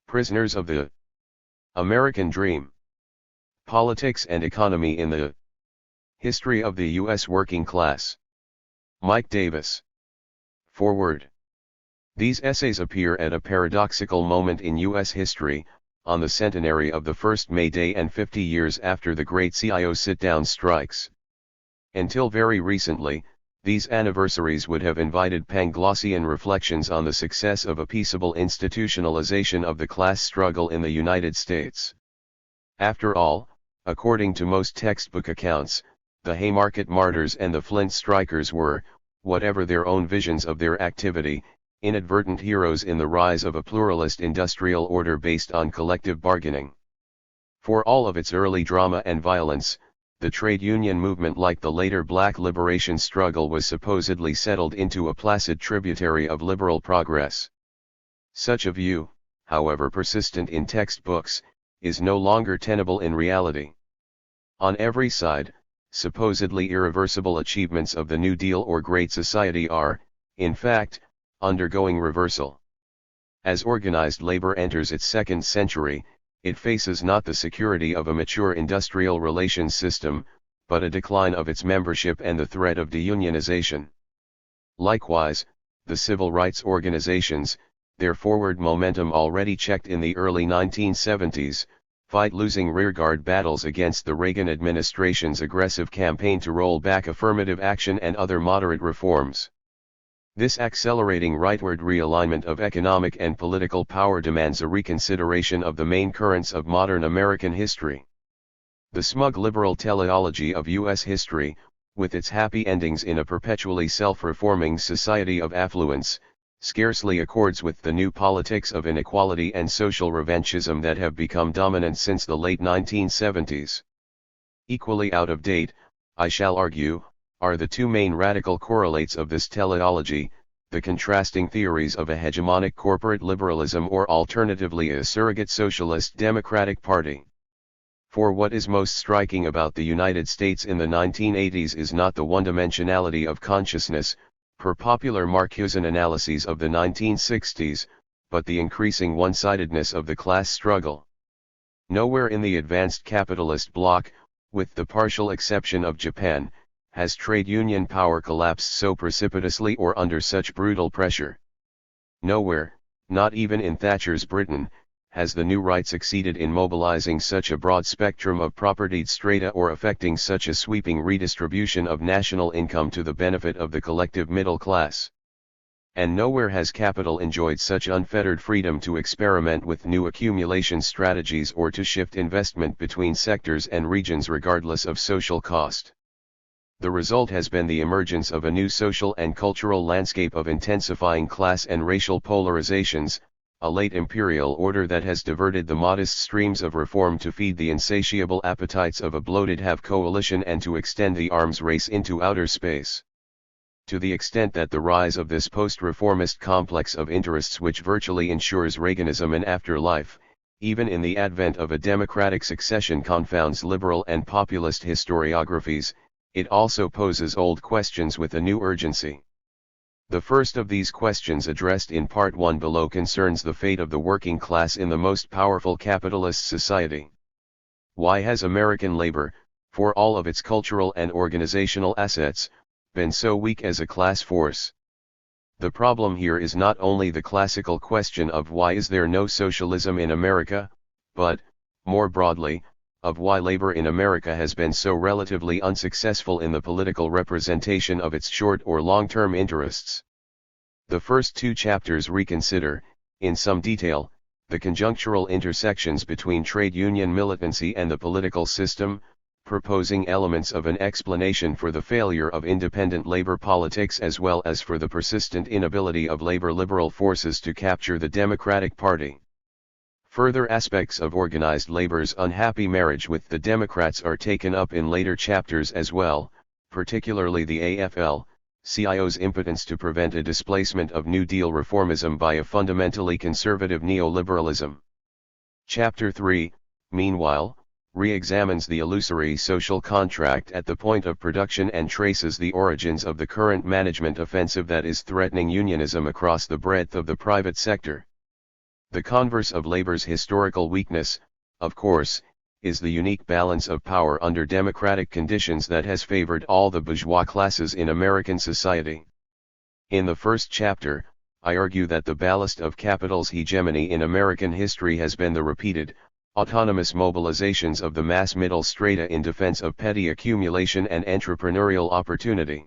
Prisoners of the American Dream. Politics and Economy in the History of the U.S. Working Class. Mike Davis. Foreword. These essays appear at a paradoxical moment in U.S. history, on the centenary of the first May Day and 50 years after the Great CIO sit-down strikes. Until very recently, these anniversaries would have invited Panglossian reflections on the success of a peaceable institutionalization of the class struggle in the United States. After all, according to most textbook accounts, the Haymarket Martyrs and the Flint Strikers were, whatever their own visions of their activity, inadvertent heroes in the rise of a pluralist industrial order based on collective bargaining. For all of its early drama and violence, the trade union movement, like the later black liberation struggle, was supposedly settled into a placid tributary of liberal progress. Such a view, however persistent in textbooks, is no longer tenable in reality. On every side, supposedly irreversible achievements of the New Deal or Great Society are, in fact, undergoing reversal. As organized labor enters its second century, it faces not the security of a mature industrial relations system, but a decline of its membership and the threat of deunionization. Likewise, the civil rights organizations, their forward momentum already checked in the early 1970s, fight losing rearguard battles against the Reagan administration's aggressive campaign to roll back affirmative action and other moderate reforms. This accelerating rightward realignment of economic and political power demands a reconsideration of the main currents of modern American history. The smug liberal teleology of U.S. history, with its happy endings in a perpetually self-reforming society of affluence, scarcely accords with the new politics of inequality and social revanchism that have become dominant since the late 1970s. Equally out of date, I shall argue, are the two main radical correlates of this teleology, the contrasting theories of a hegemonic corporate liberalism or alternatively a surrogate socialist democratic party. For what is most striking about the United States in the 1980s is not the one-dimensionality of consciousness, per popular Marcusean analyses of the 1960s, but the increasing one-sidedness of the class struggle. Nowhere in the advanced capitalist bloc, with the partial exception of Japan, has trade union power collapsed so precipitously or under such brutal pressure. Nowhere, not even in Thatcher's Britain, has the new right succeeded in mobilizing such a broad spectrum of propertied strata or effecting such a sweeping redistribution of national income to the benefit of the collective middle class. And nowhere has capital enjoyed such unfettered freedom to experiment with new accumulation strategies or to shift investment between sectors and regions regardless of social cost. The result has been the emergence of a new social and cultural landscape of intensifying class and racial polarizations, a late imperial order that has diverted the modest streams of reform to feed the insatiable appetites of a bloated have coalition and to extend the arms race into outer space. To the extent that the rise of this post-reformist complex of interests which virtually ensures Reaganism an afterlife, even in the advent of a democratic succession, confounds liberal and populist historiographies, it also poses old questions with a new urgency. The first of these questions, addressed in Part 1 below, concerns the fate of the working class in the most powerful capitalist society. Why has American labor, for all of its cultural and organizational assets, been so weak as a class force? The problem here is not only the classical question of why is there no socialism in America, but, more broadly, of why labor in America has been so relatively unsuccessful in the political representation of its short or long-term interests. The first two chapters reconsider, in some detail, the conjunctural intersections between trade union militancy and the political system, proposing elements of an explanation for the failure of independent labor politics as well as for the persistent inability of labor liberal forces to capture the Democratic Party. Further aspects of organized labor's unhappy marriage with the Democrats are taken up in later chapters as well, particularly the AFL-CIO's impotence to prevent a displacement of New Deal reformism by a fundamentally conservative neoliberalism. Chapter 3, meanwhile, re-examines the illusory social contract at the point of production and traces the origins of the current management offensive that is threatening unionism across the breadth of the private sector. The converse of labor's historical weakness, of course, is the unique balance of power under democratic conditions that has favored all the bourgeois classes in American society. In the first chapter, I argue that the ballast of capital's hegemony in American history has been the repeated, autonomous mobilizations of the mass middle strata in defense of petty accumulation and entrepreneurial opportunity.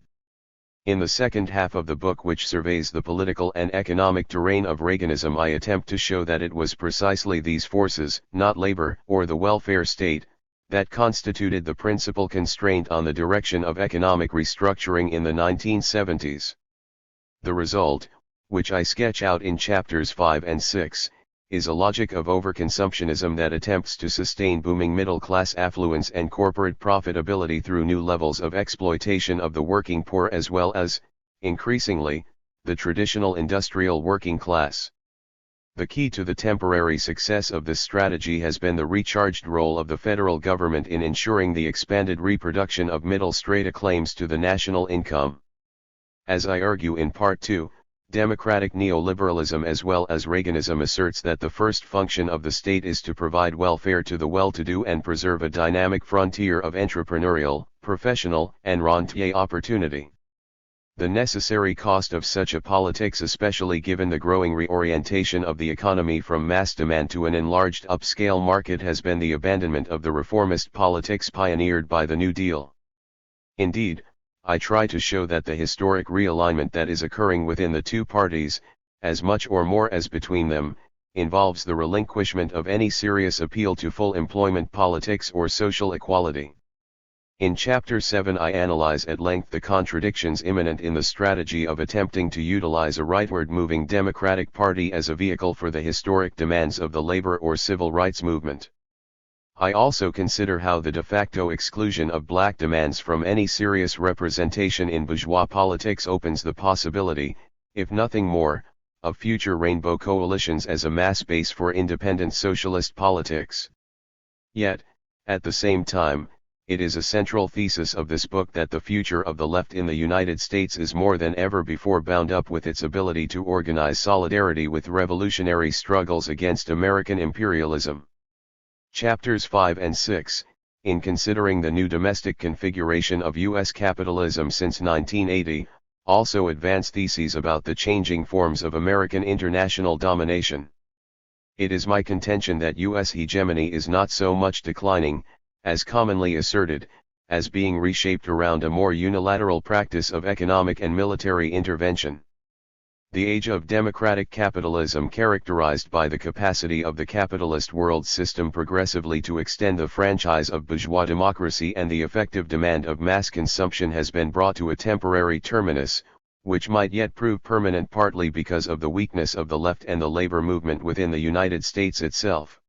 In the second half of the book, which surveys the political and economic terrain of Reaganism, I attempt to show that it was precisely these forces, not labor or the welfare state, that constituted the principal constraint on the direction of economic restructuring in the 1970s. The result, which I sketch out in chapters 5 and 6, is a logic of overconsumptionism that attempts to sustain booming middle-class affluence and corporate profitability through new levels of exploitation of the working poor as well as, increasingly, the traditional industrial working class. The key to the temporary success of this strategy has been the recharged role of the federal government in ensuring the expanded reproduction of middle strata claims to the national income. As I argue in Part 2, democratic neoliberalism as well as Reaganism asserts that the first function of the state is to provide welfare to the well-to-do and preserve a dynamic frontier of entrepreneurial, professional, and rentier opportunity. The necessary cost of such a politics, especially given the growing reorientation of the economy from mass demand to an enlarged upscale market, has been the abandonment of the reformist politics pioneered by the New Deal. Indeed, I try to show that the historic realignment that is occurring within the two parties, as much or more as between them, involves the relinquishment of any serious appeal to full employment politics or social equality. In Chapter 7 I analyze at length the contradictions immanent in the strategy of attempting to utilize a rightward-moving Democratic Party as a vehicle for the historic demands of the labor or civil rights movement. I also consider how the de facto exclusion of black demands from any serious representation in bourgeois politics opens the possibility, if nothing more, of future rainbow coalitions as a mass base for independent socialist politics. Yet, at the same time, it is a central thesis of this book that the future of the left in the United States is more than ever before bound up with its ability to organize solidarity with revolutionary struggles against American imperialism. Chapters 5 and 6, in considering the new domestic configuration of U.S. capitalism since 1980, also advance theses about the changing forms of American international domination. It is my contention that U.S. hegemony is not so much declining, as commonly asserted, as being reshaped around a more unilateral practice of economic and military intervention. The age of democratic capitalism, characterized by the capacity of the capitalist world system progressively to extend the franchise of bourgeois democracy and the effective demand of mass consumption, has been brought to a temporary terminus, which might yet prove permanent, partly because of the weakness of the left and the labor movement within the United States itself.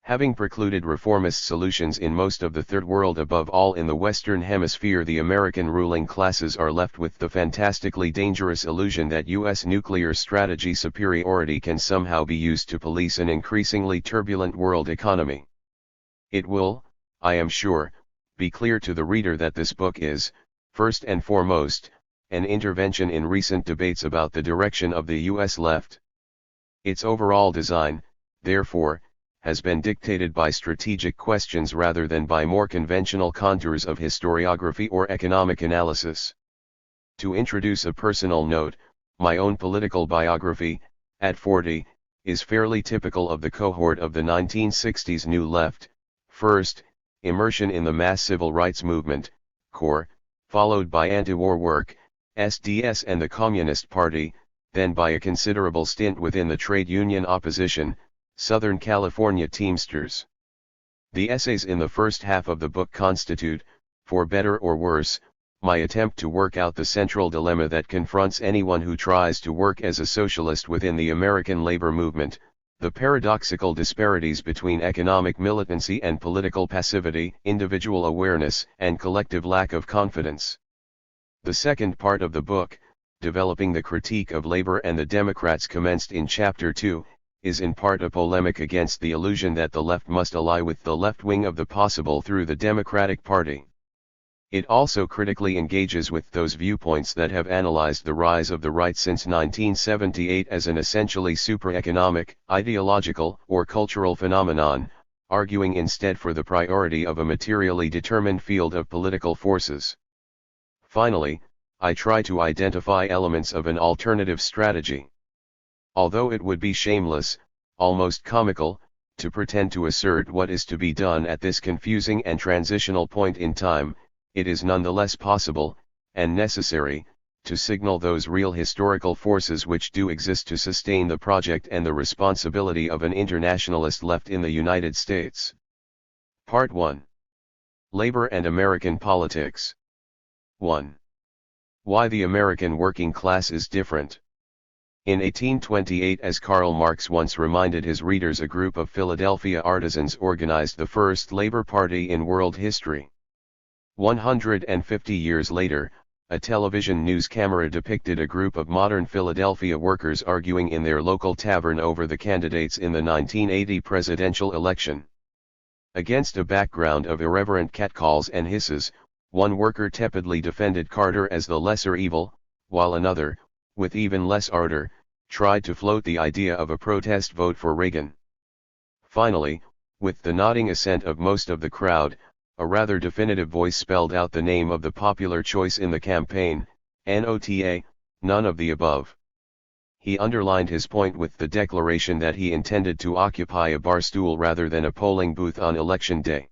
Having precluded reformist solutions in most of the Third World, above all in the Western Hemisphere, the American ruling classes are left with the fantastically dangerous illusion that U.S. nuclear strategy superiority can somehow be used to police an increasingly turbulent world economy. It will, I am sure, be clear to the reader that this book is, first and foremost, an intervention in recent debates about the direction of the U.S. left. Its overall design, therefore, has been dictated by strategic questions rather than by more conventional contours of historiography or economic analysis. To introduce a personal note, my own political biography, at 40, is fairly typical of the cohort of the 1960s New Left. First, immersion in the mass civil rights movement, CORE, followed by anti-war work, SDS and the Communist Party, then by a considerable stint within the trade union opposition, Southern California Teamsters. The essays in the first half of the book constitute, for better or worse, my attempt to work out the central dilemma that confronts anyone who tries to work as a socialist within the American labor movement: the paradoxical disparities between economic militancy and political passivity, individual awareness and collective lack of confidence. The second part of the book, developing the critique of labor and the Democrats, commenced in Chapter 2, is in part a polemic against the illusion that the left must ally with the left wing of the possible through the Democratic Party. It also critically engages with those viewpoints that have analyzed the rise of the right since 1978 as an essentially supraeconomic, ideological, or cultural phenomenon, arguing instead for the priority of a materially determined field of political forces. Finally, I try to identify elements of an alternative strategy. Although it would be shameless, almost comical, to pretend to assert what is to be done at this confusing and transitional point in time, it is nonetheless possible, and necessary, to signal those real historical forces which do exist to sustain the project and the responsibility of an internationalist left in the United States. Part 1. Labor and American Politics. 1. Why the American working class is different. In 1828, as Karl Marx once reminded his readers, a group of Philadelphia artisans organized the first labor party in world history. 150 years later, a television news camera depicted a group of modern Philadelphia workers arguing in their local tavern over the candidates in the 1980 presidential election. Against a background of irreverent catcalls and hisses, one worker tepidly defended Carter as the lesser evil, while another, with even less ardor, tried to float the idea of a protest vote for Reagan. Finally, with the nodding assent of most of the crowd, a rather definitive voice spelled out the name of the popular choice in the campaign: NOTA, none of the above. He underlined his point with the declaration that he intended to occupy a bar stool rather than a polling booth on election day.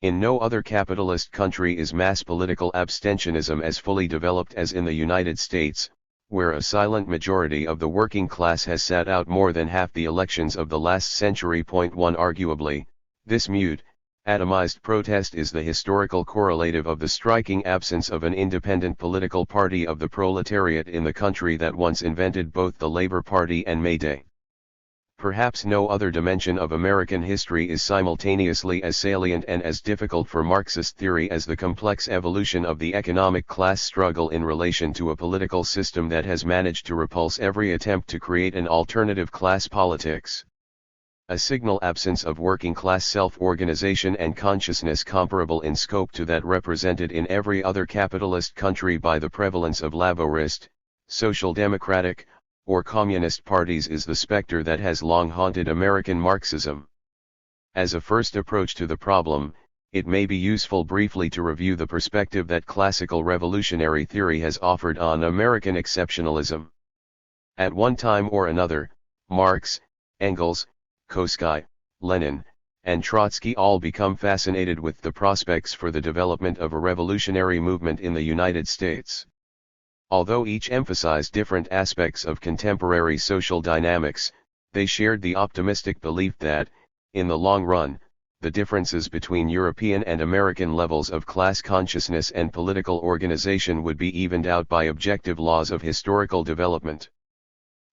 In no other capitalist country is mass political abstentionism as fully developed as in the United States, where a silent majority of the working class has sat out more than half the elections of the last century. 1. Arguably, this mute, atomized protest is the historical correlative of the striking absence of an independent political party of the proletariat in the country that once invented both the Labor Party and May Day. Perhaps no other dimension of American history is simultaneously as salient and as difficult for Marxist theory as the complex evolution of the economic class struggle in relation to a political system that has managed to repulse every attempt to create an alternative class politics. A signal absence of working class self-organization and consciousness comparable in scope to that represented in every other capitalist country by the prevalence of laborist, social democratic, or communist parties is the specter that has long haunted American Marxism. As a first approach to the problem, it may be useful briefly to review the perspective that classical revolutionary theory has offered on American exceptionalism. At one time or another, Marx, Engels, Kautsky, Lenin, and Trotsky all become fascinated with the prospects for the development of a revolutionary movement in the United States. Although each emphasized different aspects of contemporary social dynamics, they shared the optimistic belief that, in the long run, the differences between European and American levels of class consciousness and political organization would be evened out by objective laws of historical development.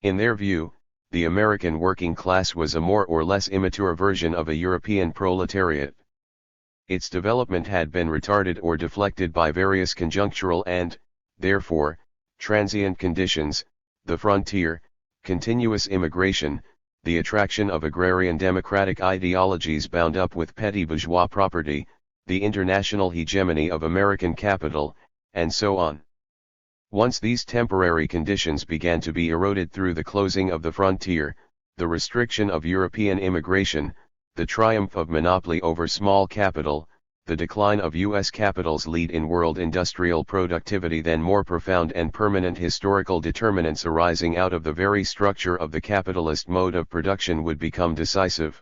In their view, the American working class was a more or less immature version of a European proletariat. Its development had been retarded or deflected by various conjunctural and, therefore, transient conditions: the frontier, continuous immigration, the attraction of agrarian democratic ideologies bound up with petty bourgeois property, the international hegemony of American capital, and so on. Once these temporary conditions began to be eroded through the closing of the frontier, the restriction of European immigration, the triumph of monopoly over small capital, the decline of U.S. capital's lead in world industrial productivity, then more profound and permanent historical determinants arising out of the very structure of the capitalist mode of production would become decisive.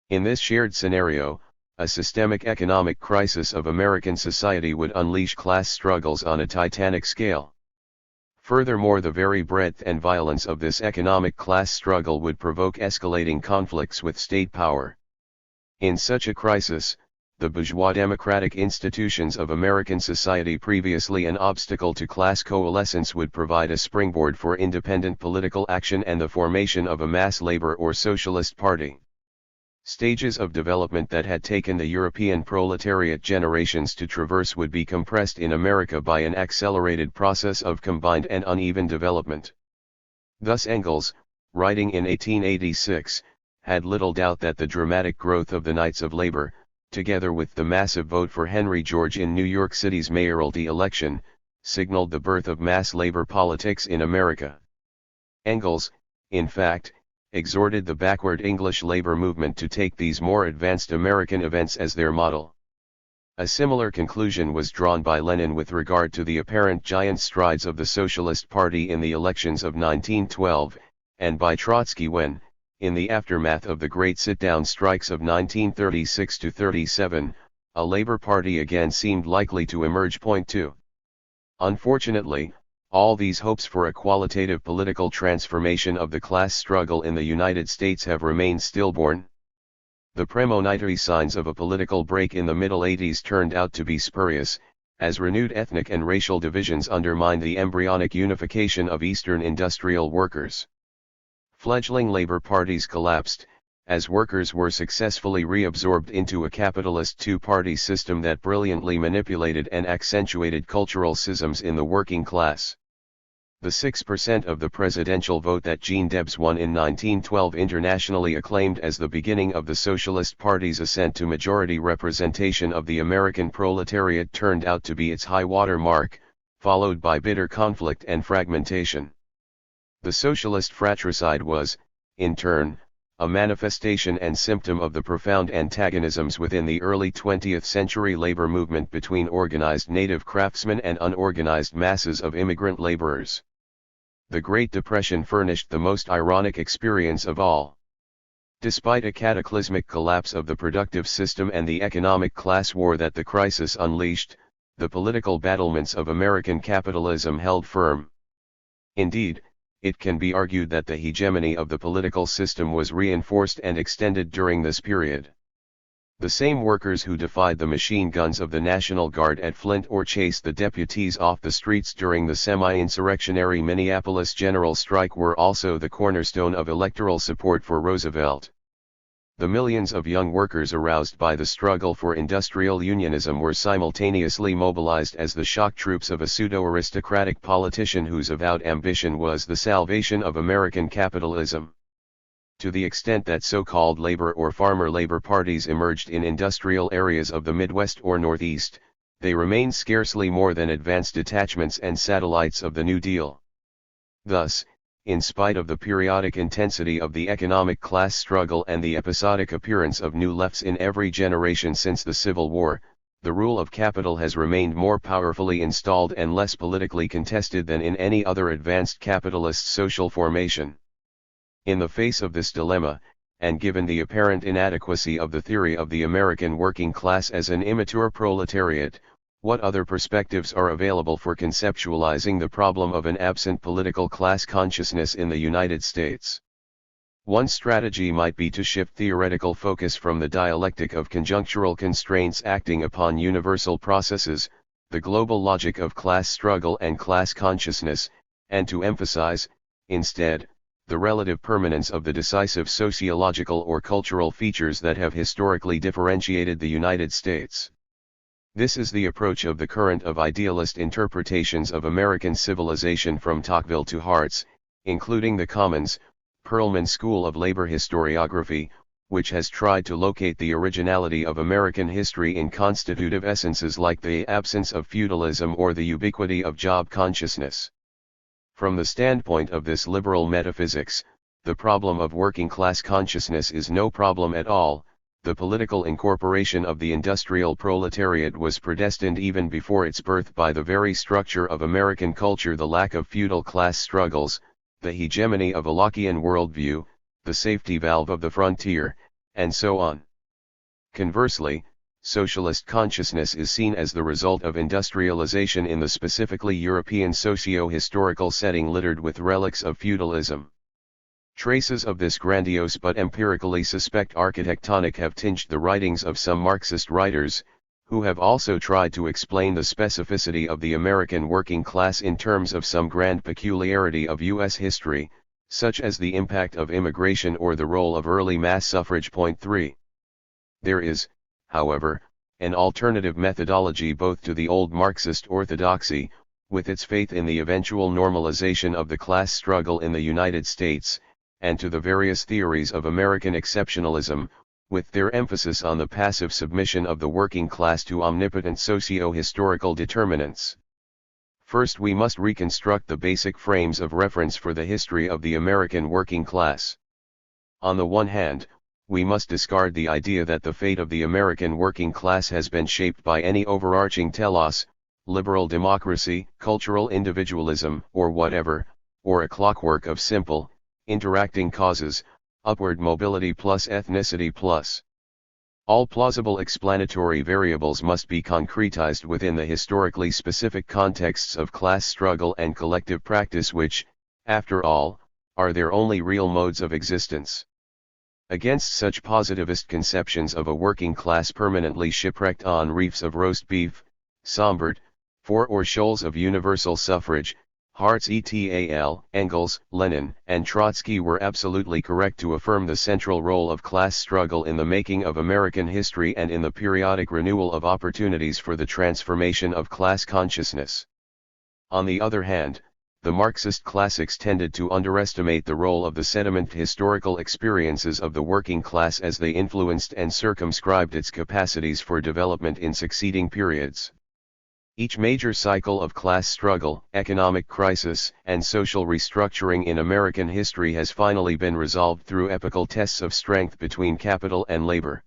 In this shared scenario, a systemic economic crisis of American society would unleash class struggles on a titanic scale. Furthermore, the very breadth and violence of this economic class struggle would provoke escalating conflicts with state power. In such a crisis, the bourgeois democratic institutions of American society, previously an obstacle to class coalescence, would provide a springboard for independent political action and the formation of a mass labor or socialist party. Stages of development that had taken the European proletariat generations to traverse would be compressed in America by an accelerated process of combined and uneven development. Thus Engels, writing in 1886, had little doubt that the dramatic growth of the Knights of Labor, together with the massive vote for Henry George in New York City's mayoralty election, signaled the birth of mass labor politics in America. Engels, in fact, exhorted the backward English labor movement to take these more advanced American events as their model. A similar conclusion was drawn by Lenin with regard to the apparent giant strides of the Socialist Party in the elections of 1912, and by Trotsky when, in the aftermath of the great sit-down strikes of 1936–37, a Labour Party again seemed likely to emerge. Point 2. Unfortunately, all these hopes for a qualitative political transformation of the class struggle in the United States have remained stillborn. The premonitory signs of a political break in the middle 80s turned out to be spurious, as renewed ethnic and racial divisions undermined the embryonic unification of Eastern industrial workers. Fledgling labor parties collapsed, as workers were successfully reabsorbed into a capitalist two-party system that brilliantly manipulated and accentuated cultural schisms in the working class. The 6% of the presidential vote that Jean Debs won in 1912, internationally acclaimed as the beginning of the Socialist Party's ascent to majority representation of the American proletariat, turned out to be its high-water mark, followed by bitter conflict and fragmentation. The socialist fratricide was, in turn, a manifestation and symptom of the profound antagonisms within the early 20th century labor movement between organized native craftsmen and unorganized masses of immigrant laborers. The Great Depression furnished the most ironic experience of all. Despite a cataclysmic collapse of the productive system and the economic class war that the crisis unleashed, the political battlements of American capitalism held firm. Indeed, it can be argued that the hegemony of the political system was reinforced and extended during this period. The same workers who defied the machine guns of the National Guard at Flint or chased the deputies off the streets during the semi-insurrectionary Minneapolis general strike were also the cornerstone of electoral support for Roosevelt. The millions of young workers aroused by the struggle for industrial unionism were simultaneously mobilized as the shock troops of a pseudo-aristocratic politician whose avowed ambition was the salvation of American capitalism. To the extent that so-called labor or farmer labor parties emerged in industrial areas of the Midwest or Northeast, they remained scarcely more than advanced detachments and satellites of the New Deal. Thus, in spite of the periodic intensity of the economic class struggle and the episodic appearance of new lefts in every generation since the Civil War, the rule of capital has remained more powerfully installed and less politically contested than in any other advanced capitalist social formation. In the face of this dilemma, and given the apparent inadequacy of the theory of the American working class as an immature proletariat, what other perspectives are available for conceptualizing the problem of an absent political class consciousness in the United States? One strategy might be to shift theoretical focus from the dialectic of conjunctural constraints acting upon universal processes, the global logic of class struggle and class consciousness, and to emphasize, instead, the relative permanence of the decisive sociological or cultural features that have historically differentiated the United States. This is the approach of the current of idealist interpretations of American civilization from Tocqueville to Hartz, including the Commons, Perelman School of Labor Historiography, which has tried to locate the originality of American history in constitutive essences like the absence of feudalism or the ubiquity of job consciousness. From the standpoint of this liberal metaphysics, the problem of working class consciousness is no problem at all. The political incorporation of the industrial proletariat was predestined even before its birth by the very structure of American culture, the lack of feudal class struggles, the hegemony of a Lockean worldview, the safety valve of the frontier, and so on. Conversely, socialist consciousness is seen as the result of industrialization in the specifically European socio-historical setting littered with relics of feudalism. Traces of this grandiose but empirically suspect architectonic have tinged the writings of some Marxist writers, who have also tried to explain the specificity of the American working class in terms of some grand peculiarity of U.S. history, such as the impact of immigration or the role of early mass suffrage. Point 3. There is, however, an alternative methodology both to the old Marxist orthodoxy, with its faith in the eventual normalization of the class struggle in the United States, and to the various theories of American exceptionalism, with their emphasis on the passive submission of the working class to omnipotent socio-historical determinants. First, we must reconstruct the basic frames of reference for the history of the American working class. On the one hand, we must discard the idea that the fate of the American working class has been shaped by any overarching telos, liberal democracy, cultural individualism, or whatever, or a clockwork of simple, interacting causes, upward mobility plus ethnicity plus. All plausible explanatory variables must be concretized within the historically specific contexts of class struggle and collective practice which, after all, are their only real modes of existence. Against such positivist conceptions of a working class permanently shipwrecked on reefs of roast beef, Sombart, or shoals of universal suffrage, Hartz et al., Engels, Lenin, and Trotsky were absolutely correct to affirm the central role of class struggle in the making of American history and in the periodic renewal of opportunities for the transformation of class consciousness. On the other hand, the Marxist classics tended to underestimate the role of the sediment historical experiences of the working class as they influenced and circumscribed its capacities for development in succeeding periods. Each major cycle of class struggle, economic crisis, and social restructuring in American history has finally been resolved through epochal tests of strength between capital and labor.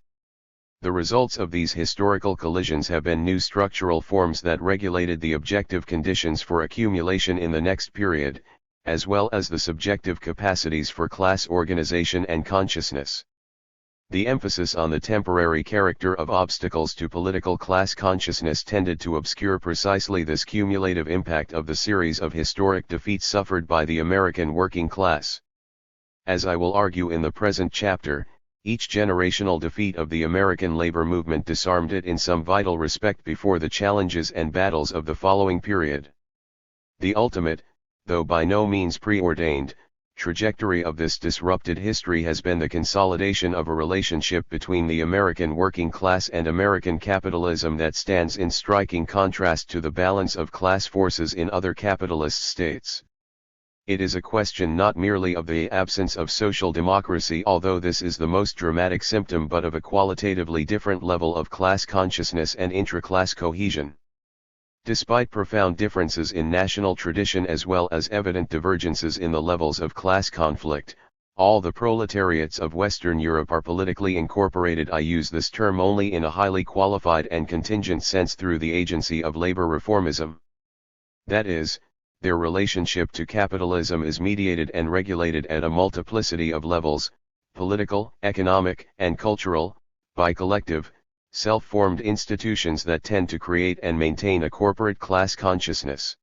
The results of these historical collisions have been new structural forms that regulated the objective conditions for accumulation in the next period, as well as the subjective capacities for class organization and consciousness. The emphasis on the temporary character of obstacles to political class consciousness tended to obscure precisely this cumulative impact of the series of historic defeats suffered by the American working class. As I will argue in the present chapter, each generational defeat of the American labor movement disarmed it in some vital respect before the challenges and battles of the following period. The ultimate, though by no means preordained, trajectory of this disrupted history has been the consolidation of a relationship between the American working class and American capitalism that stands in striking contrast to the balance of class forces in other capitalist states. It is a question not merely of the absence of social democracy, although this is the most dramatic symptom, but of a qualitatively different level of class consciousness and intra-class cohesion. Despite profound differences in national tradition as well as evident divergences in the levels of class conflict, all the proletariats of Western Europe are politically incorporated. I use this term only in a highly qualified and contingent sense through the agency of labor reformism. That is, their relationship to capitalism is mediated and regulated at a multiplicity of levels, political, economic, and cultural, by collective, self-formed institutions that tend to create and maintain a corporate class consciousness.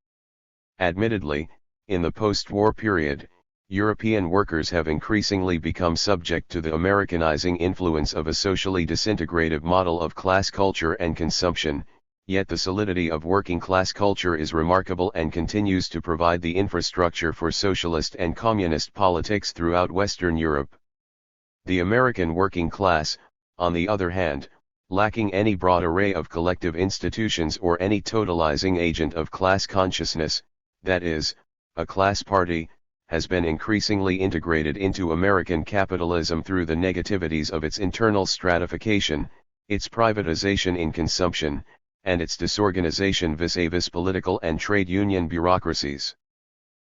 Admittedly, in the post-war period, European workers have increasingly become subject to the Americanizing influence of a socially disintegrative model of class culture and consumption, yet the solidity of working class culture is remarkable and continues to provide the infrastructure for socialist and communist politics throughout Western Europe. The American working class, on the other hand, lacking any broad array of collective institutions or any totalizing agent of class consciousness, that is, a class party, has been increasingly integrated into American capitalism through the negativities of its internal stratification, its privatization in consumption, and its disorganization vis-a-vis political and trade union bureaucracies.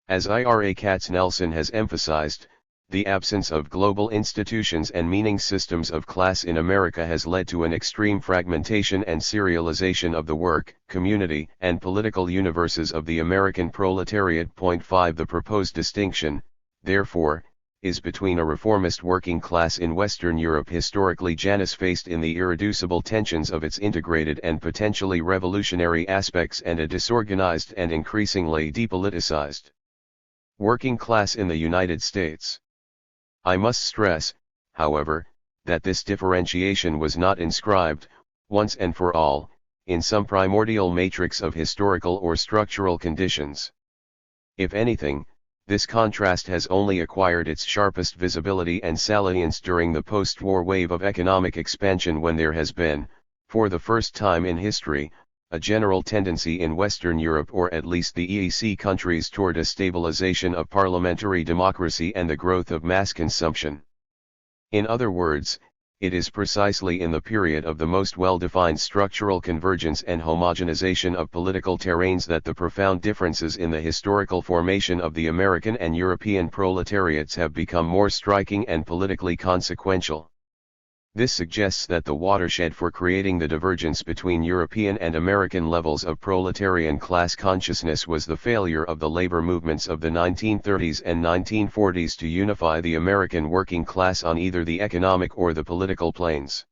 As Ira Katznelson has emphasized, the absence of global institutions and meaning systems of class in America has led to an extreme fragmentation and serialization of the work, community, and political universes of the American proletariat. 5 The proposed distinction, therefore, is between a reformist working class in Western Europe historically Janus-faced in the irreducible tensions of its integrated and potentially revolutionary aspects and a disorganized and increasingly depoliticized working class in the United States. I must stress, however, that this differentiation was not inscribed, once and for all, in some primordial matrix of historical or structural conditions. If anything, this contrast has only acquired its sharpest visibility and salience during the post-war wave of economic expansion, when there has been, for the first time in history, a general tendency in Western Europe, or at least the EEC countries, toward a stabilization of parliamentary democracy and the growth of mass consumption. In other words, It is precisely in the period of the most well-defined structural convergence and homogenization of political terrains that the profound differences in the historical formation of the American and European proletariats have become more striking and politically consequential. This suggests that the watershed for creating the divergence between European and American levels of proletarian class consciousness was the failure of the labor movements of the 1930s and 1940s to unify the American working class on either the economic or the political planes.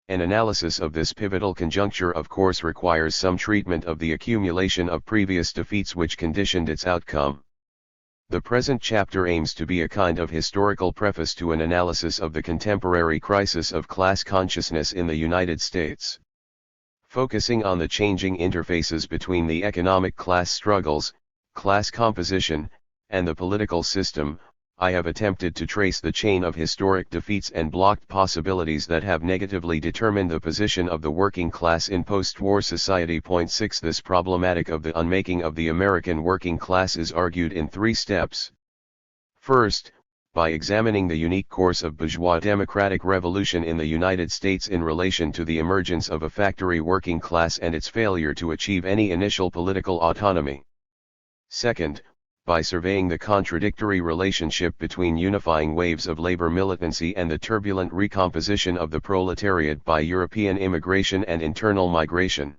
An analysis of this pivotal conjuncture of course requires some treatment of the accumulation of previous defeats which conditioned its outcome. The present chapter aims to be a kind of historical preface to an analysis of the contemporary crisis of class consciousness in the United States. Focusing on the changing interfaces between the economic class struggles, class composition, and the political system, I have attempted to trace the chain of historic defeats and blocked possibilities that have negatively determined the position of the working class in post-war society. 6 This problematic of the unmaking of the American working class is argued in 3 steps. First, by examining the unique course of bourgeois democratic revolution in the United States in relation to the emergence of a factory working class and its failure to achieve any initial political autonomy. Second, by surveying the contradictory relationship between unifying waves of labor militancy and the turbulent recomposition of the proletariat by European immigration and internal migration.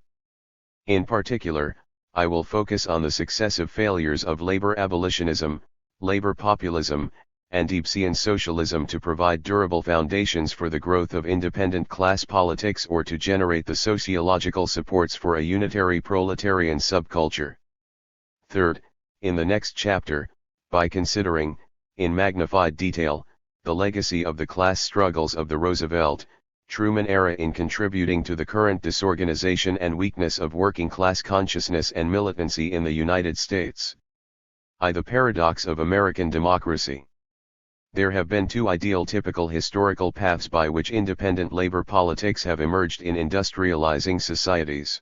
In particular, I will focus on the successive failures of labor abolitionism, labor populism, and Deepsian socialism to provide durable foundations for the growth of independent class politics or to generate the sociological supports for a unitary proletarian subculture. Third, in the next chapter, by considering, in magnified detail, the legacy of the class struggles of the Roosevelt, Truman era in contributing to the current disorganization and weakness of working class consciousness and militancy in the United States. The paradox of American democracy. There have been 2 ideal typical historical paths by which independent labor politics have emerged in industrializing societies.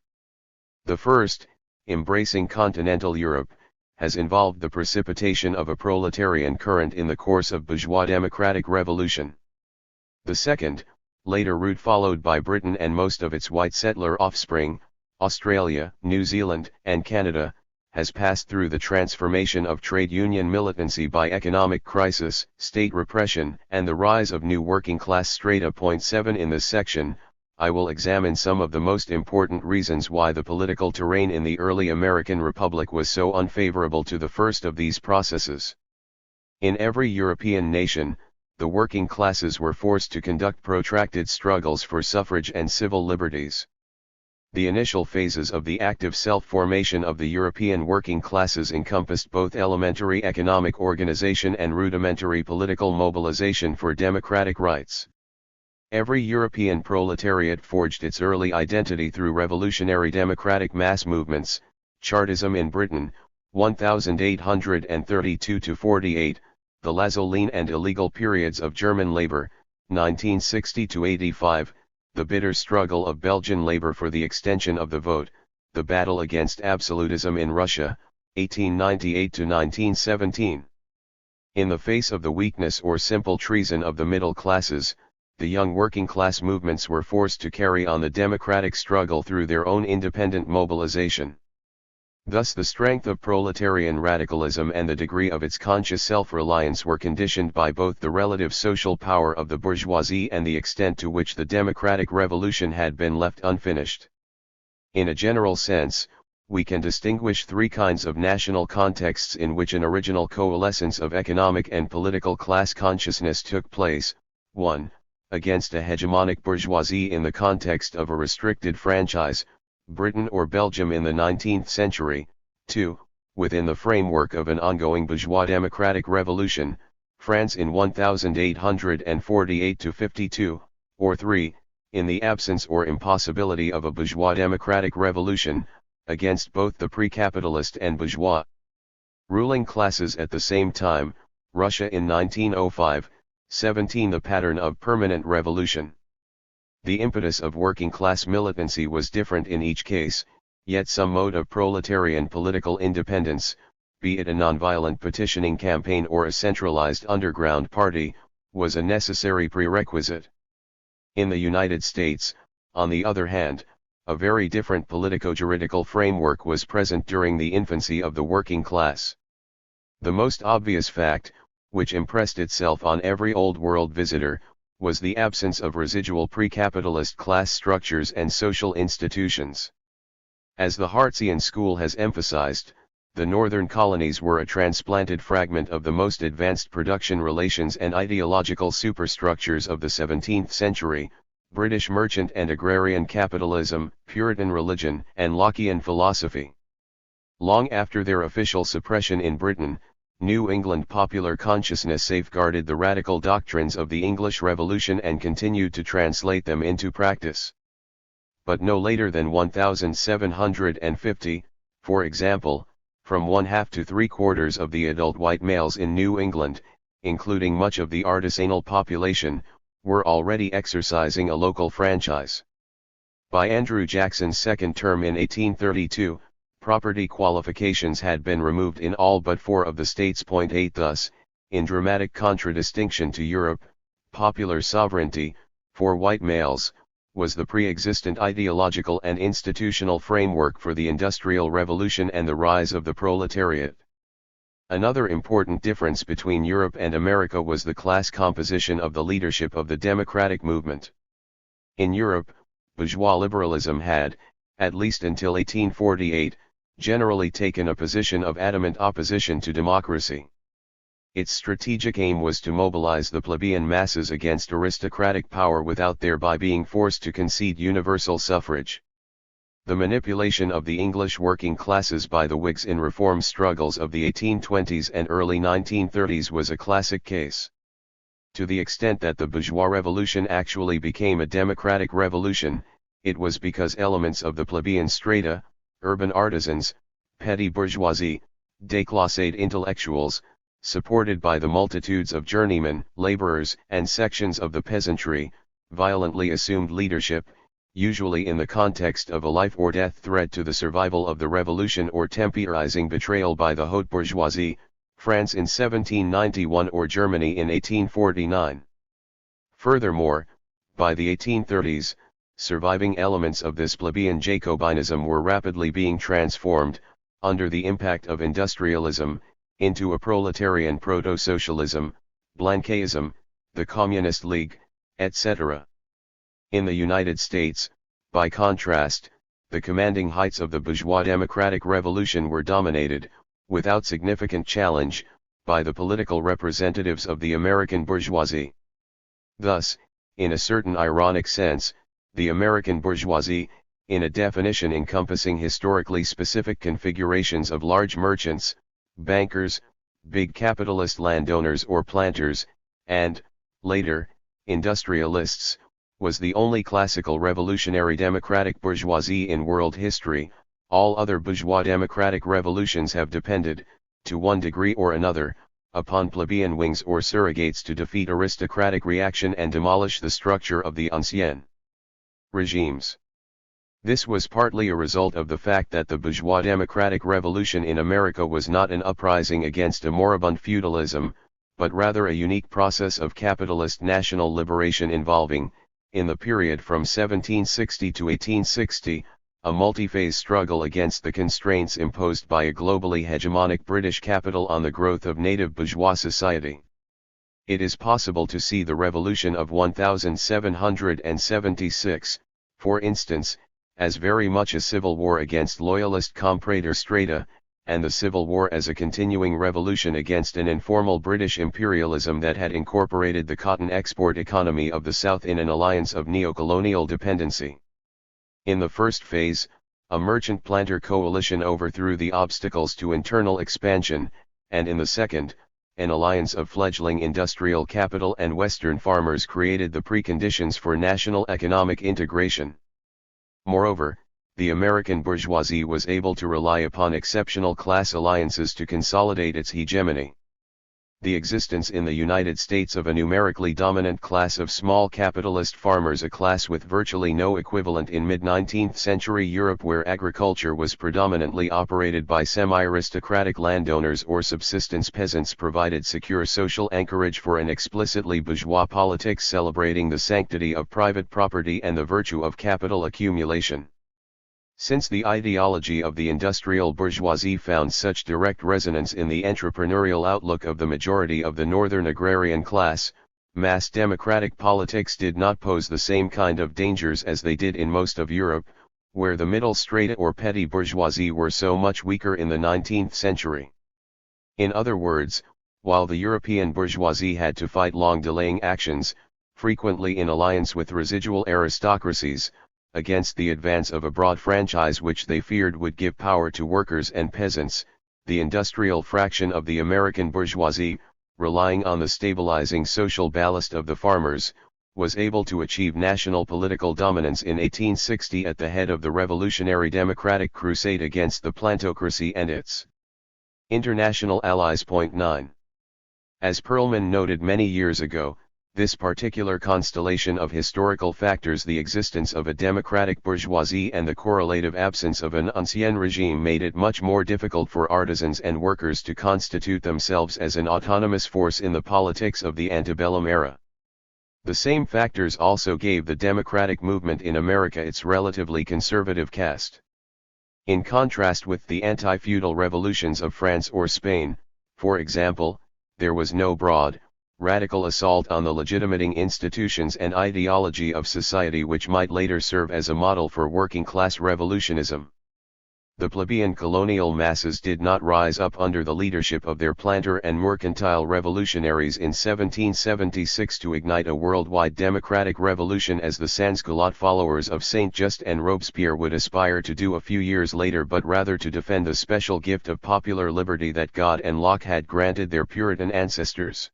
The first, embracing continental Europe, has involved the precipitation of a proletarian current in the course of bourgeois democratic revolution. The second, later route followed by Britain and most of its white settler offspring, Australia, New Zealand, and Canada, has passed through the transformation of trade union militancy by economic crisis, state repression, and the rise of new working class strata. 7 In this section, I will examine some of the most important reasons why the political terrain in the early American Republic was so unfavorable to the first of these processes. In every European nation, the working classes were forced to conduct protracted struggles for suffrage and civil liberties. The initial phases of the active self-formation of the European working classes encompassed both elementary economic organization and rudimentary political mobilization for democratic rights. Every European proletariat forged its early identity through revolutionary democratic mass movements, Chartism in Britain, 1832–48, the Lazzoline and illegal periods of German labor, 1960–85, the bitter struggle of Belgian labor for the extension of the vote, the battle against absolutism in Russia, 1898–1917. In the face of the weakness or simple treason of the middle classes, the young working class movements were forced to carry on the democratic struggle through their own independent mobilization. Thus the strength of proletarian radicalism and the degree of its conscious self-reliance were conditioned by both the relative social power of the bourgeoisie and the extent to which the democratic revolution had been left unfinished. In a general sense, we can distinguish 3 kinds of national contexts in which an original coalescence of economic and political class consciousness took place. 1. Against a hegemonic bourgeoisie in the context of a restricted franchise, Britain or Belgium in the 19th century. 2. Within the framework of an ongoing bourgeois democratic revolution, France in 1848–52, or 3. In the absence or impossibility of a bourgeois democratic revolution, against both the pre-capitalist and bourgeois ruling classes at the same time, Russia in 1905. 17 The pattern of permanent revolution. The impetus of working class militancy was different in each case, yet some mode of proletarian political independence, be it a nonviolent petitioning campaign or a centralized underground party, was a necessary prerequisite. In the United States, on the other hand, a very different politico-juridical framework was present during the infancy of the working class. The most obvious fact, which impressed itself on every Old World visitor, was the absence of residual pre-capitalist class structures and social institutions. As the Hartzian school has emphasized, the northern colonies were a transplanted fragment of the most advanced production relations and ideological superstructures of the 17th century, British merchant and agrarian capitalism, Puritan religion, and Lockean philosophy. Long after their official suppression in Britain, New England popular consciousness safeguarded the radical doctrines of the English Revolution and continued to translate them into practice. But no later than 1750, for example, from 1/2 to 3/4 of the adult white males in New England, including much of the artisanal population, were already exercising a local franchise. By Andrew Jackson's second term in 1832, property qualifications had been removed in all but 4 of the states. 8 Thus, in dramatic contradistinction to Europe, popular sovereignty, for white males, was the pre-existent ideological and institutional framework for the Industrial Revolution and the rise of the proletariat. Another important difference between Europe and America was the class composition of the leadership of the democratic movement. In Europe, bourgeois liberalism had, at least until 1848, generally taken a position of adamant opposition to democracy. Its strategic aim was to mobilize the plebeian masses against aristocratic power without thereby being forced to concede universal suffrage. The manipulation of the English working classes by the Whigs in reform struggles of the 1820s and early 1930s was a classic case. To the extent that the bourgeois revolution actually became a democratic revolution, it was because elements of the plebeian strata, urban artisans, petty bourgeoisie, déclassés intellectuals, supported by the multitudes of journeymen, laborers, and sections of the peasantry, violently assumed leadership, usually in the context of a life-or-death threat to the survival of the revolution or temporizing betrayal by the haute bourgeoisie, France in 1791 or Germany in 1849. Furthermore, by the 1830s, surviving elements of this plebeian Jacobinism were rapidly being transformed, under the impact of industrialism, into a proletarian proto-socialism, Blanquism, the Communist League, etc. In the United States, by contrast, the commanding heights of the bourgeois democratic revolution were dominated, without significant challenge, by the political representatives of the American bourgeoisie. Thus, in a certain ironic sense, the American bourgeoisie, in a definition encompassing historically specific configurations of large merchants, bankers, big capitalist landowners or planters, and, later, industrialists, was the only classical revolutionary democratic bourgeoisie in world history. All other bourgeois democratic revolutions have depended, to one degree or another, upon plebeian wings or surrogates to defeat aristocratic reaction and demolish the structure of the ancien regimes. This was partly a result of the fact that the bourgeois democratic revolution in America was not an uprising against a moribund feudalism, but rather a unique process of capitalist national liberation involving, in the period from 1760 to 1860, a multi-phase struggle against the constraints imposed by a globally hegemonic British capital on the growth of native bourgeois society. It is possible to see the Revolution of 1776, for instance, as very much a civil war against loyalist comprador strata, and the Civil War as a continuing revolution against an informal British imperialism that had incorporated the cotton export economy of the South in an alliance of neo-colonial dependency. In the first phase, a merchant-planter coalition overthrew the obstacles to internal expansion, and in the second, an alliance of fledgling industrial capital and Western farmers created the preconditions for national economic integration. Moreover, the American bourgeoisie was able to rely upon exceptional class alliances to consolidate its hegemony. the existence in the United States of a numerically dominant class of small capitalist farmers, a class with virtually no equivalent in mid-19th century Europe, where agriculture was predominantly operated by semi-aristocratic landowners or subsistence peasants, provided secure social anchorage for an explicitly bourgeois politics celebrating the sanctity of private property and the virtue of capital accumulation. Since the ideology of the industrial bourgeoisie found such direct resonance in the entrepreneurial outlook of the majority of the northern agrarian class, mass democratic politics did not pose the same kind of dangers as they did in most of Europe, where the middle strata or petty bourgeoisie were so much weaker in the 19th century. In other words, while the European bourgeoisie had to fight long-delaying actions, frequently in alliance with residual aristocracies, against the advance of a broad franchise which they feared would give power to workers and peasants, the industrial fraction of the American bourgeoisie, relying on the stabilizing social ballast of the farmers, was able to achieve national political dominance in 1860 at the head of the revolutionary democratic crusade against the plantocracy and its international allies. 9. As Perlman noted many years ago, this particular constellation of historical factors, the existence of a democratic bourgeoisie and the correlative absence of an ancien regime, made it much more difficult for artisans and workers to constitute themselves as an autonomous force in the politics of the antebellum era. The same factors also gave the democratic movement in America its relatively conservative cast. In contrast with the anti-feudal revolutions of France or Spain, for example, there was no broad, radical assault on the legitimating institutions and ideology of society which might later serve as a model for working-class revolutionism. The plebeian colonial masses did not rise up under the leadership of their planter and mercantile revolutionaries in 1776 to ignite a worldwide democratic revolution as the sans-culotte followers of Saint-Just and Robespierre would aspire to do a few years later, but rather to defend the special gift of popular liberty that God and Locke had granted their Puritan ancestors.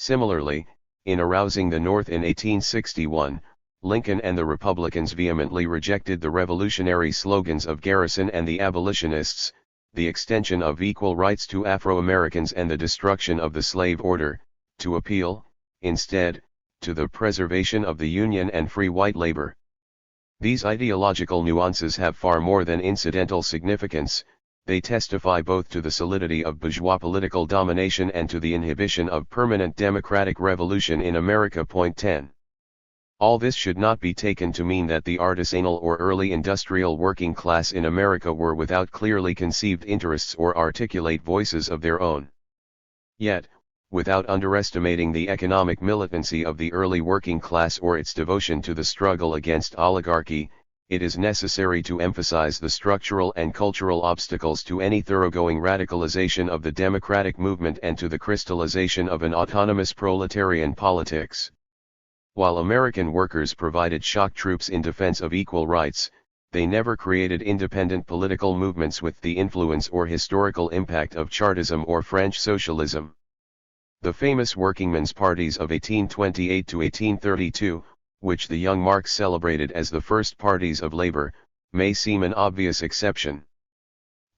Similarly, in arousing the North in 1861, Lincoln and the Republicans vehemently rejected the revolutionary slogans of Garrison and the abolitionists, the extension of equal rights to Afro-Americans and the destruction of the slave order, to appeal, instead, to the preservation of the Union and free white labor. These ideological nuances have far more than incidental significance. They testify both to the solidity of bourgeois political domination and to the inhibition of permanent democratic revolution in America. 10. All this should not be taken to mean that the artisanal or early industrial working class in America were without clearly conceived interests or articulate voices of their own. Yet, without underestimating the economic militancy of the early working class or its devotion to the struggle against oligarchy, it is necessary to emphasize the structural and cultural obstacles to any thoroughgoing radicalization of the democratic movement and to the crystallization of an autonomous proletarian politics. While American workers provided shock troops in defense of equal rights, they never created independent political movements with the influence or historical impact of Chartism or French socialism. The famous workingmen's parties of 1828 to 1832, which the young Marx celebrated as the first parties of labor, may seem an obvious exception.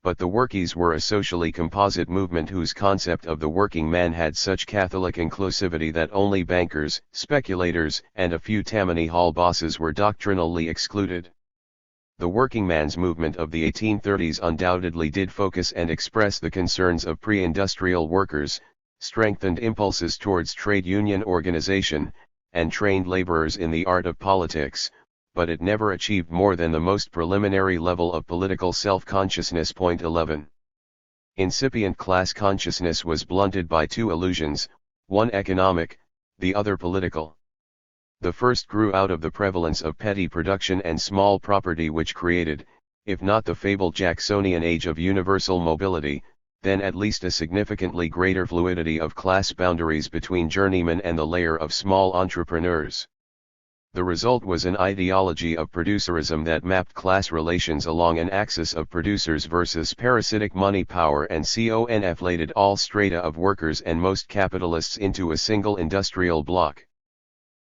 But the workies were a socially composite movement whose concept of the working man had such Catholic inclusivity that only bankers, speculators, and a few Tammany Hall bosses were doctrinally excluded. The working man's movement of the 1830s undoubtedly did focus and express the concerns of pre-industrial workers, strengthened impulses towards trade union organization, and trained laborers in the art of politics, but it never achieved more than the most preliminary level of political self-consciousness. 11. Incipient class consciousness was blunted by two illusions, one economic, the other political. The first grew out of the prevalence of petty production and small property, which created, if not the fabled Jacksonian age of universal mobility, then at least a significantly greater fluidity of class boundaries between journeymen and the layer of small entrepreneurs. The result was an ideology of producerism that mapped class relations along an axis of producers versus parasitic money power and conflated all strata of workers and most capitalists into a single industrial bloc.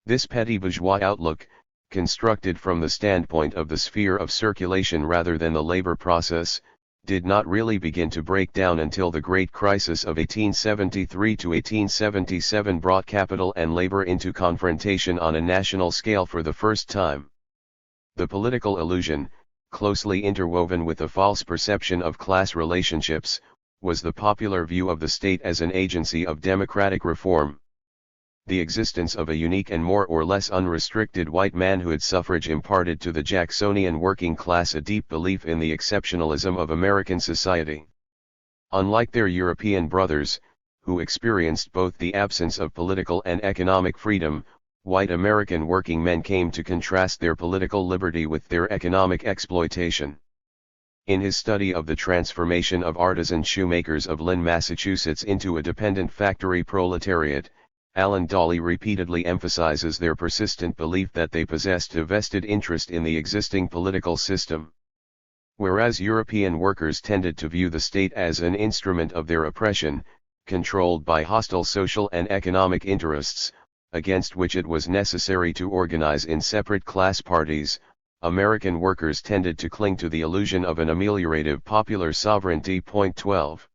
This petty bourgeois outlook, constructed from the standpoint of the sphere of circulation rather than the labor process, did not really begin to break down until the Great Crisis of 1873 to 1877 brought capital and labor into confrontation on a national scale for the first time. The political illusion, closely interwoven with a false perception of class relationships, was the popular view of the state as an agency of democratic reform. The existence of a unique and more or less unrestricted white manhood suffrage imparted to the Jacksonian working class a deep belief in the exceptionalism of American society. Unlike their European brothers, who experienced both the absence of political and economic freedom, white American working men came to contrast their political liberty with their economic exploitation. In his study of the transformation of artisan shoemakers of Lynn, Massachusetts into a dependent factory proletariat, Alan Dawley repeatedly emphasizes their persistent belief that they possessed a vested interest in the existing political system. Whereas European workers tended to view the state as an instrument of their oppression, controlled by hostile social and economic interests, against which it was necessary to organize in separate class parties, American workers tended to cling to the illusion of an ameliorative popular sovereignty. 12.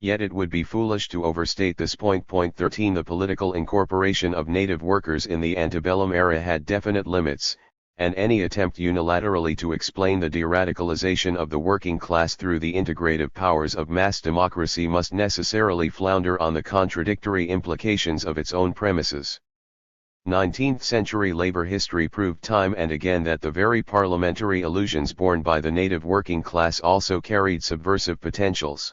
Yet it would be foolish to overstate this point. 13. The political incorporation of native workers in the antebellum era had definite limits, and any attempt unilaterally to explain the de-radicalization of the working class through the integrative powers of mass democracy must necessarily flounder on the contradictory implications of its own premises. 19th-century labor history proved time and again that the very parliamentary illusions borne by the native working class also carried subversive potentials.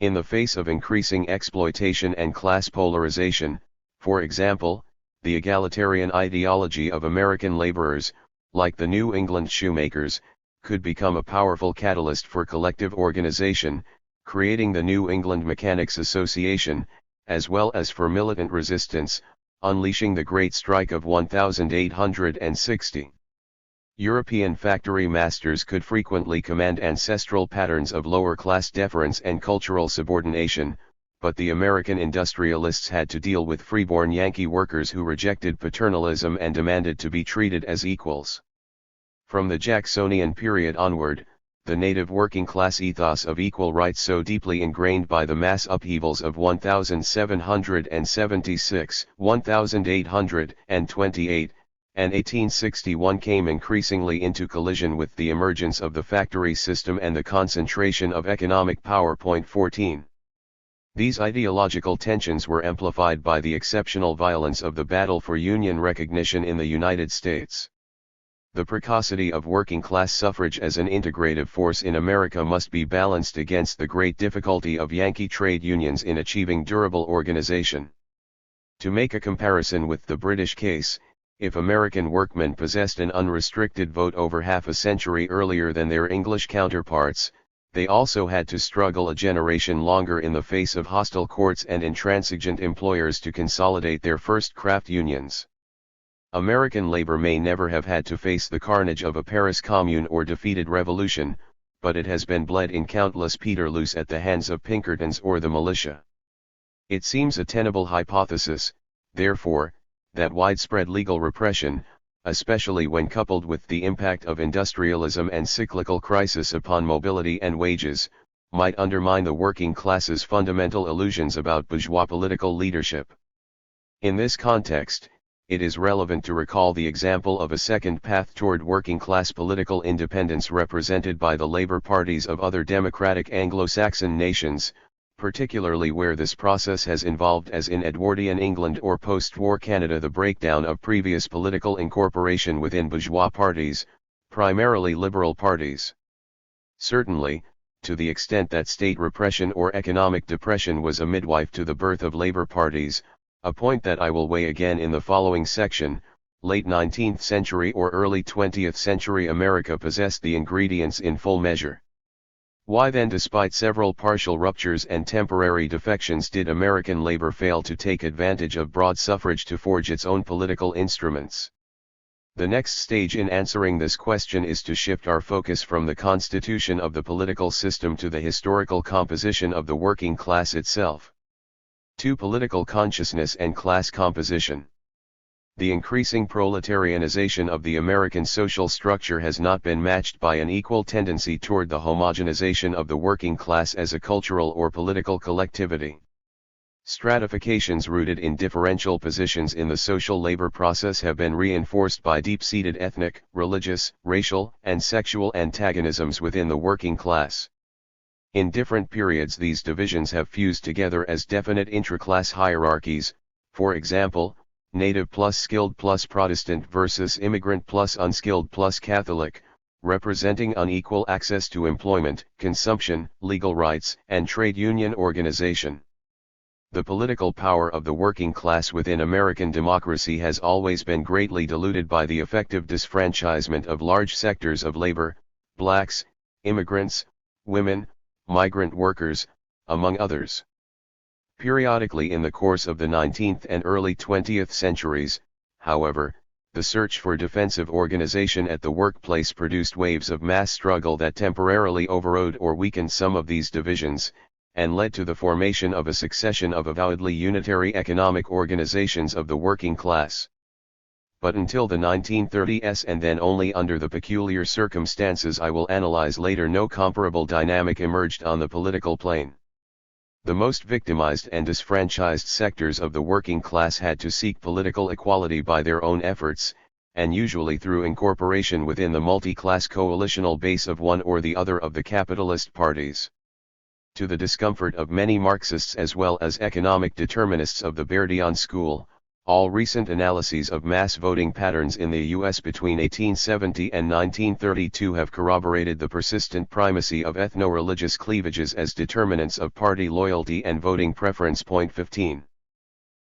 In the face of increasing exploitation and class polarization, for example, the egalitarian ideology of American laborers, like the New England shoemakers, could become a powerful catalyst for collective organization, creating the New England Mechanics Association, as well as for militant resistance, unleashing the Great Strike of 1860. European factory masters could frequently command ancestral patterns of lower-class deference and cultural subordination, but the American industrialists had to deal with freeborn Yankee workers who rejected paternalism and demanded to be treated as equals. From the Jacksonian period onward, the native working class ethos of equal rights so deeply ingrained by the mass upheavals of 1776, 1828, and 1861 came increasingly into collision with the emergence of the factory system and the concentration of economic power. 14. These ideological tensions were amplified by the exceptional violence of the battle for Union recognition in the United States. The precocity of working-class suffrage as an integrative force in America must be balanced against the great difficulty of Yankee trade unions in achieving durable organization. To make a comparison with the British case, if American workmen possessed an unrestricted vote over half a century earlier than their English counterparts, they also had to struggle a generation longer in the face of hostile courts and intransigent employers to consolidate their first craft unions. American labor may never have had to face the carnage of a Paris Commune or defeated revolution, but it has been bled in countless Peterloos at the hands of Pinkertons or the militia. It seems a tenable hypothesis, therefore, that widespread legal repression, especially when coupled with the impact of industrialism and cyclical crisis upon mobility and wages, might undermine the working class's fundamental illusions about bourgeois political leadership. In this context, it is relevant to recall the example of a second path toward working-class political independence represented by the labor parties of other democratic Anglo-Saxon nations, particularly where this process has involved, as in Edwardian England or post-war Canada, the breakdown of previous political incorporation within bourgeois parties, primarily liberal parties. Certainly, to the extent that state repression or economic depression was a midwife to the birth of labor parties, a point that I will weigh again in the following section, late 19th century or early 20th century America possessed the ingredients in full measure. Why then, despite several partial ruptures and temporary defections, did American labor fail to take advantage of broad suffrage to forge its own political instruments? The next stage in answering this question is to shift our focus from the constitution of the political system to the historical composition of the working class itself. To political consciousness and class composition. The increasing proletarianization of the American social structure has not been matched by an equal tendency toward the homogenization of the working class as a cultural or political collectivity. Stratifications rooted in differential positions in the social labor process have been reinforced by deep-seated ethnic, religious, racial, and sexual antagonisms within the working class. In different periods, these divisions have fused together as definite intra-class hierarchies, for example, native plus skilled plus Protestant versus immigrant plus unskilled plus Catholic, representing unequal access to employment, consumption, legal rights, and trade union organization. The political power of the working class within American democracy has always been greatly diluted by the effective disfranchisement of large sectors of labor, blacks, immigrants, women, migrant workers, among others. Periodically in the course of the 19th and early 20th centuries, however, the search for defensive organization at the workplace produced waves of mass struggle that temporarily overrode or weakened some of these divisions, and led to the formation of a succession of avowedly unitary economic organizations of the working class. But until the 1930s, and then only under the peculiar circumstances I will analyze later, no comparable dynamic emerged on the political plane. The most victimized and disfranchised sectors of the working class had to seek political equality by their own efforts, and usually through incorporation within the multi-class coalitional base of one or the other of the capitalist parties. To the discomfort of many Marxists as well as economic determinists of the Bairdian school, all recent analyses of mass voting patterns in the U.S. between 1870 and 1932 have corroborated the persistent primacy of ethno-religious cleavages as determinants of party loyalty and voting preference. Point 15.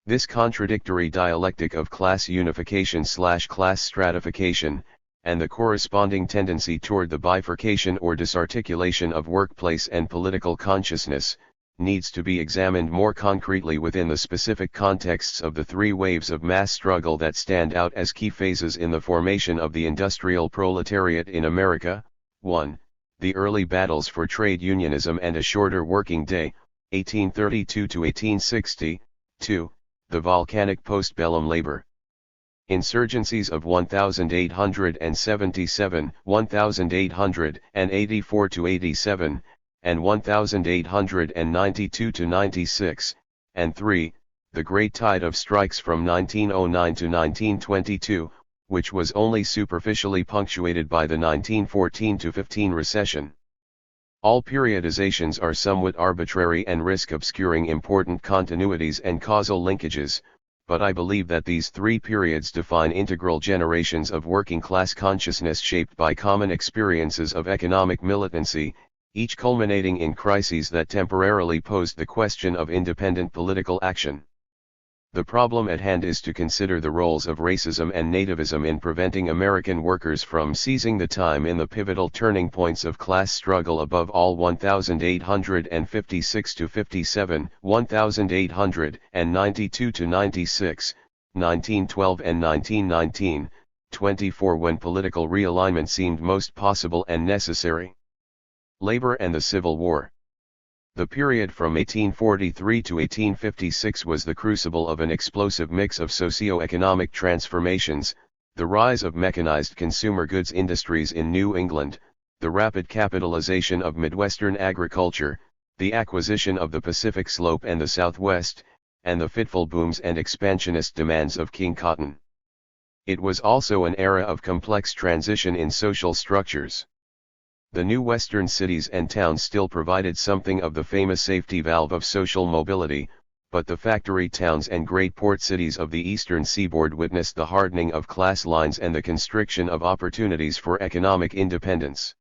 This contradictory dialectic of class unification/class stratification, and the corresponding tendency toward the bifurcation or disarticulation of workplace and political consciousness, needs to be examined more concretely within the specific contexts of the three waves of mass struggle that stand out as key phases in the formation of the industrial proletariat in America. 1. The early battles for trade unionism and a shorter working day, 1832 to 1860. 2. The volcanic postbellum labor insurgencies of 1877, 1884 to 87, and 1892 to 96, and 3, the great tide of strikes from 1909 to 1922, which was only superficially punctuated by the 1914-15 recession. All periodizations are somewhat arbitrary and risk obscuring important continuities and causal linkages, but I believe that these three periods define integral generations of working-class consciousness shaped by common experiences of economic militancy, each culminating in crises that temporarily posed the question of independent political action. The problem at hand is to consider the roles of racism and nativism in preventing American workers from seizing the time in the pivotal turning points of class struggle, above all 1856 to 57, 1892 to 96, 1912 and 1919, 24, when political realignment seemed most possible and necessary. Labor and the Civil War. The period from 1843 to 1856 was the crucible of an explosive mix of socio-economic transformations, the rise of mechanized consumer goods industries in New England, the rapid capitalization of Midwestern agriculture, the acquisition of the Pacific Slope and the Southwest, and the fitful booms and expansionist demands of King Cotton. It was also an era of complex transition in social structures. The new western cities and towns still provided something of the famous safety valve of social mobility, but the factory towns and great port cities of the eastern seaboard witnessed the hardening of class lines and the constriction of opportunities for economic independence.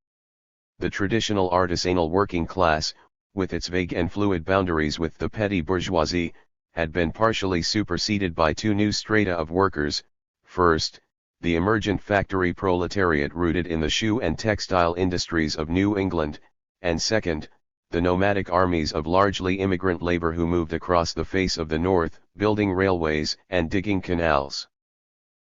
The traditional artisanal working class, with its vague and fluid boundaries with the petty bourgeoisie, had been partially superseded by two new strata of workers. First, the emergent factory proletariat rooted in the shoe and textile industries of New England, and second, the nomadic armies of largely immigrant labor who moved across the face of the North, building railways and digging canals.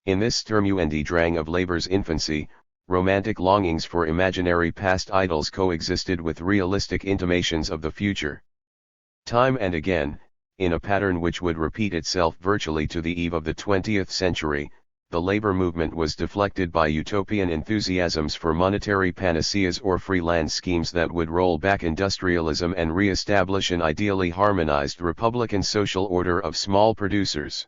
In this sturm-und drang of labor's infancy, romantic longings for imaginary past idols coexisted with realistic intimations of the future. Time and again, in a pattern which would repeat itself virtually to the eve of the 20th century. The labor movement was deflected by utopian enthusiasms for monetary panaceas or free land schemes that would roll back industrialism and re-establish an ideally harmonized republican social order of small producers.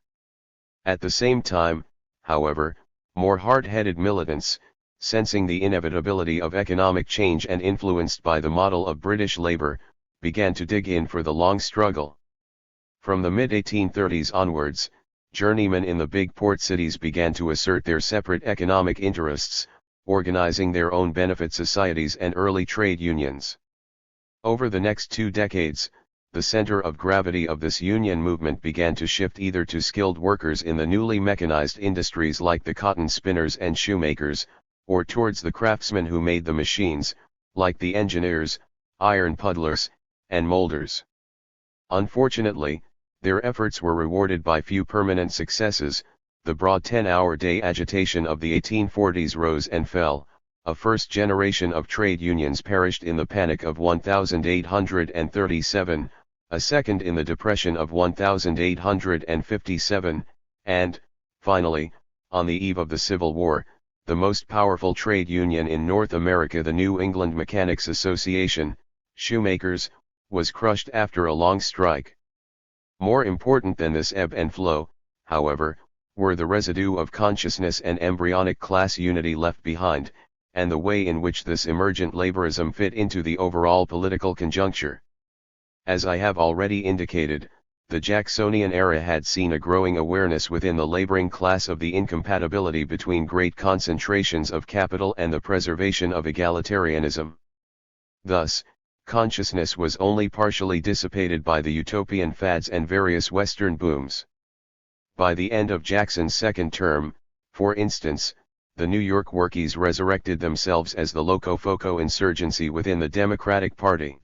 At the same time, however, more hard-headed militants, sensing the inevitability of economic change and influenced by the model of British labor, began to dig in for the long struggle. From the mid-1830s onwards, journeymen in the big port cities began to assert their separate economic interests, organizing their own benefit societies and early trade unions. Over the next 2 decades, the center of gravity of this union movement began to shift either to skilled workers in the newly mechanized industries like the cotton spinners and shoemakers, or towards the craftsmen who made the machines, like the engineers, iron puddlers, and molders. Unfortunately, their efforts were rewarded by few permanent successes. The broad 10-hour day agitation of the 1840s rose and fell. A first generation of trade unions perished in the Panic of 1837, a second in the Depression of 1857, and, finally, on the eve of the Civil War, the most powerful trade union in North America, the New England Mechanics Association, shoemakers, was crushed after a long strike. More important than this ebb and flow, however, were the residue of consciousness and embryonic class unity left behind, and the way in which this emergent laborism fit into the overall political conjuncture. As I have already indicated, the Jacksonian era had seen a growing awareness within the laboring class of the incompatibility between great concentrations of capital and the preservation of egalitarianism. Thus, consciousness was only partially dissipated by the utopian fads and various Western booms. By the end of Jackson's second term, for instance, the New York workies resurrected themselves as the Locofoco insurgency within the Democratic Party.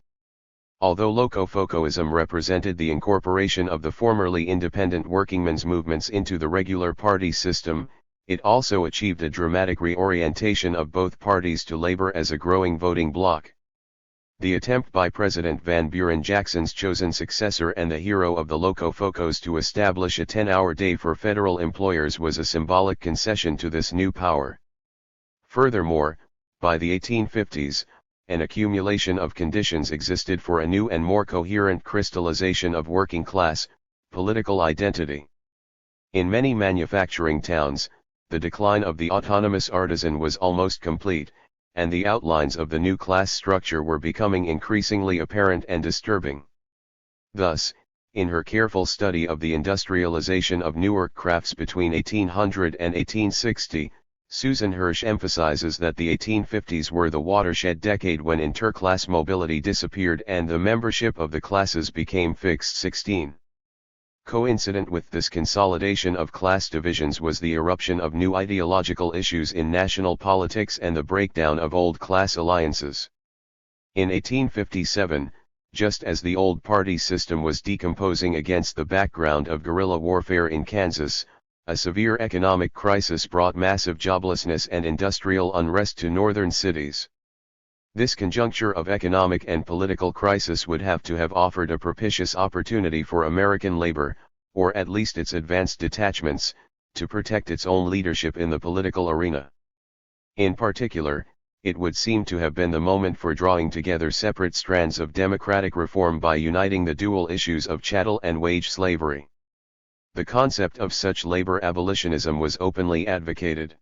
Although Locofocoism represented the incorporation of the formerly independent workingmen's movements into the regular party system, it also achieved a dramatic reorientation of both parties to labor as a growing voting bloc. The attempt by President Van Buren, Jackson's chosen successor and the hero of the Locofocos, to establish a 10-hour day for federal employers was a symbolic concession to this new power. Furthermore, by the 1850s, an accumulation of conditions existed for a new and more coherent crystallization of working class political identity. In many manufacturing towns, the decline of the autonomous artisan was almost complete, and the outlines of the new class structure were becoming increasingly apparent and disturbing. Thus, in her careful study of the industrialization of Newark crafts between 1800 and 1860, Susan Hirsch emphasizes that the 1850s were the watershed decade when interclass mobility disappeared and the membership of the classes became fixed. 16. Coincident with this consolidation of class divisions was the eruption of new ideological issues in national politics and the breakdown of old class alliances. In 1857, just as the old party system was decomposing against the background of guerrilla warfare in Kansas, a severe economic crisis brought massive joblessness and industrial unrest to northern cities. This conjuncture of economic and political crisis would have to have offered a propitious opportunity for American labor, or at least its advanced detachments, to protect its own leadership in the political arena. In particular, it would seem to have been the moment for drawing together separate strands of democratic reform by uniting the dual issues of chattel and wage slavery. The concept of such labor abolitionism was openly advocated.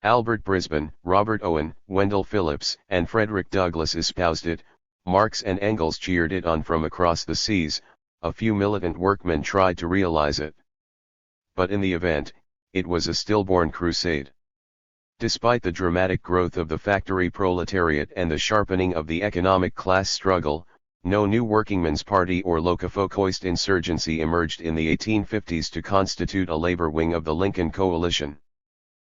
Albert Brisbane, Robert Owen, Wendell Phillips, and Frederick Douglass espoused it. Marx and Engels cheered it on from across the seas. A few militant workmen tried to realize it. But in the event, it was a stillborn crusade. Despite the dramatic growth of the factory proletariat and the sharpening of the economic class struggle, no new workingmen's party or Locofocoist insurgency emerged in the 1850s to constitute a labor wing of the Lincoln Coalition.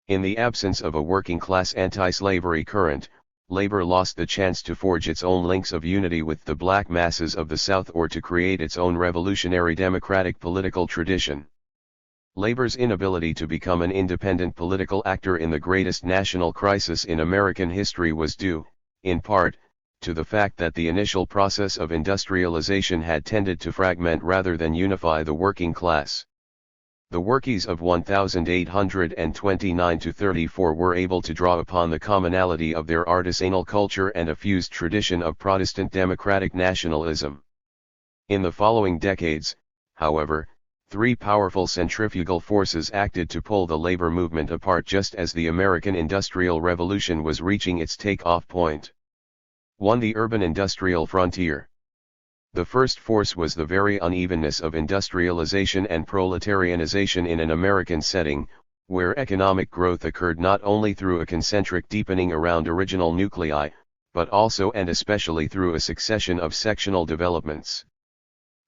In the absence of a working-class anti-slavery current, labor lost the chance to forge its own links of unity with the black masses of the South or to create its own revolutionary democratic political tradition. Labor's inability to become an independent political actor in the greatest national crisis in American history was due, in part, to the fact that the initial process of industrialization had tended to fragment rather than unify the working class. The workies of 1829 to 34 were able to draw upon the commonality of their artisanal culture and a fused tradition of Protestant democratic nationalism. In the following decades, however, three powerful centrifugal forces acted to pull the labor movement apart just as the American Industrial Revolution was reaching its take-off point. 1. The urban industrial frontier. The first force was the very unevenness of industrialization and proletarianization in an American setting, where economic growth occurred not only through a concentric deepening around original nuclei, but also and especially through a succession of sectional developments.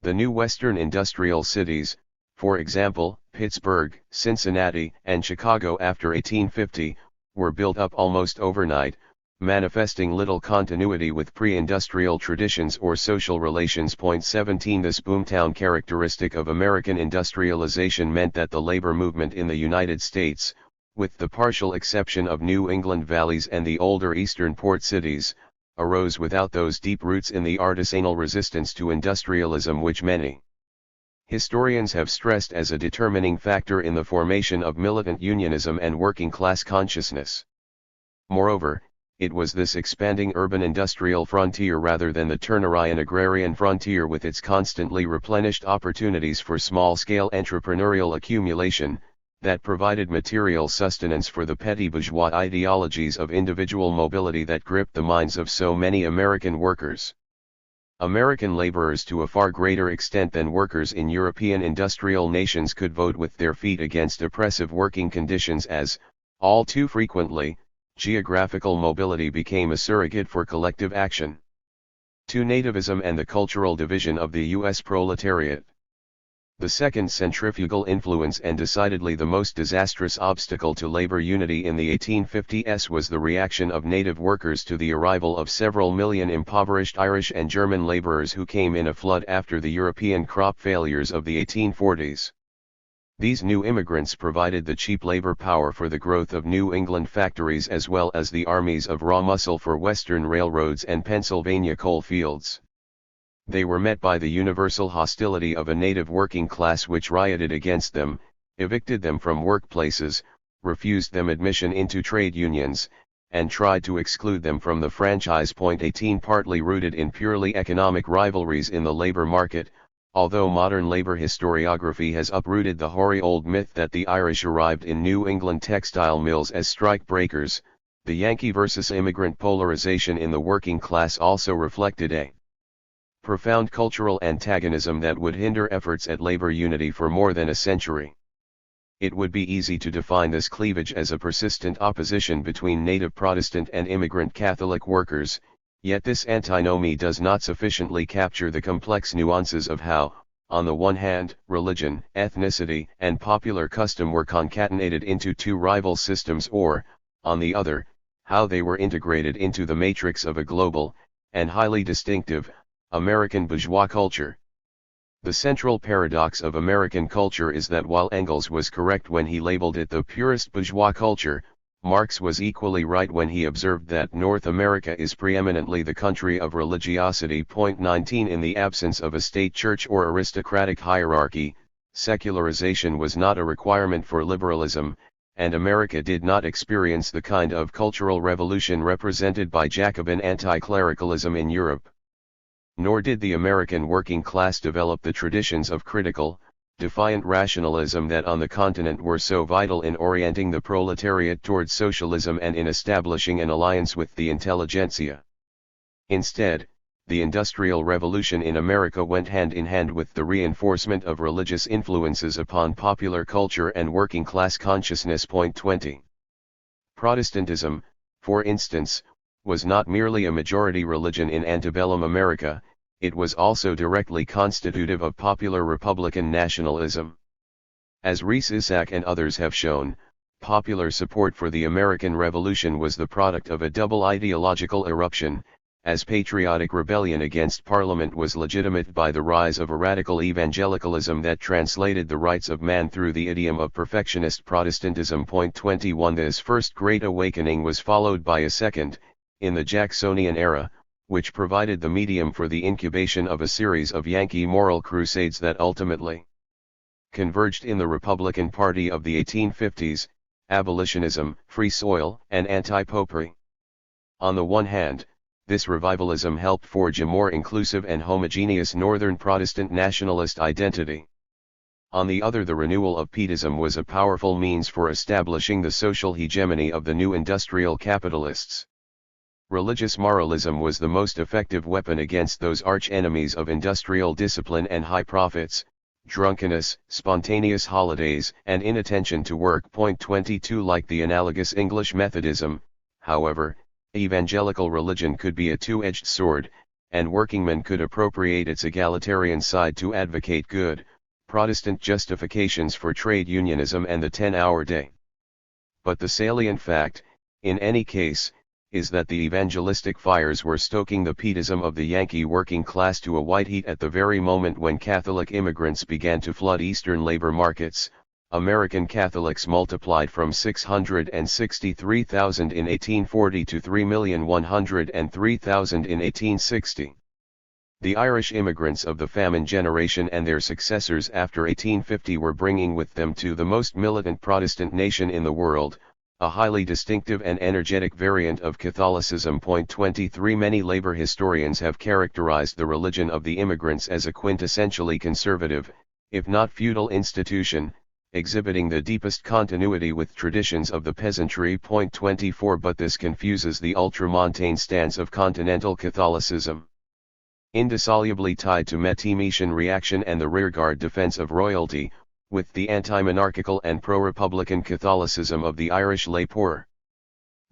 The new Western industrial cities, for example, Pittsburgh, Cincinnati, and Chicago after 1850, were built up almost overnight, manifesting little continuity with pre-industrial traditions or social relations. 17 This boomtown characteristic of American industrialization meant that the labor movement in the United States, with the partial exception of New England valleys and the older eastern port cities, arose without those deep roots in the artisanal resistance to industrialism which many historians have stressed as a determining factor in the formation of militant unionism and working-class consciousness. Moreover, it was this expanding urban industrial frontier rather than the Turnerian agrarian frontier with its constantly replenished opportunities for small-scale entrepreneurial accumulation, that provided material sustenance for the petty bourgeois ideologies of individual mobility that gripped the minds of so many American workers. American laborers to a far greater extent than workers in European industrial nations could vote with their feet against oppressive working conditions as, all too frequently, geographical mobility became a surrogate for collective action. 2. Nativism and the cultural division of the U.S. proletariat. The second centrifugal influence and decidedly the most disastrous obstacle to labor unity in the 1850s was the reaction of native workers to the arrival of several million impoverished Irish and German laborers who came in a flood after the European crop failures of the 1840s. These new immigrants provided the cheap labor power for the growth of New England factories as well as the armies of raw muscle for Western railroads and Pennsylvania coal fields. They were met by the universal hostility of a native working class which rioted against them, evicted them from workplaces, refused them admission into trade unions, and tried to exclude them from the franchise. 18 Partly rooted in purely economic rivalries in the labor market, although modern labor historiography has uprooted the hoary old myth that the Irish arrived in New England textile mills as strike breakers, the Yankee versus immigrant polarization in the working class also reflected a profound cultural antagonism that would hinder efforts at labor unity for more than a century. It would be easy to define this cleavage as a persistent opposition between native Protestant and immigrant Catholic workers, yet this antinomy does not sufficiently capture the complex nuances of how, on the one hand, religion, ethnicity, and popular custom were concatenated into two rival systems or, on the other, how they were integrated into the matrix of a global, and highly distinctive, American bourgeois culture. The central paradox of American culture is that while Engels was correct when he labeled it the purest bourgeois culture, Marx was equally right when he observed that North America is preeminently the country of religiosity. 19 In the absence of a state church or aristocratic hierarchy, secularization was not a requirement for liberalism, and America did not experience the kind of cultural revolution represented by Jacobin anti-clericalism in Europe. Nor did the American working class develop the traditions of critical, defiant rationalism that on the continent were so vital in orienting the proletariat towards socialism and in establishing an alliance with the intelligentsia. Instead, the Industrial Revolution in America went hand in hand with the reinforcement of religious influences upon popular culture and working class consciousness. 20. Protestantism, for instance, was not merely a majority religion in antebellum America, it was also directly constitutive of popular Republican nationalism. As Rees-Isaac and others have shown, popular support for the American Revolution was the product of a double ideological eruption, as patriotic rebellion against Parliament was legitimate by the rise of a radical evangelicalism that translated the rights of man through the idiom of perfectionist Protestantism. 21 This first Great Awakening was followed by a second, in the Jacksonian era, which provided the medium for the incubation of a series of Yankee moral crusades that ultimately converged in the Republican Party of the 1850s, abolitionism, free soil, and anti-popery. On the one hand, this revivalism helped forge a more inclusive and homogeneous Northern Protestant nationalist identity. On the other, the renewal of Pietism was a powerful means for establishing the social hegemony of the new industrial capitalists. Religious moralism was the most effective weapon against those arch-enemies of industrial discipline and high profits, drunkenness, spontaneous holidays, and inattention to work. Point 22. Like the analogous English Methodism, however, evangelical religion could be a two-edged sword, and workingmen could appropriate its egalitarian side to advocate good, Protestant justifications for trade unionism and the 10-hour day. But the salient fact, in any case, is that the evangelistic fires were stoking the Pietism of the Yankee working class to a white heat at the very moment when Catholic immigrants began to flood Eastern labor markets. American Catholics multiplied from 663,000 in 1840 to 3,103,000 in 1860. The Irish immigrants of the famine generation and their successors after 1850 were bringing with them to the most militant Protestant nation in the world, a highly distinctive and energetic variant of Catholicism. Point 23. Many labor historians have characterized the religion of the immigrants as a quintessentially conservative, if not feudal institution, exhibiting the deepest continuity with traditions of the peasantry. Point 24. But this confuses the ultramontane stance of continental Catholicism. Indissolubly tied to Mettemian reaction and the rearguard defense of royalty, with the anti-monarchical and pro-republican Catholicism of the Irish lay poor.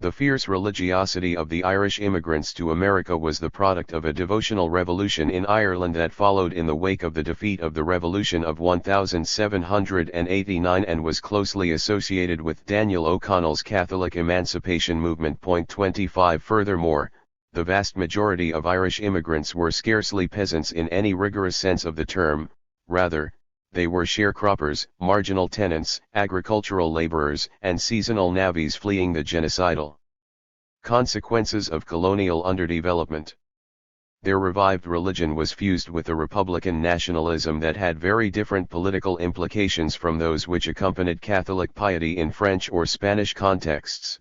The fierce religiosity of the Irish immigrants to America was the product of a devotional revolution in Ireland that followed in the wake of the defeat of the Revolution of 1789 and was closely associated with Daniel O'Connell's Catholic emancipation movement. Point 25. Furthermore, the vast majority of Irish immigrants were scarcely peasants in any rigorous sense of the term, rather, they were sharecroppers, marginal tenants, agricultural laborers, and seasonal navvies fleeing the genocidal consequences of colonial underdevelopment. Their revived religion was fused with a republican nationalism that had very different political implications from those which accompanied Catholic piety in French or Spanish contexts.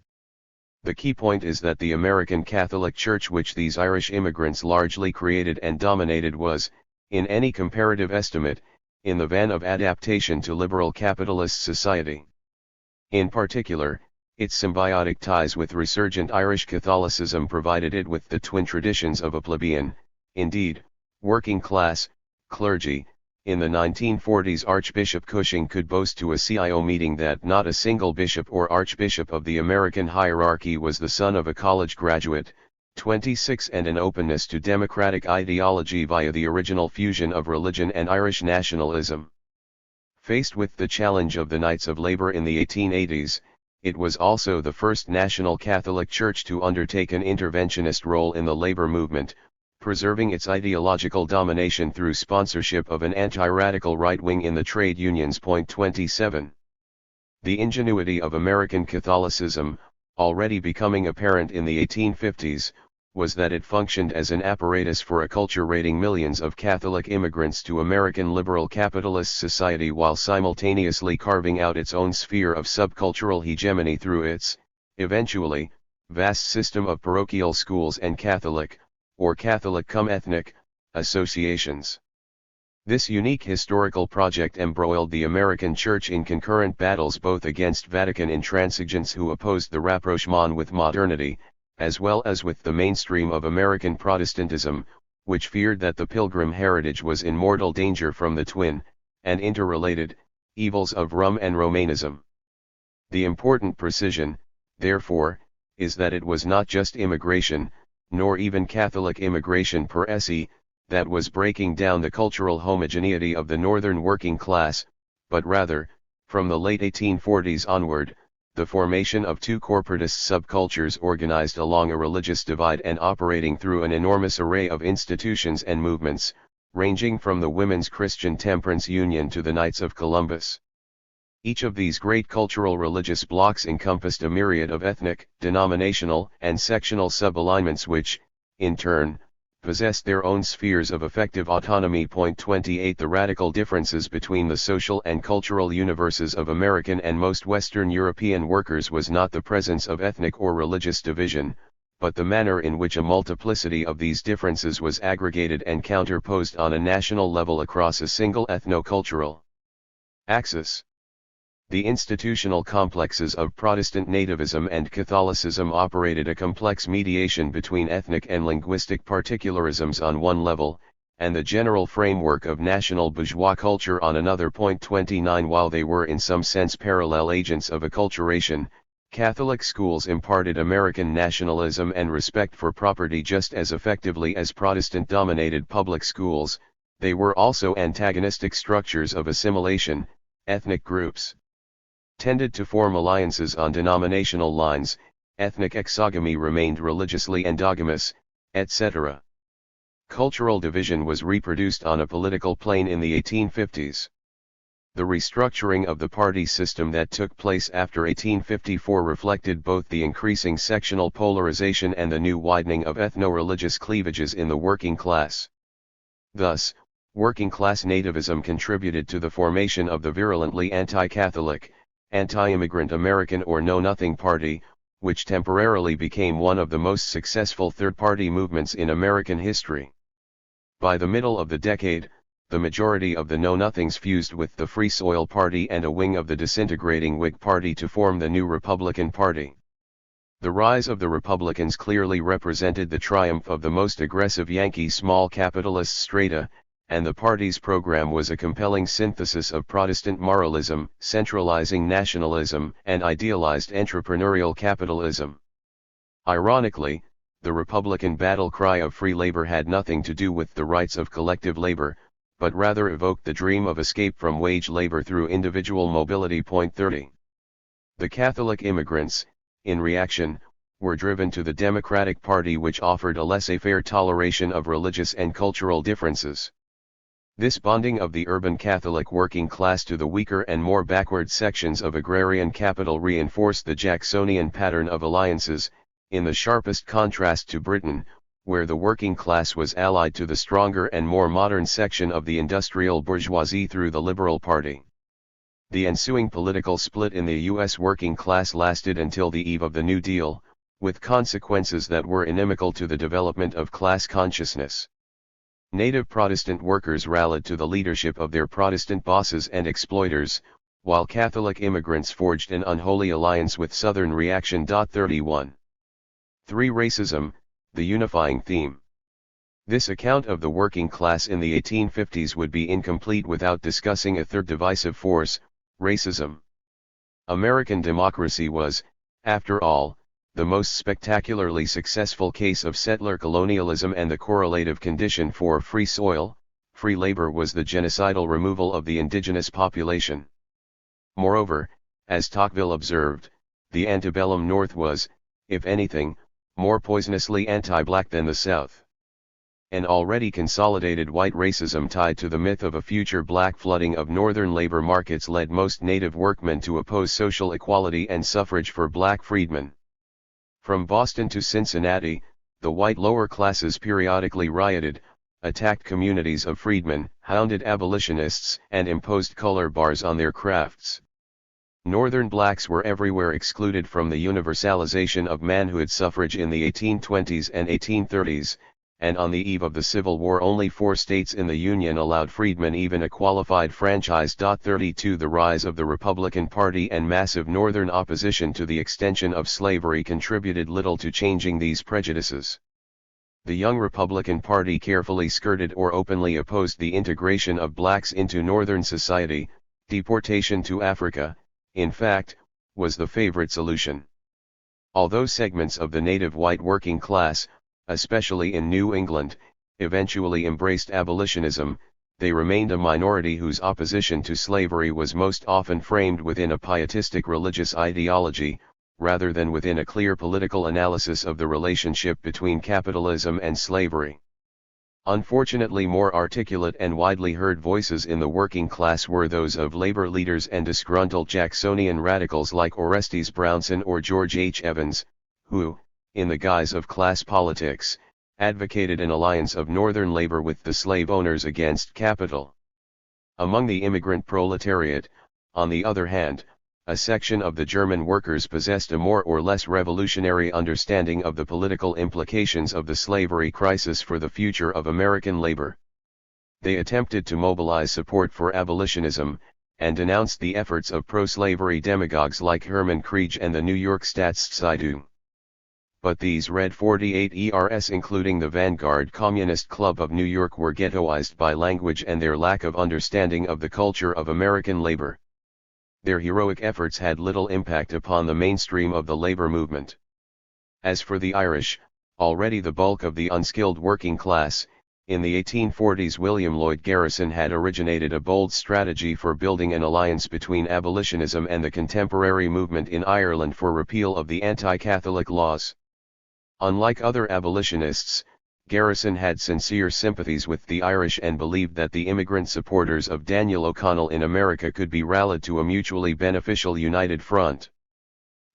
The key point is that the American Catholic Church, which these Irish immigrants largely created and dominated, was, in any comparative estimate, in the van of adaptation to liberal capitalist society. In particular, its symbiotic ties with resurgent Irish Catholicism provided it with the twin traditions of a plebeian, indeed, working class, clergy. In the 1940s, Archbishop Cushing could boast to a CIO meeting that not a single bishop or archbishop of the American hierarchy was the son of a college graduate, 26, and an openness to democratic ideology via the original fusion of religion and Irish nationalism. Faced with the challenge of the Knights of Labor in the 1880s, it was also the first national Catholic Church to undertake an interventionist role in the labor movement, preserving its ideological domination through sponsorship of an anti-radical right wing in the trade unions. Point 27. The ingenuity of American Catholicism, already becoming apparent in the 1850s, was that it functioned as an apparatus for acculturating millions of Catholic immigrants to American liberal capitalist society while simultaneously carving out its own sphere of subcultural hegemony through its, eventually, vast system of parochial schools and Catholic, or Catholic-cum-ethnic, associations. This unique historical project embroiled the American Church in concurrent battles both against Vatican intransigents who opposed the rapprochement with modernity, as well as with the mainstream of American Protestantism, which feared that the Pilgrim heritage was in mortal danger from the twin, and interrelated, evils of Rum and Romanism. The important precision, therefore, is that it was not just immigration, nor even Catholic immigration per se, that was breaking down the cultural homogeneity of the northern working class, but rather, from the late 1840s onward, the formation of two corporatist subcultures organized along a religious divide and operating through an enormous array of institutions and movements, ranging from the Women's Christian Temperance Union to the Knights of Columbus. Each of these great cultural religious blocks encompassed a myriad of ethnic, denominational, and sectional sub-alignments which, in turn, possessed their own spheres of effective autonomy. 28 The radical differences between the social and cultural universes of American and most Western European workers was not the presence of ethnic or religious division, but the manner in which a multiplicity of these differences was aggregated and counterposed on a national level across a single ethno-cultural axis. The institutional complexes of Protestant nativism and Catholicism operated a complex mediation between ethnic and linguistic particularisms on one level, and the general framework of national bourgeois culture on another. 29 While they were in some sense parallel agents of acculturation, Catholic schools imparted American nationalism and respect for property just as effectively as Protestant-dominated public schools. They were also antagonistic structures of assimilation. Ethnic groups tended to form alliances on denominational lines, ethnic exogamy remained religiously endogamous, etc. Cultural division was reproduced on a political plane in the 1850s. The restructuring of the party system that took place after 1854 reflected both the increasing sectional polarization and the new widening of ethno-religious cleavages in the working class. Thus, working-class nativism contributed to the formation of the virulently anti-Catholic, anti-immigrant American or Know-Nothing Party, which temporarily became one of the most successful third-party movements in American history. By the middle of the decade, the majority of the Know-Nothings fused with the Free Soil Party and a wing of the disintegrating Whig Party to form the new Republican Party. The rise of the Republicans clearly represented the triumph of the most aggressive Yankee small capitalist strata, and the party's program was a compelling synthesis of Protestant moralism, centralizing nationalism, and idealized entrepreneurial capitalism. Ironically, the Republican battle cry of free labor had nothing to do with the rights of collective labor, but rather evoked the dream of escape from wage labor through individual mobility. 30. The Catholic immigrants, in reaction, were driven to the Democratic Party, which offered a laissez-faire toleration of religious and cultural differences. This bonding of the urban Catholic working class to the weaker and more backward sections of agrarian capital reinforced the Jacksonian pattern of alliances, in the sharpest contrast to Britain, where the working class was allied to the stronger and more modern section of the industrial bourgeoisie through the Liberal Party. The ensuing political split in the U.S. working class lasted until the eve of the New Deal, with consequences that were inimical to the development of class consciousness. Native Protestant workers rallied to the leadership of their Protestant bosses and exploiters, while Catholic immigrants forged an unholy alliance with Southern reaction. 31. 3. Racism, the unifying theme. This account of the working class in the 1850s would be incomplete without discussing a third divisive force, racism. American democracy was, after all, the most spectacularly successful case of settler colonialism, and the correlative condition for free soil, free labor was the genocidal removal of the indigenous population. Moreover, as Tocqueville observed, the antebellum North was, if anything, more poisonously anti-black than the South. An already consolidated white racism tied to the myth of a future black flooding of northern labor markets led most native workmen to oppose social equality and suffrage for black freedmen. From Boston to Cincinnati, the white lower classes periodically rioted, attacked communities of freedmen, hounded abolitionists, and imposed color bars on their crafts. Northern blacks were everywhere excluded from the universalization of manhood suffrage in the 1820s and 1830s, and on the eve of the Civil War only 4 states in the Union allowed freedmen even a qualified franchise. 32 The rise of the Republican Party and massive Northern opposition to the extension of slavery contributed little to changing these prejudices. The young Republican Party carefully skirted or openly opposed the integration of blacks into Northern society. Deportation to Africa, in fact, was the favorite solution. Although segments of the native white working class, especially in New England, eventually embraced abolitionism, they remained a minority whose opposition to slavery was most often framed within a pietistic religious ideology, rather than within a clear political analysis of the relationship between capitalism and slavery. Unfortunately, more articulate and widely heard voices in the working class were those of labor leaders and disgruntled Jacksonian radicals like Orestes Brownson or George H. Evans, who, in the guise of class politics, advocated an alliance of northern labor with the slave owners against capital. Among the immigrant proletariat, on the other hand, a section of the German workers possessed a more or less revolutionary understanding of the political implications of the slavery crisis for the future of American labor. They attempted to mobilize support for abolitionism, and denounced the efforts of pro-slavery demagogues like Hermann Krieg and the New York Staatszeitung. But these Red 48 ERS, including the Vanguard Communist Club of New York, were ghettoized by language and their lack of understanding of the culture of American labor. Their heroic efforts had little impact upon the mainstream of the labor movement. As for the Irish, already the bulk of the unskilled working class, in the 1840s William Lloyd Garrison had originated a bold strategy for building an alliance between abolitionism and the contemporary movement in Ireland for repeal of the anti-Catholic laws. Unlike other abolitionists, Garrison had sincere sympathies with the Irish and believed that the immigrant supporters of Daniel O'Connell in America could be rallied to a mutually beneficial united front.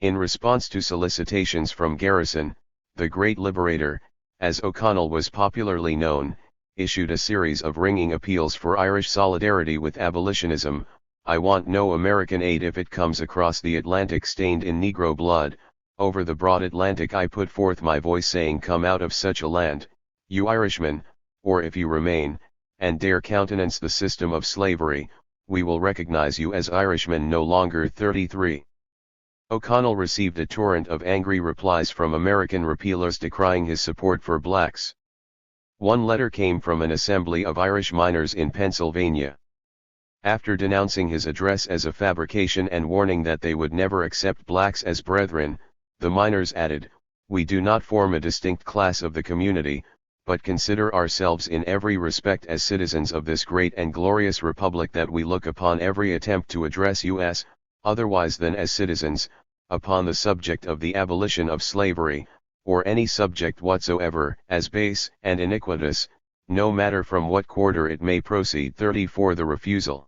In response to solicitations from Garrison, the Great Liberator, as O'Connell was popularly known, issued a series of ringing appeals for Irish solidarity with abolitionism. "I want no American aid if it comes across the Atlantic stained in Negro blood. Over the broad Atlantic I put forth my voice saying, come out of such a land, you Irishmen, or if you remain, and dare countenance the system of slavery, we will recognize you as Irishmen no longer." 33. O'Connell received a torrent of angry replies from American repealers decrying his support for blacks. One letter came from an assembly of Irish miners in Pennsylvania. After denouncing his address as a fabrication and warning that they would never accept blacks as brethren, the miners added, "We do not form a distinct class of the community, but consider ourselves in every respect as citizens of this great and glorious republic, that we look upon every attempt to address us, otherwise than as citizens, upon the subject of the abolition of slavery, or any subject whatsoever, as base and iniquitous, no matter from what quarter it may proceed." 34. The refusal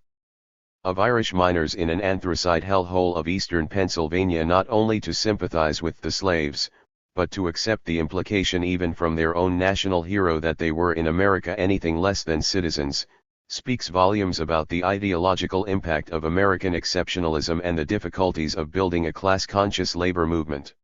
of Irish miners in an anthracite hellhole of eastern Pennsylvania not only to sympathize with the slaves, but to accept the implication even from their own national hero that they were in America anything less than citizens, speaks volumes about the ideological impact of American exceptionalism and the difficulties of building a class-conscious labor movement.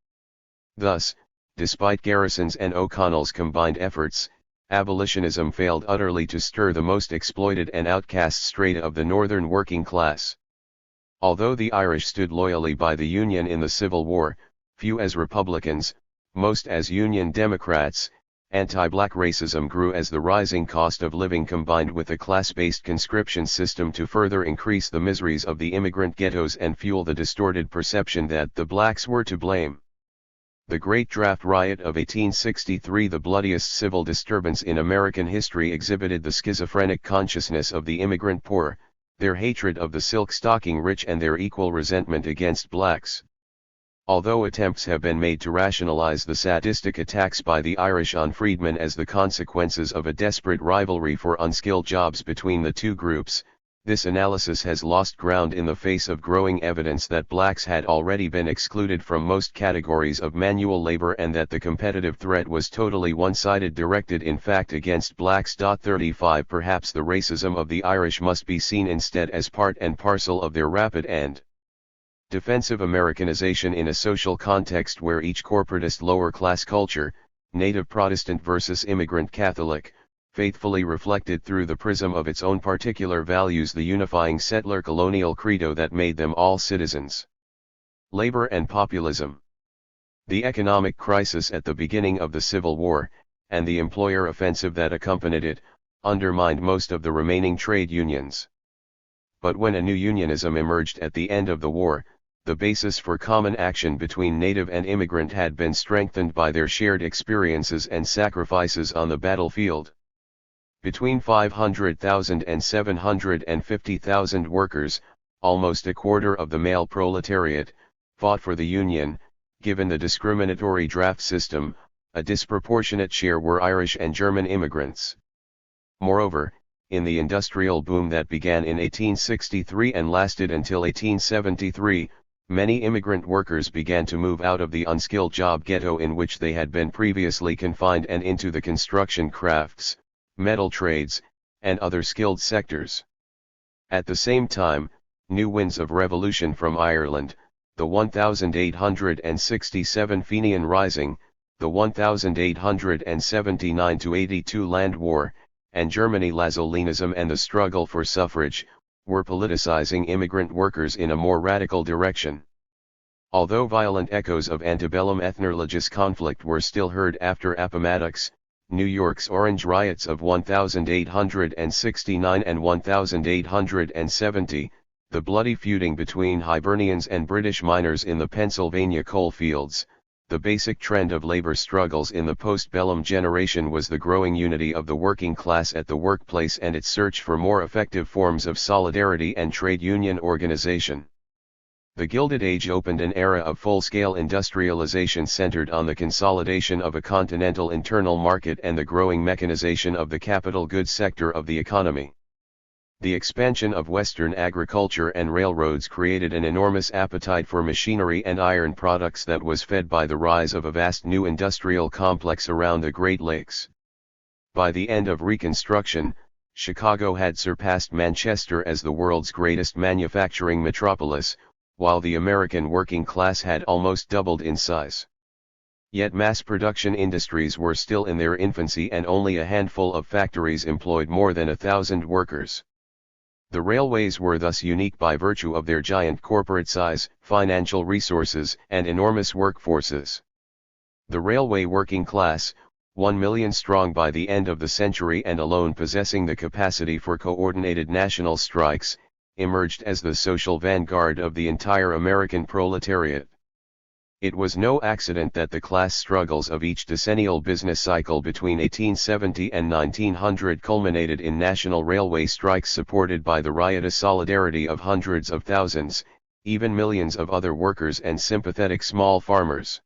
Thus, despite Garrison's and O'Connell's combined efforts, abolitionism failed utterly to stir the most exploited and outcast strata of the northern working class. Although the Irish stood loyally by the Union in the Civil War, few as Republicans, most as Union Democrats, anti-black racism grew as the rising cost of living combined with a class-based conscription system to further increase the miseries of the immigrant ghettos and fuel the distorted perception that the blacks were to blame. The Great Draft Riot of 1863, the bloodiest civil disturbance in American history, exhibited the schizophrenic consciousness of the immigrant poor, their hatred of the silk-stocking rich and their equal resentment against blacks. Although attempts have been made to rationalize the sadistic attacks by the Irish on freedmen as the consequences of a desperate rivalry for unskilled jobs between the two groups, this analysis has lost ground in the face of growing evidence that blacks had already been excluded from most categories of manual labor and that the competitive threat was totally one-sided, directed in fact against blacks. 35 Perhaps the racism of the Irish must be seen instead as part and parcel of their rapid and defensive Americanization in a social context where each corporatist lower-class culture, native Protestant versus immigrant Catholic, faithfully reflected through the prism of its own particular values the unifying settler colonial credo that made them all citizens. Labor and populism. The economic crisis at the beginning of the Civil War, and the employer offensive that accompanied it, undermined most of the remaining trade unions. But when a new unionism emerged at the end of the war, the basis for common action between native and immigrant had been strengthened by their shared experiences and sacrifices on the battlefield. Between 500,000 and 750,000 workers, almost a quarter of the male proletariat, fought for the Union. Given the discriminatory draft system, a disproportionate share were Irish and German immigrants. Moreover, in the industrial boom that began in 1863 and lasted until 1873, Many immigrant workers began to move out of the unskilled job ghetto in which they had been previously confined and into the construction crafts, metal trades, and other skilled sectors. At the same time, new winds of revolution from Ireland, the 1867 Fenian Rising, the 1879–82 Land War, and Germany Lazolinism and the struggle for suffrage, were politicizing immigrant workers in a more radical direction. Although violent echoes of antebellum ethnoreligious conflict were still heard after Appomattox, New York's Orange Riots of 1869 and 1870, the bloody feuding between Hibernians and British miners in the Pennsylvania coal fields, the basic trend of labor struggles in the post-bellum generation was the growing unity of the working class at the workplace and its search for more effective forms of solidarity and trade union organization. The Gilded Age opened an era of full-scale industrialization centered on the consolidation of a continental internal market and the growing mechanization of the capital goods sector of the economy. The expansion of Western agriculture and railroads created an enormous appetite for machinery and iron products that was fed by the rise of a vast new industrial complex around the Great Lakes. By the end of Reconstruction, Chicago had surpassed Manchester as the world's greatest manufacturing metropolis, while the American working class had almost doubled in size. Yet mass production industries were still in their infancy and only a handful of factories employed more than 1,000 workers. The railways were thus unique by virtue of their giant corporate size, financial resources, and enormous workforces. The railway working class, 1 million strong by the end of the century and alone possessing the capacity for coordinated national strikes, emerged as the social vanguard of the entire American proletariat. It was no accident that the class struggles of each decennial business cycle between 1870 and 1900 culminated in national railway strikes supported by the riotous solidarity of hundreds of thousands, even millions of other workers and sympathetic small farmers.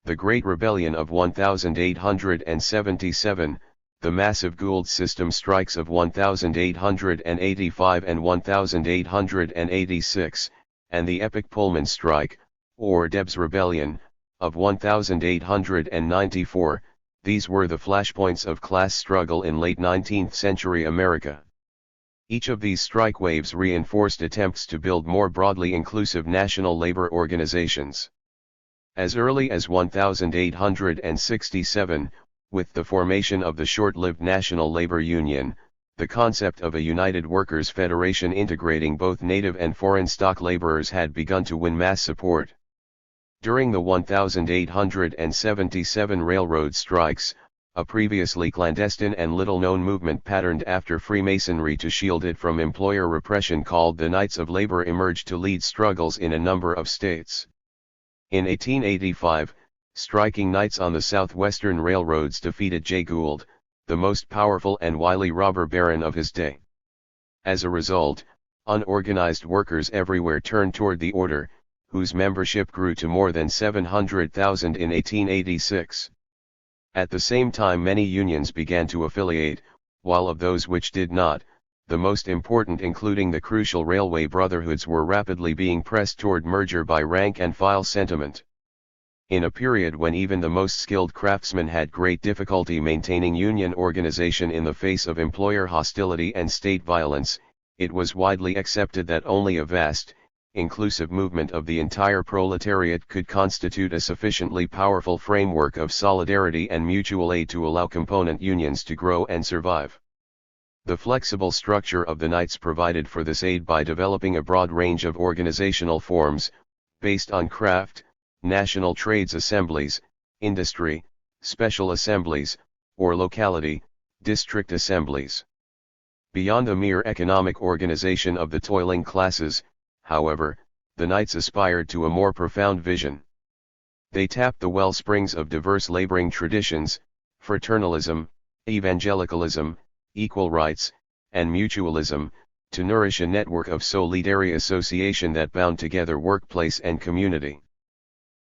The Great Rebellion of 1877, the massive Gould system strikes of 1885 and 1886, and the epic Pullman strike, or Debs Rebellion, of 1894, these were the flashpoints of class struggle in late 19th century America. Each of these strike waves reinforced attempts to build more broadly inclusive national labor organizations. As early as 1867, with the formation of the short-lived National Labor Union, the concept of a United Workers' Federation integrating both native and foreign stock laborers had begun to win mass support. During the 1877 railroad strikes, a previously clandestine and little-known movement patterned after Freemasonry to shield it from employer repression called the Knights of Labor emerged to lead struggles in a number of states. In 1885, striking knights on the southwestern railroads defeated Jay Gould, the most powerful and wily robber baron of his day. As a result, unorganized workers everywhere turned toward the order, whose membership grew to more than 700,000 in 1886. At the same time many unions began to affiliate, while of those which did not, the most important including the crucial railway brotherhoods were rapidly being pressed toward merger by rank-and-file sentiment. In a period when even the most skilled craftsmen had great difficulty maintaining union organization in the face of employer hostility and state violence, it was widely accepted that only a vast, inclusive movement of the entire proletariat could constitute a sufficiently powerful framework of solidarity and mutual aid to allow component unions to grow and survive. The flexible structure of the Knights provided for this aid by developing a broad range of organizational forms, based on craft, national trades assemblies, industry, special assemblies, or locality, district assemblies. Beyond the mere economic organization of the toiling classes, however, the Knights aspired to a more profound vision. They tapped the well springs of diverse laboring traditions, fraternalism, evangelicalism, equal rights, and mutualism, to nourish a network of solidary association that bound together workplace and community.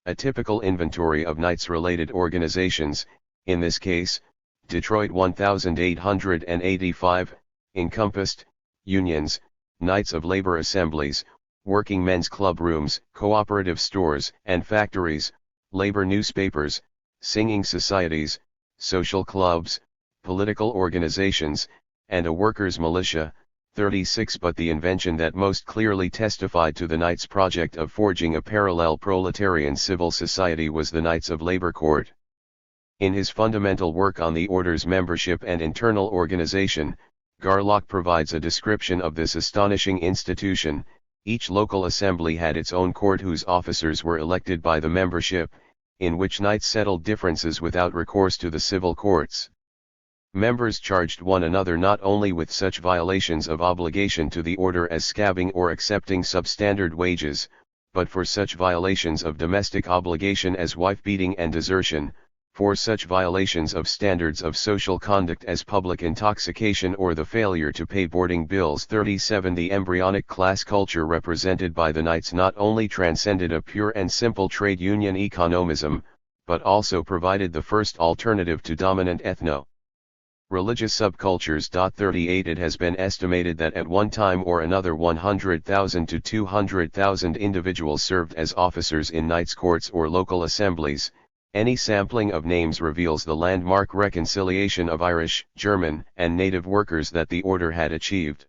A typical inventory of Knights-related organizations, in this case, Detroit 1885, encompassed, unions, Knights of Labor assemblies, working men's club rooms, cooperative stores and factories, labor newspapers, singing societies, social clubs, political organizations, and a workers' militia. 36 But the invention that most clearly testified to the Knights' project of forging a parallel proletarian civil society was the Knights of Labor Court. In his fundamental work on the order's membership and internal organization, Garlock provides a description of this astonishing institution. Each local assembly had its own court whose officers were elected by the membership, in which knights settled differences without recourse to the civil courts. Members charged one another not only with such violations of obligation to the order as scabbing or accepting substandard wages, but for such violations of domestic obligation as wife-beating and desertion, for such violations of standards of social conduct as public intoxication or the failure to pay boarding bills. 37 The embryonic class culture represented by the Knights not only transcended a pure and simple trade union economism, but also provided the first alternative to dominant ethno-religious subcultures. 38 It has been estimated that at one time or another 100,000 to 200,000 individuals served as officers in Knights courts or local assemblies. Any sampling of names reveals the landmark reconciliation of Irish, German, and native workers that the order had achieved.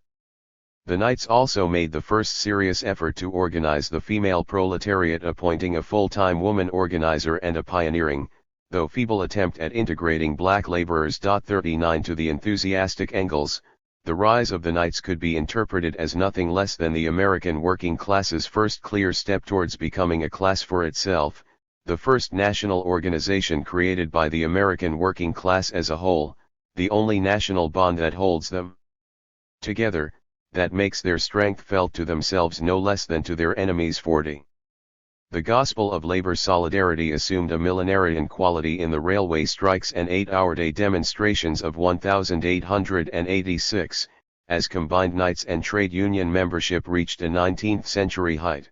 The Knights also made the first serious effort to organize the female proletariat, appointing a full-time woman organizer and a pioneering, though feeble attempt at integrating black laborers. 39 To the enthusiastic Engels, the rise of the Knights could be interpreted as nothing less than the American working class's first clear step towards becoming a class for itself, the first national organization created by the American working class as a whole, the only national bond that holds them together, that makes their strength felt to themselves no less than to their enemies. 40. The gospel of labor solidarity assumed a millenarian quality in the railway strikes and 8-hour-day demonstrations of 1886, as combined Knights and trade union membership reached a 19th-century height.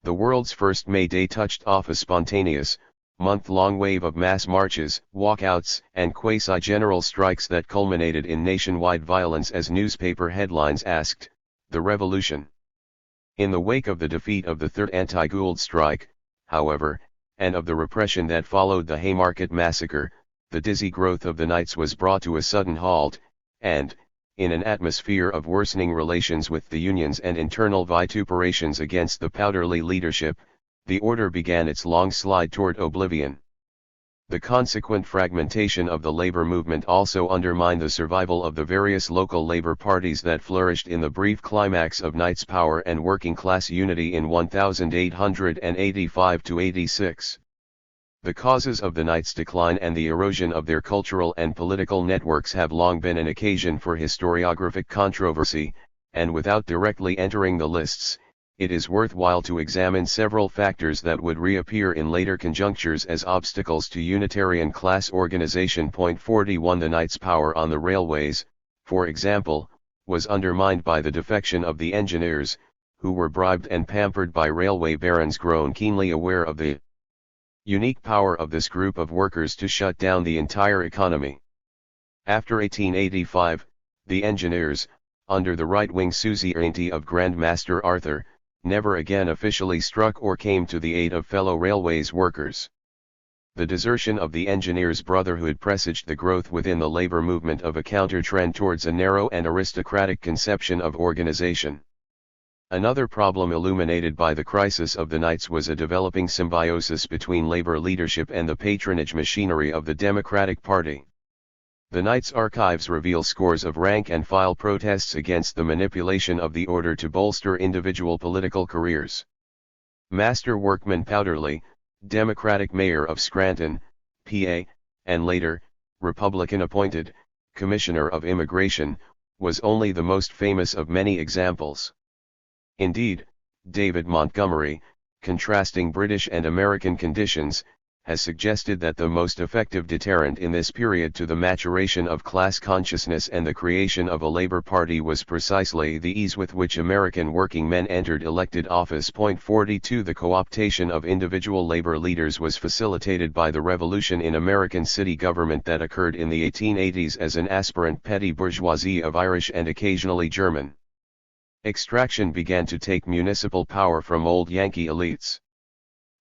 The world's first May Day touched off a spontaneous, month-long wave of mass marches, walkouts, and quasi-general strikes that culminated in nationwide violence as newspaper headlines asked, "The Revolution?" In the wake of the defeat of the Third Anti-Gould Strike, however, and of the repression that followed the Haymarket Massacre, the dizzy growth of the Knights was brought to a sudden halt, and, in an atmosphere of worsening relations with the unions and internal vituperations against the Powderly leadership, the order began its long slide toward oblivion. The consequent fragmentation of the labor movement also undermined the survival of the various local labor parties that flourished in the brief climax of Knights' power and working class unity in 1885–86. The causes of the Knights' decline and the erosion of their cultural and political networks have long been an occasion for historiographic controversy, and without directly entering the lists, it is worthwhile to examine several factors that would reappear in later conjunctures as obstacles to Unitarian class organization. 41 The Knights' power on the railways, for example, was undermined by the defection of the engineers, who were bribed and pampered by railway barons grown keenly aware of the unique power of this group of workers to shut down the entire economy. After 1885, the engineers, under the right-wing suzerainty of Grand Master Arthur, never again officially struck or came to the aid of fellow railways workers. The desertion of the engineers' brotherhood presaged the growth within the labor movement of a counter-trend towards a narrow and aristocratic conception of organization. Another problem illuminated by the crisis of the Knights was a developing symbiosis between labor leadership and the patronage machinery of the Democratic Party. The Knights' archives reveal scores of rank-and-file protests against the manipulation of the order to bolster individual political careers. Master Workman Powderly, Democratic mayor of Scranton, PA, and later, Republican-appointed, Commissioner of Immigration, was only the most famous of many examples. Indeed, David Montgomery, contrasting British and American conditions, has suggested that the most effective deterrent in this period to the maturation of class consciousness and the creation of a labor party was precisely the ease with which American working men entered elected office. 42 The co-optation of individual labor leaders was facilitated by the revolution in American city government that occurred in the 1880s as an aspirant petty bourgeoisie of Irish and occasionally German Extraction began to take municipal power from old Yankee elites.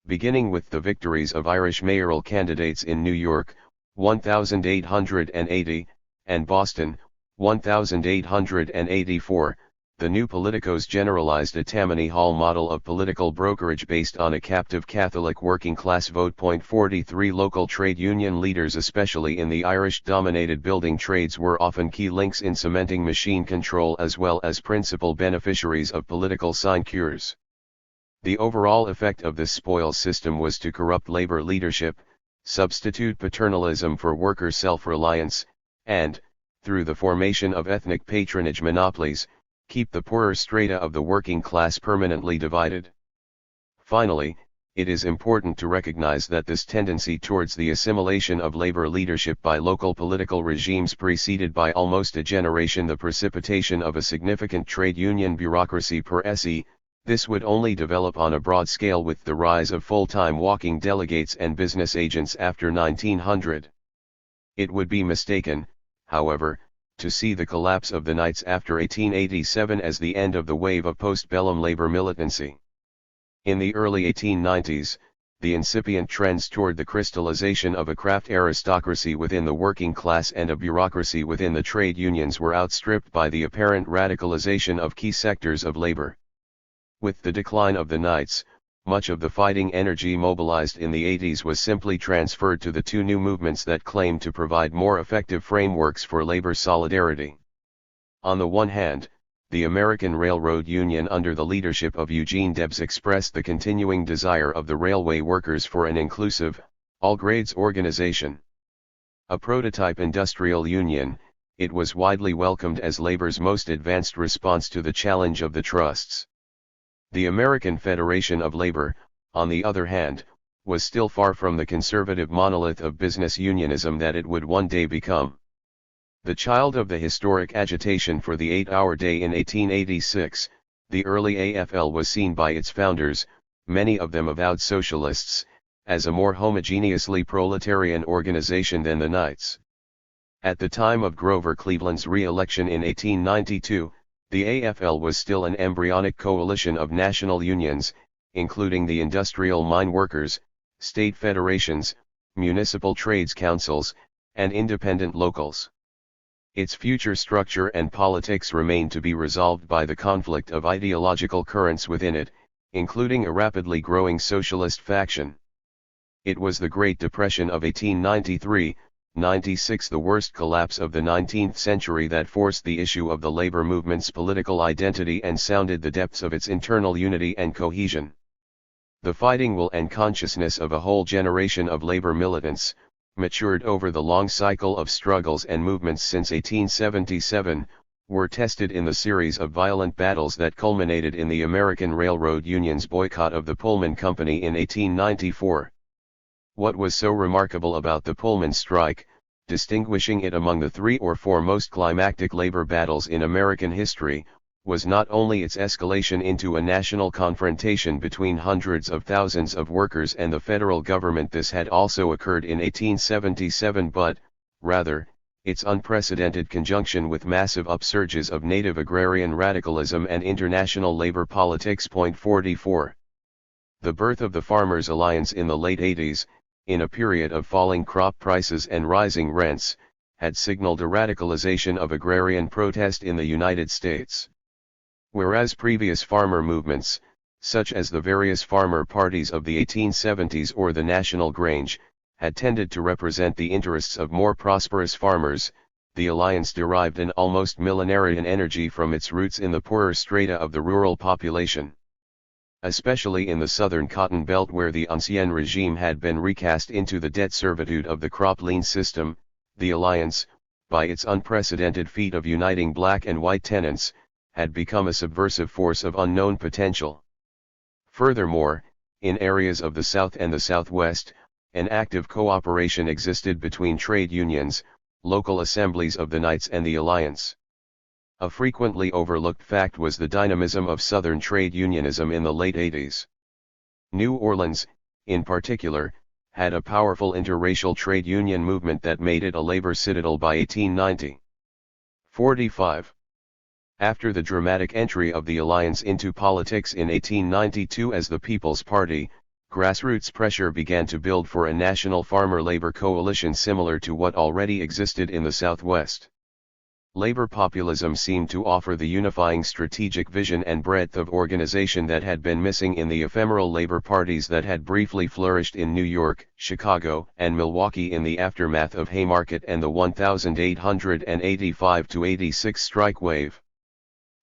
Beginning with the victories of Irish mayoral candidates in New York, 1880, and Boston, 1884, the new politicos generalized a Tammany Hall model of political brokerage based on a captive Catholic working class vote. 43 Local trade union leaders, especially in the Irish-dominated building trades, were often key links in cementing machine control as well as principal beneficiaries of political sinecures. The overall effect of this spoils system was to corrupt labor leadership, substitute paternalism for worker self-reliance, and, through the formation of ethnic patronage monopolies, keep the poorer strata of the working class permanently divided. Finally, it is important to recognize that this tendency towards the assimilation of labor leadership by local political regimes preceded by almost a generation the precipitation of a significant trade union bureaucracy per se. This would only develop on a broad scale with the rise of full-time walking delegates and business agents after 1900. It would be mistaken, however, to see the collapse of the Knights after 1887 as the end of the wave of postbellum labor militancy. In the early 1890s, the incipient trends toward the crystallization of a craft aristocracy within the working class and a bureaucracy within the trade unions were outstripped by the apparent radicalization of key sectors of labor. With the decline of the Knights, much of the fighting energy mobilized in the 80s was simply transferred to the two new movements that claimed to provide more effective frameworks for labor solidarity. On the one hand, the American Railroad Union under the leadership of Eugene Debs expressed the continuing desire of the railway workers for an inclusive, all-grades organization. A prototype industrial union, it was widely welcomed as labor's most advanced response to the challenge of the trusts. The American Federation of Labor, on the other hand, was still far from the conservative monolith of business unionism that it would one day become. The child of the historic agitation for the 8-hour day in 1886, the early AFL was seen by its founders, many of them avowed socialists, as a more homogeneously proletarian organization than the Knights. At the time of Grover Cleveland's re-election in 1892, the AFL was still an embryonic coalition of national unions, including the industrial mine workers, state federations, municipal trades councils, and independent locals. Its future structure and politics remained to be resolved by the conflict of ideological currents within it, including a rapidly growing socialist faction. It was the Great Depression of 1893-96, the worst collapse of the 19th century, that forced the issue of the labor movement's political identity and sounded the depths of its internal unity and cohesion. The fighting will and consciousness of a whole generation of labor militants, matured over the long cycle of struggles and movements since 1877, were tested in the series of violent battles that culminated in the American Railroad Union's boycott of the Pullman Company in 1894. What was so remarkable about the Pullman strike, distinguishing it among the 3 or 4 most climactic labor battles in American history, was not only its escalation into a national confrontation between hundreds of thousands of workers and the federal government. This had also occurred in 1877, but, rather, its unprecedented conjunction with massive upsurges of native agrarian radicalism and international labor politics. 44. The birth of the Farmers' Alliance in the late 80s, in a period of falling crop prices and rising rents, had signaled a radicalization of agrarian protest in the United States. Whereas previous farmer movements, such as the various farmer parties of the 1870s or the National Grange, had tended to represent the interests of more prosperous farmers, the Alliance derived an almost millenarian energy from its roots in the poorer strata of the rural population. Especially in the southern cotton belt, where the Ancien regime had been recast into the debt servitude of the crop lien system, the Alliance, by its unprecedented feat of uniting black and white tenants, had become a subversive force of unknown potential. Furthermore, in areas of the South and the Southwest, an active cooperation existed between trade unions, local assemblies of the Knights and the Alliance. A frequently overlooked fact was the dynamism of Southern trade unionism in the late 80s. New Orleans, in particular, had a powerful interracial trade union movement that made it a labor citadel by 1890. 45. After the dramatic entry of the Alliance into politics in 1892 as the People's Party, grassroots pressure began to build for a national farmer-labor coalition similar to what already existed in the Southwest. Labor populism seemed to offer the unifying strategic vision and breadth of organization that had been missing in the ephemeral labor parties that had briefly flourished in New York, Chicago, and Milwaukee in the aftermath of Haymarket and the 1885-86 strike wave.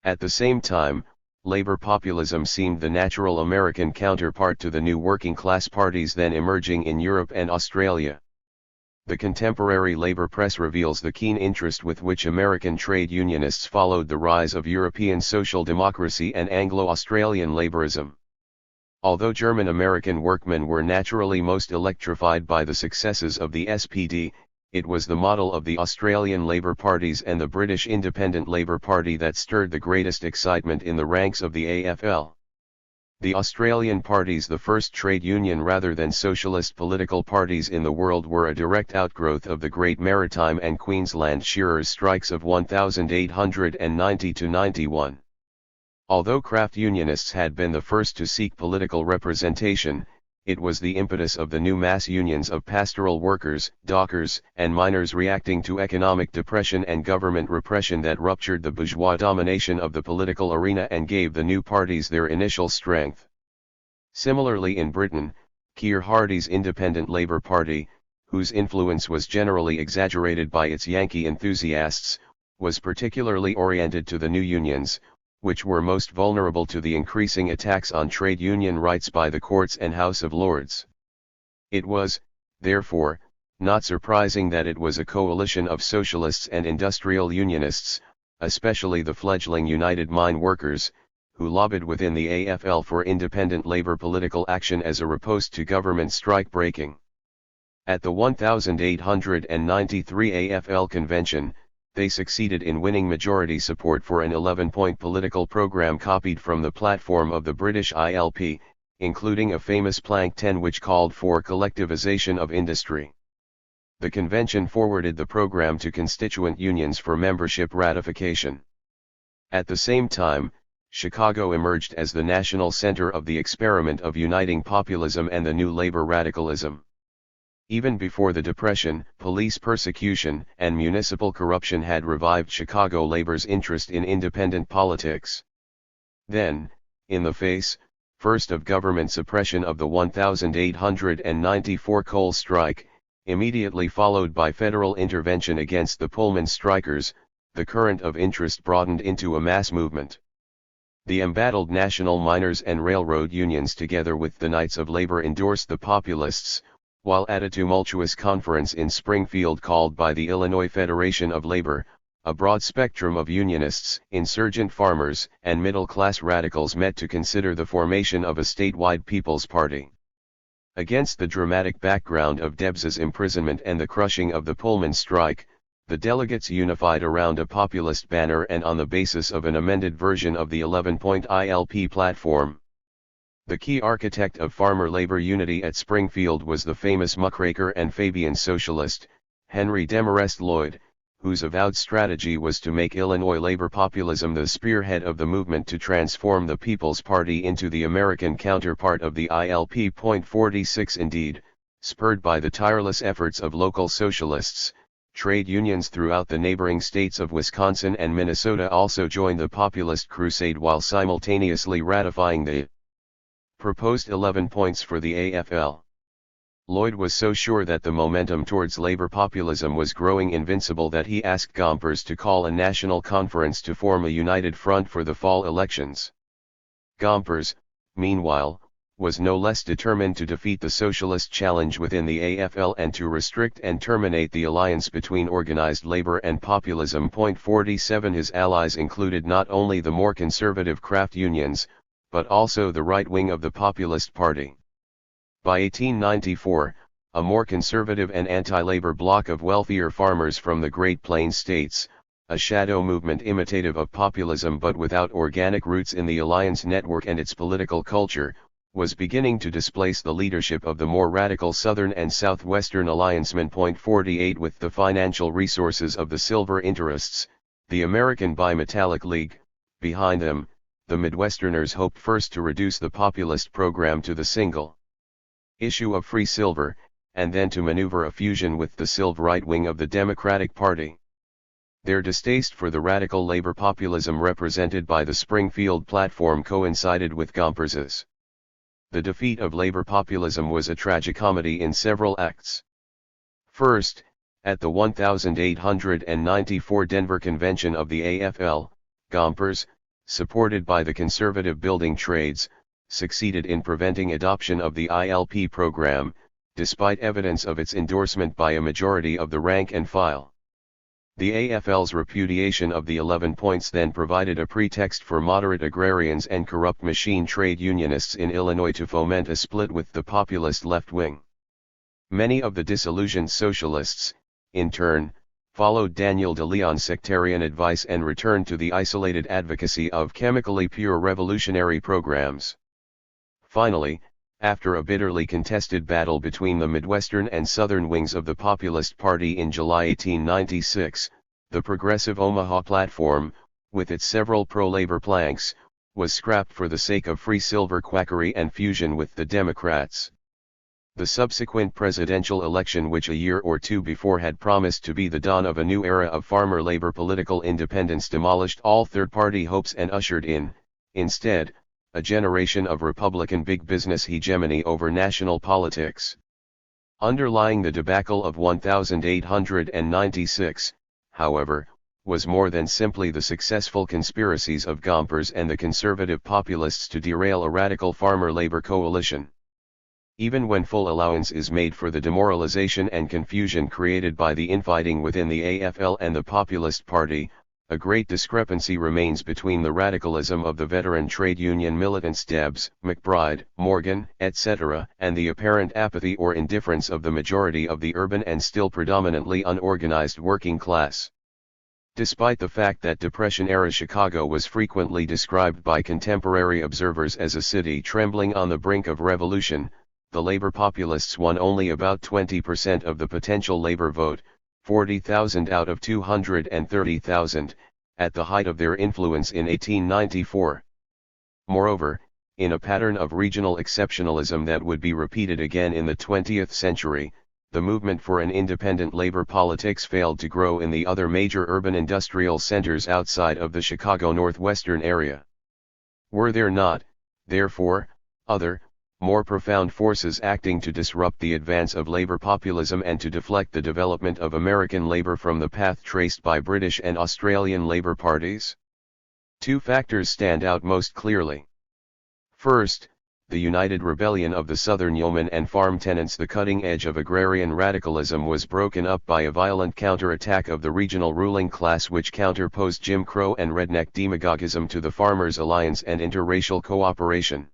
At the same time, labor populism seemed the natural American counterpart to the new working-class parties then emerging in Europe and Australia. The contemporary labor press reveals the keen interest with which American trade unionists followed the rise of European social democracy and Anglo-Australian laborism. Although German-American workmen were naturally most electrified by the successes of the SPD, it was the model of the Australian Labour parties and the British Independent Labour Party that stirred the greatest excitement in the ranks of the AFL. The Australian parties, the first trade union rather than socialist political parties in the world, were a direct outgrowth of the Great Maritime and Queensland shearers' strikes of 1890–91. Although craft unionists had been the first to seek political representation, it was the impetus of the new mass unions of pastoral workers, dockers, and miners reacting to economic depression and government repression that ruptured the bourgeois domination of the political arena and gave the new parties their initial strength. Similarly in Britain, Keir Hardie's Independent Labour Party, whose influence was generally exaggerated by its Yankee enthusiasts, was particularly oriented to the new unions, which were most vulnerable to the increasing attacks on trade union rights by the courts and House of Lords. It was, therefore, not surprising that it was a coalition of socialists and industrial unionists, especially the fledgling United Mine Workers, who lobbied within the AFL for independent labor political action as a riposte to government strike breaking. At the 1893 AFL convention, they succeeded in winning majority support for an 11-point political program copied from the platform of the British ILP, including a famous Plank 10 which called for collectivization of industry. The convention forwarded the program to constituent unions for membership ratification. At the same time, Chicago emerged as the national center of the experiment of uniting populism and the new labor radicalism. Even before the Depression, police persecution and municipal corruption had revived Chicago labor's interest in independent politics. Then, in the face, first of government suppression of the 1894 coal strike, immediately followed by federal intervention against the Pullman strikers, the current of interest broadened into a mass movement. The embattled national miners and railroad unions together with the Knights of Labor endorsed the populists, while at a tumultuous conference in Springfield called by the Illinois Federation of Labor, a broad spectrum of unionists, insurgent farmers, and middle-class radicals met to consider the formation of a statewide People's Party. Against the dramatic background of Debs's imprisonment and the crushing of the Pullman strike, the delegates unified around a populist banner and on the basis of an amended version of the 11-point ILP platform. The key architect of farmer labor unity at Springfield was the famous muckraker and Fabian socialist, Henry Demarest Lloyd, whose avowed strategy was to make Illinois labor populism the spearhead of the movement to transform the People's Party into the American counterpart of the ILP. 46 Indeed, spurred by the tireless efforts of local socialists, trade unions throughout the neighboring states of Wisconsin and Minnesota also joined the populist crusade while simultaneously ratifying the proposed 11 points for the AFL. Lloyd was so sure that the momentum towards labor populism was growing invincible that he asked Gompers to call a national conference to form a united front for the fall elections. Gompers, meanwhile, was no less determined to defeat the socialist challenge within the AFL and to restrict and terminate the alliance between organized labor and populism. 47 His allies included not only the more conservative craft unions, but also the right wing of the Populist Party. By 1894, a more conservative and anti-labor bloc of wealthier farmers from the Great Plains states, a shadow movement imitative of populism but without organic roots in the alliance network and its political culture, was beginning to displace the leadership of the more radical Southern and Southwestern alliancemen. 48 With the financial resources of the silver interests, the American Bimetallic League, Behind them, the Midwesterners hoped first to reduce the populist program to the single issue of free silver, and then to maneuver a fusion with the Silv right wing of the Democratic Party. Their distaste for the radical labor populism represented by the Springfield platform coincided with Gompers's. The defeat of labor populism was a tragicomedy in several acts. First, at the 1894 Denver convention of the AFL, Gompers, supported by the conservative building trades, succeeded in preventing adoption of the ILP program, despite evidence of its endorsement by a majority of the rank and file. The AFL's repudiation of the 11 points then provided a pretext for moderate agrarians and corrupt machine trade unionists in Illinois to foment a split with the populist left wing. Many of the disillusioned socialists, in turn, followed Daniel de Leon's sectarian advice and returned to the isolated advocacy of chemically pure revolutionary programs. Finally, after a bitterly contested battle between the Midwestern and Southern wings of the Populist Party in July 1896, the Progressive Omaha platform, with its several pro-labor planks, was scrapped for the sake of free silver quackery and fusion with the Democrats. The subsequent presidential election, which a year or two before had promised to be the dawn of a new era of farmer labor political independence, demolished all third-party hopes and ushered in, instead, a generation of Republican big business hegemony over national politics. Underlying the debacle of 1896, however, was more than simply the successful conspiracies of Gompers and the conservative populists to derail a radical farmer-labor coalition. Even when full allowance is made for the demoralization and confusion created by the infighting within the AFL and the Populist Party, a great discrepancy remains between the radicalism of the veteran trade union militants Debs, McBride, Morgan, etc., and the apparent apathy or indifference of the majority of the urban and still predominantly unorganized working class. Despite the fact that Depression-era Chicago was frequently described by contemporary observers as a city trembling on the brink of revolution, the labor populists won only about 20% of the potential labor vote, 40,000 out of 230,000, at the height of their influence in 1894. Moreover, in a pattern of regional exceptionalism that would be repeated again in the 20th century, the movement for an independent labor politics failed to grow in the other major urban industrial centers outside of the Chicago Northwestern area. Were there not, therefore, other, more profound forces acting to disrupt the advance of labor populism and to deflect the development of American labor from the path traced by British and Australian labor parties? Two factors stand out most clearly. First, the united rebellion of the Southern yeomen and farm tenants. The cutting edge of agrarian radicalism was broken up by a violent counterattack of the regional ruling class, which counterposed Jim Crow and redneck demagogism to the Farmers' Alliance and interracial cooperation.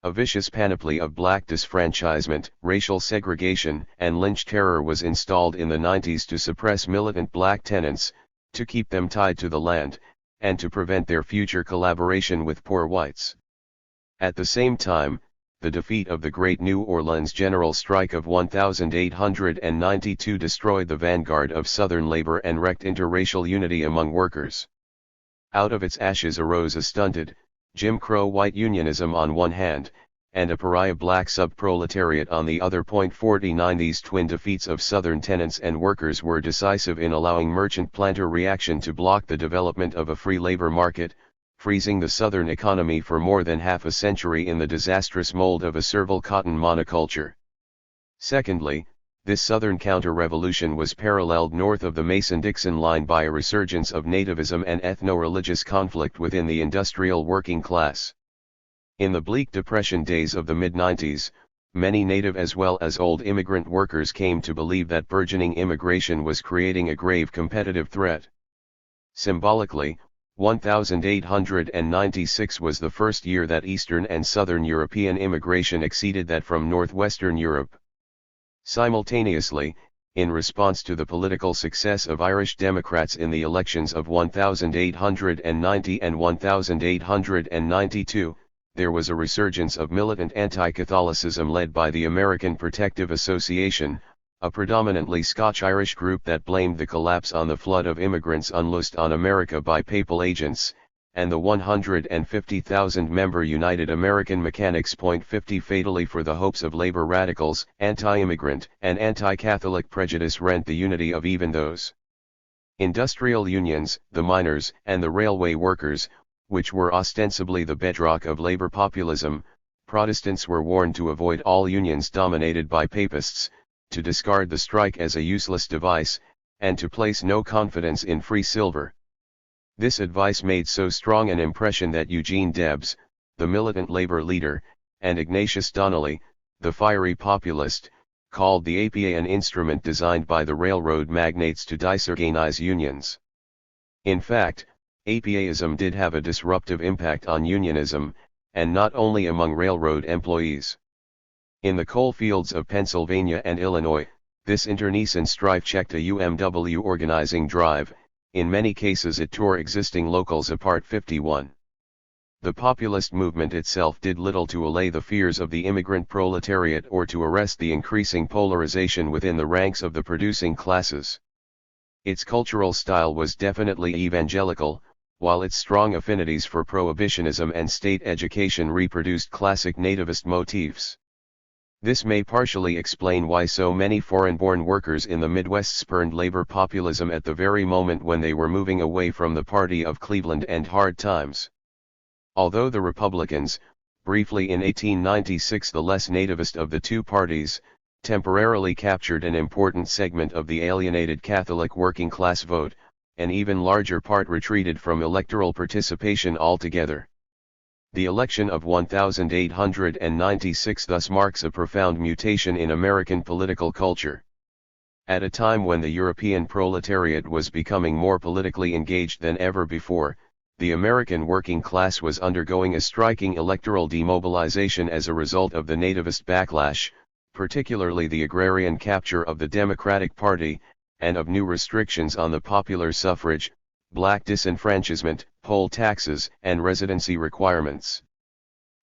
A vicious panoply of black disfranchisement, racial segregation, and lynch terror was installed in the 90s to suppress militant black tenants, to keep them tied to the land, and to prevent their future collaboration with poor whites. At the same time, the defeat of the Great New Orleans General Strike of 1892 destroyed the vanguard of Southern labor and wrecked interracial unity among workers. Out of its ashes arose a stunted, Jim Crow white unionism on one hand, and a pariah black subproletariat on the other. 49 These twin defeats of Southern tenants and workers were decisive in allowing merchant planter reaction to block the development of a free labor market, freezing the Southern economy for more than half a century in the disastrous mold of a servile cotton monoculture. Secondly, this Southern counter-revolution was paralleled north of the Mason-Dixon line by a resurgence of nativism and ethno-religious conflict within the industrial working class. In the bleak Depression days of the mid-90s, many native as well as old immigrant workers came to believe that burgeoning immigration was creating a grave competitive threat. Symbolically, 1896 was the first year that Eastern and Southern European immigration exceeded that from Northwestern Europe. Simultaneously, in response to the political success of Irish Democrats in the elections of 1890 and 1892, there was a resurgence of militant anti-Catholicism led by the American Protective Association, a predominantly Scotch-Irish group that blamed the collapse on the flood of immigrants unloosed on America by papal agents, and the 150,000-member United American Mechanics .50 fatally for the hopes of labor radicals, anti-immigrant and anti-Catholic prejudice rent the unity of even those industrial unions, the miners, and the railway workers, which were ostensibly the bedrock of labor populism. Protestants were warned to avoid all unions dominated by papists, to discard the strike as a useless device, and to place no confidence in free silver. This advice made so strong an impression that Eugene Debs, the militant labor leader, and Ignatius Donnelly, the fiery populist, called the APA an instrument designed by the railroad magnates to disorganize unions. In fact, APAism did have a disruptive impact on unionism, and not only among railroad employees. In the coal fields of Pennsylvania and Illinois, this internecine strife checked a UMW organizing drive. In many cases it tore existing locals apart. 51. The populist movement itself did little to allay the fears of the immigrant proletariat or to arrest the increasing polarization within the ranks of the producing classes. Its cultural style was definitely evangelical, while its strong affinities for prohibitionism and state education reproduced classic nativist motifs. This may partially explain why so many foreign-born workers in the Midwest spurned labor populism at the very moment when they were moving away from the party of Cleveland and hard times. Although the Republicans, briefly in 1896 the less nativist of the two parties, temporarily captured an important segment of the alienated Catholic working-class vote, an even larger part retreated from electoral participation altogether. The election of 1896 thus marks a profound mutation in American political culture. At a time when the European proletariat was becoming more politically engaged than ever before, the American working class was undergoing a striking electoral demobilization as a result of the nativist backlash, particularly the agrarian capture of the Democratic Party, and of new restrictions on the popular suffrage, black disenfranchisement, poll taxes, and residency requirements.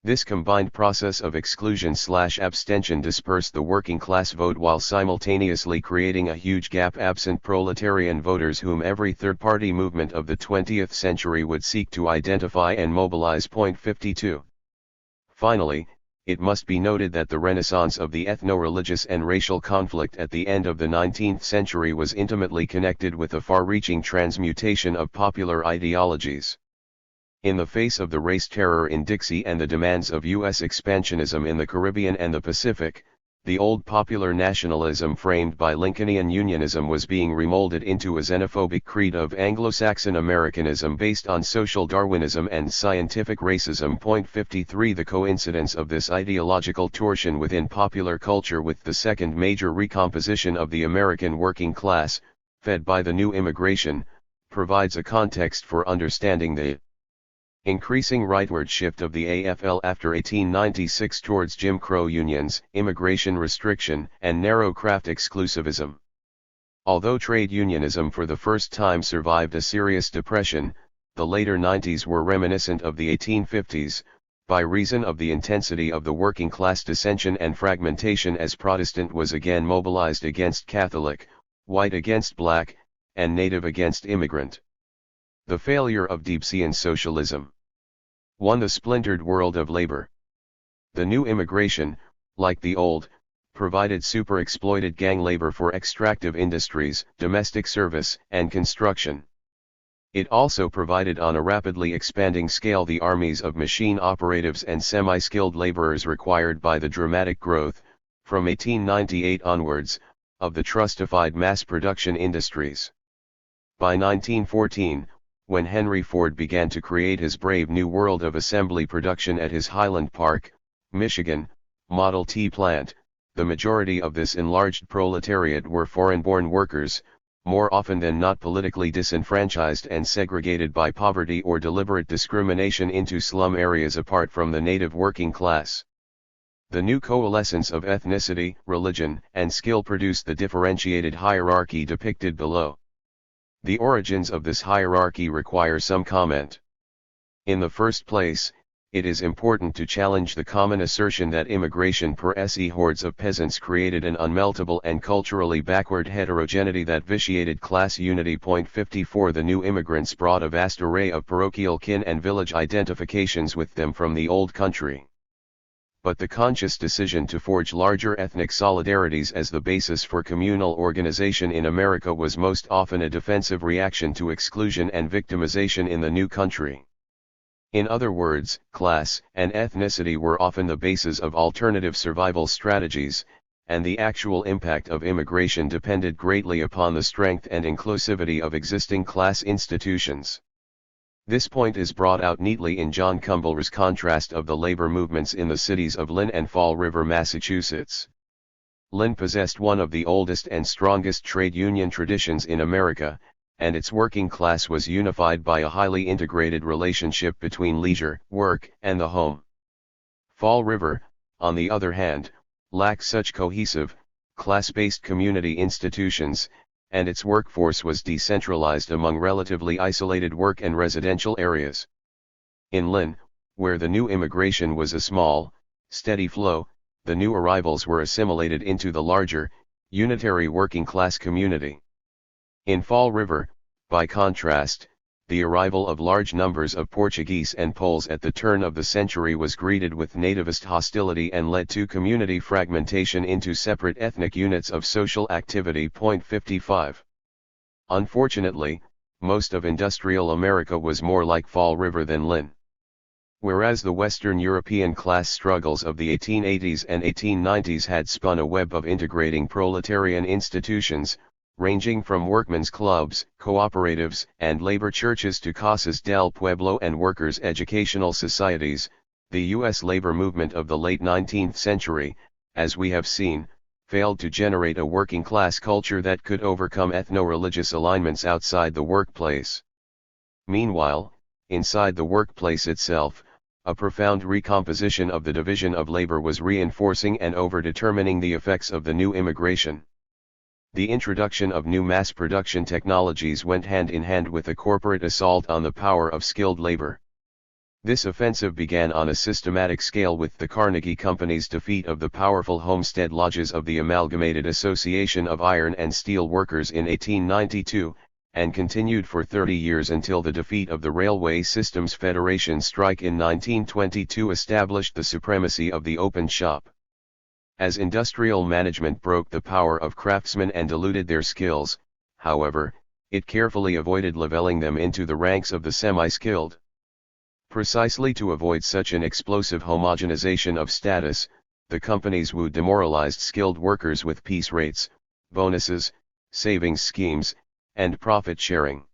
This combined process of exclusion/abstention dispersed the working class vote while simultaneously creating a huge gap absent proletarian voters whom every third-party movement of the 20th century would seek to identify and mobilize. 52. Finally, it must be noted that the renaissance of the ethno-religious and racial conflict at the end of the 19th century was intimately connected with the far-reaching transmutation of popular ideologies. In the face of the race terror in Dixie and the demands of U.S. expansionism in the Caribbean and the Pacific, the old popular nationalism framed by Lincolnian unionism was being remolded into a xenophobic creed of Anglo-Saxon Americanism based on social Darwinism and scientific racism. 53 The coincidence of this ideological torsion within popular culture with the second major recomposition of the American working class, fed by the new immigration, provides a context for understanding the increasing rightward shift of the AFL after 1896 towards Jim Crow unions, immigration restriction, and narrow craft exclusivism. Although trade unionism for the first time survived a serious depression, the later 90s were reminiscent of the 1850s, by reason of the intensity of the working class dissension and fragmentation as Protestant was again mobilized against Catholic, white against black, and native against immigrant. The failure of Debsian socialism 1. The splintered world of labor. The new immigration, like the old, provided super-exploited gang labor for extractive industries, domestic service, and construction. It also provided on a rapidly expanding scale the armies of machine operatives and semi-skilled laborers required by the dramatic growth, from 1898 onwards, of the trustified mass production industries. By 1914, when Henry Ford began to create his brave new world of assembly production at his Highland Park, Michigan, Model T plant, the majority of this enlarged proletariat were foreign-born workers, more often than not politically disenfranchised and segregated by poverty or deliberate discrimination into slum areas apart from the native working class. The new coalescence of ethnicity, religion, and skill produced the differentiated hierarchy depicted below. The origins of this hierarchy require some comment. In the first place, it is important to challenge the common assertion that immigration per se hordes of peasants created an unmeltable and culturally backward heterogeneity that vitiated class unity. 54 The new immigrants brought a vast array of parochial kin and village identifications with them from the old country. But the conscious decision to forge larger ethnic solidarities as the basis for communal organization in America was most often a defensive reaction to exclusion and victimization in the new country. In other words, class and ethnicity were often the basis of alternative survival strategies, and the actual impact of immigration depended greatly upon the strength and inclusivity of existing class institutions. This point is brought out neatly in John Kumbler's contrast of the labor movements in the cities of Lynn and Fall River, Massachusetts. Lynn possessed one of the oldest and strongest trade union traditions in America, and its working class was unified by a highly integrated relationship between leisure, work, and the home. Fall River, on the other hand, lacked such cohesive, class-based community institutions, and its workforce was decentralized among relatively isolated work and residential areas. In Lynn, where the new immigration was a small, steady flow, the new arrivals were assimilated into the larger, unitary working class community. In Fall River, by contrast, the arrival of large numbers of Portuguese and Poles at the turn of the century was greeted with nativist hostility and led to community fragmentation into separate ethnic units of social activity. 55. Unfortunately, most of industrial America was more like Fall River than Lynn. Whereas the Western European class struggles of the 1880s and 1890s had spun a web of integrating proletarian institutions, ranging from workmen's clubs, cooperatives, and labor churches to Casas del Pueblo and workers' educational societies, the U.S. labor movement of the late 19th century, as we have seen, failed to generate a working-class culture that could overcome ethno-religious alignments outside the workplace. Meanwhile, inside the workplace itself, a profound recomposition of the division of labor was reinforcing and overdetermining the effects of the new immigration. The introduction of new mass production technologies went hand in hand with a corporate assault on the power of skilled labor. This offensive began on a systematic scale with the Carnegie Company's defeat of the powerful homestead lodges of the Amalgamated Association of Iron and Steel Workers in 1892, and continued for 30 years until the defeat of the Railway Systems Federation strike in 1922 established the supremacy of the open shop. As industrial management broke the power of craftsmen and diluted their skills, however, it carefully avoided leveling them into the ranks of the semi-skilled. Precisely to avoid such an explosive homogenization of status, the companies wooed demoralized skilled workers with piece rates, bonuses, savings schemes, and profit sharing.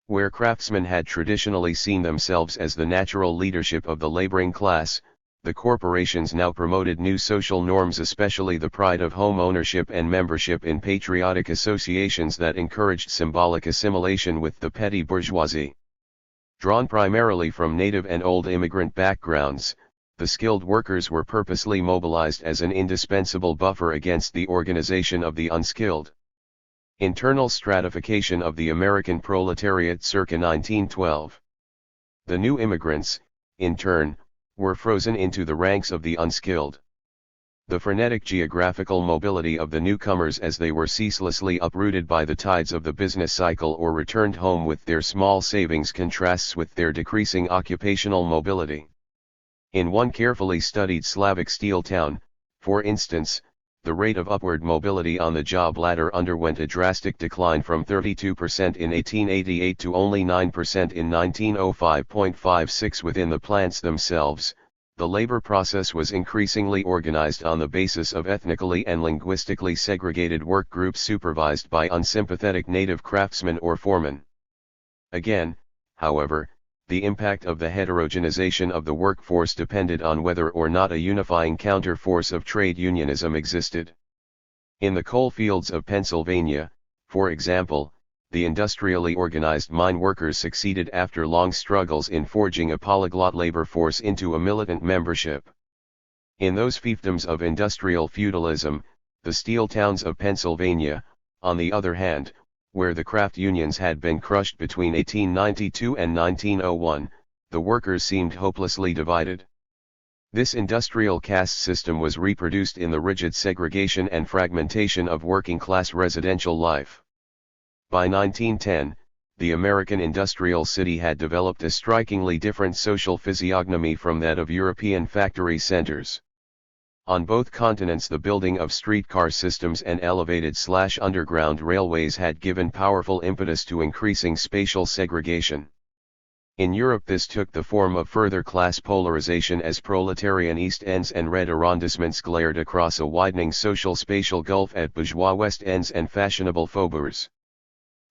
Where craftsmen had traditionally seen themselves as the natural leadership of the laboring class, the corporations now promoted new social norms, especially the pride of home ownership and membership in patriotic associations that encouraged symbolic assimilation with the petty bourgeoisie. Drawn primarily from native and old immigrant backgrounds, the skilled workers were purposely mobilized as an indispensable buffer against the organization of the unskilled. Internal stratification of the American proletariat circa 1912. The new immigrants, in turn, were frozen into the ranks of the unskilled. The frenetic geographical mobility of the newcomers as they were ceaselessly uprooted by the tides of the business cycle or returned home with their small savings contrasts with their decreasing occupational mobility. In one carefully studied Slavic steel town, for instance, the rate of upward mobility on the job ladder underwent a drastic decline from 32% in 1888 to only 9% in 1905.56. Within the plants themselves, the labor process was increasingly organized on the basis of ethnically and linguistically segregated work groups supervised by unsympathetic native craftsmen or foremen. Again, however, the impact of the heterogenization of the workforce depended on whether or not a unifying counterforce of trade unionism existed. In the coal fields of Pennsylvania, for example, the industrially organized mine workers succeeded after long struggles in forging a polyglot labor force into a militant membership. In those fiefdoms of industrial feudalism, the steel towns of Pennsylvania, on the other hand, where the craft unions had been crushed between 1892 and 1901, the workers seemed hopelessly divided. This industrial caste system was reproduced in the rigid segregation and fragmentation of working-class residential life. By 1910, the American industrial city had developed a strikingly different social physiognomy from that of European factory centers. On both continents, the building of streetcar systems and elevated/underground railways had given powerful impetus to increasing spatial segregation. In Europe, this took the form of further class polarization as proletarian East Ends and red arrondissements glared across a widening social spatial gulf at bourgeois West Ends and fashionable faubourgs.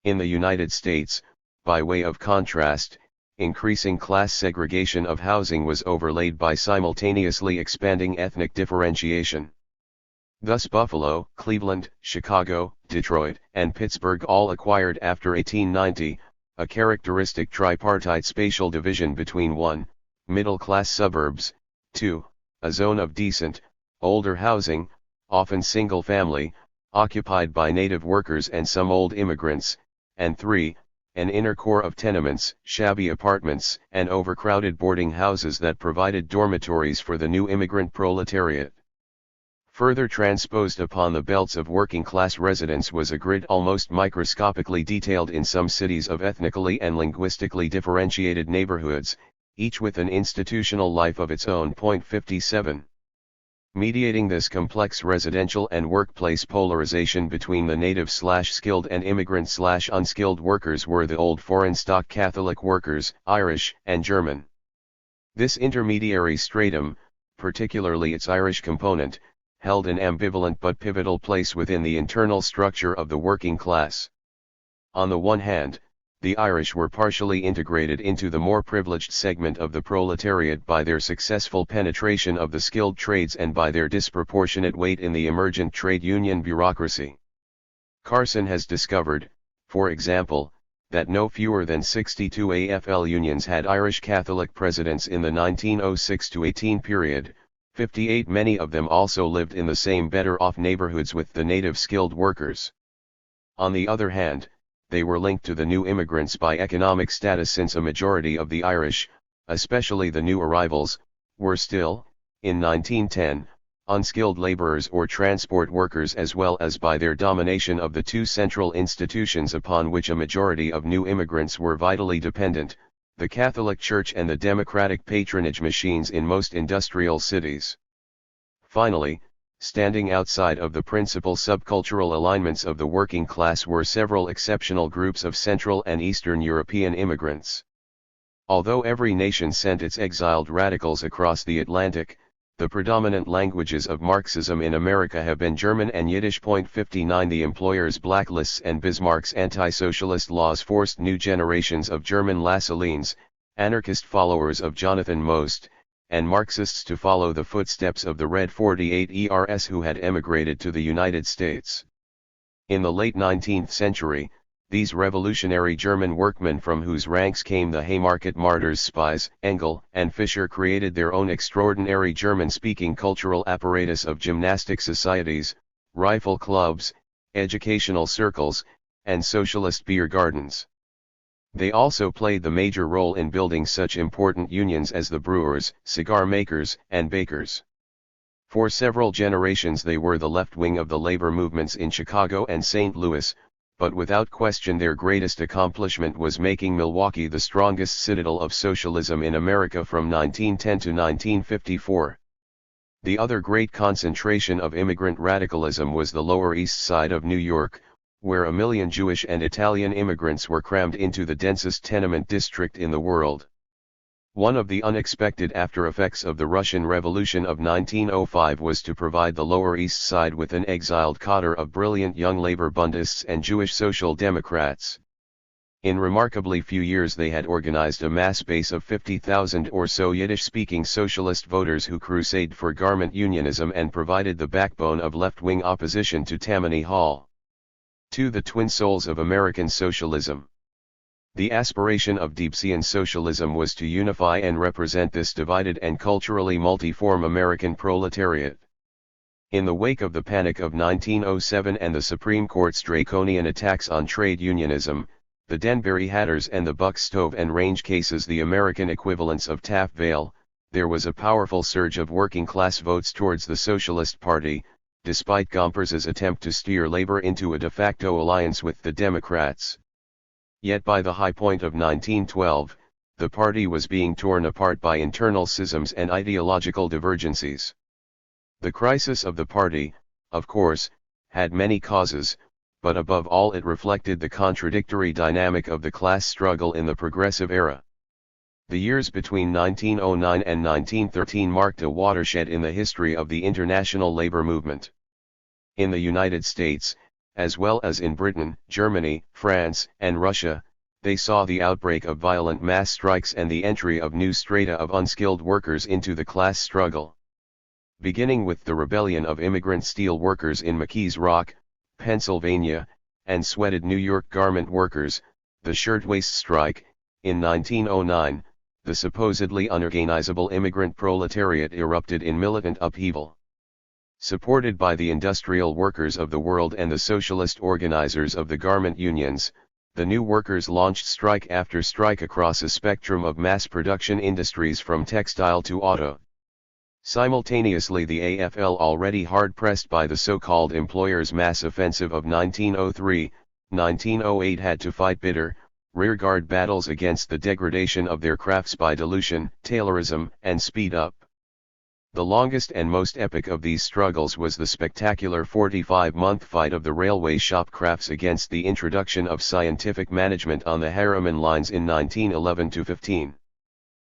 In the United States, by way of contrast, increasing class segregation of housing was overlaid by simultaneously expanding ethnic differentiation. Thus Buffalo, Cleveland, Chicago, Detroit, and Pittsburgh all acquired after 1890, a characteristic tripartite spatial division between 1. Middle-class suburbs, 2. A zone of decent, older housing, often single-family, occupied by native workers and some old immigrants, and 3. An inner core of tenements, shabby apartments, and overcrowded boarding houses that provided dormitories for the new immigrant proletariat. Further transposed upon the belts of working-class residents was a grid almost microscopically detailed in some cities of ethnically and linguistically differentiated neighborhoods, each with an institutional life of its own. 57. Mediating this complex residential and workplace polarization between the native/skilled and immigrant/unskilled workers were the old foreign stock Catholic workers, Irish and German. This intermediary stratum, particularly its Irish component, held an ambivalent but pivotal place within the internal structure of the working class. On the one hand, the Irish were partially integrated into the more privileged segment of the proletariat by their successful penetration of the skilled trades and by their disproportionate weight in the emergent trade union bureaucracy. Carson has discovered, for example, that no fewer than 62 AFL unions had Irish Catholic presidents in the 1906-18 period, 58 many of them also lived in the same better-off neighborhoods with the native skilled workers. On the other hand, they were linked to the new immigrants by economic status, since a majority of the Irish, especially the new arrivals, were still, in 1910, unskilled laborers or transport workers, as well as by their domination of the two central institutions upon which a majority of new immigrants were vitally dependent, the Catholic Church and the democratic patronage machines in most industrial cities. Finally, standing outside of the principal subcultural alignments of the working class were several exceptional groups of Central and Eastern European immigrants. Although every nation sent its exiled radicals across the Atlantic, the predominant languages of Marxism in America have been German and Yiddish. 59 The employers' blacklists and Bismarck's anti-socialist laws forced new generations of German Lassalleans, anarchist followers of Jonathan Most, and Marxists to follow the footsteps of the Red 48 ERS who had emigrated to the United States. In the late 19th century, these revolutionary German workmen, from whose ranks came the Haymarket martyrs Spies, Engel, and Fischer, created their own extraordinary German-speaking cultural apparatus of gymnastic societies, rifle clubs, educational circles, and socialist beer gardens. They also played the major role in building such important unions as the brewers, cigar makers, and bakers. For several generations they were the left wing of the labor movements in Chicago and St. Louis, but without question their greatest accomplishment was making Milwaukee the strongest citadel of socialism in America from 1910 to 1954. The other great concentration of immigrant radicalism was the Lower East Side of New York, where 1 million Jewish and Italian immigrants were crammed into the densest tenement district in the world. One of the unexpected after-effects of the Russian Revolution of 1905 was to provide the Lower East Side with an exiled coterie of brilliant young labor Bundists and Jewish Social Democrats. In remarkably few years they had organized a mass base of 50,000 or so Yiddish-speaking socialist voters who crusaded for garment unionism and provided the backbone of left-wing opposition to Tammany Hall. To the twin souls of American socialism. The aspiration of Deebsian socialism was to unify and represent this divided and culturally multiform American proletariat. In the wake of the Panic of 1907 and the Supreme Court's draconian attacks on trade unionism, the Denbury Hatters and the Buck Stove and Range cases, the American equivalents of Taft Vale, there was a powerful surge of working-class votes towards the Socialist Party, despite Gompers's attempt to steer Labor into a de facto alliance with the Democrats. Yet by the high point of 1912, the party was being torn apart by internal schisms and ideological divergencies. The crisis of the party, of course, had many causes, but above all it reflected the contradictory dynamic of the class struggle in the Progressive era. The years between 1909 and 1913 marked a watershed in the history of the international labor movement. In the United States, as well as in Britain, Germany, France, and Russia, they saw the outbreak of violent mass strikes and the entry of new strata of unskilled workers into the class struggle. Beginning with the rebellion of immigrant steel workers in McKees Rock, Pennsylvania, and sweated New York garment workers, the shirtwaist strike, in 1909, the supposedly unorganizable immigrant proletariat erupted in militant upheaval. Supported by the industrial workers of the world and the socialist organizers of the garment unions, the new workers launched strike after strike across a spectrum of mass production industries from textile to auto. Simultaneously, the AFL, already hard-pressed by the so-called employers' mass offensive of 1903-1908, had to fight bitter, rearguard battles against the degradation of their crafts by dilution, Taylorism, and speed-up. The longest and most epic of these struggles was the spectacular 45-month fight of the railway shop crafts against the introduction of scientific management on the Harriman lines in 1911-15.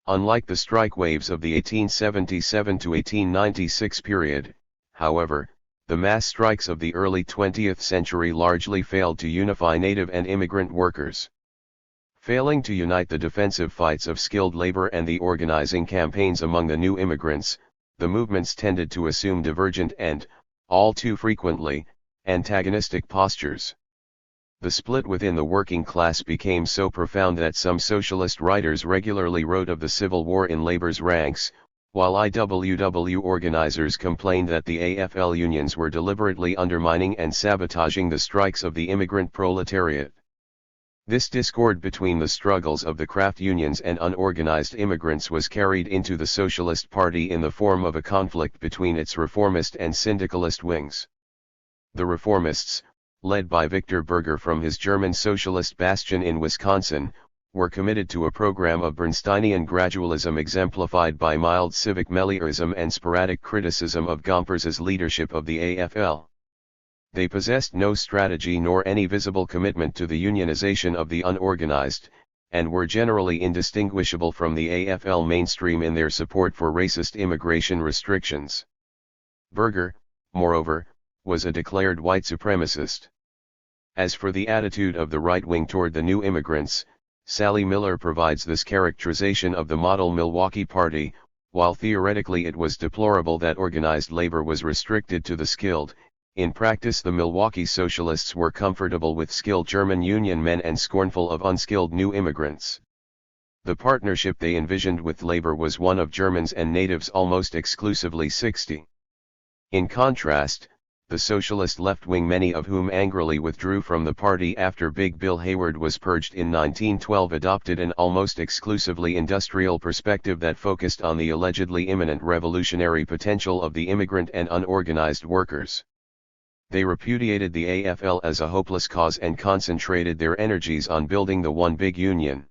Unlike the strike waves of the 1877 to 1896 period, however, the mass strikes of the early 20th century largely failed to unify native and immigrant workers. Failing to unite the defensive fights of skilled labor and the organizing campaigns among the new immigrants, the movements tended to assume divergent and, all too frequently, antagonistic postures. The split within the working class became so profound that some socialist writers regularly wrote of the Civil War in labor's ranks, while IWW organizers complained that the AFL unions were deliberately undermining and sabotaging the strikes of the immigrant proletariat. This discord between the struggles of the craft unions and unorganized immigrants was carried into the Socialist Party in the form of a conflict between its reformist and syndicalist wings. The reformists, led by Victor Berger from his German socialist bastion in Wisconsin, were committed to a program of Bernsteinian gradualism exemplified by mild civic meliorism and sporadic criticism of Gompers's leadership of the AFL. They possessed no strategy nor any visible commitment to the unionization of the unorganized, and were generally indistinguishable from the AFL mainstream in their support for racist immigration restrictions. Berger, moreover, was a declared white supremacist. As for the attitude of the right wing toward the new immigrants, Sally Miller provides this characterization of the model Milwaukee Party: while theoretically it was deplorable that organized labor was restricted to the skilled, in practice the Milwaukee socialists were comfortable with skilled German union men and scornful of unskilled new immigrants. The partnership they envisioned with labor was one of Germans and natives almost exclusively 60. In contrast, the socialist left wing, many of whom angrily withdrew from the party after Big Bill Hayward was purged in 1912, adopted an almost exclusively industrial perspective that focused on the allegedly imminent revolutionary potential of the immigrant and unorganized workers. They repudiated the AFL as a hopeless cause and concentrated their energies on building the one big union.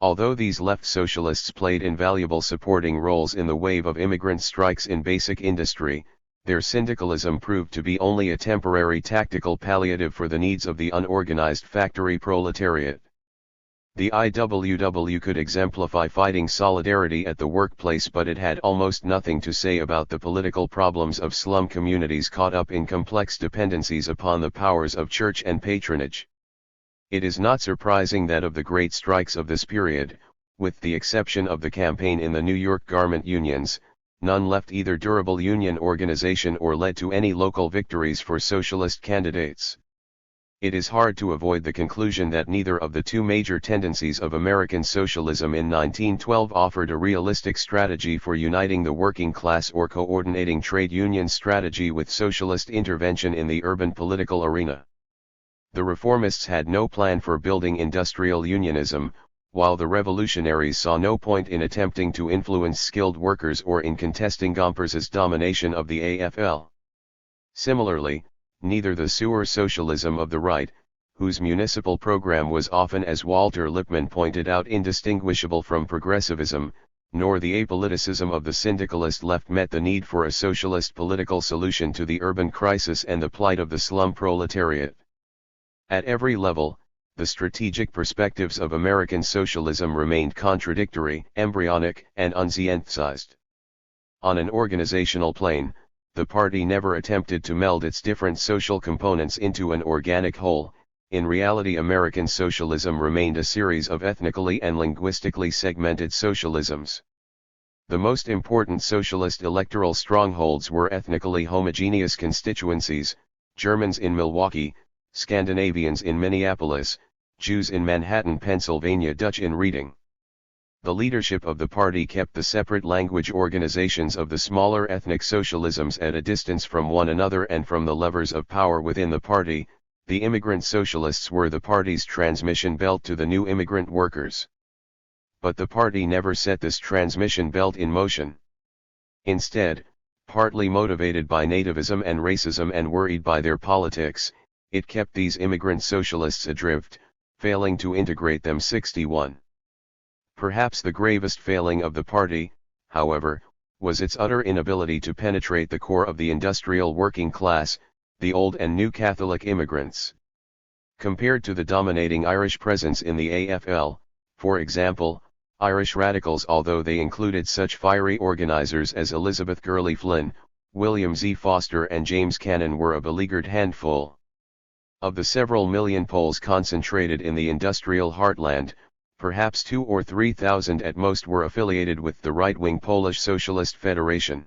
Although these left socialists played invaluable supporting roles in the wave of immigrant strikes in basic industry, their syndicalism proved to be only a temporary tactical palliative for the needs of the unorganized factory proletariat. The IWW could exemplify fighting solidarity at the workplace, but it had almost nothing to say about the political problems of slum communities caught up in complex dependencies upon the powers of church and patronage. It is not surprising that of the great strikes of this period, with the exception of the campaign in the New York garment unions, none left either durable union organization or led to any local victories for socialist candidates. It is hard to avoid the conclusion that neither of the two major tendencies of American socialism in 1912 offered a realistic strategy for uniting the working class or coordinating trade union strategy with socialist intervention in the urban political arena. The reformists had no plan for building industrial unionism, while the revolutionaries saw no point in attempting to influence skilled workers or in contesting Gompers's domination of the AFL. Similarly, neither the sewer socialism of the right, whose municipal program was often, as Walter Lippmann pointed out, indistinguishable from progressivism, nor the apoliticism of the syndicalist left met the need for a socialist political solution to the urban crisis and the plight of the slum proletariat. At every level, the strategic perspectives of American socialism remained contradictory, embryonic, and unscientized. On an organizational plane, the party never attempted to meld its different social components into an organic whole. In reality, American socialism remained a series of ethnically and linguistically segmented socialisms. The most important socialist electoral strongholds were ethnically homogeneous constituencies: Germans in Milwaukee, Scandinavians in Minneapolis, Jews in Manhattan, Pennsylvania, Dutch in Reading. The leadership of the party kept the separate language organizations of the smaller ethnic socialisms at a distance from one another and from the levers of power within the party. The immigrant socialists were the party's transmission belt to the new immigrant workers. But the party never set this transmission belt in motion. Instead, partly motivated by nativism and racism and worried by their politics, it kept these immigrant socialists adrift, failing to integrate them. 61. Perhaps the gravest failing of the party, however, was its utter inability to penetrate the core of the industrial working class, the old and new Catholic immigrants. Compared to the dominating Irish presence in the AFL, for example, Irish radicals, although they included such fiery organizers as Elizabeth Gurley Flynn, William Z. Foster and James Cannon, were a beleaguered handful. Of the several million Poles concentrated in the industrial heartland, perhaps 2,000 or 3,000 at most were affiliated with the right-wing Polish Socialist Federation.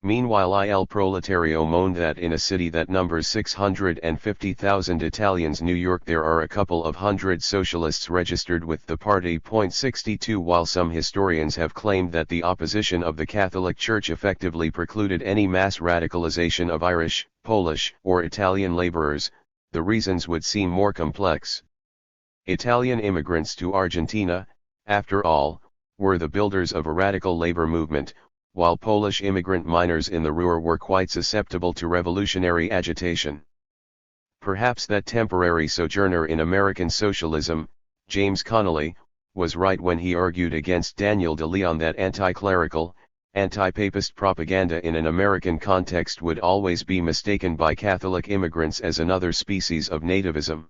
Meanwhile, Il Proletario moaned that in a city that numbers 650,000 Italians, New York, there are a couple of hundred socialists registered with the party. 62 While some historians have claimed that the opposition of the Catholic Church effectively precluded any mass radicalization of Irish, Polish, or Italian laborers, the reasons would seem more complex. Italian immigrants to Argentina, after all, were the builders of a radical labor movement, while Polish immigrant miners in the Ruhr were quite susceptible to revolutionary agitation. Perhaps that temporary sojourner in American socialism, James Connolly, was right when he argued against Daniel de Leon that anti-clerical, anti-papist propaganda in an American context would always be mistaken by Catholic immigrants as another species of nativism.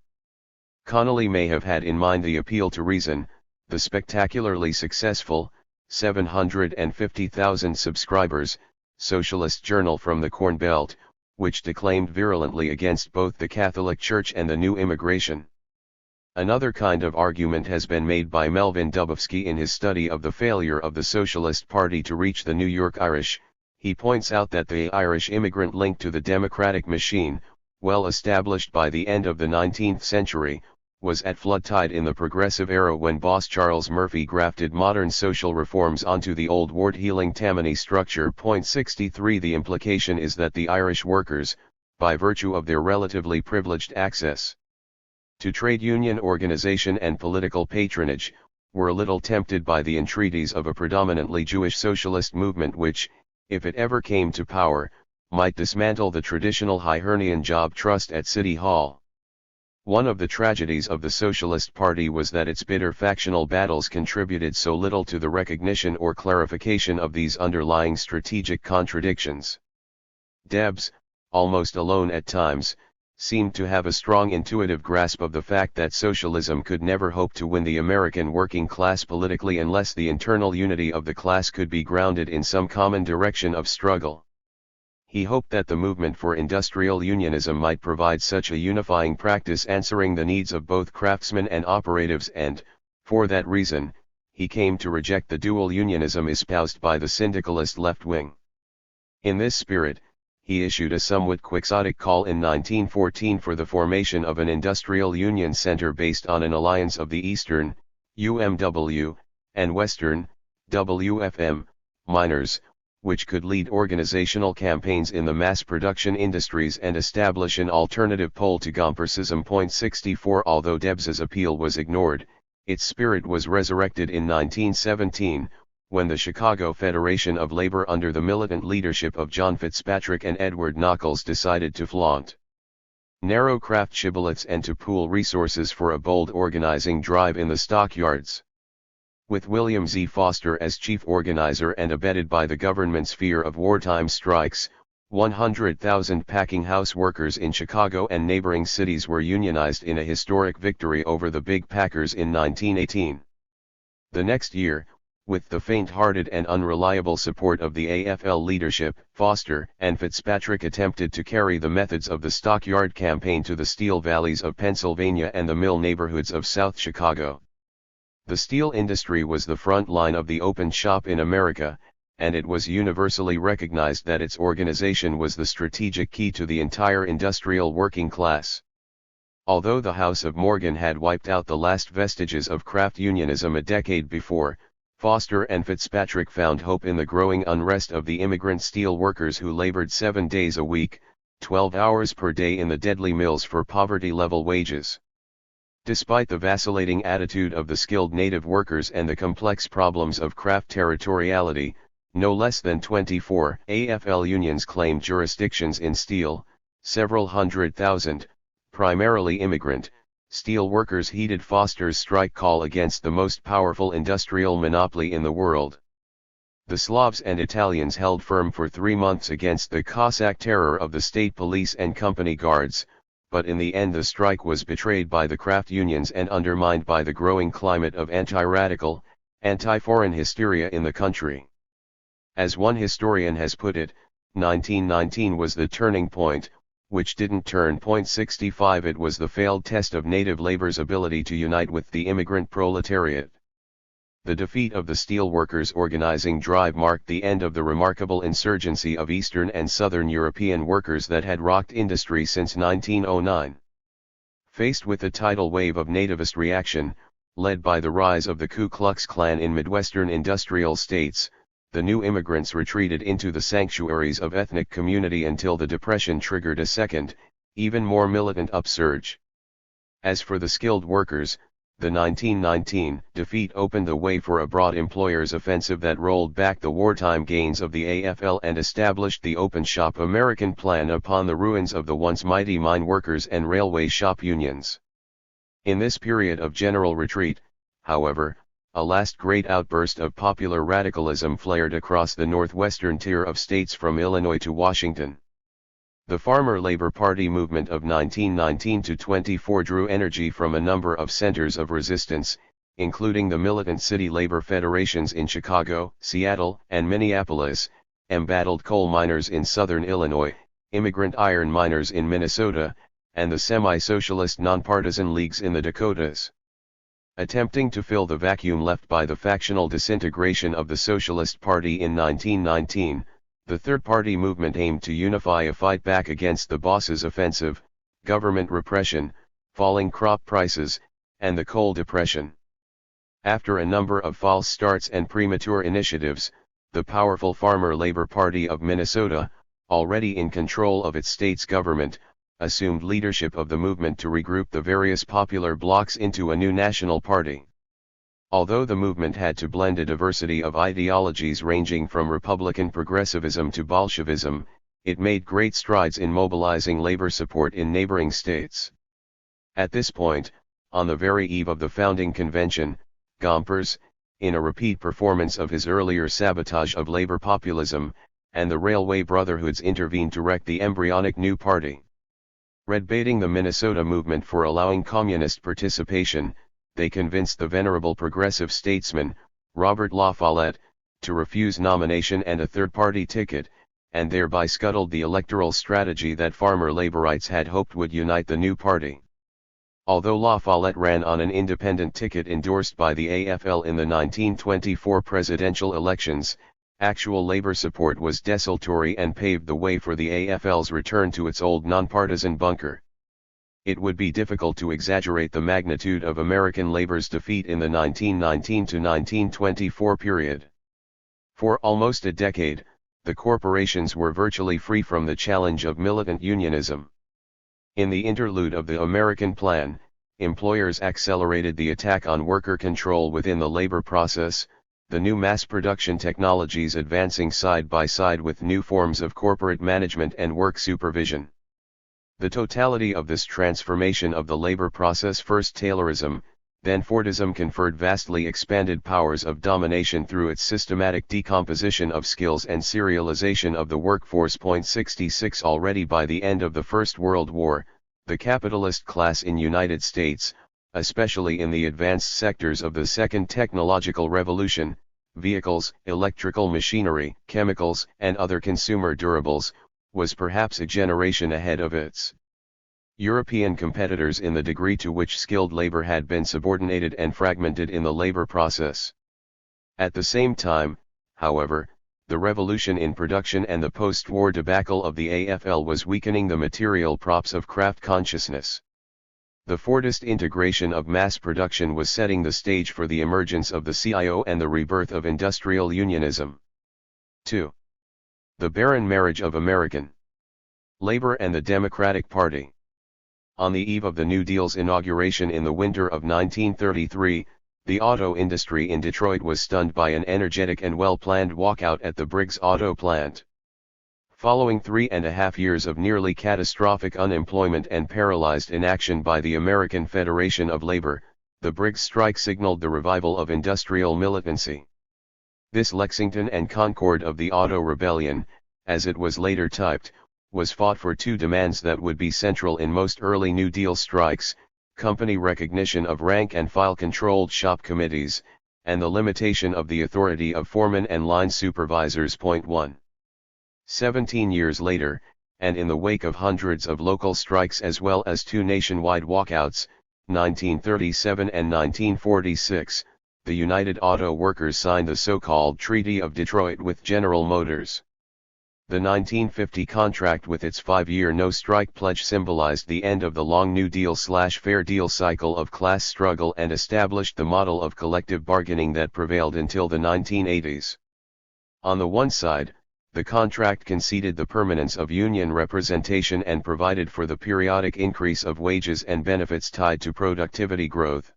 Connolly may have had in mind the appeal to reason, the spectacularly successful, 750,000 subscribers, socialist journal from the Corn Belt, which declaimed virulently against both the Catholic Church and the new immigration. Another kind of argument has been made by Melvin Dubofsky in his study of the failure of the Socialist Party to reach the New York Irish. He points out that the Irish immigrant link to the democratic machine, well established by the end of the 19th century, was at flood tide in the progressive era when boss Charles Murphy grafted modern social reforms onto the old ward-heeling Tammany structure. 63 The implication is that the Irish workers, by virtue of their relatively privileged access to trade union organization and political patronage, were a little tempted by the entreaties of a predominantly Jewish socialist movement which, if it ever came to power, might dismantle the traditional Hibernian job trust at City Hall. One of the tragedies of the Socialist Party was that its bitter factional battles contributed so little to the recognition or clarification of these underlying strategic contradictions. Debs, almost alone at times, seemed to have a strong intuitive grasp of the fact that socialism could never hope to win the American working class politically unless the internal unity of the class could be grounded in some common direction of struggle. He hoped that the movement for industrial unionism might provide such a unifying practice answering the needs of both craftsmen and operatives, and, for that reason, he came to reject the dual unionism espoused by the syndicalist left wing. In this spirit, he issued a somewhat quixotic call in 1914 for the formation of an industrial union center based on an alliance of the Eastern, UMW, and Western, WFM, miners, which could lead organizational campaigns in the mass production industries and establish an alternative pole to Gompersism. 64 Although Debs's appeal was ignored, its spirit was resurrected in 1917, when the Chicago Federation of Labor under the militant leadership of John Fitzpatrick and Edward Nockels decided to flaunt narrow craft shibboleths and to pool resources for a bold organizing drive in the stockyards. With William Z. Foster as chief organizer and abetted by the government's fear of wartime strikes, 100,000 packing house workers in Chicago and neighboring cities were unionized in a historic victory over the big packers in 1918. The next year, with the faint-hearted and unreliable support of the AFL leadership, Foster and Fitzpatrick attempted to carry the methods of the Stockyard Campaign to the steel valleys of Pennsylvania and the mill neighborhoods of South Chicago. The steel industry was the front line of the open shop in America, and it was universally recognized that its organization was the strategic key to the entire industrial working class. Although the House of Morgan had wiped out the last vestiges of craft unionism a decade before, Foster and Fitzpatrick found hope in the growing unrest of the immigrant steel workers who labored 7 days a week, 12 hours per day in the deadly mills for poverty-level wages. Despite the vacillating attitude of the skilled native workers and the complex problems of craft territoriality, no less than 24 AFL unions claimed jurisdictions in steel. Several 100,000, primarily immigrant, steel workers heeded Foster's strike call against the most powerful industrial monopoly in the world. The Slavs and Italians held firm for 3 months against the Cossack terror of the state police and company guards, but in the end the strike was betrayed by the craft unions and undermined by the growing climate of anti-radical, anti-foreign hysteria in the country. As one historian has put it, 1919 was the turning point, which didn't turn. 65 It was the failed test of native labor's ability to unite with the immigrant proletariat. The defeat of the steelworkers' organizing drive marked the end of the remarkable insurgency of Eastern and Southern European workers that had rocked industry since 1909. Faced with a tidal wave of nativist reaction, led by the rise of the Ku Klux Klan in Midwestern industrial states, the new immigrants retreated into the sanctuaries of ethnic community until the Depression triggered a second, even more militant upsurge. As for the skilled workers, the 1919 defeat opened the way for a broad employers' offensive that rolled back the wartime gains of the AFL and established the open shop American plan upon the ruins of the once mighty mine workers and railway shop unions. In this period of general retreat, however, a last great outburst of popular radicalism flared across the northwestern tier of states from Illinois to Washington. The Farmer Labor Party movement of 1919 to 24 drew energy from a number of centers of resistance, including the militant city labor federations in Chicago, Seattle, and Minneapolis, embattled coal miners in southern Illinois, immigrant iron miners in Minnesota, and the semi-socialist nonpartisan leagues in the Dakotas. Attempting to fill the vacuum left by the factional disintegration of the Socialist Party in 1919, the Third Party movement aimed to unify a fight back against the bosses' offensive, government repression, falling crop prices, and the coal depression. After a number of false starts and premature initiatives, the powerful Farmer Labor Party of Minnesota, already in control of its state's government, assumed leadership of the movement to regroup the various popular blocs into a new national party. Although the movement had to blend a diversity of ideologies ranging from Republican progressivism to Bolshevism, it made great strides in mobilizing labor support in neighboring states. At this point, on the very eve of the founding convention, Gompers, in a repeat performance of his earlier sabotage of labor populism, and the Railway Brotherhoods intervened to wreck the embryonic new party. Red-baiting the Minnesota movement for allowing communist participation, they convinced the venerable progressive statesman, Robert La Follette, to refuse nomination and a third-party ticket, and thereby scuttled the electoral strategy that farmer laborites had hoped would unite the new party. Although La Follette ran on an independent ticket endorsed by the AFL in the 1924 presidential elections, actual labor support was desultory and paved the way for the AFL's return to its old nonpartisan bunker. It would be difficult to exaggerate the magnitude of American labor's defeat in the 1919 to 1924 period. For almost a decade, the corporations were virtually free from the challenge of militant unionism. In the interlude of the American Plan, employers accelerated the attack on worker control within the labor process, the new mass production technologies advancing side by side with new forms of corporate management and work supervision. The totality of this transformation of the labor process, first Taylorism, then Fordism, conferred vastly expanded powers of domination through its systematic decomposition of skills and serialization of the workforce. 66 Already by the end of the First World War, the capitalist class in United States, especially in the advanced sectors of the Second Technological Revolution, vehicles, electrical machinery, chemicals, and other consumer durables, was perhaps a generation ahead of its European competitors in the degree to which skilled labor had been subordinated and fragmented in the labor process. At the same time, however, the revolution in production and the post-war debacle of the AFL was weakening the material props of craft consciousness. The Fordist integration of mass production was setting the stage for the emergence of the CIO and the rebirth of industrial unionism. 2. The barren marriage of American labor and the Democratic Party. On the eve of the New Deal's inauguration in the winter of 1933, the auto industry in Detroit was stunned by an energetic and well-planned walkout at the Briggs Auto plant. Following 3.5 years of nearly catastrophic unemployment and paralyzed inaction by the American Federation of Labor, the Briggs strike signaled the revival of industrial militancy. This Lexington and Concord of the Auto Rebellion, as it was later typed, was fought for two demands that would be central in most early New Deal strikes: company recognition of rank-and-file controlled shop committees, and the limitation of the authority of foremen and line supervisors. 1. 17 years later, and in the wake of hundreds of local strikes as well as two nationwide walkouts, 1937 and 1946, the United Auto Workers signed the so-called Treaty of Detroit with General Motors. The 1950 contract with its 5-year no-strike pledge symbolized the end of the long New Deal/Fair Deal cycle of class struggle and established the model of collective bargaining that prevailed until the 1980s. On the one side, the contract conceded the permanence of union representation and provided for the periodic increase of wages and benefits tied to productivity growth.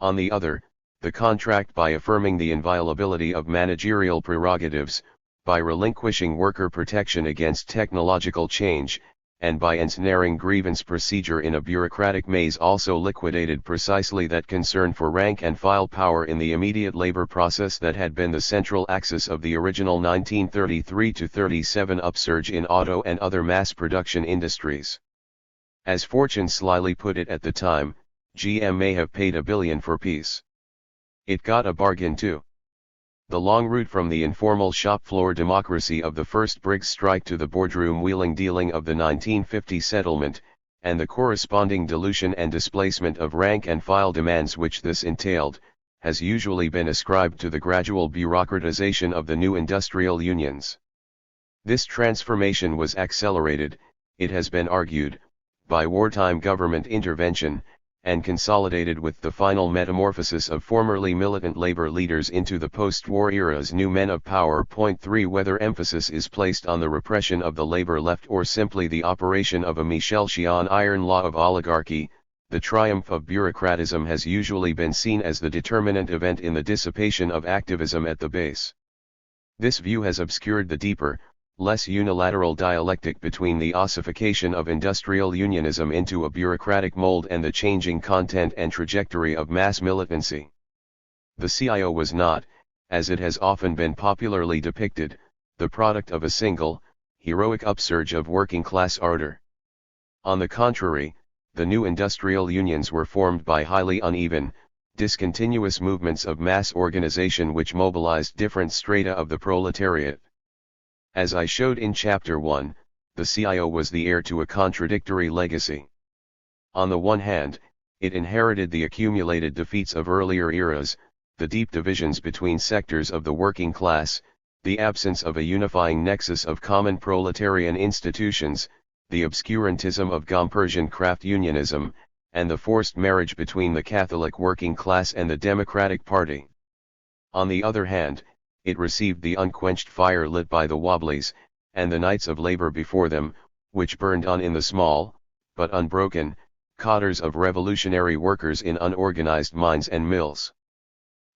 On the other, the contract, by affirming the inviolability of managerial prerogatives, by relinquishing worker protection against technological change, and by ensnaring grievance procedure in a bureaucratic maze, also liquidated precisely that concern for rank-and-file power in the immediate labor process that had been the central axis of the original 1933-37 upsurge in auto and other mass production industries. As Fortune slyly put it at the time, GM may have paid $1 billion for peace. It got a bargain too. The long route from the informal shop floor democracy of the first Briggs strike to the boardroom wheeling-dealing of the 1950 settlement, and the corresponding dilution and displacement of rank-and-file demands which this entailed, has usually been ascribed to the gradual bureaucratization of the new industrial unions. This transformation was accelerated, it has been argued, by wartime government intervention, and consolidated with the final metamorphosis of formerly militant labor leaders into the post-war era's new men of power. 3 Whether emphasis is placed on the repression of the labor left or simply the operation of a Michelshian iron law of oligarchy, the triumph of bureaucratism has usually been seen as the determinant event in the dissipation of activism at the base. This view has obscured the deeper, less unilateral dialectic between the ossification of industrial unionism into a bureaucratic mold and the changing content and trajectory of mass militancy. The CIO was not, as it has often been popularly depicted, the product of a single, heroic upsurge of working-class ardor. On the contrary, the new industrial unions were formed by highly uneven, discontinuous movements of mass organization which mobilized different strata of the proletariat. As I showed in Chapter 1, the CIO was the heir to a contradictory legacy. On the one hand, it inherited the accumulated defeats of earlier eras, the deep divisions between sectors of the working class, the absence of a unifying nexus of common proletarian institutions, the obscurantism of Gompersian craft unionism, and the forced marriage between the Catholic working class and the Democratic Party. On the other hand, it received the unquenched fire lit by the Wobblies, and the Knights of Labor before them, which burned on in the small, but unbroken, cotters of revolutionary workers in unorganized mines and mills.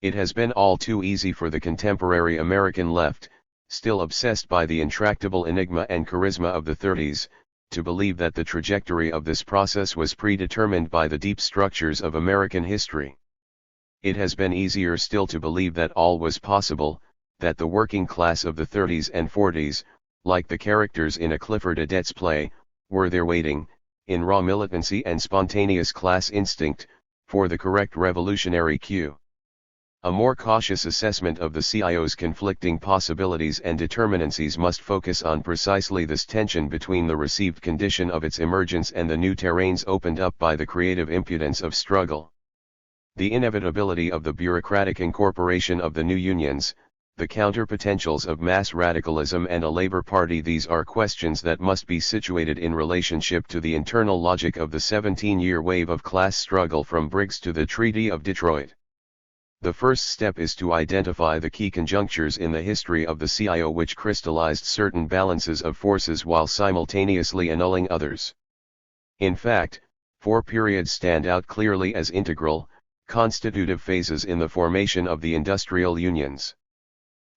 It has been all too easy for the contemporary American left, still obsessed by the intractable enigma and charisma of the 30s, to believe that the trajectory of this process was predetermined by the deep structures of American history. It has been easier still to believe that all was possible, that the working class of the 30s and 40s, like the characters in a Clifford Odets play, were there waiting, in raw militancy and spontaneous class instinct, for the correct revolutionary cue. A more cautious assessment of the CIO's conflicting possibilities and determinancies must focus on precisely this tension between the received condition of its emergence and the new terrains opened up by the creative impudence of struggle. The inevitability of the bureaucratic incorporation of the new unions, the counter-potentials of mass radicalism and a labor party, these are questions that must be situated in relationship to the internal logic of the 17-year wave of class struggle from Briggs to the Treaty of Detroit. The first step is to identify the key conjunctures in the history of the CIO which crystallized certain balances of forces while simultaneously annulling others. In fact, 4 periods stand out clearly as integral, constitutive phases in the formation of the industrial unions.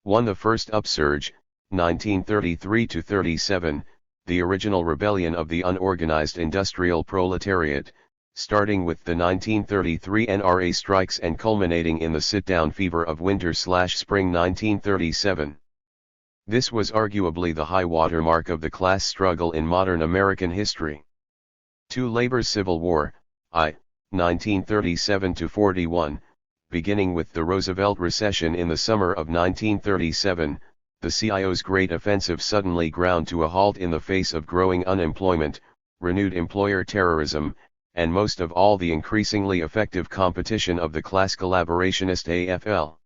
1. The first upsurge, 1933–37, the original rebellion of the unorganized industrial proletariat, starting with the 1933 NRA strikes and culminating in the sit-down fever of winter/spring 1937. This was arguably the high water mark of the class struggle in modern American history. 2. Labor's Civil War, 1937–41, beginning with the Roosevelt recession in the summer of 1937, the CIO's great offensive suddenly ground to a halt in the face of growing unemployment, renewed employer terrorism, and most of all the increasingly effective competition of the class collaborationist AFL.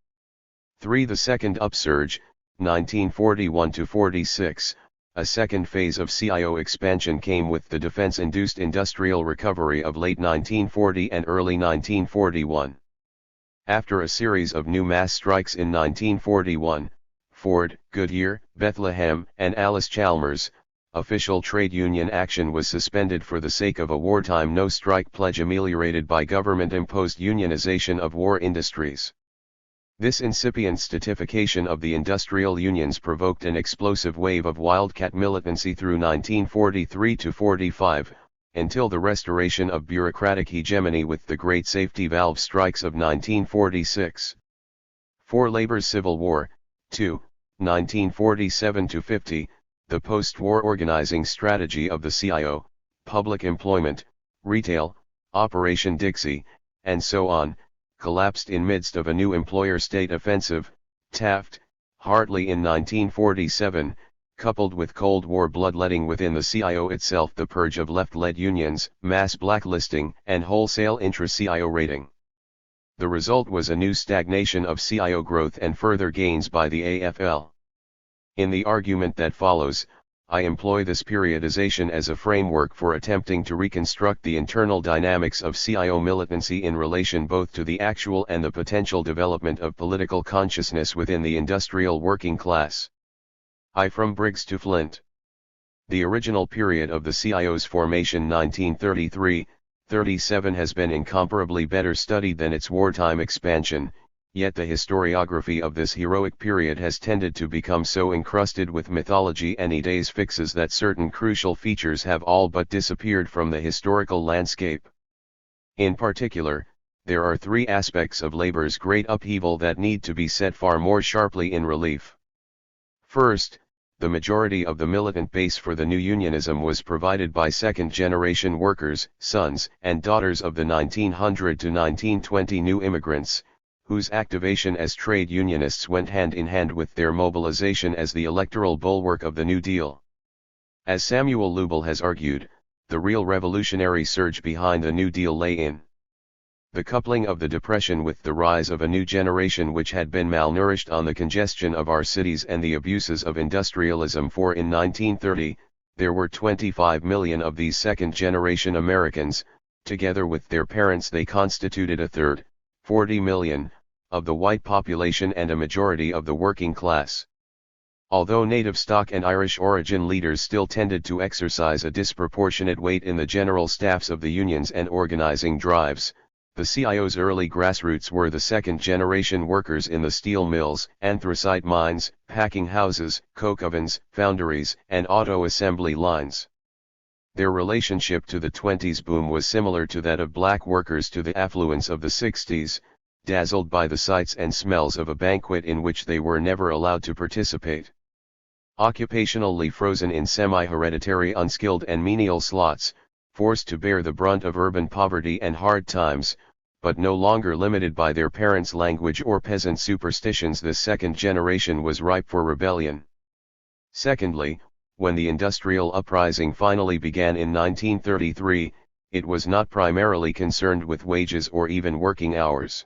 3. The second upsurge, 1941–46, a second phase of CIO expansion came with the defense-induced industrial recovery of late 1940 and early 1941. After a series of new mass strikes in 1941, Ford, Goodyear, Bethlehem, and Alice Chalmers, official trade union action was suspended for the sake of a wartime no-strike pledge ameliorated by government-imposed unionization of war industries. This incipient statification of the industrial unions provoked an explosive wave of wildcat militancy through 1943–45, until the restoration of bureaucratic hegemony with the Great Safety Valve strikes of 1946. 4. Labor's Civil War, 2, 1947–50, the post-war organizing strategy of the CIO, public employment, retail, Operation Dixie, and so on, collapsed in midst of a new employer-state offensive, Taft, Hartley in 1947, coupled with Cold War bloodletting within the CIO itself, the purge of left-led unions, mass blacklisting, and wholesale intra-CIO raiding. The result was a new stagnation of CIO growth and further gains by the AFL. In the argument that follows, I employ this periodization as a framework for attempting to reconstruct the internal dynamics of CIO militancy in relation both to the actual and the potential development of political consciousness within the industrial working class. From Briggs to Flint. The original period of the CIO's formation 1933–37 has been incomparably better studied than its wartime expansion, yet the historiography of this heroic period has tended to become so encrusted with mythology and idées fixes that certain crucial features have all but disappeared from the historical landscape. In particular, there are 3 aspects of labor's great upheaval that need to be set far more sharply in relief. First, the majority of the militant base for the new unionism was provided by second-generation workers, sons and daughters of the 1900 to 1920 new immigrants, whose activation as trade unionists went hand in hand with their mobilization as the electoral bulwark of the New Deal. As Samuel Lubell has argued, the real revolutionary surge behind the New Deal lay in the coupling of the Depression with the rise of a new generation which had been malnourished on the congestion of our cities and the abuses of industrialism, for in 1930, there were 25 million of these second-generation Americans, together with their parents they constituted a third, 40 million, of the white population and a majority of the working class. Although native stock and Irish origin leaders still tended to exercise a disproportionate weight in the general staffs of the unions and organizing drives, the CIO's early grassroots were the second-generation workers in the steel mills, anthracite mines, packing houses, coke ovens, foundries, and auto assembly lines. Their relationship to the 20s boom was similar to that of black workers to the affluence of the 60s, dazzled by the sights and smells of a banquet in which they were never allowed to participate. Occupationally frozen in semi-hereditary unskilled and menial slots, forced to bear the brunt of urban poverty and hard times, but no longer limited by their parents' language or peasant superstitions, this second generation was ripe for rebellion. Secondly, when the industrial uprising finally began in 1933, it was not primarily concerned with wages or even working hours.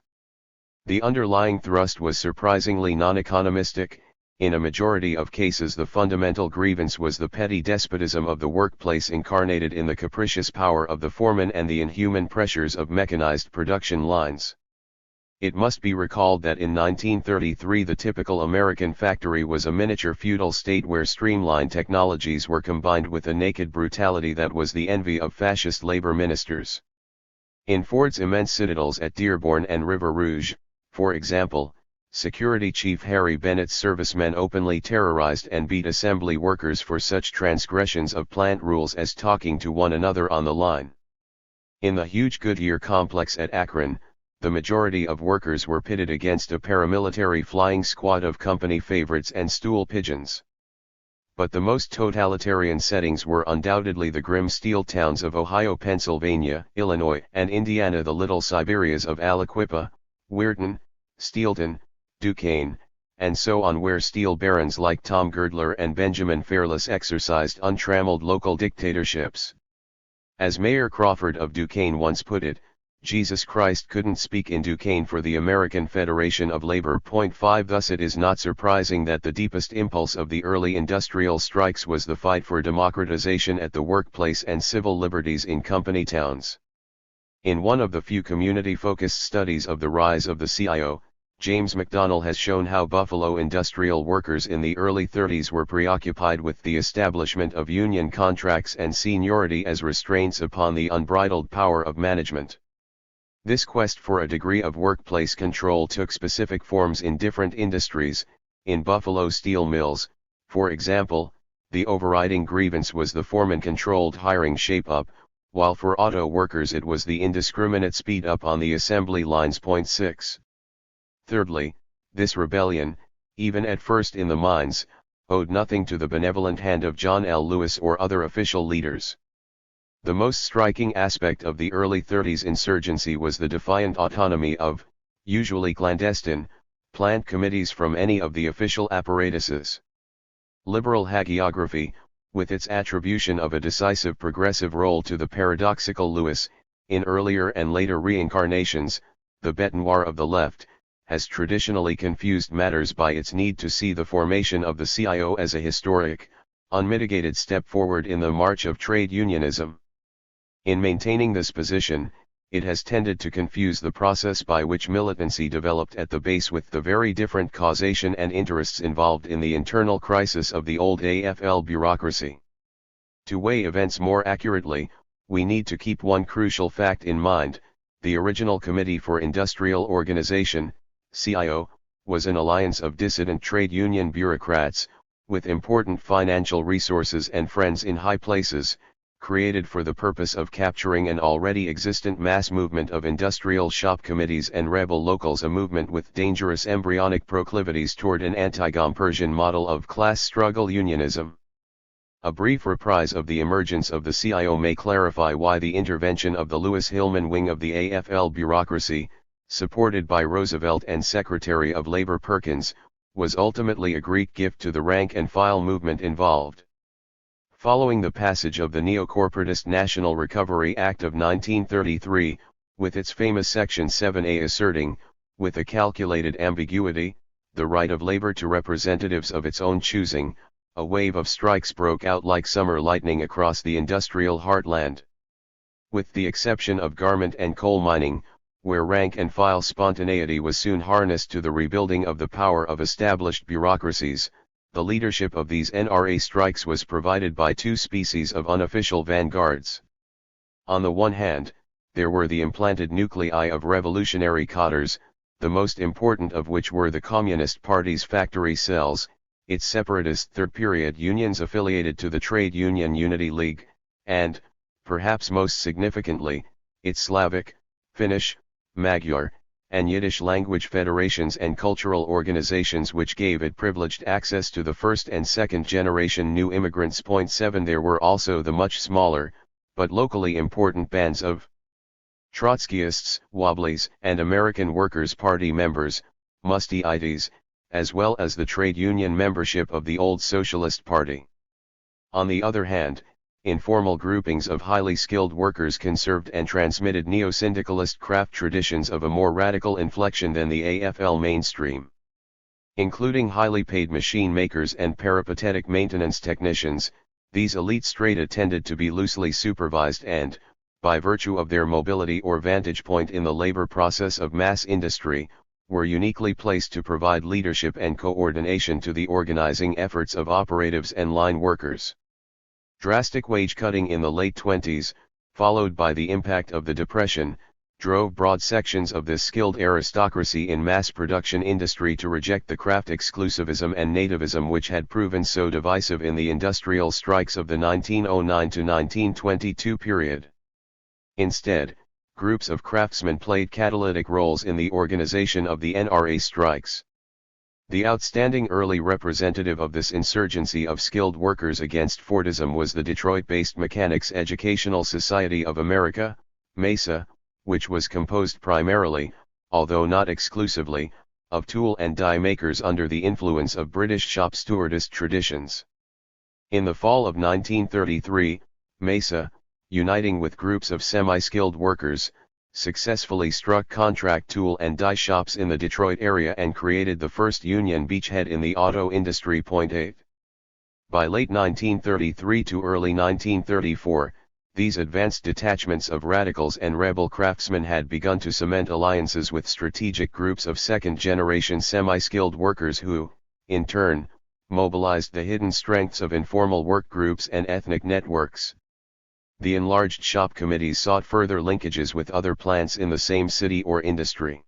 The underlying thrust was surprisingly non-economistic. In a majority of cases the fundamental grievance was the petty despotism of the workplace incarnated in the capricious power of the foreman and the inhuman pressures of mechanized production lines. It must be recalled that in 1933 the typical American factory was a miniature feudal state where streamlined technologies were combined with a naked brutality that was the envy of fascist labor ministers. In Ford's immense citadels at Dearborn and River Rouge, for example, Security Chief Harry Bennett's servicemen openly terrorized and beat assembly workers for such transgressions of plant rules as talking to one another on the line. In the huge Goodyear complex at Akron, the majority of workers were pitted against a paramilitary flying squad of company favorites and stool pigeons. But the most totalitarian settings were undoubtedly the grim steel towns of Ohio, Pennsylvania, Illinois, and Indiana, the little Siberias of Aliquippa, Weirton, Steelton, Duquesne, and so on, where steel barons like Tom Girdler and Benjamin Fairless exercised untrammeled local dictatorships. As Mayor Crawford of Duquesne once put it, Jesus Christ couldn't speak in Duquesne for the American Federation of Labor. 5 Thus it is not surprising that the deepest impulse of the early industrial strikes was the fight for democratization at the workplace and civil liberties in company towns. In one of the few community-focused studies of the rise of the CIO, James McDonnell has shown how Buffalo industrial workers in the early 30s were preoccupied with the establishment of union contracts and seniority as restraints upon the unbridled power of management. This quest for a degree of workplace control took specific forms in different industries. In Buffalo steel mills, for example, the overriding grievance was the foreman-controlled hiring shape-up, while for auto workers it was the indiscriminate speed-up on the assembly lines. 6. Thirdly, this rebellion, even at first in the mines, owed nothing to the benevolent hand of John L. Lewis or other official leaders. The most striking aspect of the early 30s insurgency was the defiant autonomy of, usually clandestine, plant committees from any of the official apparatuses. Liberal hagiography, with its attribution of a decisive progressive role to the paradoxical Lewis, in earlier and later reincarnations, the bête noire of the left, has traditionally confused matters by its need to see the formation of the CIO as a historic, unmitigated step forward in the march of trade unionism. In maintaining this position, it has tended to confuse the process by which militancy developed at the base with the very different causation and interests involved in the internal crisis of the old AFL bureaucracy. To weigh events more accurately, we need to keep one crucial fact in mind: the original Committee for Industrial Organization, CIO, was an alliance of dissident trade union bureaucrats, with important financial resources and friends in high places, created for the purpose of capturing an already existent mass movement of industrial shop committees and rebel locals, a movement with dangerous embryonic proclivities toward an anti-Gompersian model of class struggle unionism. A brief reprise of the emergence of the CIO may clarify why the intervention of the Lewis-Hillman wing of the AFL bureaucracy, supported by Roosevelt and Secretary of Labor Perkins, was ultimately a Greek gift to the rank-and-file movement involved. Following the passage of the Neocorporatist National Recovery Act of 1933, with its famous Section 7A asserting, with a calculated ambiguity, the right of labor to representatives of its own choosing, a wave of strikes broke out like summer lightning across the industrial heartland. With the exception of garment and coal mining, where rank-and-file spontaneity was soon harnessed to the rebuilding of the power of established bureaucracies. The leadership of these NRA strikes was provided by two species of unofficial vanguards. On the one hand, there were the implanted nuclei of revolutionary cadres, the most important of which were the Communist Party's factory cells, its separatist third-period unions affiliated to the Trade Union Unity League, and, perhaps most significantly, its Slavic, Finnish, Magyar, and Yiddish language federations and cultural organizations which gave it privileged access to the first and second generation new immigrants. 7 There were also the much smaller, but locally important bands of Trotskyists, Wobblies, and American Workers' Party members, Mustyites, as well as the trade union membership of the old Socialist Party. On the other hand, informal groupings of highly skilled workers conserved and transmitted neo-syndicalist craft traditions of a more radical inflection than the AFL mainstream. Including highly paid machine makers and peripatetic maintenance technicians, these elite strata tended to be loosely supervised and, by virtue of their mobility or vantage point in the labor process of mass industry, were uniquely placed to provide leadership and coordination to the organizing efforts of operatives and line workers. Drastic wage cutting in the late 20s, followed by the impact of the Depression, drove broad sections of this skilled aristocracy in mass production industry to reject the craft exclusivism and nativism which had proven so divisive in the industrial strikes of the 1909 to 1922 period. Instead, groups of craftsmen played catalytic roles in the organization of the NRA strikes. The outstanding early representative of this insurgency of skilled workers against Fordism was the Detroit-based Mechanics Educational Society of America, MESA, which was composed primarily, although not exclusively, of tool and die makers under the influence of British shop stewardess traditions. In the fall of 1933, MESA, uniting with groups of semi-skilled workers, successfully struck contract tool and die shops in the Detroit area and created the first union beachhead in the auto industry. 8. By late 1933 to early 1934, these advanced detachments of radicals and rebel craftsmen had begun to cement alliances with strategic groups of second-generation semi-skilled workers who, in turn, mobilized the hidden strengths of informal work groups and ethnic networks. The enlarged shop committees sought further linkages with other plants in the same city or industry.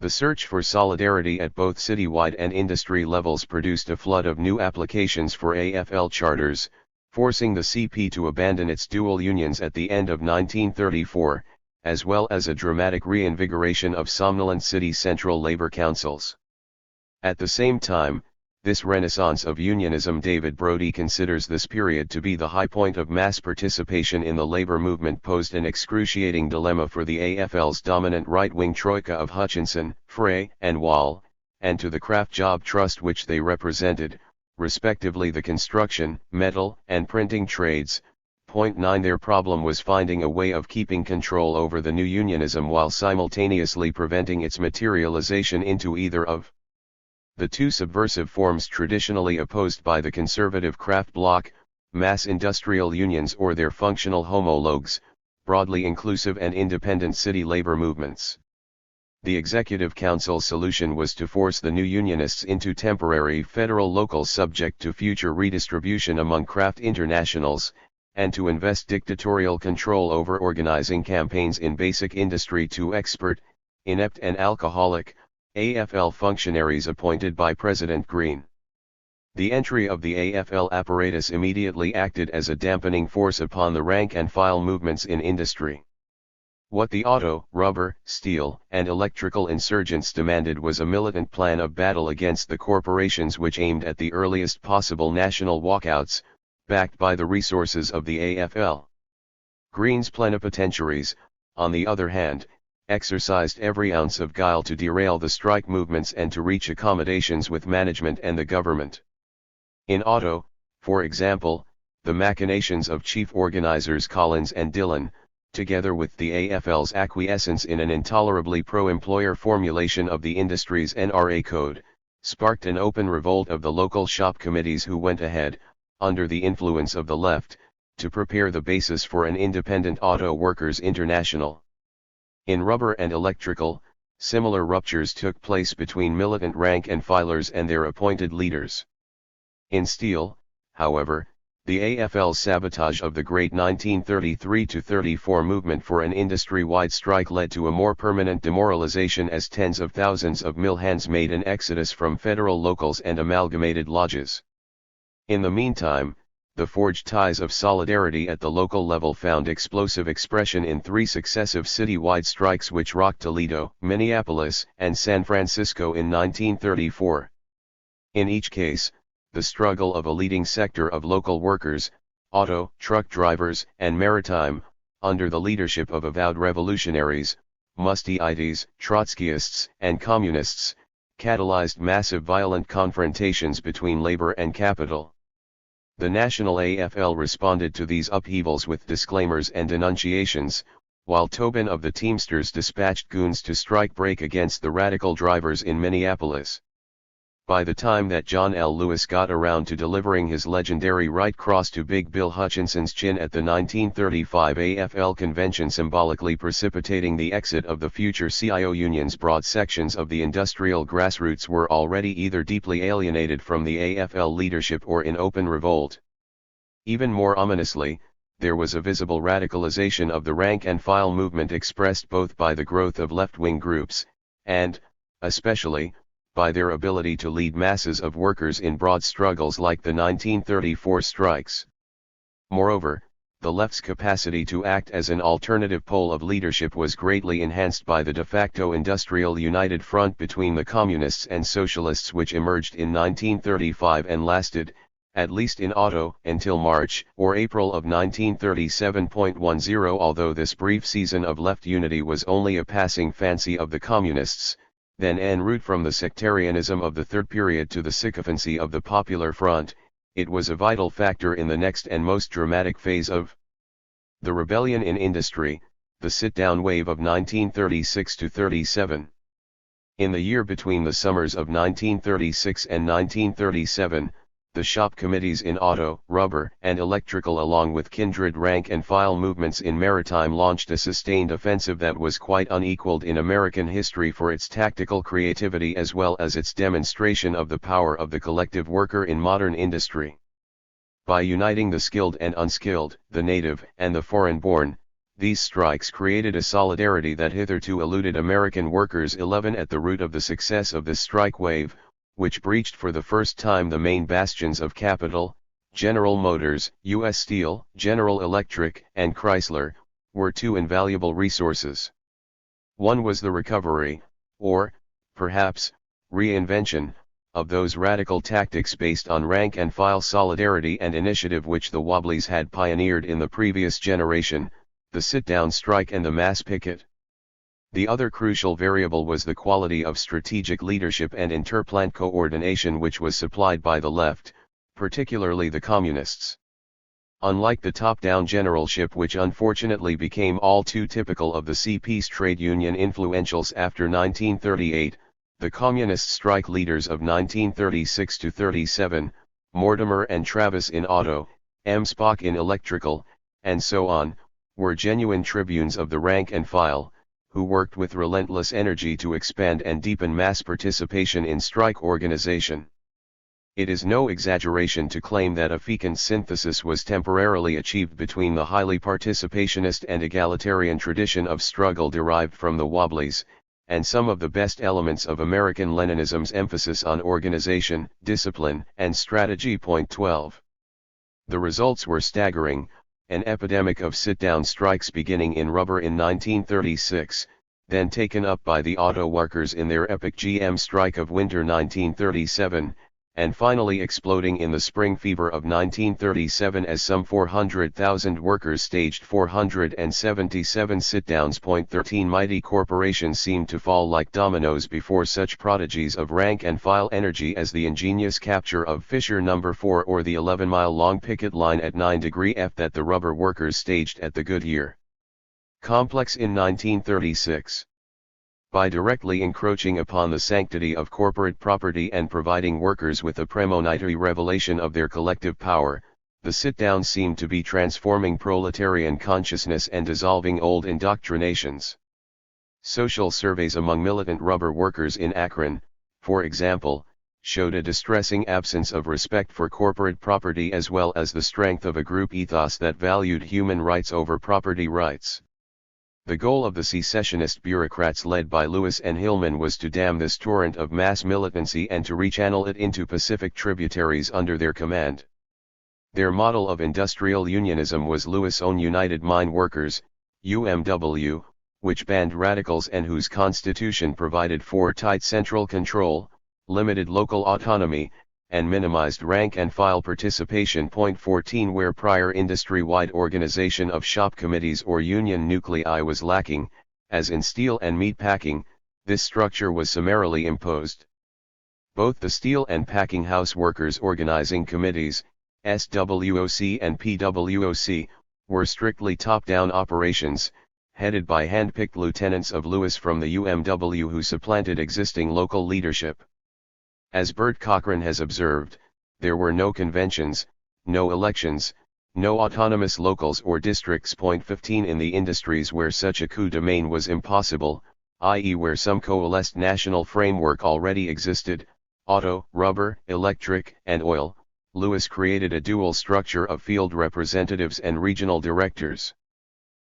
The search for solidarity at both citywide and industry levels produced a flood of new applications for AFL charters, forcing the CP to abandon its dual unions at the end of 1934, as well as a dramatic reinvigoration of somnolent city central labor councils. At the same time, this renaissance of unionism. David Brody considers this period to be the high point of mass participation in the labor movement, posed an excruciating dilemma for the AFL's dominant right-wing troika of Hutchinson, Frey, and Wall, and to the craft job trust which they represented, respectively the construction, metal, and printing trades. 9 Their problem was finding a way of keeping control over the new unionism while simultaneously preventing its materialization into either of the two subversive forms traditionally opposed by the conservative craft bloc, mass industrial unions or their functional homologues, broadly inclusive and independent city labor movements. The Executive Council's solution was to force the new unionists into temporary federal locals subject to future redistribution among craft internationals, and to invest dictatorial control over organizing campaigns in basic industry to expert, inept and alcoholic, AFL functionaries appointed by President Greene. The entry of the AFL apparatus immediately acted as a dampening force upon the rank-and-file movements in industry. What the auto, rubber, steel, and electrical insurgents demanded was a militant plan of battle against the corporations which aimed at the earliest possible national walkouts, backed by the resources of the AFL. Greene's plenipotentiaries, on the other hand, exercised every ounce of guile to derail the strike movements and to reach accommodations with management and the government. In auto, for example, the machinations of chief organizers Collins and Dillon, together with the AFL's acquiescence in an intolerably pro-employer formulation of the industry's NRA code, sparked an open revolt of the local shop committees who went ahead, under the influence of the left, to prepare the basis for an independent Auto Workers International. In rubber and electrical, similar ruptures took place between militant rank and filers and their appointed leaders. In steel, however, the AFL's sabotage of the great 1933-34 movement for an industry-wide strike led to a more permanent demoralization as tens of thousands of mill hands made an exodus from federal locals and amalgamated lodges. In the meantime, the forged ties of solidarity at the local level found explosive expression in 3 successive city-wide strikes which rocked Toledo, Minneapolis, and San Francisco in 1934. In each case, the struggle of a leading sector of local workers, auto, truck drivers, and maritime, under the leadership of avowed revolutionaries, Musteyites, Trotskyists, and Communists, catalyzed massive violent confrontations between labor and capital. The National AFL responded to these upheavals with disclaimers and denunciations, while Tobin of the Teamsters dispatched goons to strike break against the radical drivers in Minneapolis. By the time that John L. Lewis got around to delivering his legendary right cross to Big Bill Hutchinson's chin at the 1935 AFL convention, symbolically precipitating the exit of the future CIO unions, broad sections of the industrial grassroots were already either deeply alienated from the AFL leadership or in open revolt. Even more ominously, there was a visible radicalization of the rank-and-file movement expressed both by the growth of left-wing groups, and, especially, by their ability to lead masses of workers in broad struggles like the 1934 strikes. Moreover, the left's capacity to act as an alternative pole of leadership was greatly enhanced by the de facto industrial united front between the communists and socialists which emerged in 1935 and lasted, at least in auto, until March or April of 1937.10. Although this brief season of left unity was only a passing fancy of the communists, then en route from the sectarianism of the third period to the sycophancy of the Popular Front, it was a vital factor in the next and most dramatic phase of the rebellion in industry, the sit-down wave of 1936-37. In the year between the summers of 1936 and 1937, the shop committees in auto, rubber, and electrical along with kindred rank-and-file movements in maritime launched a sustained offensive that was quite unequaled in American history for its tactical creativity as well as its demonstration of the power of the collective worker in modern industry. By uniting the skilled and unskilled, the native and the foreign-born, these strikes created a solidarity that hitherto eluded American workers. 11 At the root of the success of this strike wave, which breached for the first time the main bastions of capital, General Motors, U.S. Steel, General Electric, and Chrysler, were 2 invaluable resources. One was the recovery, or, perhaps, reinvention, of those radical tactics based on rank-and-file solidarity and initiative which the Wobblies had pioneered in the previous generation, the sit-down strike and the mass picket. The other crucial variable was the quality of strategic leadership and interplant coordination which was supplied by the left, particularly the communists. Unlike the top-down generalship which unfortunately became all too typical of the CP's trade union influentials after 1938, the communist strike leaders of 1936-37, Mortimer and Travis in auto, M. Spock in electrical, and so on, were genuine tribunes of the rank and file, who worked with relentless energy to expand and deepen mass participation in strike organization. It is no exaggeration to claim that a fecund synthesis was temporarily achieved between the highly participationist and egalitarian tradition of struggle derived from the Wobblies, and some of the best elements of American Leninism's emphasis on organization, discipline, and strategy. 12. The results were staggering. An epidemic of sit-down strikes beginning in rubber in 1936, then taken up by the auto workers in their epic GM strike of winter 1937, and finally exploding in the spring fever of 1937 as some 400,000 workers staged 477 sit-downs. 13 Mighty corporations seemed to fall like dominoes before such prodigies of rank-and-file energy as the ingenious capture of Fisher No. 4 or the 11-mile-long picket line at 9° F that the rubber workers staged at the Goodyear complex in 1936. By directly encroaching upon the sanctity of corporate property and providing workers with a premonitory revelation of their collective power, the sit-downs seemed to be transforming proletarian consciousness and dissolving old indoctrinations. Social surveys among militant rubber workers in Akron, for example, showed a distressing absence of respect for corporate property as well as the strength of a group ethos that valued human rights over property rights. The goal of the secessionist bureaucrats led by Lewis and Hillman was to dam this torrent of mass militancy and to rechannel it into Pacific tributaries under their command. Their model of industrial unionism was Lewis' own United Mine Workers, UMW, which banned radicals and whose constitution provided for tight central control, limited local autonomy, and minimized rank-and-file participation. 14 Where prior industry-wide organization of shop committees or union nuclei was lacking, as in steel and meat packing, this structure was summarily imposed. Both the Steel and Packing House Workers Organizing Committees, SWOC and PWOC, were strictly top-down operations, headed by hand-picked lieutenants of Lewis from the UMW who supplanted existing local leadership. As Bert Cochran has observed, there were no conventions, no elections, no autonomous locals or districts. 15 In the industries where such a coup de main was impossible, i.e. where some coalesced national framework already existed, auto, rubber, electric, and oil, Lewis created a dual structure of field representatives and regional directors.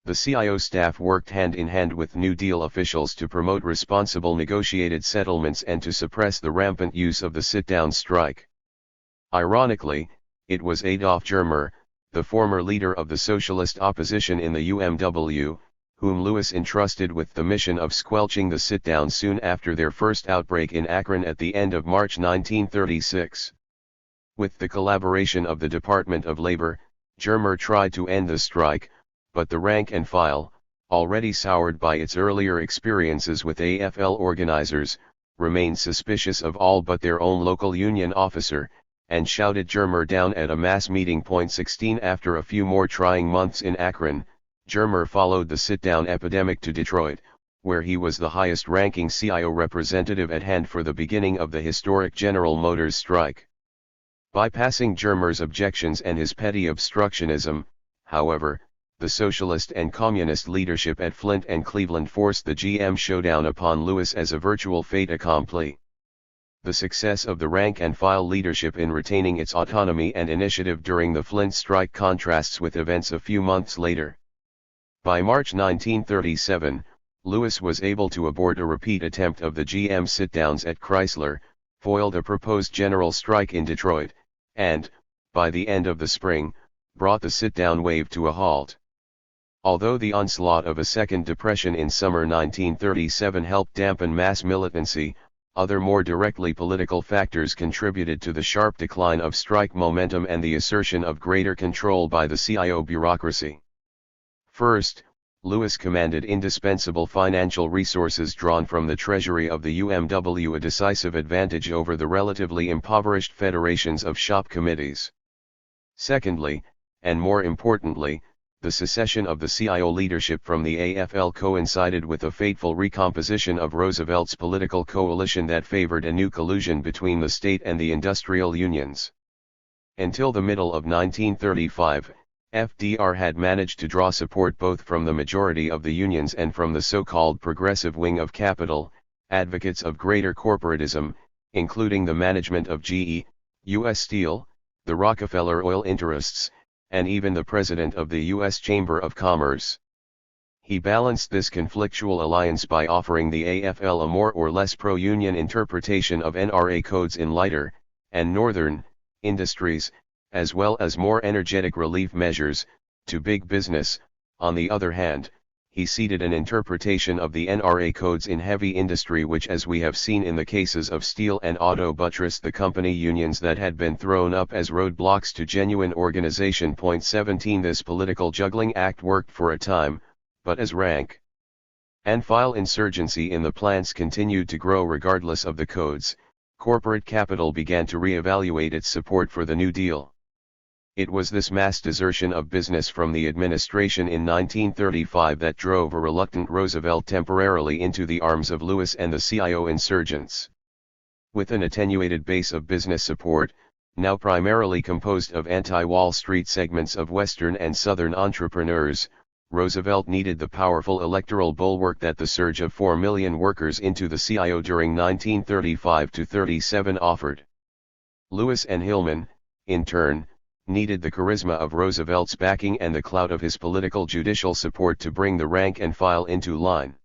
The CIO staff worked hand in hand with New Deal officials to promote responsible negotiated settlements and to suppress the rampant use of the sit-down strike. Ironically, it was Adolf Germer, the former leader of the socialist opposition in the UMW, whom Lewis entrusted with the mission of squelching the sit-down soon after their first outbreak in Akron at the end of March 1936. With the collaboration of the Department of Labor, Germer tried to end the strike, but the rank and file, already soured by its earlier experiences with AFL organizers, remained suspicious of all but their own local union officer, and shouted Germer down at a mass meeting. 16 After a few more trying months in Akron, Germer followed the sit-down epidemic to Detroit, where he was the highest-ranking CIO representative at hand for the beginning of the historic General Motors strike. Bypassing Germer's objections and his petty obstructionism, however, the socialist and communist leadership at Flint and Cleveland forced the GM showdown upon Lewis as a virtual fait accompli. The success of the rank-and-file leadership in retaining its autonomy and initiative during the Flint strike contrasts with events a few months later. By March 1937, Lewis was able to abort a repeat attempt of the GM sit-downs at Chrysler, foiled a proposed general strike in Detroit, and, by the end of the spring, brought the sit-down wave to a halt. Although the onslaught of a second depression in summer 1937 helped dampen mass militancy, other more directly political factors contributed to the sharp decline of strike momentum and the assertion of greater control by the CIO bureaucracy. First, Lewis commanded indispensable financial resources drawn from the treasury of the UMW, a decisive advantage over the relatively impoverished federations of shop committees. Secondly, and more importantly, the secession of the CIO leadership from the AFL coincided with a fateful recomposition of Roosevelt's political coalition that favored a new collusion between the state and the industrial unions. Until the middle of 1935, FDR had managed to draw support both from the majority of the unions and from the so-called progressive wing of capital, advocates of greater corporatism, including the management of GE, U.S. Steel, the Rockefeller oil interests, and even the president of the U.S. Chamber of Commerce. He balanced this conflictual alliance by offering the AFL a more or less pro-union interpretation of NRA codes in lighter, and northern, industries, as well as more energetic relief measures. To big business, on the other hand, he ceded an interpretation of the NRA codes in heavy industry which, as we have seen in the cases of steel and auto, buttressed the company unions that had been thrown up as roadblocks to genuine organization. 17 This political juggling act worked for a time, but as rank and file insurgency in the plants continued to grow regardless of the codes, corporate capital began to re-evaluate its support for the New Deal. It was this mass desertion of business from the administration in 1935 that drove a reluctant Roosevelt temporarily into the arms of Lewis and the CIO insurgents. With an attenuated base of business support, now primarily composed of anti-Wall Street segments of Western and Southern entrepreneurs, Roosevelt needed the powerful electoral bulwark that the surge of 4 million workers into the CIO during 1935-37 offered. Lewis and Hillman, in turn, needed the charisma of Roosevelt's backing and the clout of his political judicial support to bring the rank and file into line.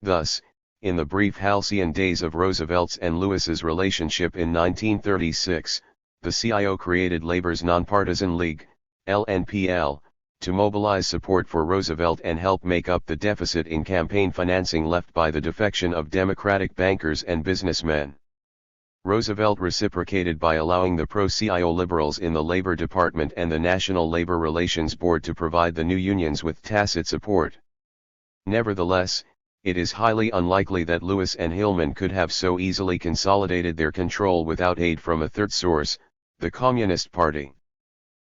Thus, in the brief halcyon days of Roosevelt's and Lewis's relationship in 1936, the CIO created Labor's Nonpartisan League, LNPL, to mobilize support for Roosevelt and help make up the deficit in campaign financing left by the defection of Democratic bankers and businessmen. Roosevelt reciprocated by allowing the pro-CIO liberals in the Labor Department and the National Labor Relations Board to provide the new unions with tacit support. Nevertheless, it is highly unlikely that Lewis and Hillman could have so easily consolidated their control without aid from a third source, the Communist Party.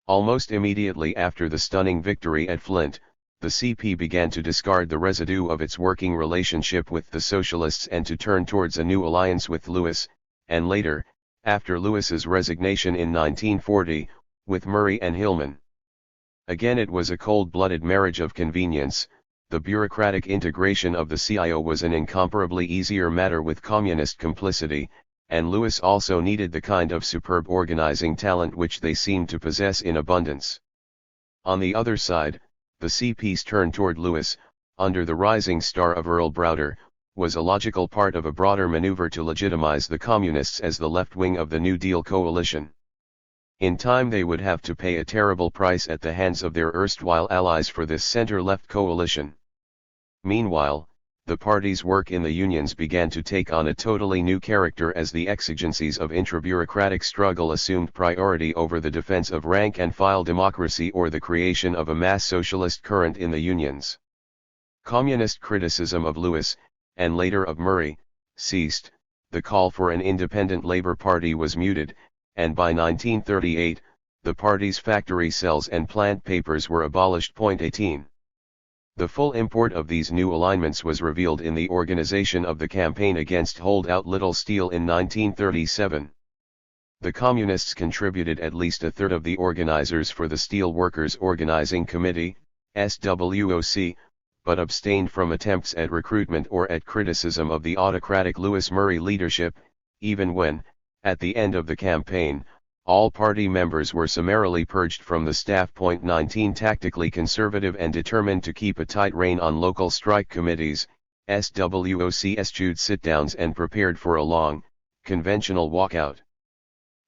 Almost immediately after the stunning victory at Flint, the CP began to discard the residue of its working relationship with the Socialists and to turn towards a new alliance with Lewis, and later, after Lewis's resignation in 1940, with Murray and Hillman. Again, it was a cold-blooded marriage of convenience. The bureaucratic integration of the CIO was an incomparably easier matter with communist complicity, and Lewis also needed the kind of superb organizing talent which they seemed to possess in abundance. On the other side, the CP's turn toward Lewis, under the rising star of Earl Browder, was a logical part of a broader maneuver to legitimize the Communists as the left wing of the New Deal coalition. In time they would have to pay a terrible price at the hands of their erstwhile allies for this center-left coalition. Meanwhile, the party's work in the unions began to take on a totally new character as the exigencies of intra-bureaucratic struggle assumed priority over the defense of rank-and-file democracy or the creation of a mass socialist current in the unions. Communist criticism of Lewis, and later of Murray, ceased, the call for an independent Labor Party was muted, and by 1938, the party's factory cells and plant papers were abolished. 18. The full import of these new alignments was revealed in the organization of the campaign against holdout Little Steel in 1937. The Communists contributed at least a third of the organizers for the Steel Workers Organizing Committee, SWOC, but abstained from attempts at recruitment or at criticism of the autocratic Lewis-Murray leadership, even when, at the end of the campaign, all party members were summarily purged from the staff. 19 Tactically conservative and determined to keep a tight rein on local strike committees, SWOC eschewed sit-downs and prepared for a long, conventional walkout.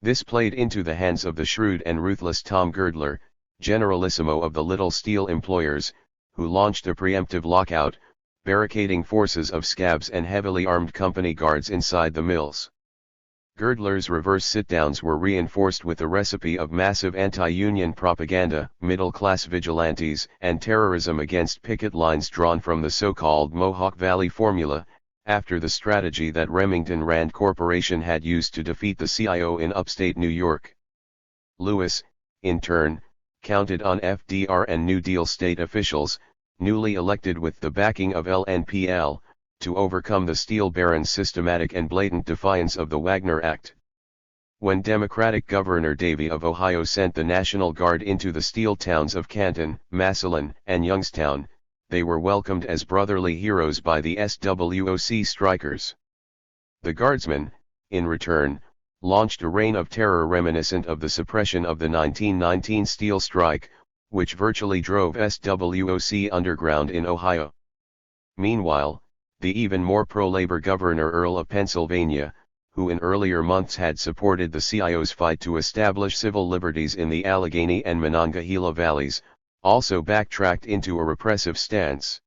This played into the hands of the shrewd and ruthless Tom Girdler, generalissimo of the Little Steel employers, who launched a preemptive lockout, barricading forces of scabs and heavily armed company guards inside the mills. Girdler's reverse sit-downs were reinforced with a recipe of massive anti-union propaganda, middle-class vigilantes, and terrorism against picket lines drawn from the so-called Mohawk Valley formula, after the strategy that Remington Rand Corporation had used to defeat the CIO in upstate New York. Lewis, in turn, counted on FDR and New Deal state officials, newly elected with the backing of LNPL, to overcome the steel barons' systematic and blatant defiance of the Wagner Act. When Democratic Governor Davie of Ohio sent the National Guard into the steel towns of Canton, Massillon, and Youngstown, they were welcomed as brotherly heroes by the SWOC strikers. The Guardsmen, in return, launched a reign of terror reminiscent of the suppression of the 1919 steel strike, which virtually drove SWOC underground in Ohio. Meanwhile, the even more pro-labor Governor Earl of Pennsylvania, who in earlier months had supported the CIO's fight to establish civil liberties in the Allegheny and Monongahela valleys, also backtracked into a repressive stance.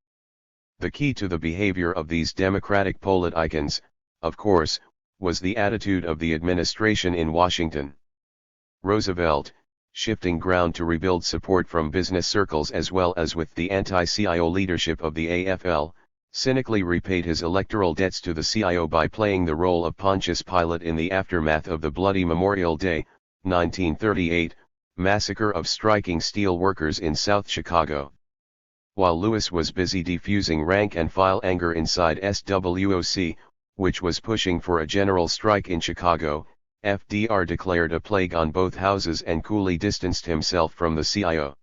The key to the behavior of these Democratic politicans, of course, was the attitude of the administration in Washington. Roosevelt, shifting ground to rebuild support from business circles as well as with the anti-CIO leadership of the AFL, cynically repaid his electoral debts to the CIO by playing the role of Pontius Pilate in the aftermath of the bloody Memorial Day, 1938, massacre of striking steel workers in South Chicago. While Lewis was busy defusing rank-and-file anger inside SWOC, which was pushing for a general strike in Chicago, FDR declared a plague on both houses and coolly distanced himself from the CIO.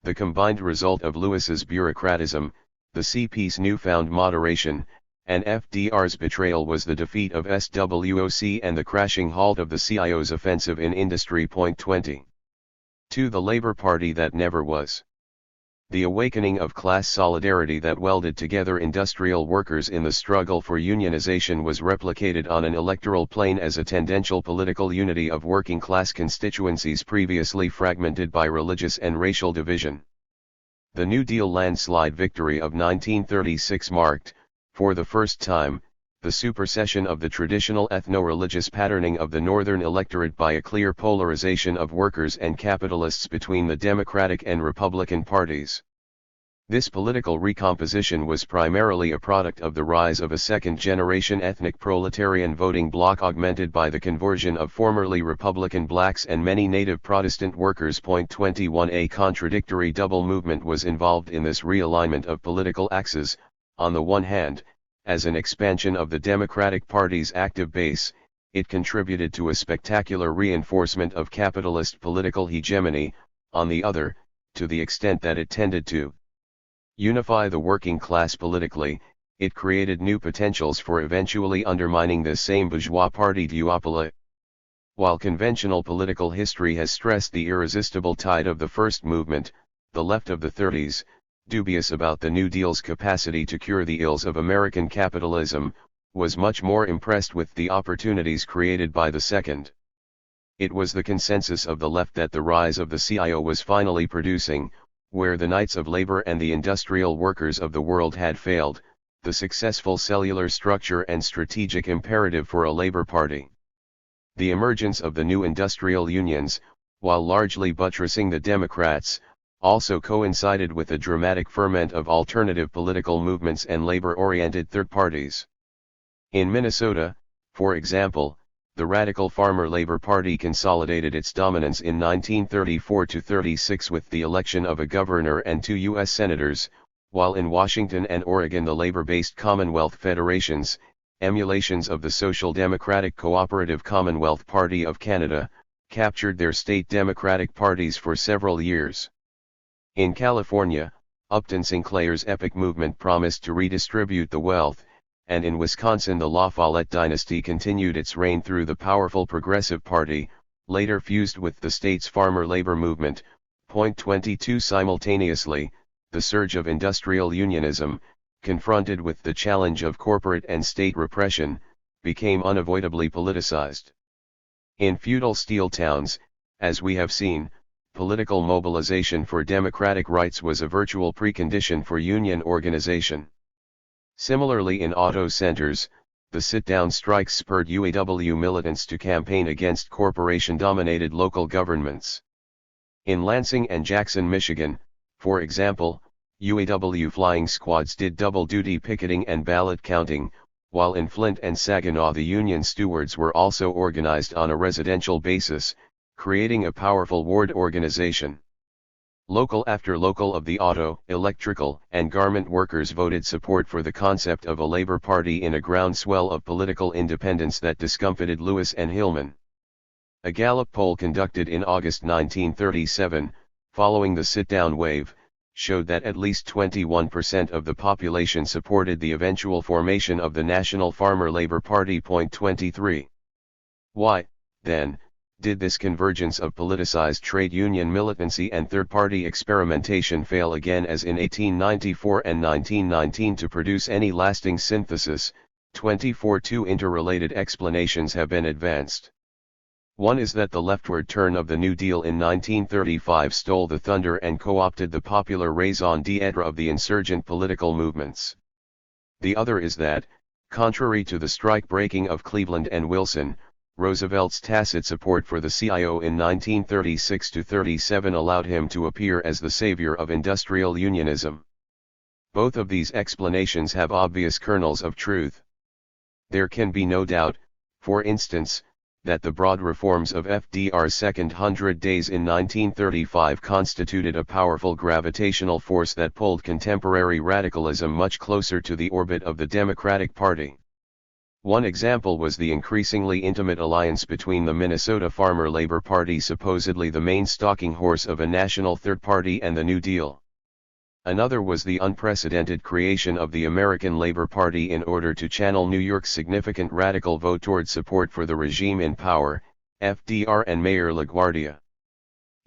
the combined result of Lewis's bureaucratism, the CP's newfound moderation, and FDR's betrayal was the defeat of SWOC and the crashing halt of the CIO's offensive in industry. 20. To the Labor Party that never was. The awakening of class solidarity that welded together industrial workers in the struggle for unionization was replicated on an electoral plane as a tendential political unity of working class constituencies previously fragmented by religious and racial division. The New Deal landslide victory of 1936 marked, for the first time, the supersession of the traditional ethno-religious patterning of the Northern electorate by a clear polarization of workers and capitalists between the Democratic and Republican parties. This political recomposition was primarily a product of the rise of a second-generation ethnic proletarian voting bloc augmented by the conversion of formerly Republican blacks and many native Protestant workers. 21. A contradictory double movement was involved in this realignment of political axes. On the one hand, as an expansion of the Democratic Party's active base, it contributed to a spectacular reinforcement of capitalist political hegemony. On the other, to the extent that it tended to unify the working class politically, it created new potentials for eventually undermining this same bourgeois party duopoly. While conventional political history has stressed the irresistible tide of the first movement, the left of the 30s, dubious about the New Deal's capacity to cure the ills of American capitalism, was much more impressed with the opportunities created by the second. It was the consensus of the left that the rise of the CIO was finally producing, where the Knights of Labor and the industrial workers of the world had failed, the successful cellular structure and strategic imperative for a labor party. The emergence of the new industrial unions, while largely buttressing the Democrats, also coincided with a dramatic ferment of alternative political movements and labor-oriented third parties. In Minnesota, for example, the Radical Farmer Labor Party consolidated its dominance in 1934-36 with the election of a governor and 2 U.S. senators, while in Washington and Oregon the labor-based Commonwealth federations, emulations of the Social Democratic Cooperative Commonwealth Party of Canada, captured their state Democratic parties for several years. In California, Upton Sinclair's epic movement promised to redistribute the wealth, and in Wisconsin the La Follette dynasty continued its reign through the powerful Progressive Party, later fused with the state's farmer labor movement. 22. Simultaneously, the surge of industrial unionism, confronted with the challenge of corporate and state repression, became unavoidably politicized. In feudal steel towns, as we have seen, political mobilization for democratic rights was a virtual precondition for union organization. Similarly, in auto centers, the sit-down strikes spurred UAW militants to campaign against corporation-dominated local governments. In Lansing and Jackson, Michigan, for example, UAW flying squads did double-duty picketing and ballot counting, while in Flint and Saginaw the union stewards were also organized on a residential basis, creating a powerful ward organization. Local after local of the auto, electrical, and garment workers voted support for the concept of a labor party in a groundswell of political independence that discomfited Lewis and Hillman. A Gallup poll conducted in August 1937, following the sit-down wave, showed that at least 21% of the population supported the eventual formation of the National Farmer Labor Party. 23. Why, then, did this convergence of politicized trade union militancy and third-party experimentation fail again as in 1894 and 1919 to produce any lasting synthesis? 24. Two interrelated explanations have been advanced. One is that the leftward turn of the New Deal in 1935 stole the thunder and co-opted the popular raison d'etre of the insurgent political movements. The other is that, contrary to the strike-breaking of Cleveland and Wilson, Roosevelt's tacit support for the CIO in 1936-37 allowed him to appear as the savior of industrial unionism. Both of these explanations have obvious kernels of truth. There can be no doubt, for instance, that the broad reforms of FDR's second 100 days in 1935 constituted a powerful gravitational force that pulled contemporary radicalism much closer to the orbit of the Democratic Party. One example was the increasingly intimate alliance between the Minnesota Farmer Labor Party, supposedly the main stalking horse of a national third party, and the New Deal. Another was the unprecedented creation of the American Labor Party in order to channel New York's significant radical vote toward support for the regime in power, FDR and Mayor LaGuardia.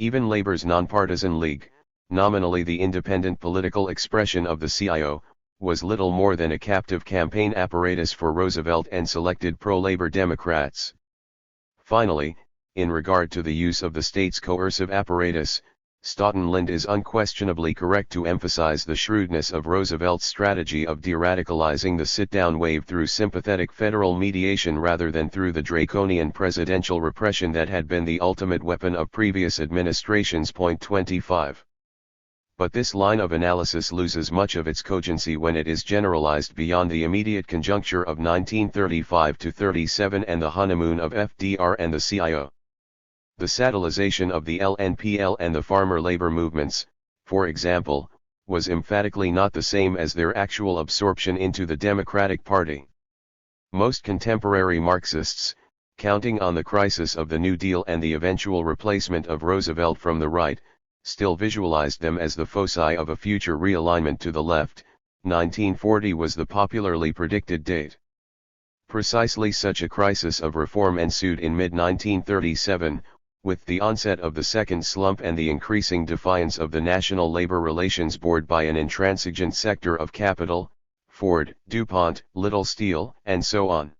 Even Labor's nonpartisan league, nominally the independent political expression of the CIO, was little more than a captive campaign apparatus for Roosevelt and selected pro-labor Democrats. Finally, in regard to the use of the state's coercive apparatus, Stoughton Lynd is unquestionably correct to emphasize the shrewdness of Roosevelt's strategy of de-radicalizing the sit-down wave through sympathetic federal mediation rather than through the draconian presidential repression that had been the ultimate weapon of previous administrations. Point 25. But this line of analysis loses much of its cogency when it is generalized beyond the immediate conjuncture of 1935–37 and the honeymoon of FDR and the CIO. The satellization of the LNPL and the farmer labor movements, for example, was emphatically not the same as their actual absorption into the Democratic Party. Most contemporary Marxists, counting on the crisis of the New Deal and the eventual replacement of Roosevelt from the right, still visualized them as the foci of a future realignment to the left. 1940 was the popularly predicted date. Precisely such a crisis of reform ensued in mid-1937, with the onset of the second slump and the increasing defiance of the National Labor Relations Board by an intransigent sector of capital, Ford, DuPont, Little Steel, and so on.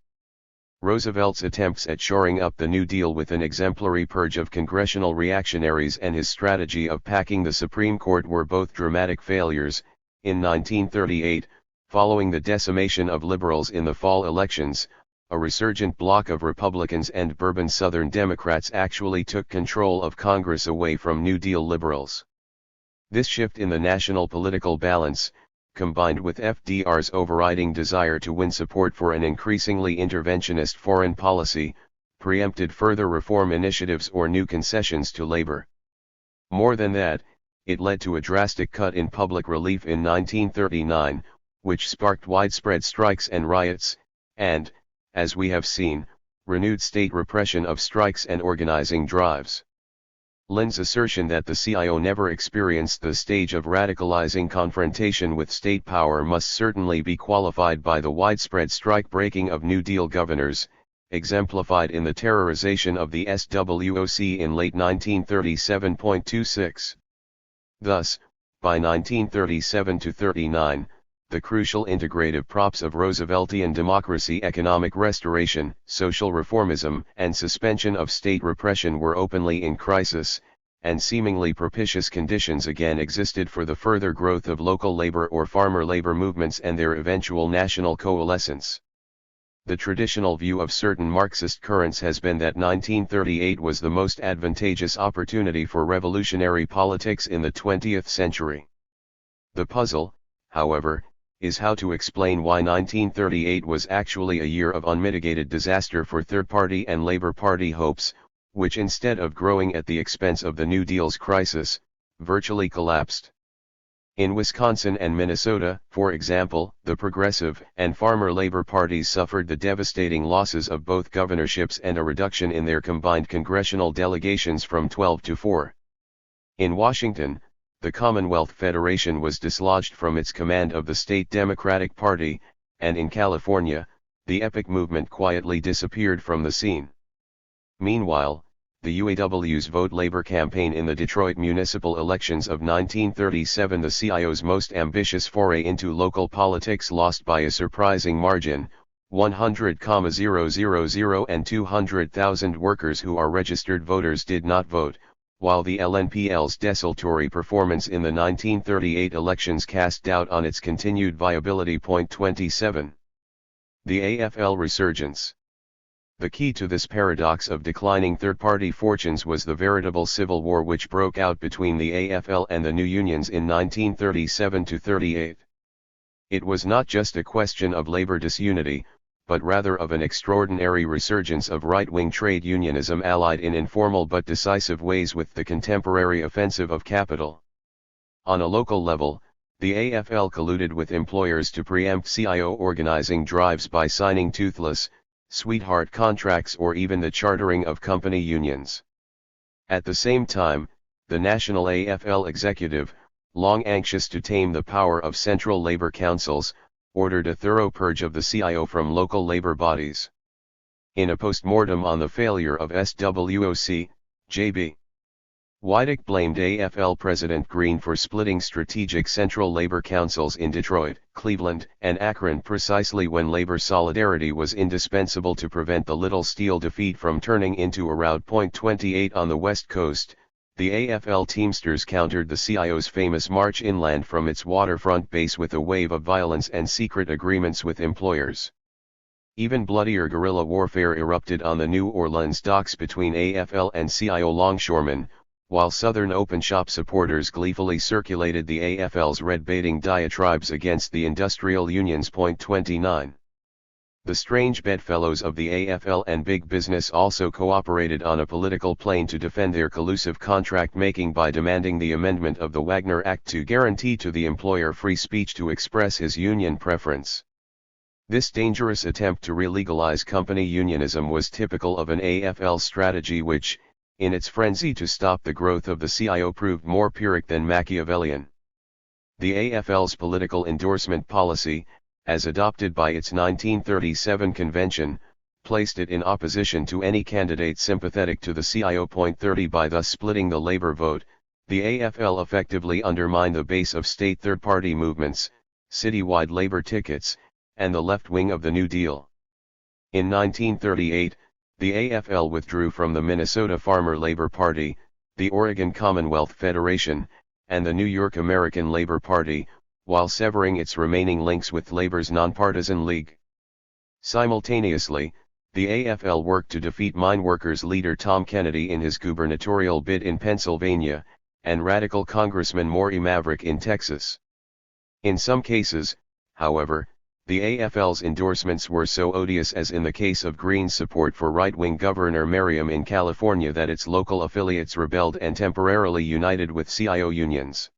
Roosevelt's attempts at shoring up the New Deal with an exemplary purge of congressional reactionaries and his strategy of packing the Supreme Court were both dramatic failures. In 1938, following the decimation of liberals in the fall elections, a resurgent bloc of Republicans and Bourbon Southern Democrats actually took control of Congress away from New Deal liberals. This shift in the national political balance, combined with FDR's overriding desire to win support for an increasingly interventionist foreign policy, preempted further reform initiatives or new concessions to labor. More than that, it led to a drastic cut in public relief in 1939, which sparked widespread strikes and riots, and, as we have seen, renewed state repression of strikes and organizing drives. Lynd's assertion that the CIO never experienced the stage of radicalizing confrontation with state power must certainly be qualified by the widespread strike-breaking of New Deal governors, exemplified in the terrorization of the SWOC in late 1937.26. Thus, by 1937–39, the crucial integrative props of Rooseveltian democracy, economic restoration, social reformism, and suspension of state repression were openly in crisis, and seemingly propitious conditions again existed for the further growth of local labor or farmer labor movements and their eventual national coalescence. The traditional view of certain Marxist currents has been that 1938 was the most advantageous opportunity for revolutionary politics in the 20th century. The puzzle, however, is how to explain why 1938 was actually a year of unmitigated disaster for Third Party and Labor Party hopes, which instead of growing at the expense of the New Deal's crisis, virtually collapsed. In Wisconsin and Minnesota, for example, the Progressive and Farmer Labor parties suffered the devastating losses of both governorships and a reduction in their combined congressional delegations from 12 to 4. In Washington, the Commonwealth Federation was dislodged from its command of the state Democratic Party, and in California, the Epic movement quietly disappeared from the scene. Meanwhile, the UAW's Vote Labor campaign in the Detroit municipal elections of 1937, the CIO's most ambitious foray into local politics, lost by a surprising margin, 100,000 and 200,000 workers who are registered voters did not vote, while the LNPL's desultory performance in the 1938 elections cast doubt on its continued viability. Point 27. The AFL resurgence. The key to this paradox of declining third-party fortunes was the veritable civil war which broke out between the AFL and the new unions in 1937–38. It was not just a question of labor disunity, but rather of an extraordinary resurgence of right-wing trade unionism allied in informal but decisive ways with the contemporary offensive of capital. On a local level, The AFL colluded with employers to preempt CIO organizing drives by signing toothless, sweetheart contracts or even the chartering of company unions. At the same time, the National AFL executive, long anxious to tame the power of central labor councils, ordered a thorough purge of the CIO from local labor bodies. In a post-mortem on the failure of SWOC, J.B. Wydick blamed AFL President Green for splitting strategic central labor councils in Detroit, Cleveland, and Akron precisely when labor solidarity was indispensable to prevent the Little Steel defeat from turning into a rout. 28 On the West Coast, the AFL Teamsters countered the CIO's famous march inland from its waterfront base with a wave of violence and secret agreements with employers. Even bloodier guerrilla warfare erupted on the New Orleans docks between AFL and CIO longshoremen, while Southern Open Shop supporters gleefully circulated the AFL's red-baiting diatribes against the industrial unions. 29. The strange bedfellows of the AFL and big business also cooperated on a political plane to defend their collusive contract-making by demanding the amendment of the Wagner Act to guarantee to the employer free speech to express his union preference. This dangerous attempt to re-legalize company unionism was typical of an AFL strategy which, in its frenzy to stop the growth of the CIO, proved more Pyrrhic than Machiavellian. The AFL's political endorsement policy, as adopted by its 1937 convention, placed it in opposition to any candidate sympathetic to the CIO. 30 By thus splitting the labor vote, the AFL effectively undermined the base of state third-party movements, citywide labor tickets, and the left wing of the New Deal. In 1938, the AFL withdrew from the Minnesota Farmer Labor Party, the Oregon Commonwealth Federation, and the New York American Labor Party, while severing its remaining links with labor's nonpartisan league. Simultaneously, the AFL worked to defeat mine workers leader Tom Kennedy in his gubernatorial bid in Pennsylvania, and radical Congressman Maury Maverick in Texas. In some cases, however, the AFL's endorsements were so odious, as in the case of Green's support for right-wing Governor Merriam in California, that its local affiliates rebelled and temporarily united with CIO unions.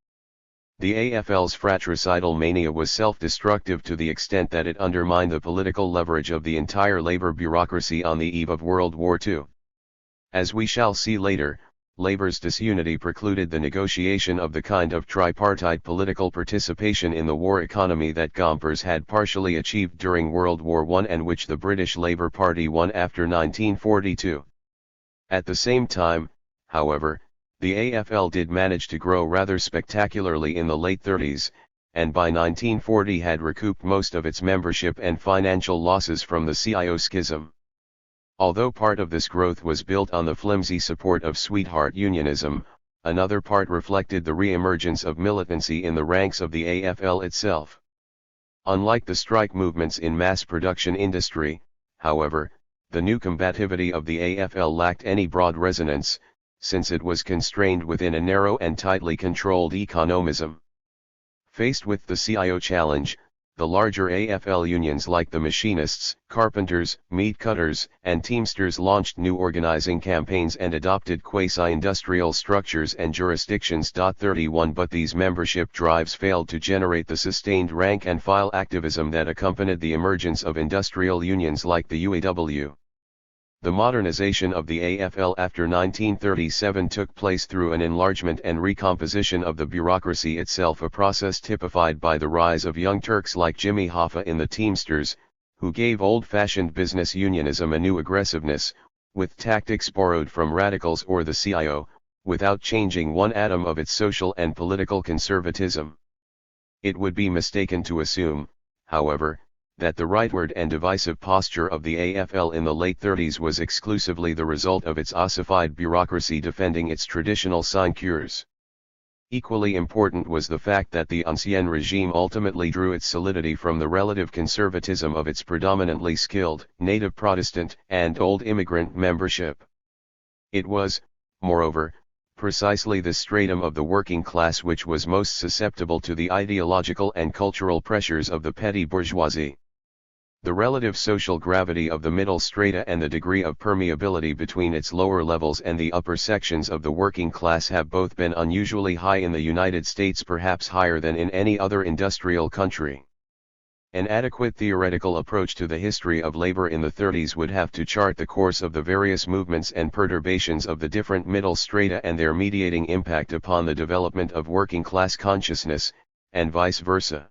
The AFL's fratricidal mania was self-destructive to the extent that it undermined the political leverage of the entire labor bureaucracy on the eve of World War II. As we shall see later, labor's disunity precluded the negotiation of the kind of tripartite political participation in the war economy that Gompers had partially achieved during World War I and which the British Labour Party won after 1942. At the same time, however, the AFL did manage to grow rather spectacularly in the late 30s, and by 1940 had recouped most of its membership and financial losses from the CIO schism. Although part of this growth was built on the flimsy support of sweetheart unionism, another part reflected the re-emergence of militancy in the ranks of the AFL itself. Unlike the strike movements in mass production industry, however, the new combativity of the AFL lacked any broad resonance, since it was constrained within a narrow and tightly controlled economism. Faced with the CIO challenge, the larger AFL unions like the machinists, carpenters, meat cutters, and teamsters launched new organizing campaigns and adopted quasi-industrial structures and jurisdictions. 31 But these membership drives failed to generate the sustained rank-and-file activism that accompanied the emergence of industrial unions like the UAW. The modernization of the AFL after 1937 took place through an enlargement and recomposition of the bureaucracy itself, a process typified by the rise of young Turks like Jimmy Hoffa in the Teamsters, who gave old-fashioned business unionism a new aggressiveness, with tactics borrowed from radicals or the CIO, without changing one atom of its social and political conservatism. It would be mistaken to assume, however, that the rightward and divisive posture of the AFL in the late 30s was exclusively the result of its ossified bureaucracy defending its traditional sinecures. Equally important was the fact that the Ancien regime ultimately drew its solidity from the relative conservatism of its predominantly skilled, native Protestant, and old immigrant membership. It was, moreover, precisely this stratum of the working class which was most susceptible to the ideological and cultural pressures of the petty bourgeoisie. The relative social gravity of the middle strata and the degree of permeability between its lower levels and the upper sections of the working class have both been unusually high in the United States, perhaps higher than in any other industrial country. An adequate theoretical approach to the history of labor in the 30s would have to chart the course of the various movements and perturbations of the different middle strata and their mediating impact upon the development of working class consciousness, and vice versa.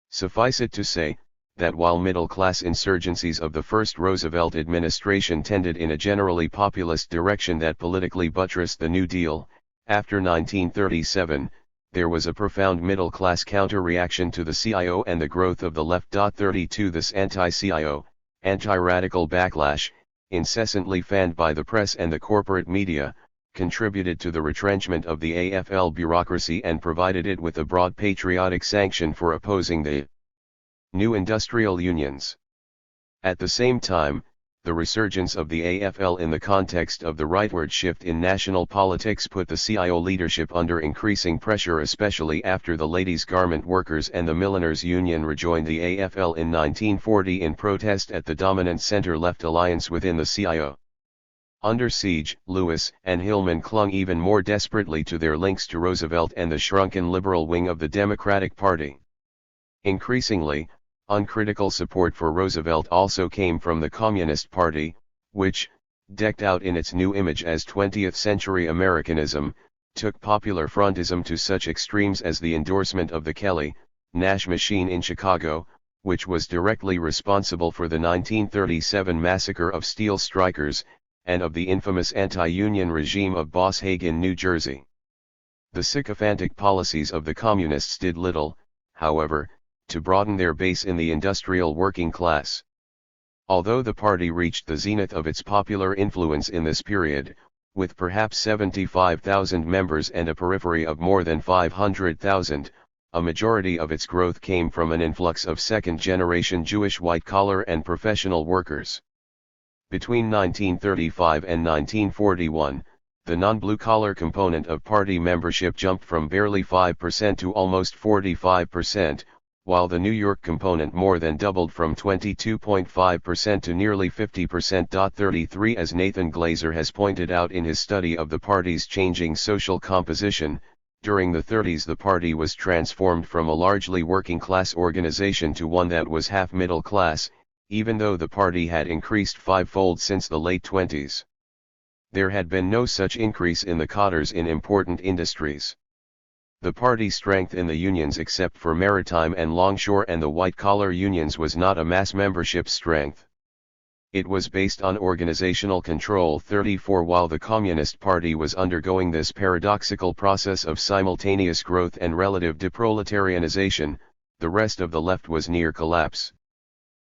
Suffice it to say, that while middle-class insurgencies of the first Roosevelt administration tended in a generally populist direction that politically buttressed the New Deal, after 1937, there was a profound middle-class counter-reaction to the CIO and the growth of the left. 32 This anti-CIO, anti-radical backlash, incessantly fanned by the press and the corporate media, contributed to the retrenchment of the AFL bureaucracy and provided it with a broad patriotic sanction for opposing the new industrial unions. At the same time, the resurgence of the AFL in the context of the rightward shift in national politics put the CIO leadership under increasing pressure, especially after the Ladies' Garment Workers and the Milliners Union rejoined the AFL in 1940 in protest at the dominant center-left alliance within the CIO. Under siege, Lewis and Hillman clung even more desperately to their links to Roosevelt and the shrunken liberal wing of the Democratic Party. Increasingly, uncritical support for Roosevelt also came from the Communist Party, which, decked out in its new image as 20th-century Americanism, took popular frontism to such extremes as the endorsement of the Kelly-Nash machine in Chicago, which was directly responsible for the 1937 massacre of steel strikers, and of the infamous anti-union regime of Boss Haig in New Jersey. The sycophantic policies of the Communists did little, however, to broaden their base in the industrial working class. Although the party reached the zenith of its popular influence in this period, with perhaps 75,000 members and a periphery of more than 500,000, a majority of its growth came from an influx of second-generation Jewish white-collar and professional workers. Between 1935 and 1941, the non-blue-collar component of party membership jumped from barely 5% to almost 45%, while the New York component more than doubled from 22.5% to nearly 50%. 33 As Nathan Glazer has pointed out in his study of the party's changing social composition, during the 30s the party was transformed from a largely working-class organization to one that was half middle-class, even though the party had increased fivefold since the late 20s. There had been no such increase in the cadres in important industries. The party's strength in the unions except for maritime and longshore and the white-collar unions was not a mass membership strength. It was based on organizational control. 34 While the Communist Party was undergoing this paradoxical process of simultaneous growth and relative deproletarianization, the rest of the left was near collapse.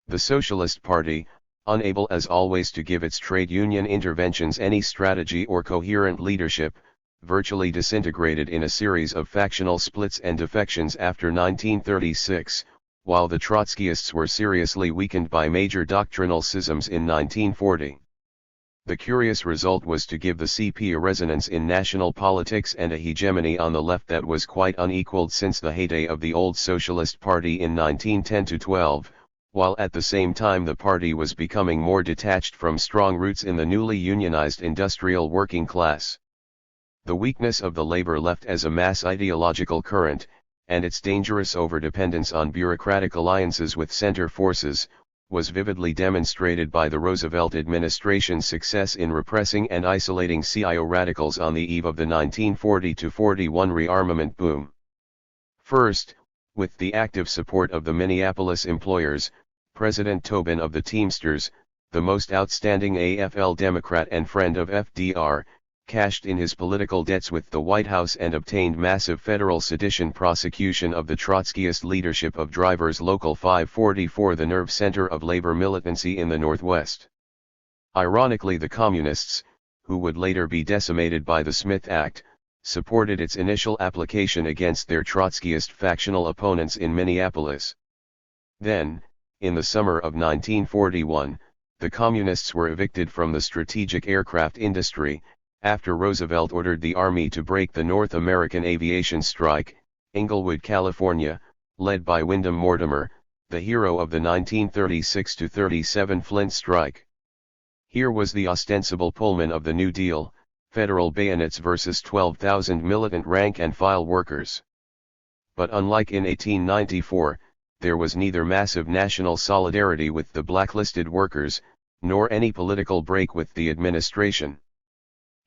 The Socialist Party, unable as always to give its trade union interventions any strategy or coherent leadership, virtually disintegrated in a series of factional splits and defections after 1936, while the Trotskyists were seriously weakened by major doctrinal schisms in 1940. The curious result was to give the CP a resonance in national politics and a hegemony on the left that was quite unequaled since the heyday of the old Socialist Party in 1910-12, while at the same time the party was becoming more detached from strong roots in the newly unionized industrial working class. The weakness of the labor left as a mass ideological current, and its dangerous overdependence on bureaucratic alliances with center forces, was vividly demonstrated by the Roosevelt administration's success in repressing and isolating CIO radicals on the eve of the 1940-41 rearmament boom. First, with the active support of the Minneapolis employers, President Tobin of the Teamsters, the most outstanding AFL Democrat and friend of FDR, cashed in his political debts with the White House and obtained massive federal sedition prosecution of the Trotskyist leadership of Drivers Local 544, the nerve center of labor militancy in the Northwest. Ironically, the Communists, who would later be decimated by the Smith Act, supported its initial application against their Trotskyist factional opponents in Minneapolis. Then, in the summer of 1941, the Communists were evicted from the strategic aircraft industry, after Roosevelt ordered the Army to break the North American aviation strike. Inglewood, California, led by Wyndham Mortimer, the hero of the 1936-37 Flint strike. Here was the ostensible Pullman of the New Deal, federal bayonets versus 12,000 militant rank-and-file workers. But unlike in 1894, there was neither massive national solidarity with the blacklisted workers, nor any political break with the administration.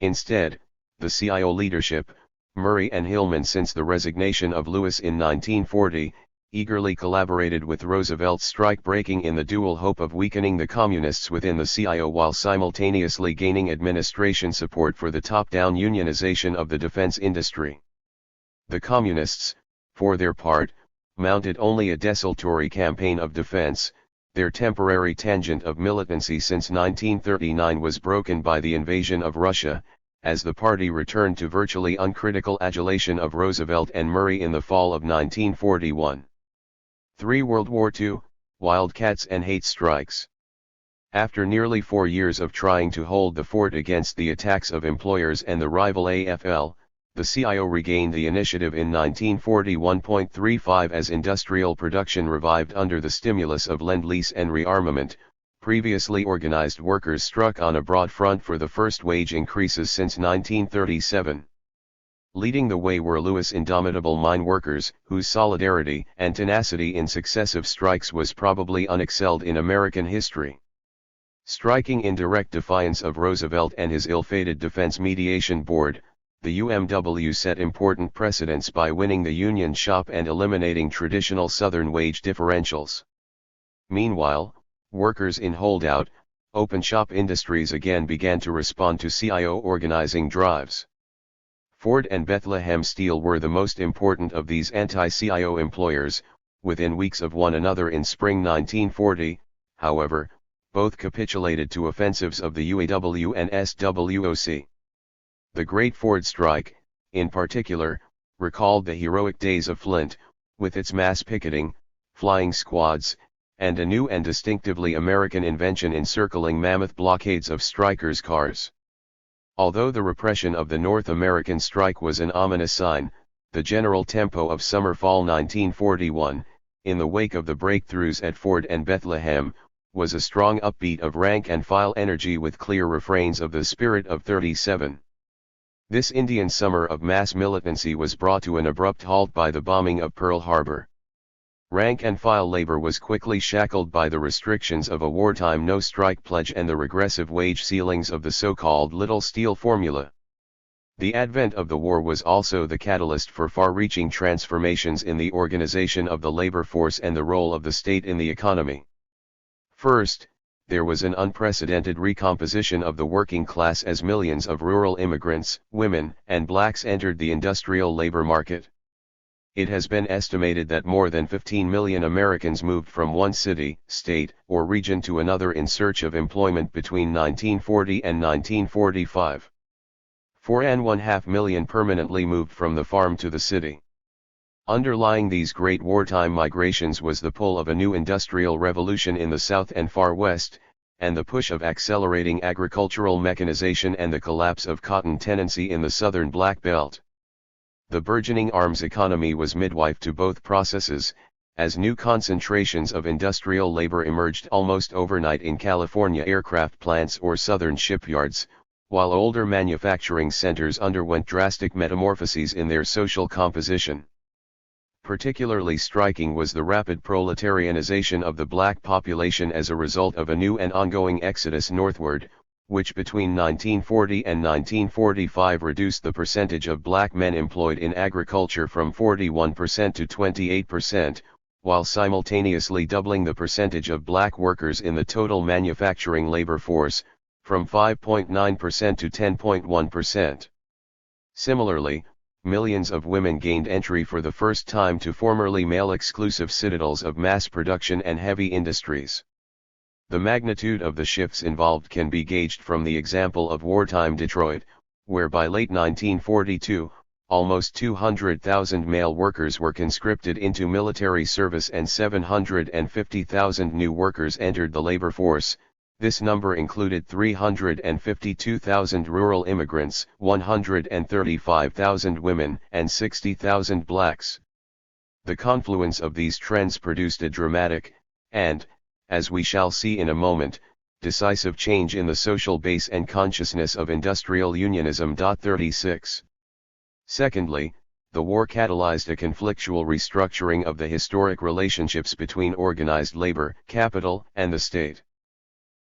Instead, the CIO leadership, Murray and Hillman since the resignation of Lewis in 1940, eagerly collaborated with Roosevelt's strike-breaking in the dual hope of weakening the communists within the CIO while simultaneously gaining administration support for the top-down unionization of the defense industry. The communists, for their part, mounted only a desultory campaign of defense. Their temporary tangent of militancy since 1939 was broken by the invasion of Russia, as the party returned to virtually uncritical adulation of Roosevelt and Murray in the fall of 1941. 3. World War II, Wildcats and Hate Strikes. After nearly 4 years of trying to hold the fort against the attacks of employers and the rival AFL, the CIO regained the initiative in 1941.35 as industrial production revived under the stimulus of Lend-Lease and rearmament. Previously organized workers struck on a broad front for the first wage increases since 1937. Leading the way were Lewis' indomitable mine workers, whose solidarity and tenacity in successive strikes was probably unexcelled in American history. Striking in direct defiance of Roosevelt and his ill-fated Defense Mediation Board, the UMW set important precedents by winning the union shop and eliminating traditional Southern wage differentials. Meanwhile, workers in holdout, open shop industries again began to respond to CIO organizing drives. Ford and Bethlehem Steel were the most important of these anti-CIO employers. Within weeks of one another in spring 1940, however, both capitulated to offensives of the UAW and SWOC. The Great Ford Strike, in particular, recalled the heroic days of Flint, with its mass picketing, flying squads, and a new and distinctively American invention encircling mammoth blockades of strikers' cars. Although the repression of the North American strike was an ominous sign, the general tempo of summer-fall 1941, in the wake of the breakthroughs at Ford and Bethlehem, was a strong upbeat of rank-and-file energy with clear refrains of the spirit of 37. This Indian summer of mass militancy was brought to an abrupt halt by the bombing of Pearl Harbor. Rank-and-file labor was quickly shackled by the restrictions of a wartime no-strike pledge and the regressive wage ceilings of the so-called Little Steel formula. The advent of the war was also the catalyst for far-reaching transformations in the organization of the labor force and the role of the state in the economy. First, there was an unprecedented recomposition of the working class as millions of rural immigrants, women, and blacks entered the industrial labor market. It has been estimated that more than 15 million Americans moved from one city, state, or region to another in search of employment between 1940 and 1945. 4.5 million permanently moved from the farm to the city. Underlying these great wartime migrations was the pull of a new industrial revolution in the South and Far West, and the push of accelerating agricultural mechanization and the collapse of cotton tenancy in the Southern Black Belt. The burgeoning arms economy was midwife to both processes, as new concentrations of industrial labor emerged almost overnight in California aircraft plants or southern shipyards, while older manufacturing centers underwent drastic metamorphoses in their social composition. Particularly striking was the rapid proletarianization of the black population as a result of a new and ongoing exodus northward, which between 1940 and 1945 reduced the percentage of black men employed in agriculture from 41% to 28%, while simultaneously doubling the percentage of black workers in the total manufacturing labor force, from 5.9% to 10.1%. Similarly, millions of women gained entry for the first time to formerly male-exclusive citadels of mass production and heavy industries. The magnitude of the shifts involved can be gauged from the example of wartime Detroit, where by late 1942, almost 200,000 male workers were conscripted into military service and 750,000 new workers entered the labor force. This number included 352,000 rural immigrants, 135,000 women, and 60,000 blacks. The confluence of these trends produced a dramatic, and, as we shall see in a moment, decisive change in the social base and consciousness of industrial unionism. 36. Secondly, the war catalyzed a conflictual restructuring of the historic relationships between organized labor, capital, and the state.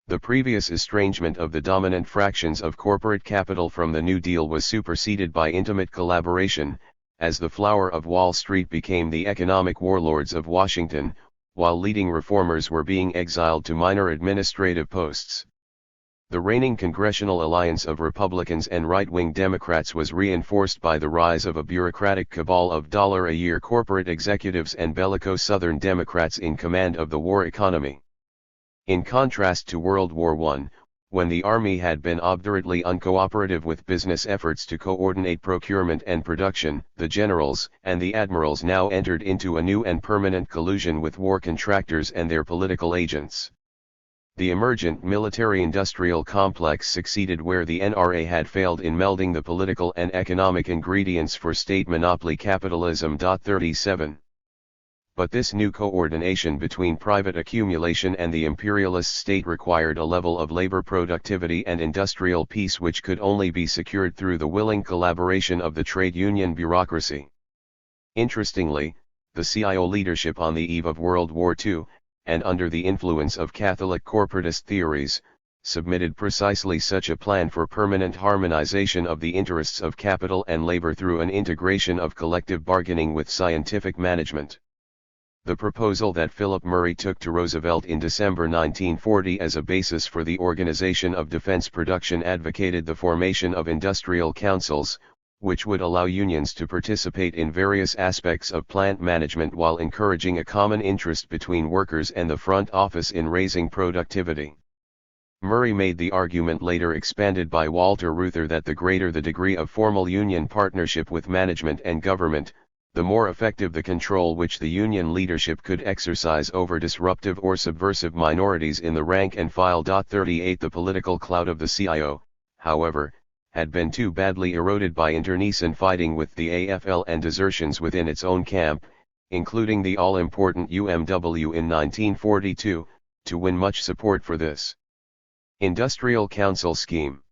The previous estrangement of the dominant fractions of corporate capital from the New Deal was superseded by intimate collaboration, as the flower of Wall Street became the economic warlords of Washington, while leading reformers were being exiled to minor administrative posts. The reigning congressional alliance of Republicans and right-wing Democrats was reinforced by the rise of a bureaucratic cabal of $-a-year corporate executives and bellicose Southern Democrats in command of the war economy. In contrast to World War I, when the Army had been obdurately uncooperative with business efforts to coordinate procurement and production, the generals and the admirals now entered into a new and permanent collusion with war contractors and their political agents. The emergent military-industrial complex succeeded where the NRA had failed in melding the political and economic ingredients for state monopoly capitalism. 37. But this new coordination between private accumulation and the imperialist state required a level of labor productivity and industrial peace which could only be secured through the willing collaboration of the trade union bureaucracy. Interestingly, the CIO leadership on the eve of World War II, and under the influence of Catholic corporatist theories, submitted precisely such a plan for permanent harmonization of the interests of capital and labor through an integration of collective bargaining with scientific management. The proposal that Philip Murray took to Roosevelt in December 1940 as a basis for the organization of defense production advocated the formation of industrial councils, which would allow unions to participate in various aspects of plant management while encouraging a common interest between workers and the front office in raising productivity. Murray made the argument later expanded by Walter Reuther that the greater the degree of formal union partnership with management and government, the more effective the control which the union leadership could exercise over disruptive or subversive minorities in the rank and file. 38 The political clout of the CIO, however, had been too badly eroded by internecine fighting with the AFL and desertions within its own camp, including the all-important UMW in 1942, to win much support for this industrial council scheme.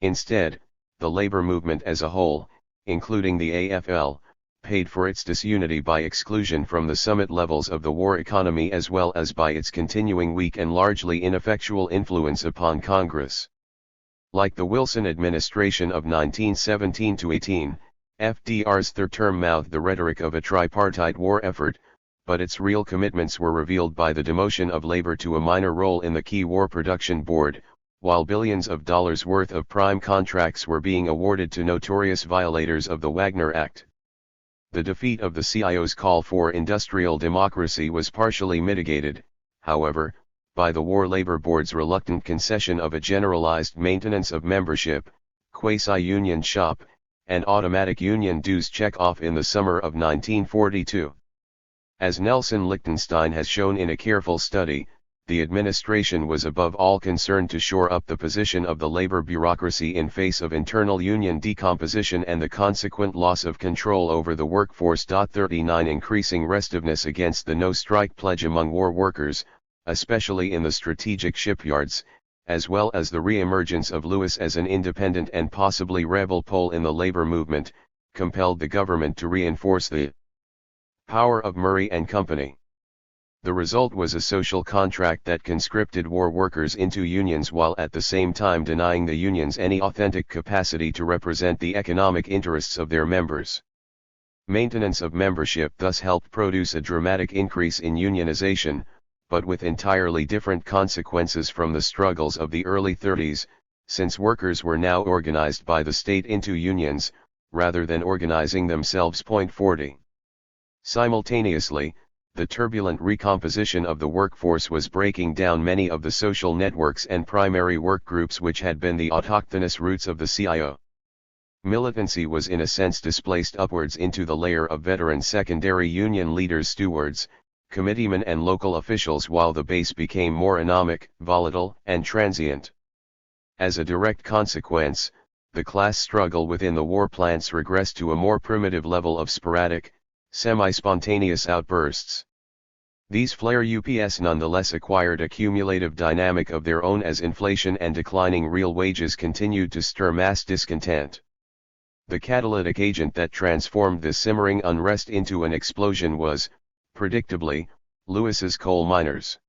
Instead, the labor movement as a whole, including the AFL, paid for its disunity by exclusion from the summit levels of the war economy as well as by its continuing weak and largely ineffectual influence upon Congress. Like the Wilson administration of 1917-18, FDR's third term mouthed the rhetoric of a tripartite war effort, but its real commitments were revealed by the demotion of labor to a minor role in the key war production board, while billions of dollars worth of prime contracts were being awarded to notorious violators of the Wagner Act. The defeat of the CIO's call for industrial democracy was partially mitigated, however, by the War Labor Board's reluctant concession of a generalized maintenance of membership, quasi-union shop, and automatic union dues check-off in the summer of 1942. As Nelson Lichtenstein has shown in a careful study, the administration was above all concerned to shore up the position of the labor bureaucracy in face of internal union decomposition and the consequent loss of control over the workforce. 39 Increasing restiveness against the no-strike pledge among war workers, especially in the strategic shipyards, as well as the re-emergence of Lewis as an independent and possibly rebel pole in the labor movement, compelled the government to reinforce the power of Murray and Company. The result was a social contract that conscripted war workers into unions while at the same time denying the unions any authentic capacity to represent the economic interests of their members. Maintenance of membership thus helped produce a dramatic increase in unionization, but with entirely different consequences from the struggles of the early 30s, since workers were now organized by the state into unions, rather than organizing themselves. 40. Simultaneously, the turbulent recomposition of the workforce was breaking down many of the social networks and primary work groups which had been the autochthonous roots of the CIO. Militancy was in a sense displaced upwards into the layer of veteran secondary union leaders, stewards, committeemen and local officials, while the base became more anomic, volatile, and transient. As a direct consequence, the class struggle within the war plants regressed to a more primitive level of sporadic, semi-spontaneous outbursts. These flare UPS nonetheless acquired a cumulative dynamic of their own as inflation and declining real wages continued to stir mass discontent. The catalytic agent that transformed this simmering unrest into an explosion was, predictably, Lewis's coal miners.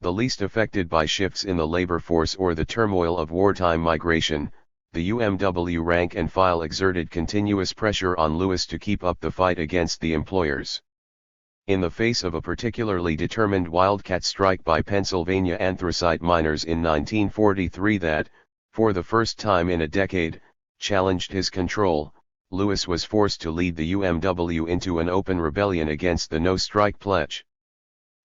The least affected by shifts in the labor force or the turmoil of wartime migration, the UMW rank and file exerted continuous pressure on Lewis to keep up the fight against the employers. In the face of a particularly determined wildcat strike by Pennsylvania anthracite miners in 1943 that, for the first time in a decade, challenged his control, Lewis was forced to lead the UMW into an open rebellion against the no-strike pledge.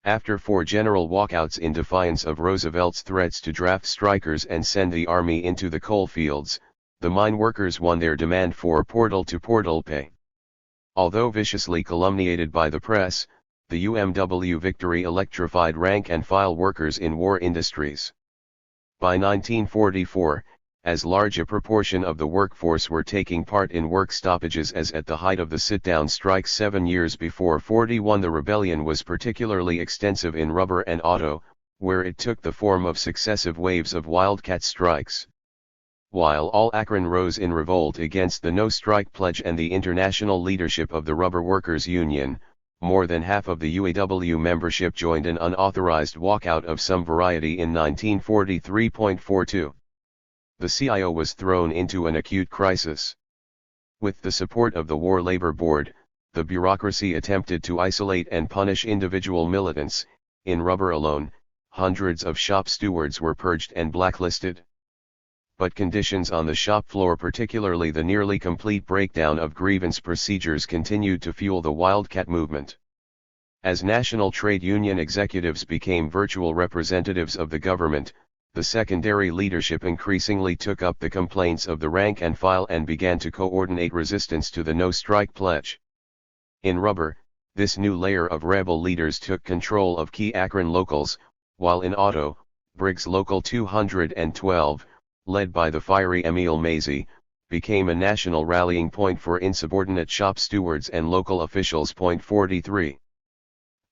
After 4 general walkouts in defiance of Roosevelt's threats to draft strikers and send the army into the coal fields, the mine workers won their demand for portal-to-portal pay. Although viciously calumniated by the press, the UMW victory electrified rank-and-file workers in war industries. By 1944, as large a proportion of the workforce were taking part in work stoppages as at the height of the sit-down strikes 7 years before 41, the rebellion was particularly extensive in rubber and auto, where it took the form of successive waves of wildcat strikes. While all Akron rose in revolt against the no-strike pledge and the international leadership of the Rubber Workers Union, more than half of the UAW membership joined an unauthorized walkout of some variety in 1943.42. The CIO was thrown into an acute crisis. With the support of the War Labor Board, the bureaucracy attempted to isolate and punish individual militants. In rubber alone, hundreds of shop stewards were purged and blacklisted. But conditions on the shop floor, particularly the nearly complete breakdown of grievance procedures, continued to fuel the wildcat movement. As national trade union executives became virtual representatives of the government, the secondary leadership increasingly took up the complaints of the rank and file and began to coordinate resistance to the no-strike pledge. In rubber, this new layer of rebel leaders took control of key Akron locals, while in auto, Briggs Local 212, led by the fiery Emil Mazie, became a national rallying point for insubordinate shop stewards and local officials. 43.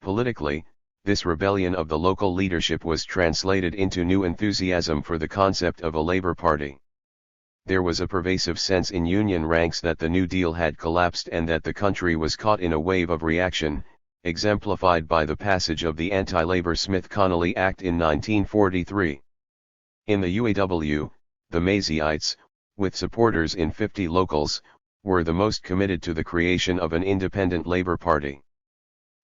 Politically, this rebellion of the local leadership was translated into new enthusiasm for the concept of a labor party. There was a pervasive sense in union ranks that the New Deal had collapsed and that the country was caught in a wave of reaction, exemplified by the passage of the Anti-Labor Smith-Connolly Act in 1943. In the UAW, the Mazie'ites, with supporters in 50 locals, were the most committed to the creation of an independent labor party.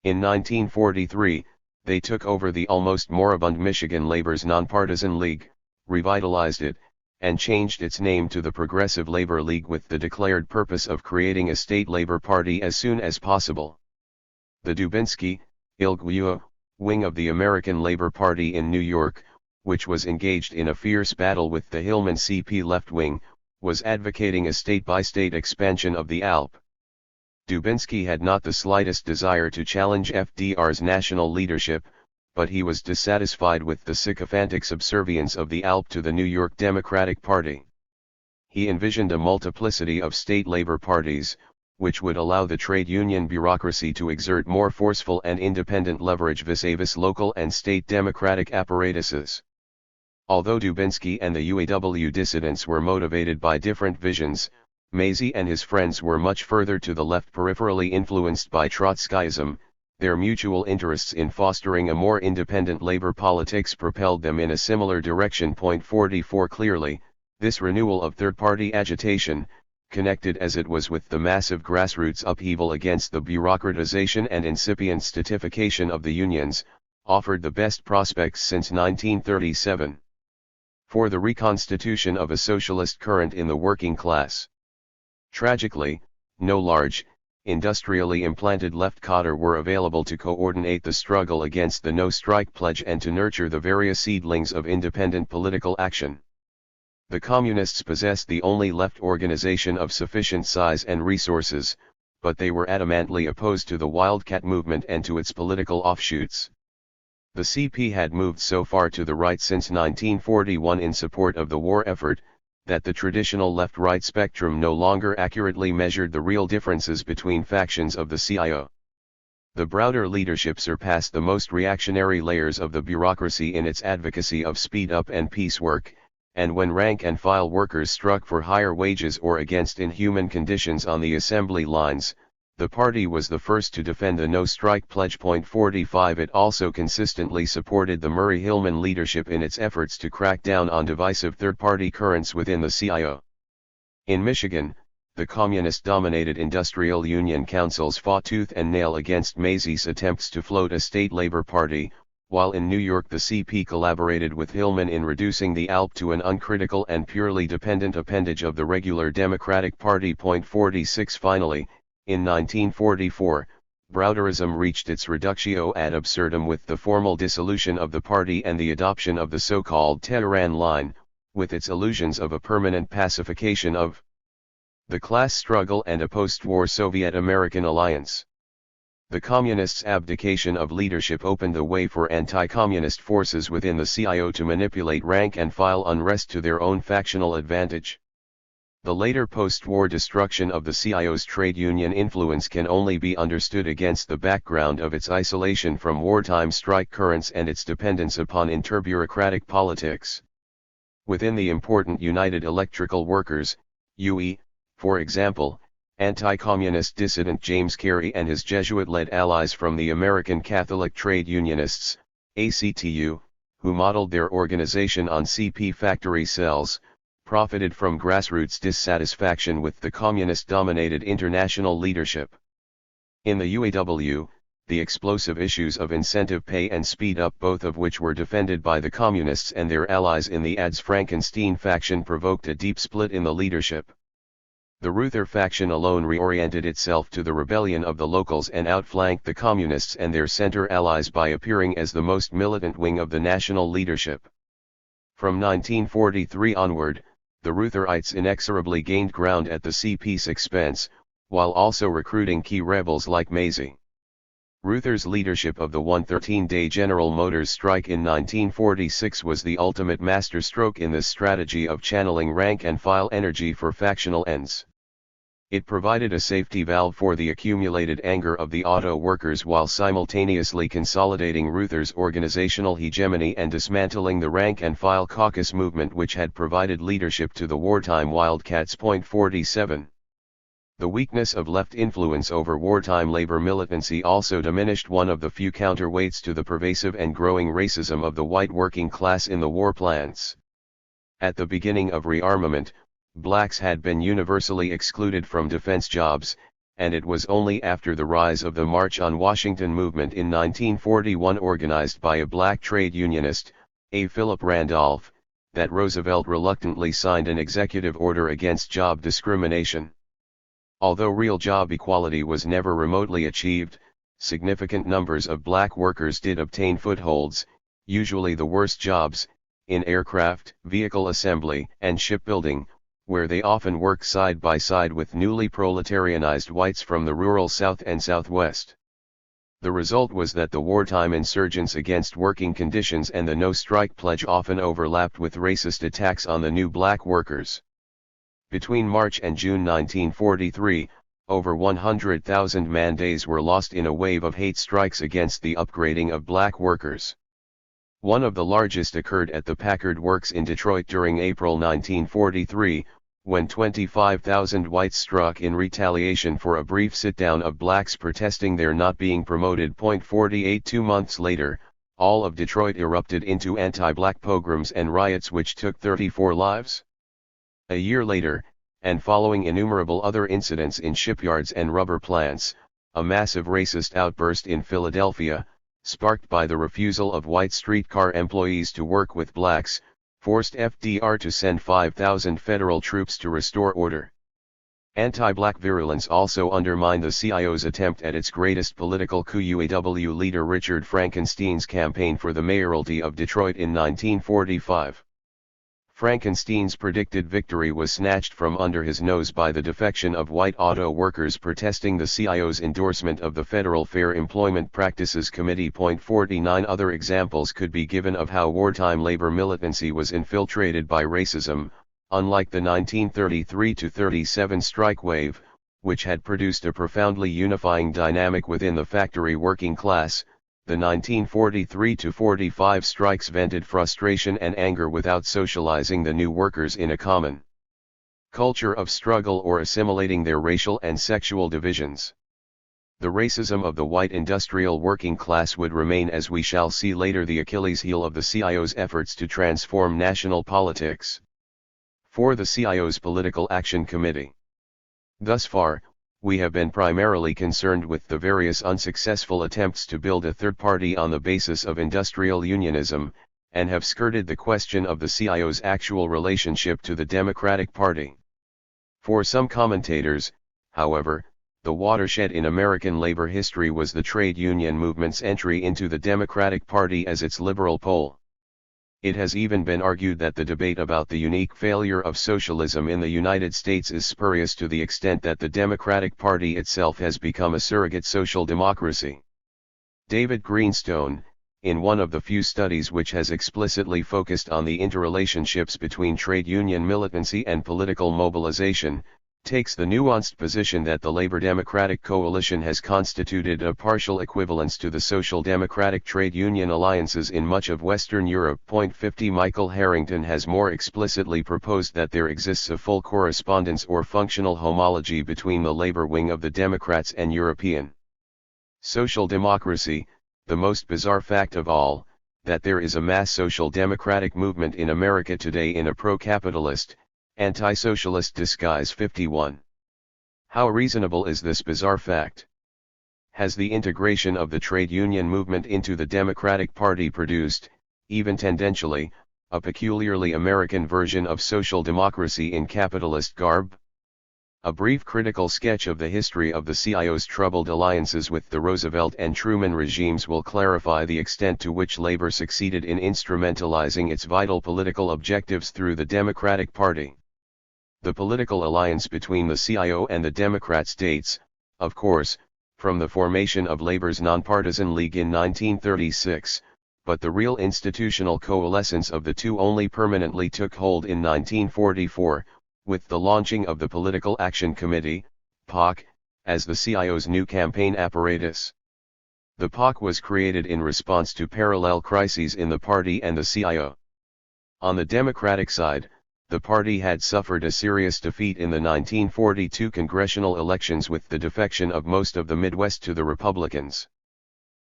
In 1943, they took over the almost moribund Michigan Labor's Nonpartisan League, revitalized it, and changed its name to the Progressive Labor League with the declared purpose of creating a state labor party as soon as possible. The Dubinsky, Ilguya, wing of the American Labor Party in New York, which was engaged in a fierce battle with the Hillman CP left wing, was advocating a state-by-state expansion of the ALP. Dubinsky had not the slightest desire to challenge FDR's national leadership, but he was dissatisfied with the sycophantic subservience of the ALP to the New York Democratic Party. He envisioned a multiplicity of state labor parties, which would allow the trade union bureaucracy to exert more forceful and independent leverage vis-a-vis local and state democratic apparatuses. Although Dubinsky and the UAW dissidents were motivated by different visions, Mazie and his friends were much further to the left, peripherally influenced by Trotskyism. Their mutual interests in fostering a more independent labor politics propelled them in a similar direction. 44 Clearly, this renewal of third-party agitation, connected as it was with the massive grassroots upheaval against the bureaucratization and incipient statification of the unions, offered the best prospects since 1937 for the reconstitution of a socialist current in the working class. Tragically, no large, industrially implanted left cadre were available to coordinate the struggle against the no-strike pledge and to nurture the various seedlings of independent political action. The Communists possessed the only left organization of sufficient size and resources, but they were adamantly opposed to the Wildcat movement and to its political offshoots. The CP had moved so far to the right since 1941 in support of the war effort, that the traditional left-right spectrum no longer accurately measured the real differences between factions of the CIO. The Browder leadership surpassed the most reactionary layers of the bureaucracy in its advocacy of speed up and piecework, and when rank-and-file workers struck for higher wages or against inhuman conditions on the assembly lines, the party was the first to defend the no-strike pledge. 45 It also consistently supported the Murray-Hillman leadership in its efforts to crack down on divisive third-party currents within the CIO. In Michigan, the communist-dominated industrial union councils fought tooth and nail against Mazzei's attempts to float a state labor party, while in New York the CP collaborated with Hillman in reducing the ALP to an uncritical and purely dependent appendage of the regular Democratic Party. 46 Finally, in 1944, Browderism reached its reductio ad absurdum with the formal dissolution of the party and the adoption of the so-called Tehran line, with its illusions of a permanent pacification of the class struggle and a post-war Soviet-American alliance. The Communists' abdication of leadership opened the way for anti-communist forces within the CIO to manipulate rank-and-file unrest to their own factional advantage. The later post-war destruction of the CIO's trade union influence can only be understood against the background of its isolation from wartime strike currents and its dependence upon interbureaucratic politics. Within the important United Electrical Workers, UE, for example, anti-communist dissident James Carey and his Jesuit-led allies from the American Catholic Trade Unionists, ACTU, who modeled their organization on CP factory cells, profited from grassroots dissatisfaction with the communist-dominated international leadership. In the UAW, the explosive issues of incentive pay and speed up, both of which were defended by the communists and their allies in the ADS Frankenstein faction, provoked a deep split in the leadership. The Reuther faction alone reoriented itself to the rebellion of the locals and outflanked the communists and their center allies by appearing as the most militant wing of the national leadership. From 1943 onward, the Reutherites inexorably gained ground at the CP's expense, while also recruiting key rebels like Mazzei. Reuther's leadership of the 113-day General Motors strike in 1946 was the ultimate masterstroke in this strategy of channeling rank-and-file energy for factional ends. It provided a safety valve for the accumulated anger of the auto workers while simultaneously consolidating Reuther's organizational hegemony and dismantling the rank-and-file caucus movement which had provided leadership to the wartime Wildcats. 47 The weakness of left influence over wartime labor militancy also diminished one of the few counterweights to the pervasive and growing racism of the white working class in the war plants. At the beginning of rearmament, blacks had been universally excluded from defense jobs, and it was only after the rise of the March on Washington movement in 1941, organized by a black trade unionist, A. Philip Randolph, that Roosevelt reluctantly signed an executive order against job discrimination. Although real job equality was never remotely achieved, significant numbers of black workers did obtain footholds, usually the worst jobs, in aircraft, vehicle assembly, and shipbuilding, where they often work side by side with newly proletarianized whites from the rural South and Southwest. The result was that the wartime insurgents against working conditions and the no-strike pledge often overlapped with racist attacks on the new black workers. Between March and June 1943, over 100,000 man-days were lost in a wave of hate strikes against the upgrading of black workers. One of the largest occurred at the Packard Works in Detroit during April 1943, when 25,000 whites struck in retaliation for a brief sit-down of blacks protesting their not being promoted. 48 2 months later, all of Detroit erupted into anti-black pogroms and riots which took 34 lives. A year later, and following innumerable other incidents in shipyards and rubber plants, a massive racist outburst in Philadelphia, sparked by the refusal of white streetcar employees to work with blacks, forced FDR to send 5,000 federal troops to restore order. Anti-black virulence also undermined the CIO's attempt at its greatest political coup, UAW leader Richard Frankenstein's campaign for the mayoralty of Detroit in 1945. Frankenstein's predicted victory was snatched from under his nose by the defection of white auto workers protesting the CIO's endorsement of the Federal Fair Employment Practices Committee. 49 Other examples could be given of how wartime labor militancy was infiltrated by racism. Unlike the 1933-37 strike wave, which had produced a profoundly unifying dynamic within the factory working class. The 1943-45 strikes vented frustration and anger without socializing the new workers in a common culture of struggle or assimilating their racial and sexual divisions. The racism of the white industrial working class would remain, as we shall see later, the Achilles heel of the CIO's efforts to transform national politics. For the CIO's Political Action Committee. Thus far, we have been primarily concerned with the various unsuccessful attempts to build a third party on the basis of industrial unionism, and have skirted the question of the CIO's actual relationship to the Democratic Party. For some commentators, however, the watershed in American labor history was the trade union movement's entry into the Democratic Party as its liberal pole. It has even been argued that the debate about the unique failure of socialism in the United States is spurious to the extent that the Democratic Party itself has become a surrogate social democracy. David Greenstone, in one of the few studies which has explicitly focused on the interrelationships between trade union militancy and political mobilization, takes the nuanced position that the Labor Democratic coalition has constituted a partial equivalence to the Social Democratic trade union alliances in much of Western Europe. 50 Michael Harrington has more explicitly proposed that there exists a full correspondence or functional homology between the labor wing of the Democrats and European social democracy, the most bizarre fact of all, that there is a mass social democratic movement in America today in a pro-capitalist, anti-socialist disguise. 51. How reasonable is this bizarre fact? Has the integration of the trade union movement into the Democratic Party produced, even tendentially, a peculiarly American version of social democracy in capitalist garb? A brief critical sketch of the history of the CIO's troubled alliances with the Roosevelt and Truman regimes will clarify the extent to which labor succeeded in instrumentalizing its vital political objectives through the Democratic Party. The political alliance between the CIO and the Democrats dates, of course, from the formation of Labor's Nonpartisan League in 1936, but the real institutional coalescence of the two only permanently took hold in 1944, with the launching of the Political Action Committee, PAC, as the CIO's new campaign apparatus. The PAC was created in response to parallel crises in the party and the CIO. On the Democratic side, the party had suffered a serious defeat in the 1942 congressional elections with the defection of most of the Midwest to the Republicans.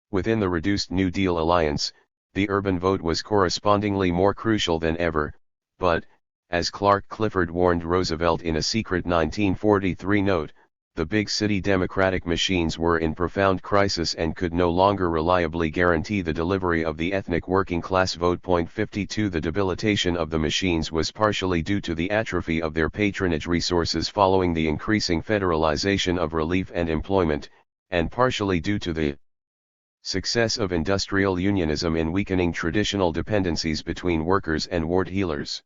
Within the reduced New Deal alliance, the urban vote was correspondingly more crucial than ever, but, as Clark Clifford warned Roosevelt in a secret 1943 note, the big city Democratic machines were in profound crisis and could no longer reliably guarantee the delivery of the ethnic working class vote. 52 The debilitation of the machines was partially due to the atrophy of their patronage resources following the increasing federalization of relief and employment, and partially due to the success of industrial unionism in weakening traditional dependencies between workers and ward heelers.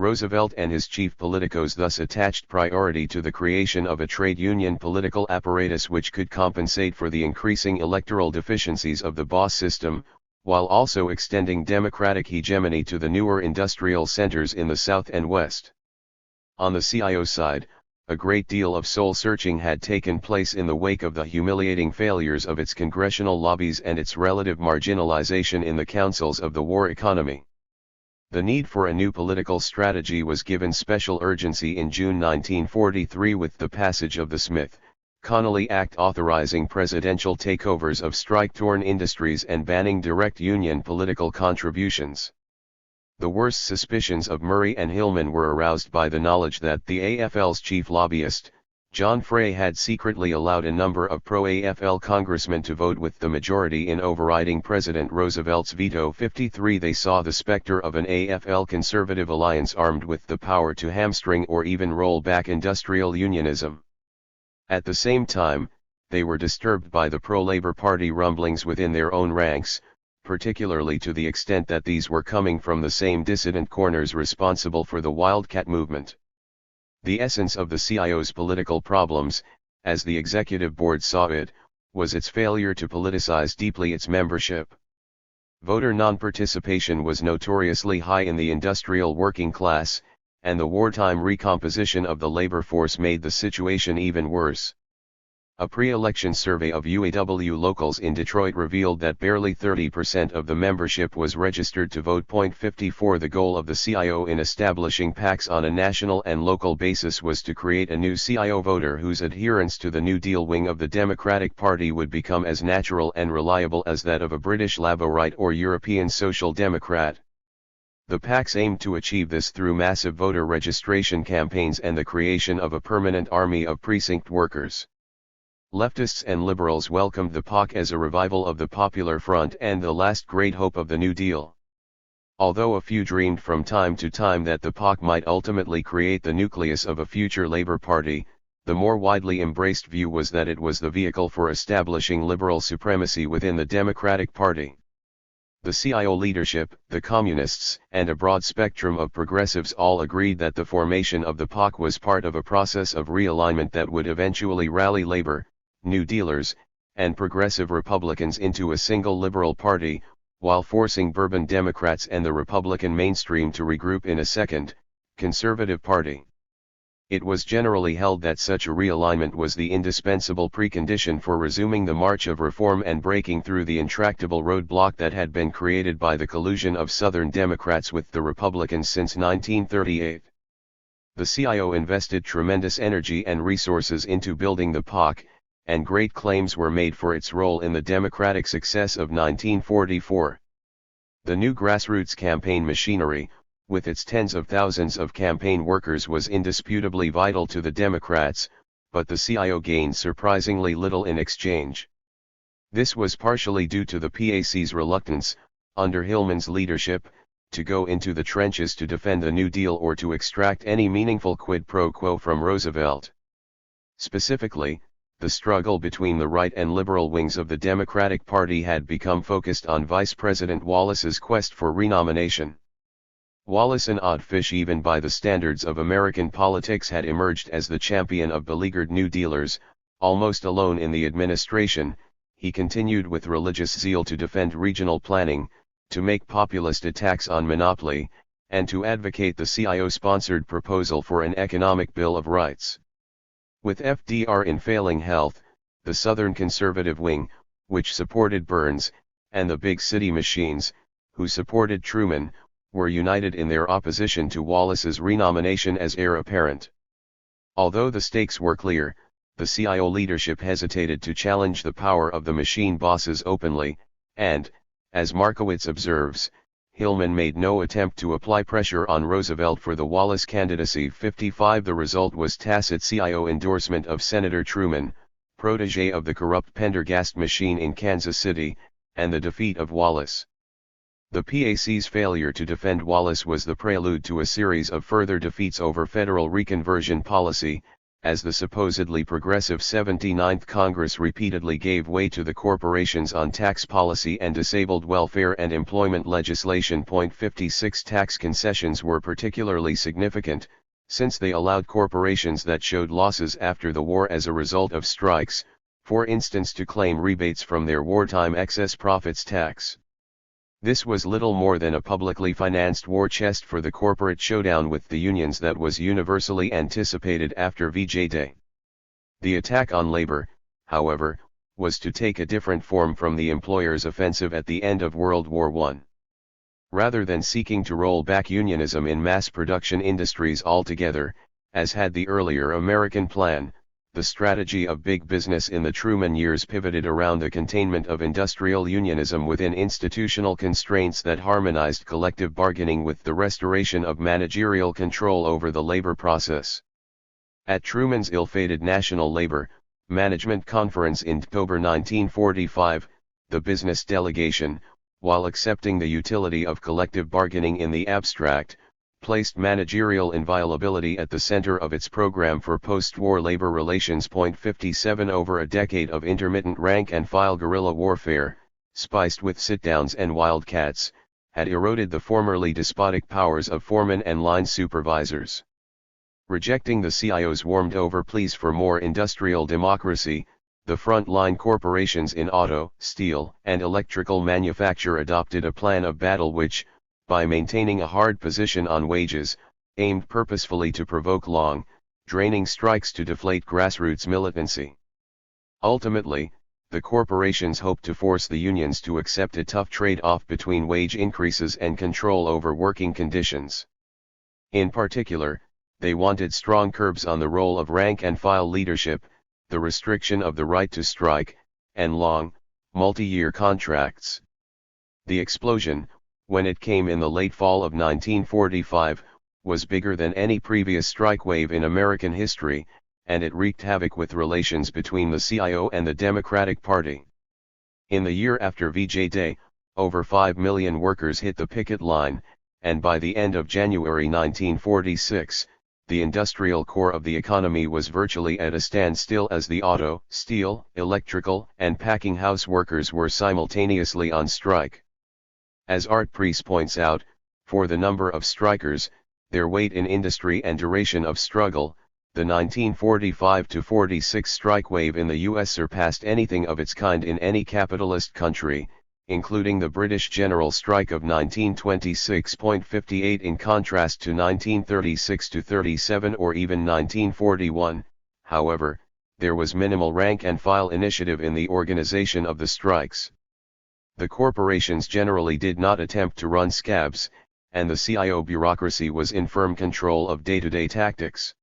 Roosevelt and his chief politicos thus attached priority to the creation of a trade union political apparatus which could compensate for the increasing electoral deficiencies of the boss system, while also extending democratic hegemony to the newer industrial centers in the South and West. On the CIO side, a great deal of soul-searching had taken place in the wake of the humiliating failures of its congressional lobbies and its relative marginalization in the councils of the war economy. The need for a new political strategy was given special urgency in June 1943 with the passage of the Smith-Connolly Act authorizing presidential takeovers of strike-torn industries and banning direct union political contributions. The worst suspicions of Murray and Hillman were aroused by the knowledge that the AFL's chief lobbyist, John Frey, had secretly allowed a number of pro-AFL congressmen to vote with the majority in overriding President Roosevelt's veto. 53 They saw the specter of an AFL conservative alliance armed with the power to hamstring or even roll back industrial unionism. At the same time, they were disturbed by the pro-Labor Party rumblings within their own ranks, particularly to the extent that these were coming from the same dissident corners responsible for the Wildcat movement. The essence of the CIO's political problems, as the executive board saw it, was its failure to politicize deeply its membership. Voter non-participation was notoriously high in the industrial working class, and the wartime recomposition of the labor force made the situation even worse. A pre-election survey of UAW locals in Detroit revealed that barely 30% of the membership was registered to vote. 54 The goal of the CIO in establishing PACs on a national and local basis was to create a new CIO voter whose adherence to the New Deal wing of the Democratic Party would become as natural and reliable as that of a British Labourite or European Social Democrat. The PACs aimed to achieve this through massive voter registration campaigns and the creation of a permanent army of precinct workers. Leftists and liberals welcomed the PAC as a revival of the Popular Front and the last great hope of the New Deal. Although a few dreamed from time to time that the PAC might ultimately create the nucleus of a future Labour Party, the more widely embraced view was that it was the vehicle for establishing liberal supremacy within the Democratic Party. The CIO leadership, the Communists, and a broad spectrum of progressives all agreed that the formation of the PAC was part of a process of realignment that would eventually rally Labour, New Dealers, and progressive Republicans into a single liberal party, while forcing Bourbon Democrats and the Republican mainstream to regroup in a second, conservative party. It was generally held that such a realignment was the indispensable precondition for resuming the march of reform and breaking through the intractable roadblock that had been created by the collusion of Southern Democrats with the Republicans since 1938. The CIO invested tremendous energy and resources into building the PAC, and great claims were made for its role in the Democratic success of 1944. The new grassroots campaign machinery, with its tens of thousands of campaign workers, was indisputably vital to the Democrats, but the CIO gained surprisingly little in exchange. This was partially due to the PAC's reluctance, under Hillman's leadership, to go into the trenches to defend the New Deal or to extract any meaningful quid pro quo from Roosevelt. Specifically, the struggle between the right and liberal wings of the Democratic Party had become focused on Vice President Wallace's quest for renomination. Wallace, an odd fish even by the standards of American politics, had emerged as the champion of beleaguered New Dealers. Almost alone in the administration, he continued with religious zeal to defend regional planning, to make populist attacks on monopoly, and to advocate the CIO-sponsored proposal for an economic Bill of Rights. With FDR in failing health, the Southern conservative wing, which supported Burns, and the big city machines, who supported Truman, were united in their opposition to Wallace's renomination as heir apparent. Although the stakes were clear, the CIO leadership hesitated to challenge the power of the machine bosses openly, and, as Markowitz observes, Hillman made no attempt to apply pressure on Roosevelt for the Wallace candidacy. 55 The result was tacit CIO endorsement of Senator Truman, protege of the corrupt Pendergast machine in Kansas City, and the defeat of Wallace. The PAC's failure to defend Wallace was the prelude to a series of further defeats over federal reconversion policy, as the supposedly progressive 79th Congress repeatedly gave way to the corporations on tax policy and disabled welfare and employment legislation. 56 Tax concessions were particularly significant, since they allowed corporations that showed losses after the war as a result of strikes, for instance, to claim rebates from their wartime excess profits tax. This was little more than a publicly financed war chest for the corporate showdown with the unions that was universally anticipated after VJ Day. The attack on labor, however, was to take a different form from the employers' offensive at the end of World War I. Rather than seeking to roll back unionism in mass production industries altogether, as had the earlier American plan, the strategy of big business in the Truman years pivoted around the containment of industrial unionism within institutional constraints that harmonized collective bargaining with the restoration of managerial control over the labor process. At Truman's ill-fated National Labor Management Conference in October 1945, the business delegation, while accepting the utility of collective bargaining in the abstract, placed managerial inviolability at the center of its program for post-war labor relations. 57 Over a decade of intermittent rank-and-file guerrilla warfare, spiced with sit-downs and wildcats, had eroded the formerly despotic powers of foremen and line supervisors. Rejecting the CIO's warmed-over pleas for more industrial democracy, the front-line corporations in auto, steel, and electrical manufacture adopted a plan of battle which, by maintaining a hard position on wages, aimed purposefully to provoke long, draining strikes to deflate grassroots militancy. Ultimately, the corporations hoped to force the unions to accept a tough trade-off between wage increases and control over working conditions. In particular, they wanted strong curbs on the role of rank-and-file leadership, the restriction of the right to strike, and long, multi-year contracts. The explosion, when it came in the late fall of 1945, was bigger than any previous strike wave in American history, and it wreaked havoc with relations between the CIO and the Democratic Party. In the year after VJ Day, over 5 million workers hit the picket line, and by the end of January 1946, the industrial core of the economy was virtually at a standstill as the auto, steel, electrical, and packing house workers were simultaneously on strike. As Art Priest points out, for the number of strikers, their weight in industry and duration of struggle, the 1945-46 strike wave in the U.S. surpassed anything of its kind in any capitalist country, including the British General Strike of 1926.58 in contrast to 1936-37 or even 1941. However, there was minimal rank-and-file initiative in the organization of the strikes. The corporations generally did not attempt to run scabs, and the CIO bureaucracy was in firm control of day-to-day tactics.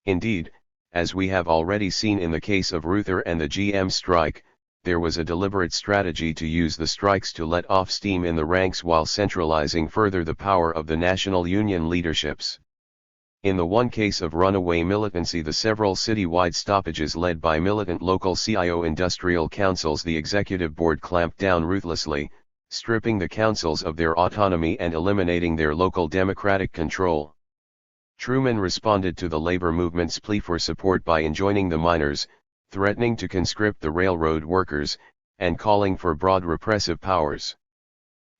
Indeed, as we have already seen in the case of Reuther and the GM strike, there was a deliberate strategy to use the strikes to let off steam in the ranks while centralizing further the power of the national union leaderships. In the one case of runaway militancy, the several citywide stoppages led by militant local CIO industrial councils, the executive board clamped down ruthlessly, stripping the councils of their autonomy and eliminating their local democratic control. Truman responded to the labor movement's plea for support by enjoining the miners, threatening to conscript the railroad workers, and calling for broad repressive powers.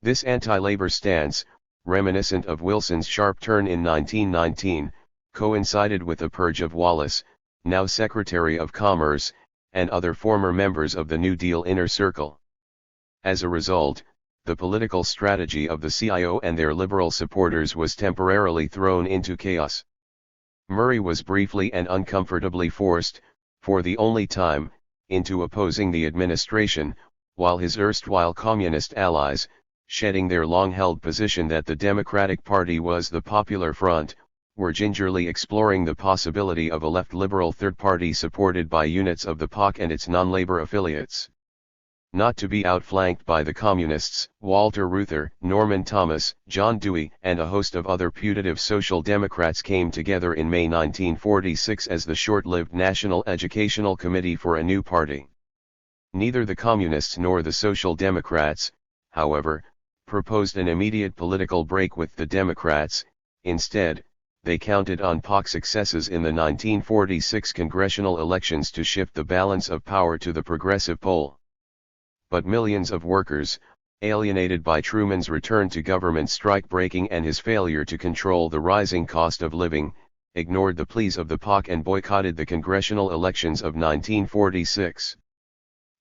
This anti-labor stance, reminiscent of Wilson's sharp turn in 1919, coincided with the purge of Wallace, now Secretary of Commerce, and other former members of the New Deal inner circle. As a result, the political strategy of the CIO and their liberal supporters was temporarily thrown into chaos. Murray was briefly and uncomfortably forced, for the only time, into opposing the administration, while his erstwhile communist allies, shedding their long-held position that the Democratic Party was the Popular Front, were gingerly exploring the possibility of a left-liberal third party supported by units of the POC and its non-labor affiliates. Not to be outflanked by the Communists, Walter Reuther, Norman Thomas, John Dewey, and a host of other putative Social Democrats came together in May 1946 as the short-lived National Educational Committee for a New Party. Neither the Communists nor the Social Democrats, however, proposed an immediate political break with the Democrats. Instead, they counted on POC successes in the 1946 congressional elections to shift the balance of power to the progressive pole. But millions of workers, alienated by Truman's return to government strike-breaking and his failure to control the rising cost of living, ignored the pleas of the POC and boycotted the congressional elections of 1946.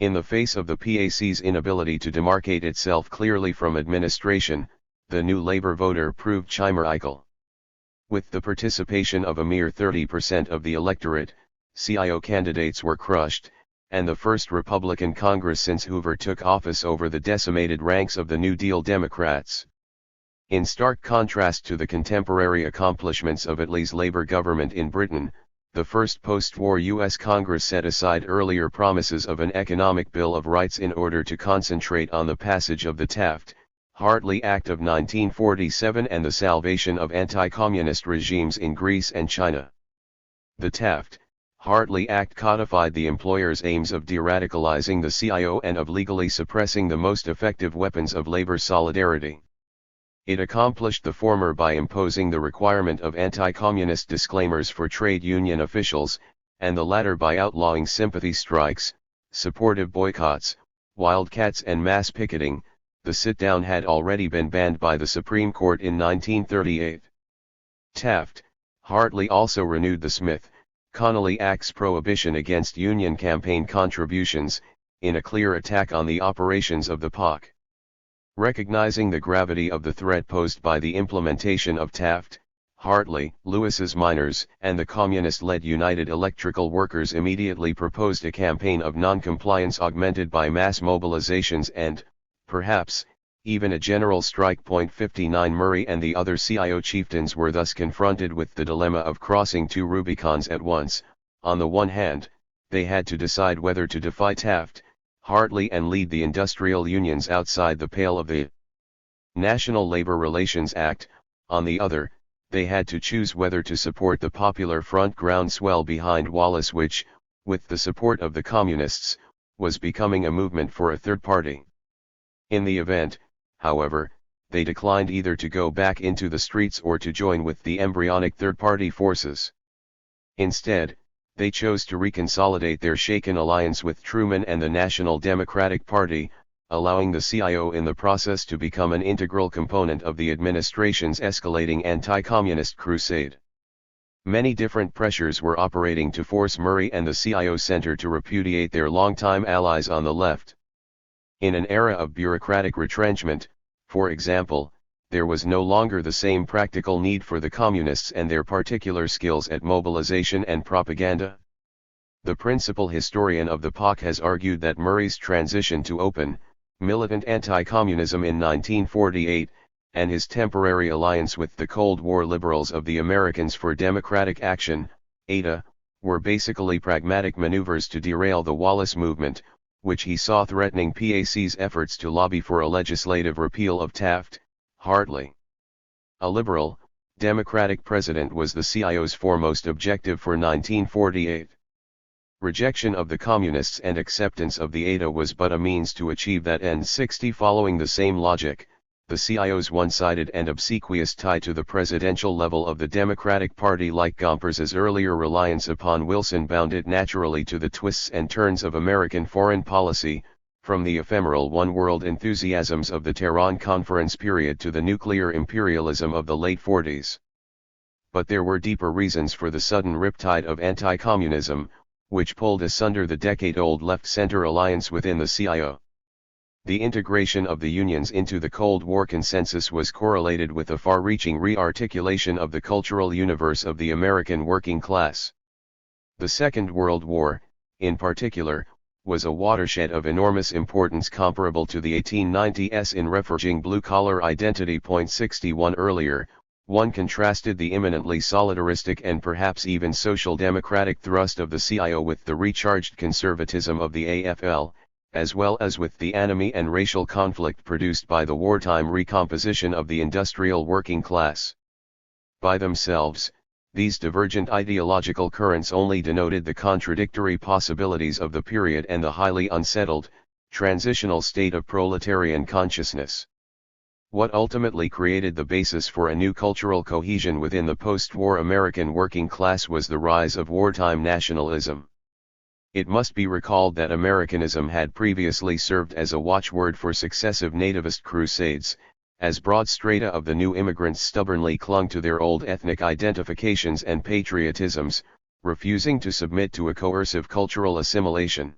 In the face of the PAC's inability to demarcate itself clearly from administration, the new Labour voter proved chimerical. With the participation of a mere 30% of the electorate, CIO candidates were crushed, and the first Republican Congress since Hoover took office over the decimated ranks of the New Deal Democrats. In stark contrast to the contemporary accomplishments of Attlee's Labour government in Britain, the first post-war U.S. Congress set aside earlier promises of an economic Bill of Rights in order to concentrate on the passage of the Taft-Hartley Act of 1947 and the salvation of anti-communist regimes in Greece and China. The Taft-Hartley Act codified the employer's aims of de-radicalizing the CIO and of legally suppressing the most effective weapons of labor solidarity. It accomplished the former by imposing the requirement of anti-communist disclaimers for trade union officials, and the latter by outlawing sympathy strikes, supportive boycotts, wildcats and mass picketing. The sit-down had already been banned by the Supreme Court in 1938. Taft-Hartley also renewed the Smith-Connolly Act's prohibition against union campaign contributions, in a clear attack on the operations of the POC. Recognizing the gravity of the threat posed by the implementation of Taft, Hartley, Lewis's miners, and the communist-led United Electrical Workers immediately proposed a campaign of non-compliance augmented by mass mobilizations and, perhaps, even a general strike. 59 Murray and the other CIO chieftains were thus confronted with the dilemma of crossing two Rubicons at once. On the one hand, they had to decide whether to defy Taft, Hartley and lead the industrial unions outside the pale of the National Labor Relations Act. On the other, they had to choose whether to support the Popular Front groundswell behind Wallace, which, with the support of the Communists, was becoming a movement for a third party. In the event, however, they declined either to go back into the streets or to join with the embryonic third-party forces. Instead, they chose to reconsolidate their shaken alliance with Truman and the National Democratic Party, allowing the CIO in the process to become an integral component of the administration's escalating anti-communist crusade. Many different pressures were operating to force Murray and the CIO Center to repudiate their longtime allies on the left. In an era of bureaucratic retrenchment, for example, there was no longer the same practical need for the communists and their particular skills at mobilization and propaganda. The principal historian of the POC has argued that Murray's transition to open, militant anti-communism in 1948, and his temporary alliance with the Cold War liberals of the Americans for Democratic Action, ADA, were basically pragmatic maneuvers to derail the Wallace movement, which he saw threatening PAC's efforts to lobby for a legislative repeal of Taft, Hartley. A liberal, Democratic president was the CIO's foremost objective for 1948. Rejection of the communists and acceptance of the ADA was but a means to achieve that end. 60 Following the same logic, the CIO's one-sided and obsequious tie to the presidential level of the Democratic Party, like Gompers's earlier reliance upon Wilson, bound it naturally to the twists and turns of American foreign policy, from the ephemeral one-world enthusiasms of the Tehran Conference period to the nuclear imperialism of the late 40s. But there were deeper reasons for the sudden riptide of anti-communism, which pulled asunder the decade-old left-center alliance within the CIO. The integration of the unions into the Cold War consensus was correlated with a far-reaching re-articulation of the cultural universe of the American working class. The Second World War, in particular, was a watershed of enormous importance comparable to the 1890s in reforging blue-collar identity. 61 Earlier, one contrasted the imminently solidaristic and perhaps even social democratic thrust of the CIO with the recharged conservatism of the AFL, as well as with the anomie and racial conflict produced by the wartime recomposition of the industrial working class. By themselves, these divergent ideological currents only denoted the contradictory possibilities of the period and the highly unsettled, transitional state of proletarian consciousness. What ultimately created the basis for a new cultural cohesion within the post-war American working class was the rise of wartime nationalism. It must be recalled that Americanism had previously served as a watchword for successive nativist crusades, as broad strata of the new immigrants stubbornly clung to their old ethnic identifications and patriotisms, refusing to submit to a coercive cultural assimilation.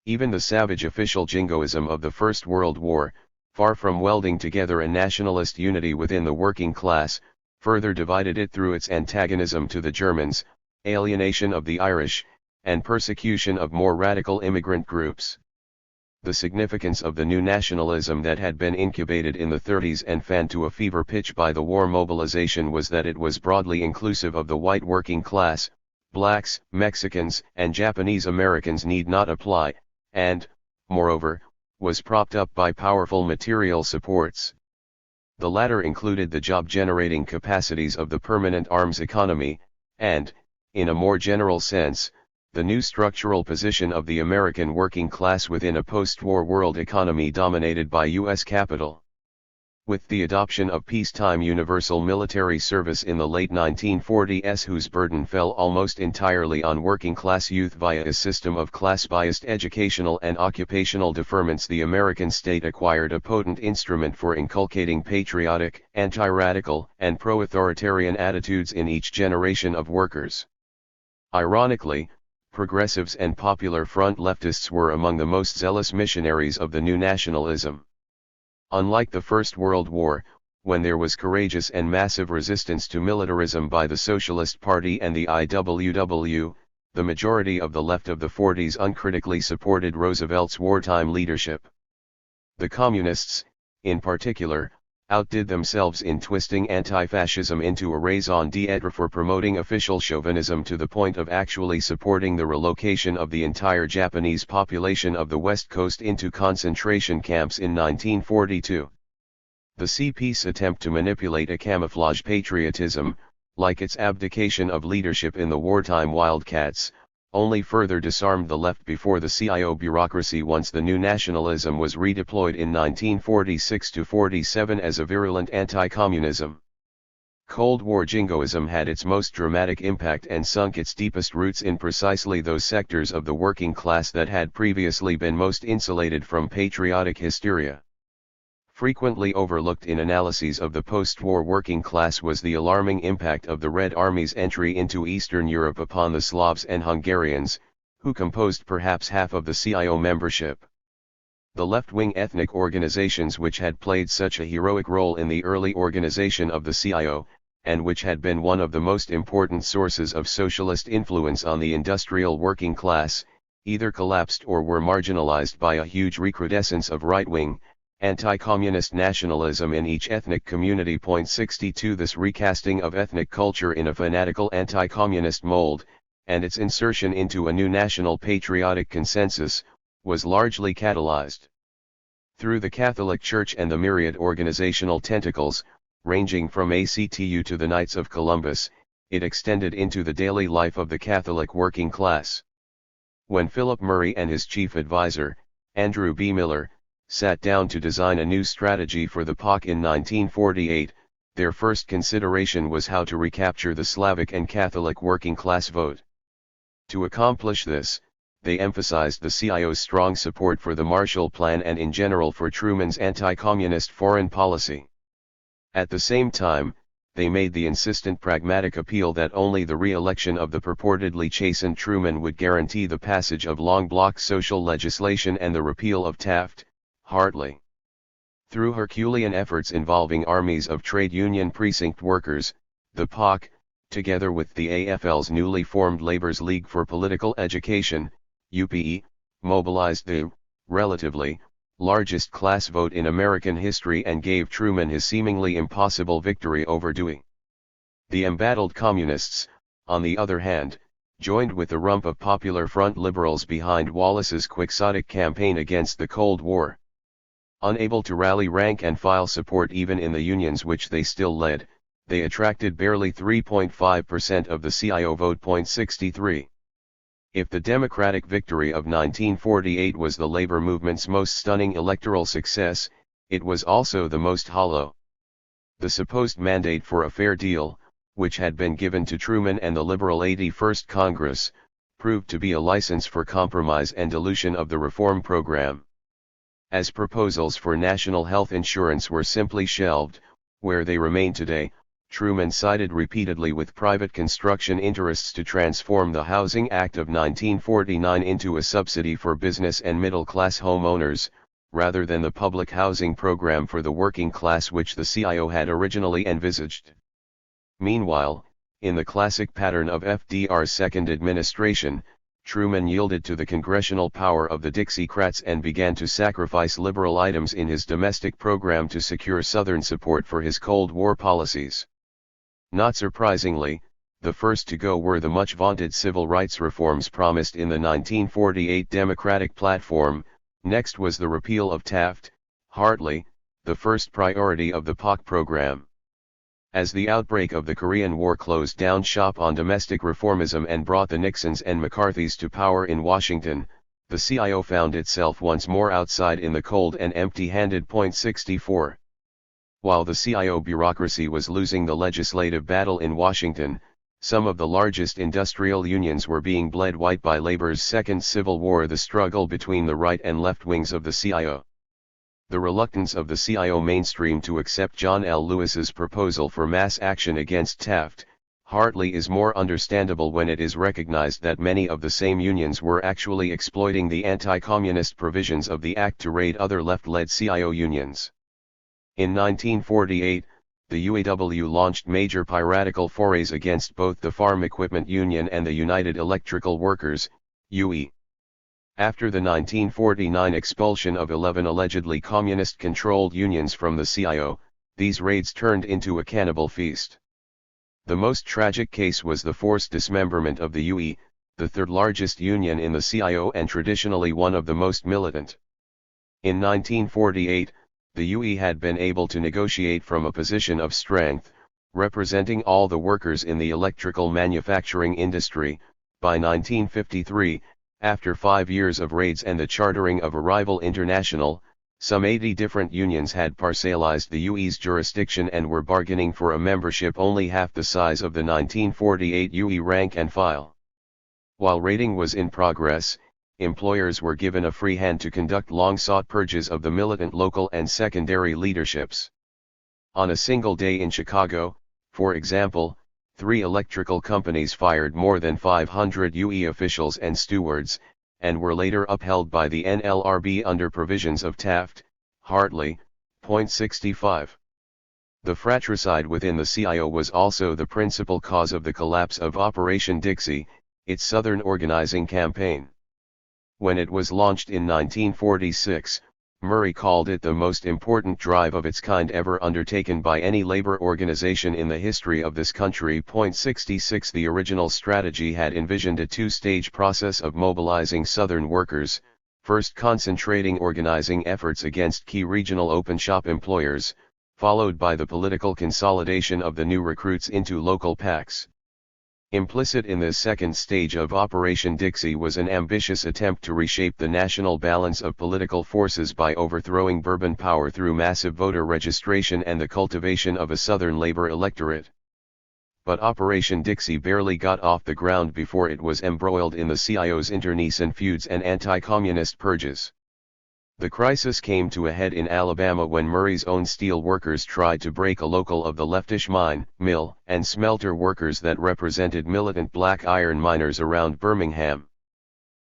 Even the savage official jingoism of the First World War, far from welding together a nationalist unity within the working class, further divided it through its antagonism to the Germans, alienation of the Irish, and persecution of more radical immigrant groups. The significance of the new nationalism that had been incubated in the 30s and fanned to a fever pitch by the war mobilization was that it was broadly inclusive of the white working class. Blacks, Mexicans, and Japanese Americans need not apply, and, moreover, was propped up by powerful material supports. The latter included the job-generating capacities of the permanent arms economy, and, in a more general sense, the new structural position of the American working class within a post-war world economy dominated by U.S. capital. With the adoption of peacetime universal military service in the late 1940s, whose burden fell almost entirely on working-class youth via a system of class-biased educational and occupational deferments, the American state acquired a potent instrument for inculcating patriotic, anti-radical, and pro-authoritarian attitudes in each generation of workers. Ironically, progressives and Popular Front leftists were among the most zealous missionaries of the new nationalism. Unlike the First World War, when there was courageous and massive resistance to militarism by the Socialist Party and the IWW, the majority of the left of the 40s uncritically supported Roosevelt's wartime leadership. The Communists, in particular, outdid themselves in twisting anti-fascism into a raison d'etre for promoting official chauvinism to the point of actually supporting the relocation of the entire Japanese population of the West Coast into concentration camps in 1942. The CP's attempt to manipulate a camouflage patriotism, like its abdication of leadership in the wartime Wildcats, only further disarmed the left before the CIO bureaucracy once the new nationalism was redeployed in 1946-47 as a virulent anti-communism. Cold War jingoism had its most dramatic impact and sunk its deepest roots in precisely those sectors of the working class that had previously been most insulated from patriotic hysteria. Frequently overlooked in analyses of the post-war working class was the alarming impact of the Red Army's entry into Eastern Europe upon the Slavs and Hungarians, who composed perhaps half of the CIO membership. The left-wing ethnic organizations which had played such a heroic role in the early organization of the CIO, and which had been one of the most important sources of socialist influence on the industrial working class, either collapsed or were marginalized by a huge recrudescence of right-wing, anti-communist nationalism in each ethnic community. 62 This recasting of ethnic culture in a fanatical anti-communist mold, and its insertion into a new national patriotic consensus, was largely catalyzed through the Catholic Church and the myriad organizational tentacles, ranging from ACTU to the Knights of Columbus. It extended into the daily life of the Catholic working class. When Philip Murray and his chief advisor, Andrew B. Miller, sat down to design a new strategy for the POC in 1948, their first consideration was how to recapture the Slavic and Catholic working class vote. To accomplish this, they emphasized the CIO's strong support for the Marshall Plan and in general for Truman's anti-communist foreign policy. At the same time, they made the insistent pragmatic appeal that only the re-election of the purportedly chastened Truman would guarantee the passage of long bloc social legislation and the repeal of Taft-Hartley. Through Herculean efforts involving armies of trade union precinct workers, the POC, together with the AFL's newly formed Labor's League for Political Education, UPE, mobilized the, relatively, largest class vote in American history and gave Truman his seemingly impossible victory over Dewey. The embattled communists, on the other hand, joined with the rump of Popular Front liberals behind Wallace's quixotic campaign against the Cold War. Unable to rally rank and file support even in the unions which they still led, they attracted barely 3.5% of the CIO vote. 63. If the Democratic victory of 1948 was the labor movement's most stunning electoral success, it was also the most hollow. The supposed mandate for a fair deal, which had been given to Truman and the liberal 81st Congress, proved to be a license for compromise and dilution of the reform program. As proposals for national health insurance were simply shelved, where they remain today, Truman sided repeatedly with private construction interests to transform the Housing Act of 1949 into a subsidy for business and middle-class homeowners, rather than the public housing program for the working class which the CIO had originally envisaged. Meanwhile, in the classic pattern of FDR's second administration, Truman yielded to the congressional power of the Dixiecrats and began to sacrifice liberal items in his domestic program to secure Southern support for his Cold War policies. Not surprisingly, the first to go were the much-vaunted civil rights reforms promised in the 1948 Democratic platform. Next was the repeal of Taft-Hartley, the first priority of the POC program. As the outbreak of the Korean War closed down shop on domestic reformism and brought the Nixons and McCarthys to power in Washington, the CIO found itself once more outside in the cold and empty-handed. 64. While the CIO bureaucracy was losing the legislative battle in Washington, some of the largest industrial unions were being bled white by labor's second Civil War, the struggle between the right and left wings of the CIO. The reluctance of the CIO mainstream to accept John L. Lewis's proposal for mass action against Taft-Hartley is more understandable when it is recognized that many of the same unions were actually exploiting the anti-communist provisions of the act to raid other left-led CIO unions. In 1948, the UAW launched major piratical forays against both the Farm Equipment Union and the United Electrical Workers, UE. After the 1949 expulsion of 11 allegedly communist-controlled unions from the CIO, these raids turned into a cannibal feast. The most tragic case was the forced dismemberment of the UE, the third largest union in the CIO and traditionally one of the most militant. In 1948, the UE had been able to negotiate from a position of strength, representing all the workers in the electrical manufacturing industry. By 1953, after 5 years of raids and the chartering of a rival international, some 80 different unions had parcelized the UE's jurisdiction and were bargaining for a membership only half the size of the 1948 UE rank and file. While raiding was in progress, employers were given a free hand to conduct long-sought purges of the militant local and secondary leaderships. On a single day in Chicago, for example, 3 electrical companies fired more than 500 UE officials and stewards, and were later upheld by the NLRB under provisions of Taft-Hartley, .65. The fratricide within the CIO was also the principal cause of the collapse of Operation Dixie, its Southern organizing campaign. When it was launched in 1946, Murray called it the most important drive of its kind ever undertaken by any labor organization in the history of this country. 66 The original strategy had envisioned a 2-stage process of mobilizing Southern workers, first concentrating organizing efforts against key regional open shop employers, followed by the political consolidation of the new recruits into local PACs. Implicit in this second stage of Operation Dixie was an ambitious attempt to reshape the national balance of political forces by overthrowing Bourbon power through massive voter registration and the cultivation of a Southern labor electorate. But Operation Dixie barely got off the ground before it was embroiled in the CIO's internecine feuds and anti-communist purges. The crisis came to a head in Alabama when Murray's own steel workers tried to break a local of the leftish mine, mill, and smelter workers that represented militant black iron miners around Birmingham.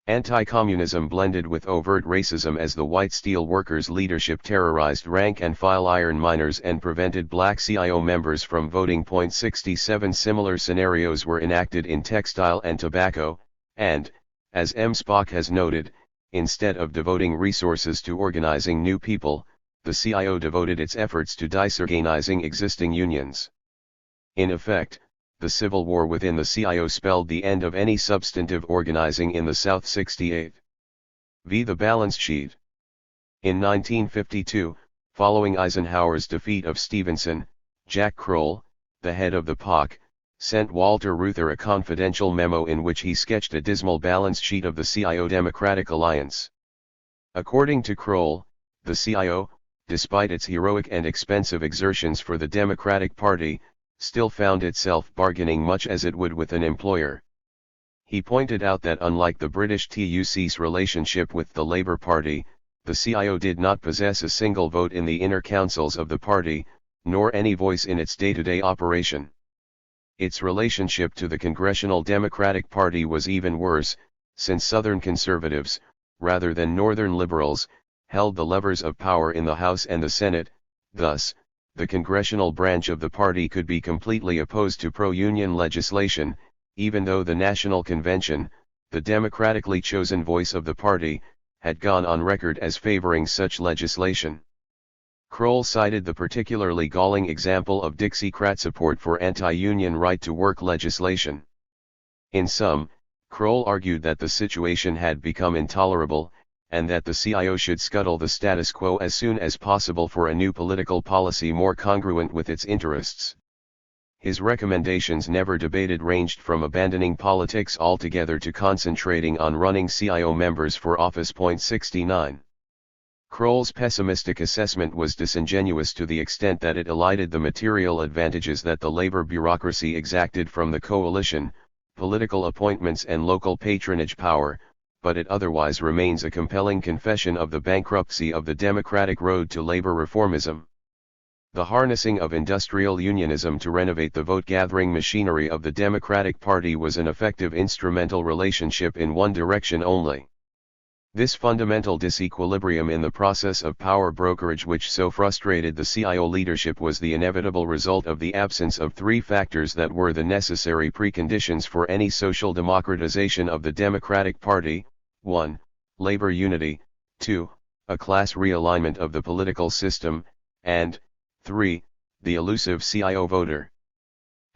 Anti-communism blended with overt racism as the white steel workers' leadership terrorized rank-and-file iron miners and prevented black CIO members from voting. 67 Similar scenarios were enacted in textile and tobacco, and, as M. Spock has noted, instead of devoting resources to organizing new people, the CIO devoted its efforts to disorganizing existing unions. In effect, the Civil War within the CIO spelled the end of any substantive organizing in the South. 68. V. The balance sheet. In 1952, following Eisenhower's defeat of Stevenson, Jack Kroll, the head of the POC, sent Walter Reuther a confidential memo in which he sketched a dismal balance sheet of the CIO Democratic Alliance. According to Kroll, the CIO, despite its heroic and expensive exertions for the Democratic Party, still found itself bargaining much as it would with an employer. He pointed out that unlike the British TUC's relationship with the Labour Party, the CIO did not possess a single vote in the inner councils of the party, nor any voice in its day-to-day operation. Its relationship to the Congressional Democratic Party was even worse, since Southern conservatives, rather than Northern liberals, held the levers of power in the House and the Senate. Thus, the congressional branch of the party could be completely opposed to pro-union legislation, even though the National Convention, the democratically chosen voice of the party, had gone on record as favoring such legislation. Kroll cited the particularly galling example of Dixiecrat support for anti-union right-to-work legislation. In sum, Kroll argued that the situation had become intolerable, and that the CIO should scuttle the status quo as soon as possible for a new political policy more congruent with its interests. His recommendations, never debated, ranged from abandoning politics altogether to concentrating on running CIO members for office. 69. Kroll's pessimistic assessment was disingenuous to the extent that it elided the material advantages that the labor bureaucracy exacted from the coalition, political appointments and local patronage power, but it otherwise remains a compelling confession of the bankruptcy of the democratic road to labor reformism. The harnessing of industrial unionism to renovate the vote-gathering machinery of the Democratic Party was an effective instrumental relationship in one direction only. This fundamental disequilibrium in the process of power brokerage which so frustrated the CIO leadership was the inevitable result of the absence of three factors that were the necessary preconditions for any social democratization of the Democratic Party: 1. Labor unity, 2. A class realignment of the political system, and 3. The elusive CIO voter.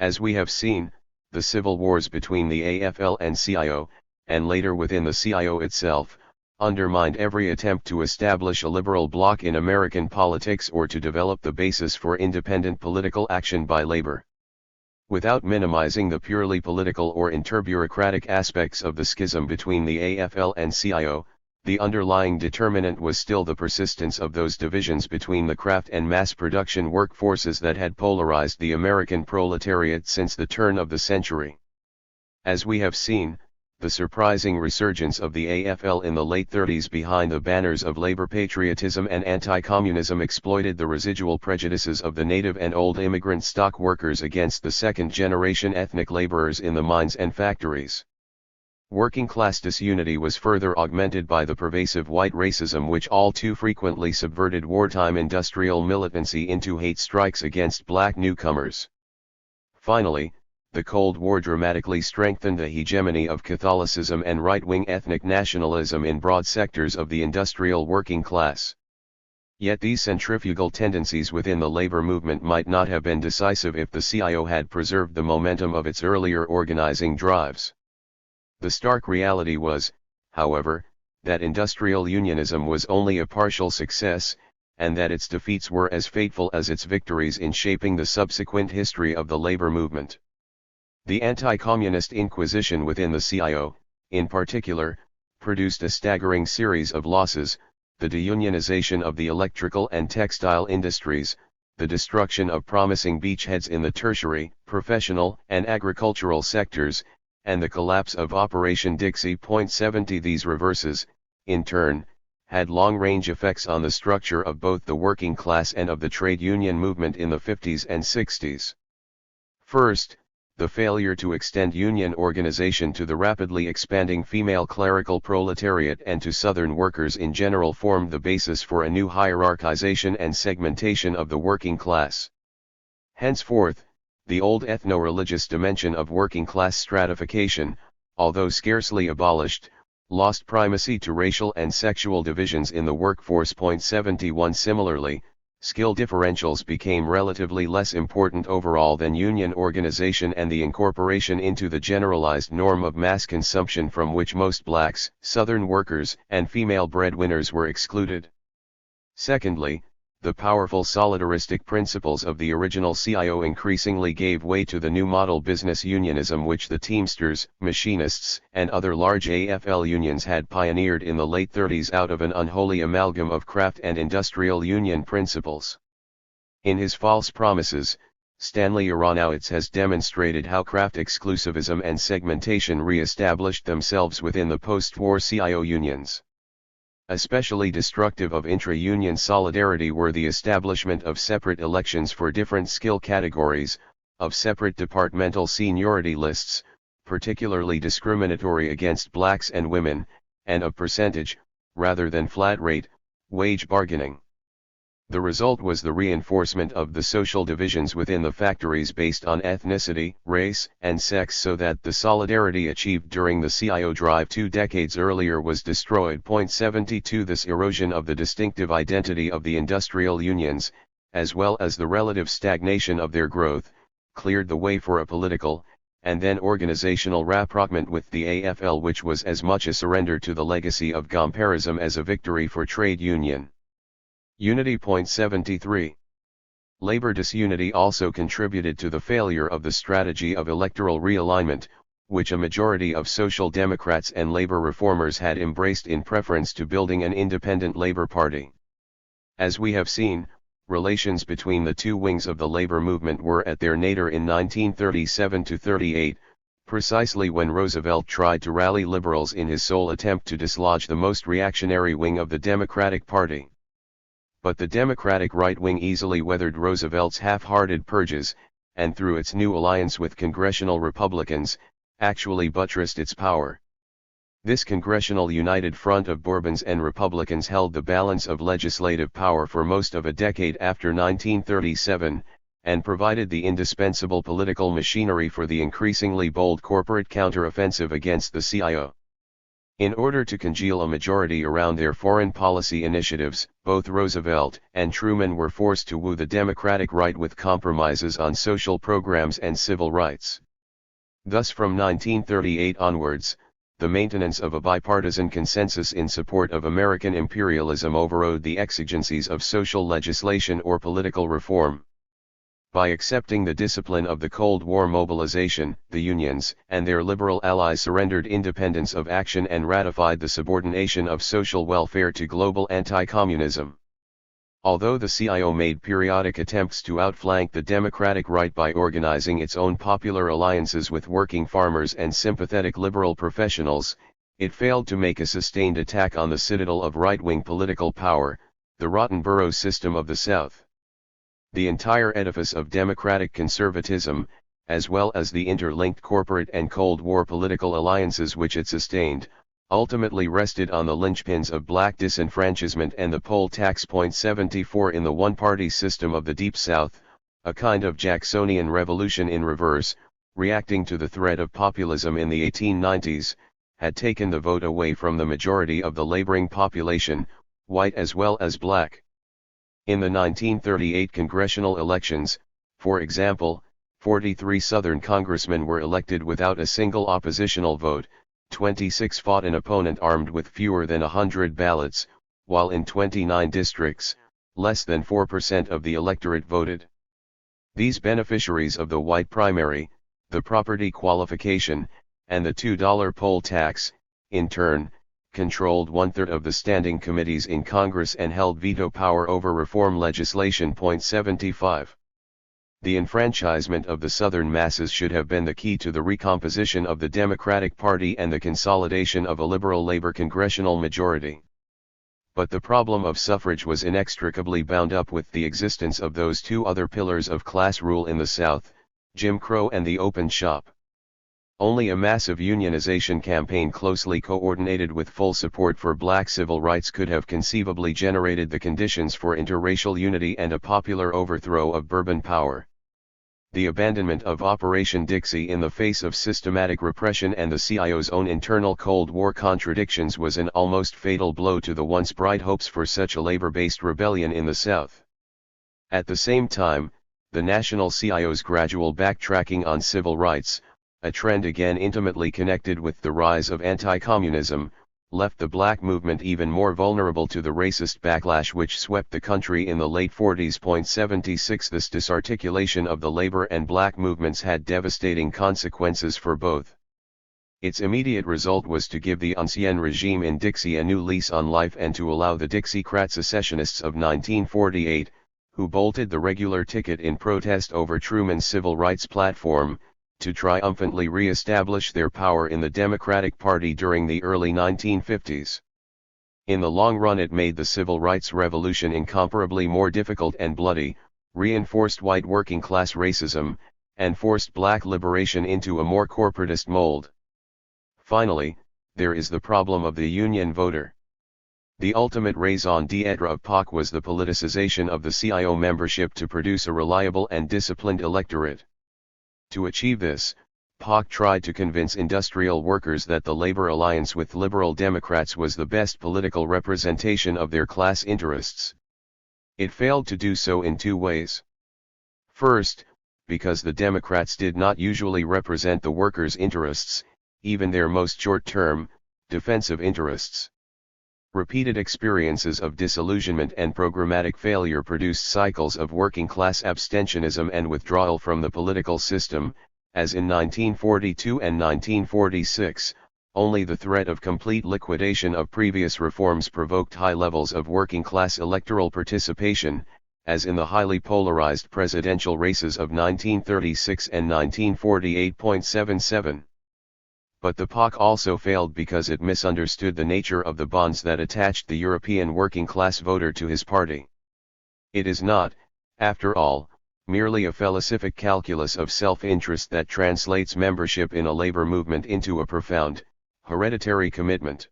As we have seen, the civil wars between the AFL and CIO, and later within the CIO itself, undermined every attempt to establish a liberal bloc in American politics or to develop the basis for independent political action by labor. Without minimizing the purely political or interbureaucratic aspects of the schism between the AFL and CIO, the underlying determinant was still the persistence of those divisions between the craft and mass production workforces that had polarized the American proletariat since the turn of the century. As we have seen, the surprising resurgence of the AFL in the late 30s behind the banners of labor patriotism and anti-communism exploited the residual prejudices of the native and old immigrant stock workers against the second-generation ethnic laborers in the mines and factories. Working-class disunity was further augmented by the pervasive white racism which all too frequently subverted wartime industrial militancy into hate strikes against black newcomers. Finally, the Cold War dramatically strengthened the hegemony of Catholicism and right-wing ethnic nationalism in broad sectors of the industrial working class. Yet these centrifugal tendencies within the labor movement might not have been decisive if the CIO had preserved the momentum of its earlier organizing drives. The stark reality was, however, that industrial unionism was only a partial success, and that its defeats were as fateful as its victories in shaping the subsequent history of the labor movement. The anti-communist inquisition within the CIO, in particular, produced a staggering series of losses: the deunionization of the electrical and textile industries, the destruction of promising beachheads in the tertiary, professional, and agricultural sectors, and the collapse of Operation Dixie. 70 These reverses, in turn, had long-range effects on the structure of both the working class and of the trade union movement in the 50s and 60s. First, the failure to extend union organization to the rapidly expanding female clerical proletariat and to Southern workers in general formed the basis for a new hierarchization and segmentation of the working class. Henceforth, the old ethno-religious dimension of working-class stratification, although scarcely abolished, lost primacy to racial and sexual divisions in the workforce. 71 Similarly, skill differentials became relatively less important overall than union organization and the incorporation into the generalized norm of mass consumption from which most blacks, Southern workers, and female breadwinners were excluded. Secondly, the powerful solidaristic principles of the original CIO increasingly gave way to the new model business unionism which the Teamsters, Machinists, and other large AFL unions had pioneered in the late 30s out of an unholy amalgam of craft and industrial union principles. In his False Promises, Stanley Aronowitz has demonstrated how craft exclusivism and segmentation re-established themselves within the post-war CIO unions. Especially destructive of intra-union solidarity were the establishment of separate elections for different skill categories, of separate departmental seniority lists, particularly discriminatory against blacks and women, and of percentage, rather than flat rate, wage bargaining. The result was the reinforcement of the social divisions within the factories based on ethnicity, race, and sex so that the solidarity achieved during the CIO drive 2 decades earlier was destroyed. 72 This erosion of the distinctive identity of the industrial unions, as well as the relative stagnation of their growth, cleared the way for a political, and then organizational rapprochement with the AFL which was as much a surrender to the legacy of Gomperism as a victory for trade union unity. 73 Labor disunity also contributed to the failure of the strategy of electoral realignment, which a majority of Social Democrats and labor reformers had embraced in preference to building an independent Labor Party. As we have seen, relations between the two wings of the labor movement were at their nadir in 1937–38, precisely when Roosevelt tried to rally liberals in his sole attempt to dislodge the most reactionary wing of the Democratic Party. But the Democratic right wing easily weathered Roosevelt's half-hearted purges, and through its new alliance with congressional Republicans, actually buttressed its power. This Congressional United Front of Bourbons and Republicans held the balance of legislative power for most of a decade after 1937, and provided the indispensable political machinery for the increasingly bold corporate counteroffensive against the CIO. In order to congeal a majority around their foreign policy initiatives, both Roosevelt and Truman were forced to woo the Democratic right with compromises on social programs and civil rights. Thus from 1938 onwards, the maintenance of a bipartisan consensus in support of American imperialism overrode the exigencies of social legislation or political reform. By accepting the discipline of the Cold War mobilization, the unions and their liberal allies surrendered independence of action and ratified the subordination of social welfare to global anti-communism. Although the CIO made periodic attempts to outflank the Democratic right by organizing its own popular alliances with working farmers and sympathetic liberal professionals, it failed to make a sustained attack on the citadel of right-wing political power, the rotten borough system of the South. The entire edifice of democratic conservatism, as well as the interlinked corporate and Cold War political alliances which it sustained, ultimately rested on the linchpins of black disenfranchisement and the poll tax. 74 In the one-party system of the Deep South, a kind of Jacksonian revolution in reverse, reacting to the threat of populism in the 1890s, had taken the vote away from the majority of the laboring population, white as well as black. In the 1938 congressional elections, for example, 43 Southern congressmen were elected without a single oppositional vote, 26 fought an opponent armed with fewer than 100 ballots, while in 29 districts, less than 4% of the electorate voted. These beneficiaries of the white primary, the property qualification, and the $2 poll tax, in turn, controlled one-third of the standing committees in Congress and held veto power over reform legislation. 75. The enfranchisement of the Southern masses should have been the key to the recomposition of the Democratic Party and the consolidation of a liberal labor congressional majority. But the problem of suffrage was inextricably bound up with the existence of those two other pillars of class rule in the South, Jim Crow and the open shop. Only a massive unionization campaign closely coordinated with full support for black civil rights could have conceivably generated the conditions for interracial unity and a popular overthrow of Bourbon power. The abandonment of Operation Dixie in the face of systematic repression and the CIO's own internal Cold War contradictions was an almost fatal blow to the once bright hopes for such a labor-based rebellion in the South. At the same time, the national CIO's gradual backtracking on civil rights, a trend again intimately connected with the rise of anti-communism, left the black movement even more vulnerable to the racist backlash which swept the country in the late 40s. 76 This disarticulation of the labor and black movements had devastating consequences for both. Its immediate result was to give the ancien regime in Dixie a new lease on life and to allow the Dixiecrat secessionists of 1948, who bolted the regular ticket in protest over Truman's civil rights platform, to triumphantly re-establish their power in the Democratic Party during the early 1950s. In the long run it made the civil rights revolution incomparably more difficult and bloody, reinforced white working-class racism, and forced black liberation into a more corporatist mold. Finally, there is the problem of the union voter. The ultimate raison d'etre of POC was the politicization of the CIO membership to produce a reliable and disciplined electorate. To achieve this, POC tried to convince industrial workers that the labor alliance with liberal Democrats was the best political representation of their class interests. It failed to do so in two ways. First, because the Democrats did not usually represent the workers' interests, even their most short-term, defensive interests. Repeated experiences of disillusionment and programmatic failure produced cycles of working-class abstentionism and withdrawal from the political system, as in 1942 and 1946, only the threat of complete liquidation of previous reforms provoked high levels of working-class electoral participation, as in the highly polarized presidential races of 1936 and 1948. 77. But the POC also failed because it misunderstood the nature of the bonds that attached the European working-class voter to his party. It is not, after all, merely a philosophic calculus of self-interest that translates membership in a labor movement into a profound, Hereditary commitment.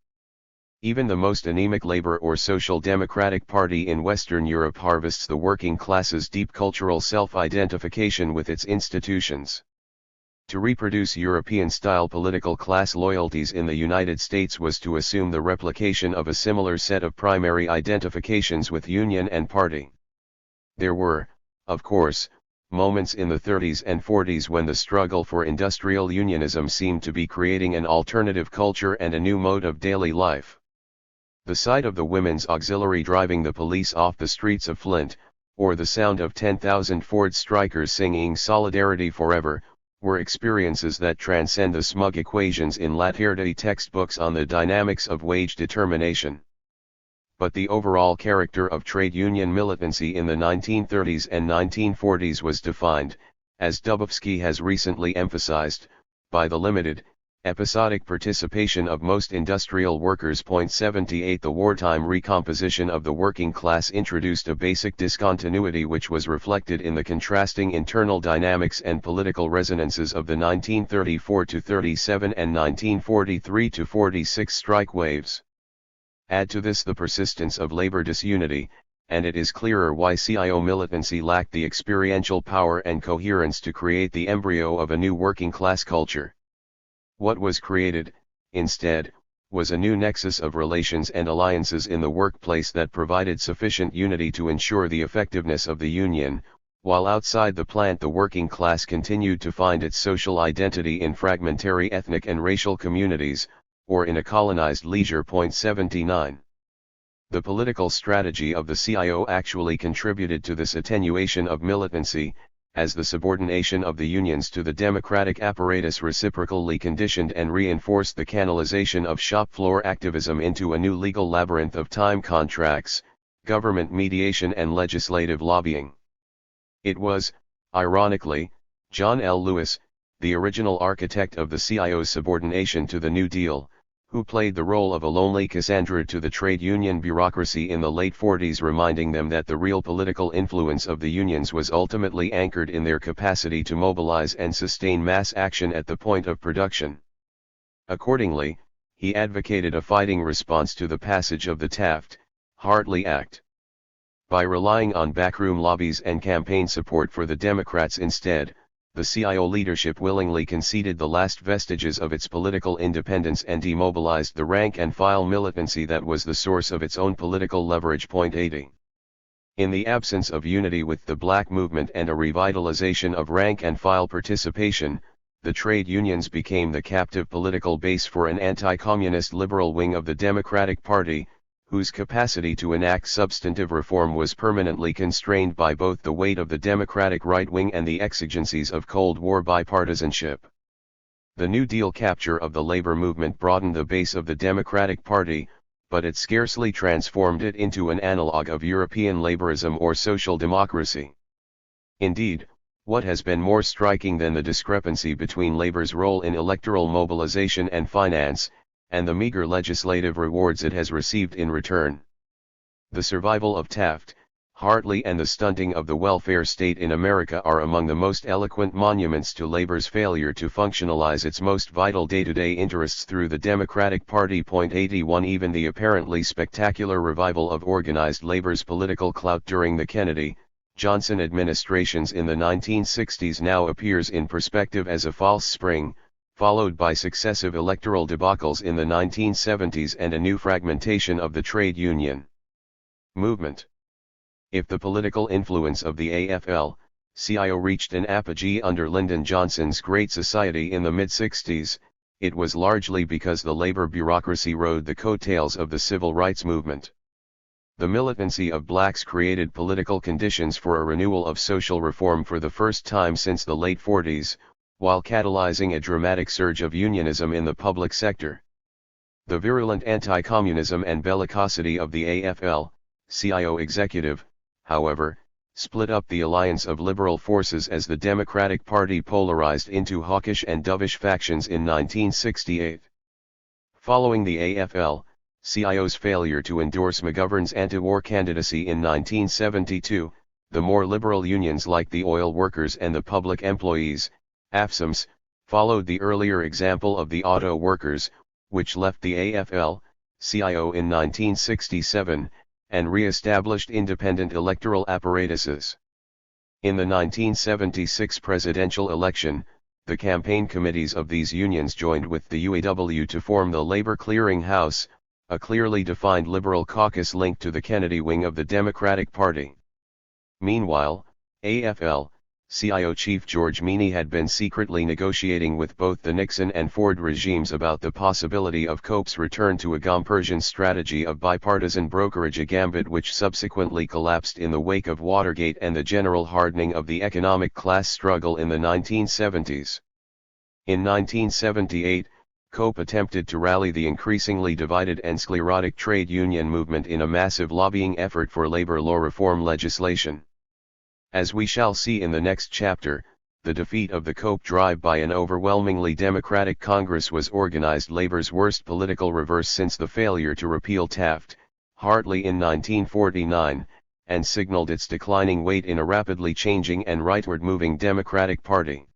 Even the most anemic Labour or Social Democratic Party in Western Europe harvests the working class's deep cultural self-identification with its institutions. To reproduce European-style political class loyalties in the United States was to assume the replication of a similar set of primary identifications with union and party. There were, of course, moments in the 30s and 40s when the struggle for industrial unionism seemed to be creating an alternative culture and a new mode of daily life. The sight of the women's auxiliary driving the police off the streets of Flint, or the sound of 10,000 Ford strikers singing "Solidarity Forever," were experiences that transcend the smug equations in Laterty textbooks on the dynamics of wage determination. But the overall character of trade union militancy in the 1930s and 1940s was defined, as Dubovsky has recently emphasized, by the limited, episodic participation of most industrial workers. 78 The wartime recomposition of the working class introduced a basic discontinuity which was reflected in the contrasting internal dynamics and political resonances of the 1934-37 and 1943-46 strike waves. Add to this the persistence of labor disunity, and it is clearer why CIO militancy lacked the experiential power and coherence to create the embryo of a new working class culture. What was created, instead, was a new nexus of relations and alliances in the workplace that provided sufficient unity to ensure the effectiveness of the union, while outside the plant the working class continued to find its social identity in fragmentary ethnic and racial communities, or in a colonized leisure. 79. The political strategy of the CIO actually contributed to this attenuation of militancy, as the subordination of the unions to the democratic apparatus reciprocally conditioned and reinforced the canalization of shop floor activism into a new legal labyrinth of time contracts, government mediation and legislative lobbying. It was, ironically, John L. Lewis, the original architect of the CIO's subordination to the New Deal, who played the role of a lonely Cassandra to the trade union bureaucracy in the late 40s, reminding them that the real political influence of the unions was ultimately anchored in their capacity to mobilize and sustain mass action at the point of production. Accordingly, he advocated a fighting response to the passage of the Taft-Hartley Act. By relying on backroom lobbies and campaign support for the Democrats instead, the CIO leadership willingly conceded the last vestiges of its political independence and demobilized the rank-and-file militancy that was the source of its own political leverage. 80. In the absence of unity with the black movement and a revitalization of rank-and-file participation, the trade unions became the captive political base for an anti-communist liberal wing of the Democratic Party, whose capacity to enact substantive reform was permanently constrained by both the weight of the Democratic right wing and the exigencies of Cold War bipartisanship. The New Deal capture of the labor movement broadened the base of the Democratic Party, but it scarcely transformed it into an analog of European laborism or social democracy. Indeed, what has been more striking than the discrepancy between labor's role in electoral mobilization and finance, and the meager legislative rewards it has received in return? The survival of Taft, Hartley and the stunting of the welfare state in America are among the most eloquent monuments to labor's failure to functionalize its most vital day-to-day interests through the Democratic Party. 81 Even the apparently spectacular revival of organized labor's political clout during the Kennedy, Johnson administrations in the 1960s now appears in perspective as a false spring, followed by successive electoral debacles in the 1970s and a new fragmentation of the trade union movement. If the political influence of the AFL-CIO reached an apogee under Lyndon Johnson's Great Society in the mid-60s, it was largely because the labor bureaucracy rode the coattails of the civil rights movement. The militancy of blacks created political conditions for a renewal of social reform for the first time since the late 40s, while catalyzing a dramatic surge of unionism in the public sector. The virulent anti-communism and bellicosity of the AFL-CIO executive, however, split up the alliance of liberal forces as the Democratic Party polarized into hawkish and dovish factions in 1968. Following the AFL-CIO's failure to endorse McGovern's anti-war candidacy in 1972, the more liberal unions like the oil workers and the public employees, AFSEMS, followed the earlier example of the auto workers, which left the AFL-CIO in 1967, and re-established independent electoral apparatuses. In the 1976 presidential election, the campaign committees of these unions joined with the UAW to form the Labor Clearing House, a clearly defined liberal caucus linked to the Kennedy wing of the Democratic Party. Meanwhile, AFL-CIO chief George Meany had been secretly negotiating with both the Nixon and Ford regimes about the possibility of Cope's return to a Gompersian strategy of bipartisan brokerage, a gambit which subsequently collapsed in the wake of Watergate and the general hardening of the economic class struggle in the 1970s. In 1978, Cope attempted to rally the increasingly divided and sclerotic trade union movement in a massive lobbying effort for labor law reform legislation. As we shall see in the next chapter, the defeat of the Cope drive by an overwhelmingly Democratic Congress was organized labor's worst political reverse since the failure to repeal Taft-Hartley in 1949, and signaled its declining weight in a rapidly changing and rightward-moving Democratic Party.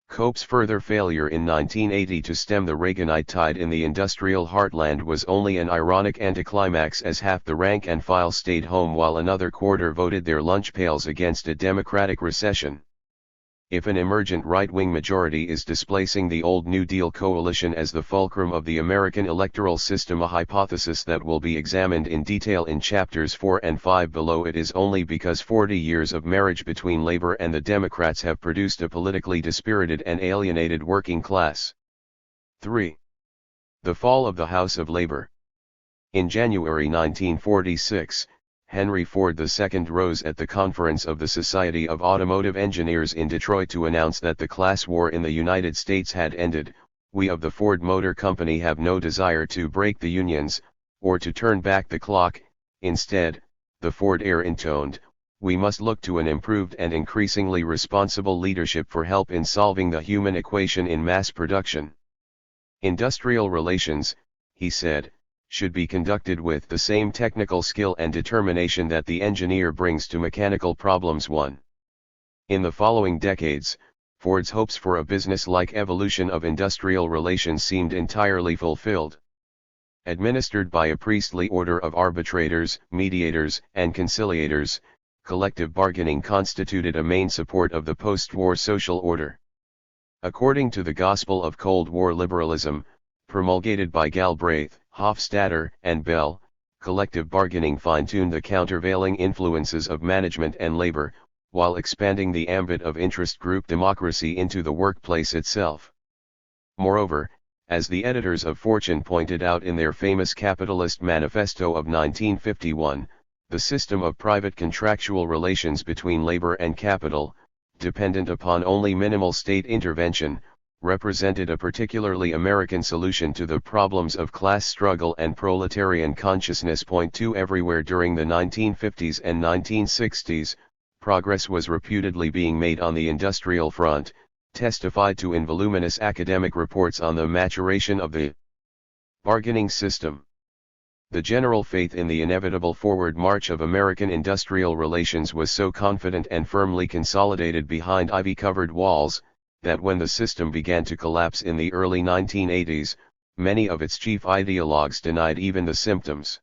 Cope's further failure in 1980 to stem the Reaganite tide in the industrial heartland was only an ironic anticlimax, as half the rank and file stayed home while another quarter voted their lunch pails against a Democratic recession. If an emergent right-wing majority is displacing the old New Deal coalition as the fulcrum of the American electoral system, a hypothesis that will be examined in detail in chapters 4 and 5 below, it is only because 40 years of marriage between Labor and the Democrats have produced a politically dispirited and alienated working class. 3. The fall of the House of Labor. In January 1946, Henry Ford II rose at the conference of the Society of Automotive Engineers in Detroit to announce that the class war in the United States had ended. "We of the Ford Motor Company have no desire to break the unions, or to turn back the clock. Instead," the Ford heir intoned, "we must look to an improved and increasingly responsible leadership for help in solving the human equation in mass production. Industrial relations," he said, "should be conducted with the same technical skill and determination that the engineer brings to mechanical problems." 1. In the following decades, Ford's hopes for a business-like evolution of industrial relations seemed entirely fulfilled. Administered by a priestly order of arbitrators, mediators, and conciliators, collective bargaining constituted a main support of the post-war social order. According to the gospel of Cold War liberalism, promulgated by Galbraith, Hofstadter, and Bell, collective bargaining fine-tuned the countervailing influences of management and labor, while expanding the ambit of interest group democracy into the workplace itself. Moreover, as the editors of Fortune pointed out in their famous Capitalist Manifesto of 1951, the system of private contractual relations between labor and capital, dependent upon only minimal state intervention, represented a particularly American solution to the problems of class struggle and proletarian consciousness. 2. Everywhere during the 1950s and 1960s, progress was reputedly being made on the industrial front, testified to in voluminous academic reports on the maturation of the bargaining system. The general faith in the inevitable forward march of American industrial relations was so confident and firmly consolidated behind ivy-covered walls, that when the system began to collapse in the early 1980s, many of its chief ideologues denied even the symptoms.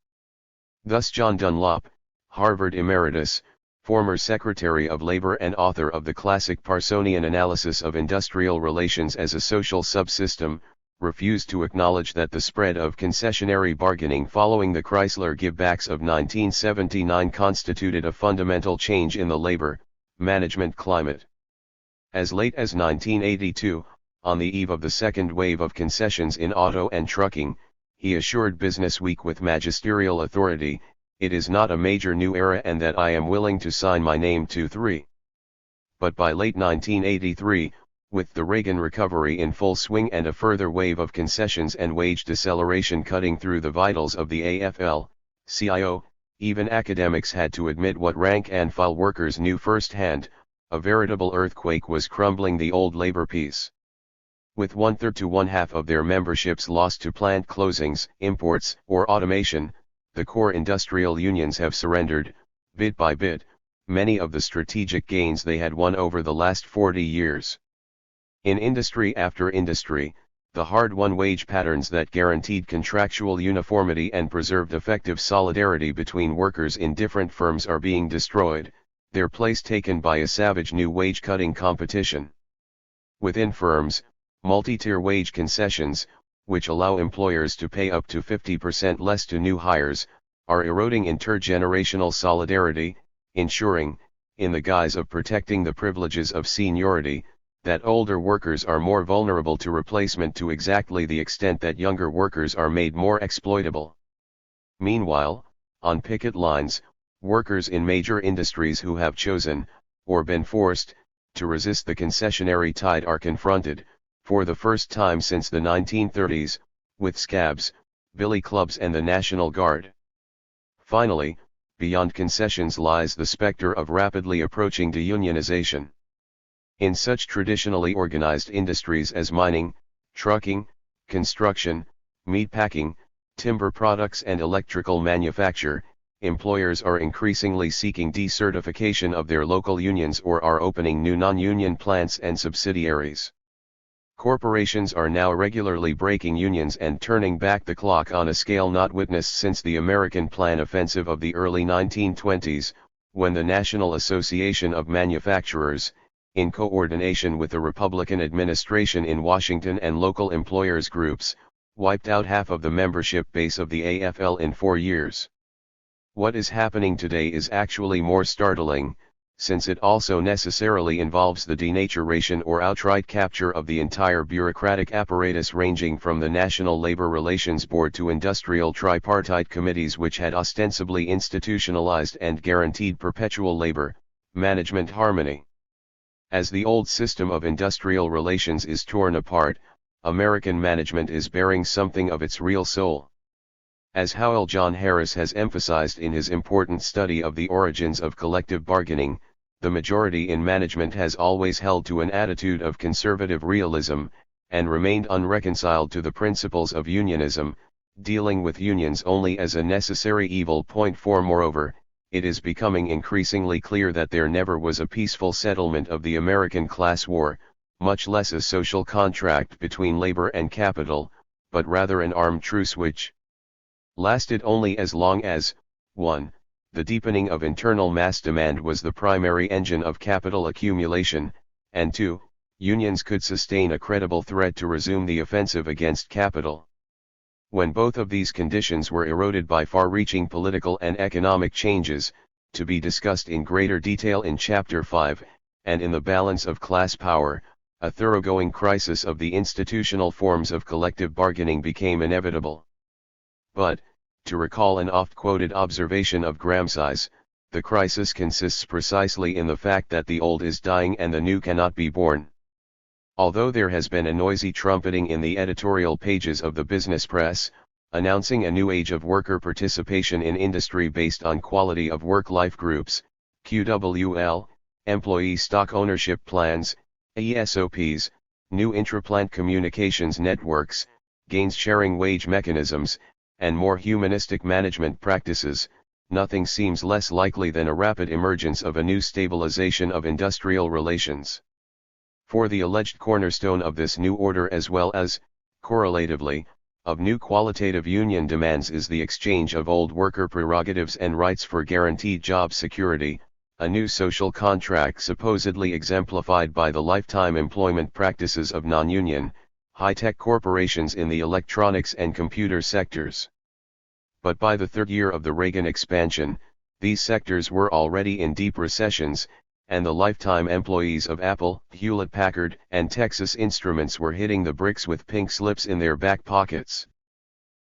Thus John Dunlop, Harvard emeritus, former Secretary of Labor and author of the classic Parsonian analysis of industrial relations as a social subsystem, refused to acknowledge that the spread of concessionary bargaining following the Chrysler givebacks of 1979 constituted a fundamental change in the labor management climate. As late as 1982, on the eve of the second wave of concessions in auto and trucking, he assured Businessweek with magisterial authority, "It is not a major new era and that I am willing to sign my name to." 3. But by late 1983, with the Reagan recovery in full swing and a further wave of concessions and wage deceleration cutting through the vitals of the AFL-CIO, even academics had to admit what rank and file workers knew firsthand: a veritable earthquake was crumbling the old labor peace. With 1/3 to 1/2 of their memberships lost to plant closings, imports, or automation, the core industrial unions have surrendered, bit by bit, many of the strategic gains they had won over the last 40 years. In industry after industry, the hard-won wage patterns that guaranteed contractual uniformity and preserved effective solidarity between workers in different firms are being destroyed, their place taken by a savage new wage-cutting competition. Within firms, multi-tier wage concessions, which allow employers to pay up to 50% less to new hires, are eroding intergenerational solidarity, ensuring, in the guise of protecting the privileges of seniority, that older workers are more vulnerable to replacement to exactly the extent that younger workers are made more exploitable. Meanwhile, on picket lines, workers in major industries who have chosen, or been forced, to resist the concessionary tide are confronted, for the first time since the 1930s, with scabs, billy clubs and the National Guard. Finally, beyond concessions lies the specter of rapidly approaching deunionization. In such traditionally organized industries as mining, trucking, construction, meatpacking, timber products and electrical manufacture, employers are increasingly seeking decertification of their local unions or are opening new non-union plants and subsidiaries. Corporations are now regularly breaking unions and turning back the clock on a scale not witnessed since the American Plan Offensive of the early 1920s, when the National Association of Manufacturers, in coordination with the Republican administration in Washington and local employers groups, wiped out half of the membership base of the AFL in 4 years. What is happening today is actually more startling, since it also necessarily involves the denaturation or outright capture of the entire bureaucratic apparatus ranging from the National Labor Relations Board to industrial tripartite committees which had ostensibly institutionalized and guaranteed perpetual labor, management harmony. As the old system of industrial relations is torn apart, American management is bearing something of its real soul. As Howell John Harris has emphasized in his important study of the origins of collective bargaining, the majority in management has always held to an attitude of conservative realism, and remained unreconciled to the principles of unionism, dealing with unions only as a necessary evil. Moreover, it is becoming increasingly clear that there never was a peaceful settlement of the American class war, much less a social contract between labor and capital, but rather an armed truce which lasted only as long as, 1. The deepening of internal mass demand was the primary engine of capital accumulation, and 2. Unions could sustain a credible threat to resume the offensive against capital. When both of these conditions were eroded by far-reaching political and economic changes, to be discussed in greater detail in Chapter 5, and in the balance of class power, a thoroughgoing crisis of the institutional forms of collective bargaining became inevitable. But, to recall an oft-quoted observation of Gramsci's, the crisis consists precisely in the fact that the old is dying and the new cannot be born. Although there has been a noisy trumpeting in the editorial pages of the business press, announcing a new age of worker participation in industry based on quality of work-life groups, QWL, employee stock ownership plans, ESOPs, new intraplant communications networks, gains-sharing wage mechanisms, and more humanistic management practices, nothing seems less likely than a rapid emergence of a new stabilization of industrial relations. For the alleged cornerstone of this new order as well as, correlatively, of new qualitative union demands is the exchange of old worker prerogatives and rights for guaranteed job security, a new social contract supposedly exemplified by the lifetime employment practices of non-union, high-tech corporations in the electronics and computer sectors. But by the third year of the Reagan expansion, these sectors were already in deep recessions, and the lifetime employees of Apple, Hewlett-Packard, and Texas Instruments were hitting the bricks with pink slips in their back pockets.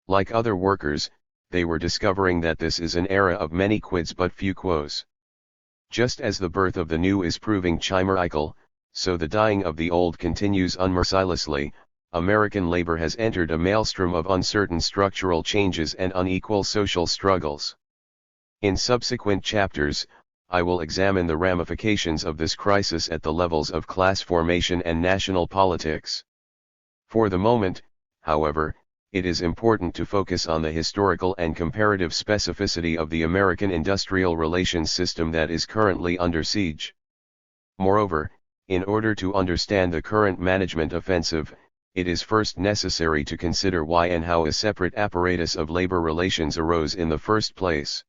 Like other workers, they were discovering that this is an era of many quids but few quos. Just as the birth of the new is proving chimerical, so the dying of the old continues unmercilessly. American labor has entered a maelstrom of uncertain structural changes and unequal social struggles. In subsequent chapters, I will examine the ramifications of this crisis at the levels of class formation and national politics. For the moment, however, it is important to focus on the historical and comparative specificity of the American industrial relations system that is currently under siege. Moreover, in order to understand the current management offensive, it is first necessary to consider why and how a separate apparatus of labor relations arose in the first place.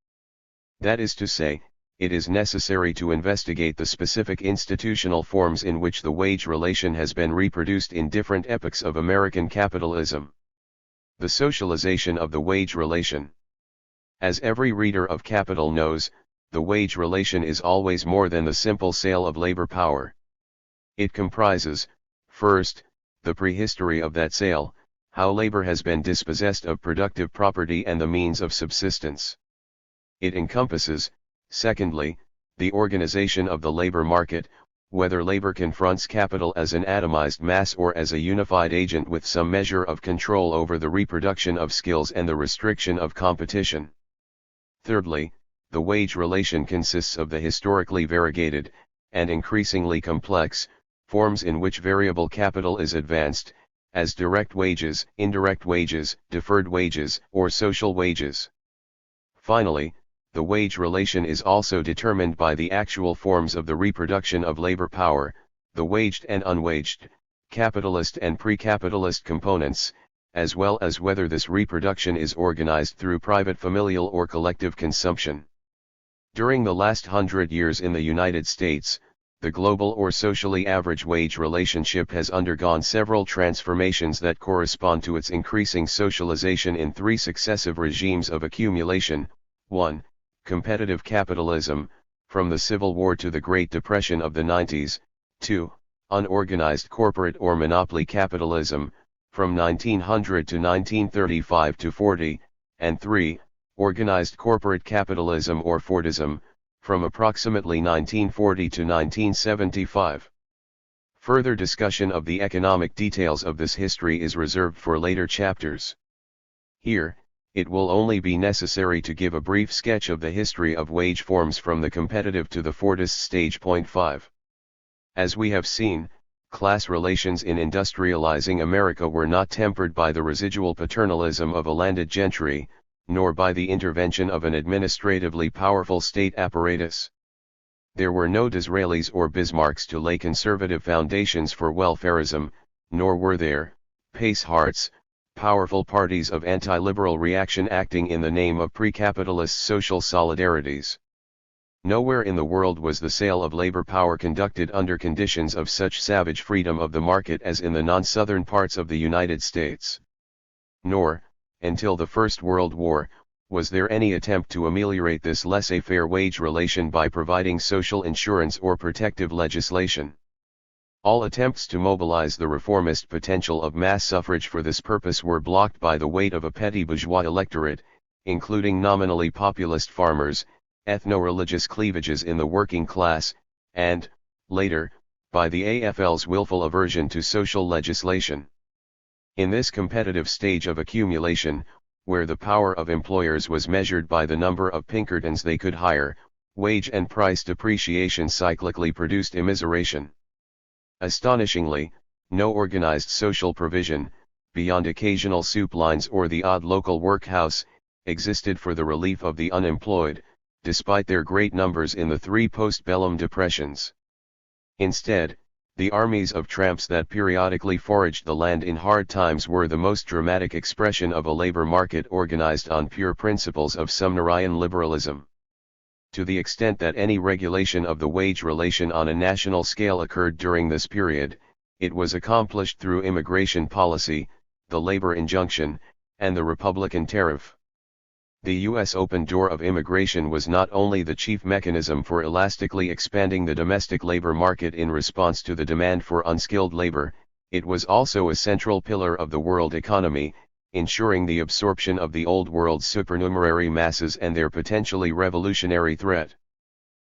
That is to say, it is necessary to investigate the specific institutional forms in which the wage relation has been reproduced in different epochs of American capitalism. The socialization of the wage relation. As every reader of Capital knows, the wage relation is always more than the simple sale of labor power. It comprises, first, the prehistory of that sale, how labor has been dispossessed of productive property and the means of subsistence. It encompasses, secondly, the organization of the labor market, whether labor confronts capital as an atomized mass or as a unified agent with some measure of control over the reproduction of skills and the restriction of competition. Thirdly, the wage relation consists of the historically variegated, and increasingly complex, forms in which variable capital is advanced, as direct wages, indirect wages, deferred wages, or social wages. Finally, the wage relation is also determined by the actual forms of the reproduction of labor power, the waged and unwaged, capitalist and pre-capitalist components, as well as whether this reproduction is organized through private familial or collective consumption. During the last 100 years in the United States, the global or socially average wage relationship has undergone several transformations that correspond to its increasing socialization in three successive regimes of accumulation. 1. Competitive capitalism, from the Civil War to the Great Depression of the 90s. 2. Unorganized corporate or monopoly capitalism, from 1900 to 1935 to 40, and 3. Organized corporate capitalism or Fordism, from approximately 1940 to 1975. Further discussion of the economic details of this history is reserved for later chapters. Here, it will only be necessary to give a brief sketch of the history of wage forms from the competitive to the Fordist stage. 5. As we have seen, class relations in industrializing America were not tempered by the residual paternalism of a landed gentry, nor by the intervention of an administratively powerful state apparatus. There were no Disraelis or Bismarcks to lay conservative foundations for welfarism, nor were there, Pace Harts, powerful parties of anti-liberal reaction acting in the name of pre-capitalist social solidarities. Nowhere in the world was the sale of labor power conducted under conditions of such savage freedom of the market as in the non-southern parts of the United States. Nor, until the First World War, was there any attempt to ameliorate this laissez-faire wage relation by providing social insurance or protective legislation. All attempts to mobilize the reformist potential of mass suffrage for this purpose were blocked by the weight of a petty bourgeois electorate, including nominally populist farmers, ethno-religious cleavages in the working class, and, later, by the AFL's willful aversion to social legislation. In this competitive stage of accumulation, where the power of employers was measured by the number of Pinkertons they could hire, wage and price depreciation cyclically produced immiseration. Astonishingly, no organized social provision, beyond occasional soup lines or the odd local workhouse, existed for the relief of the unemployed, despite their great numbers in the three post-bellum depressions. Instead, the armies of tramps that periodically foraged the land in hard times were the most dramatic expression of a labor market organized on pure principles of Sumnerian liberalism. To the extent that any regulation of the wage relation on a national scale occurred during this period, it was accomplished through immigration policy, the labor injunction, and the Republican tariff. The U.S. open door of immigration was not only the chief mechanism for elastically expanding the domestic labor market in response to the demand for unskilled labor, it was also a central pillar of the world economy, ensuring the absorption of the Old World's supernumerary masses and their potentially revolutionary threat.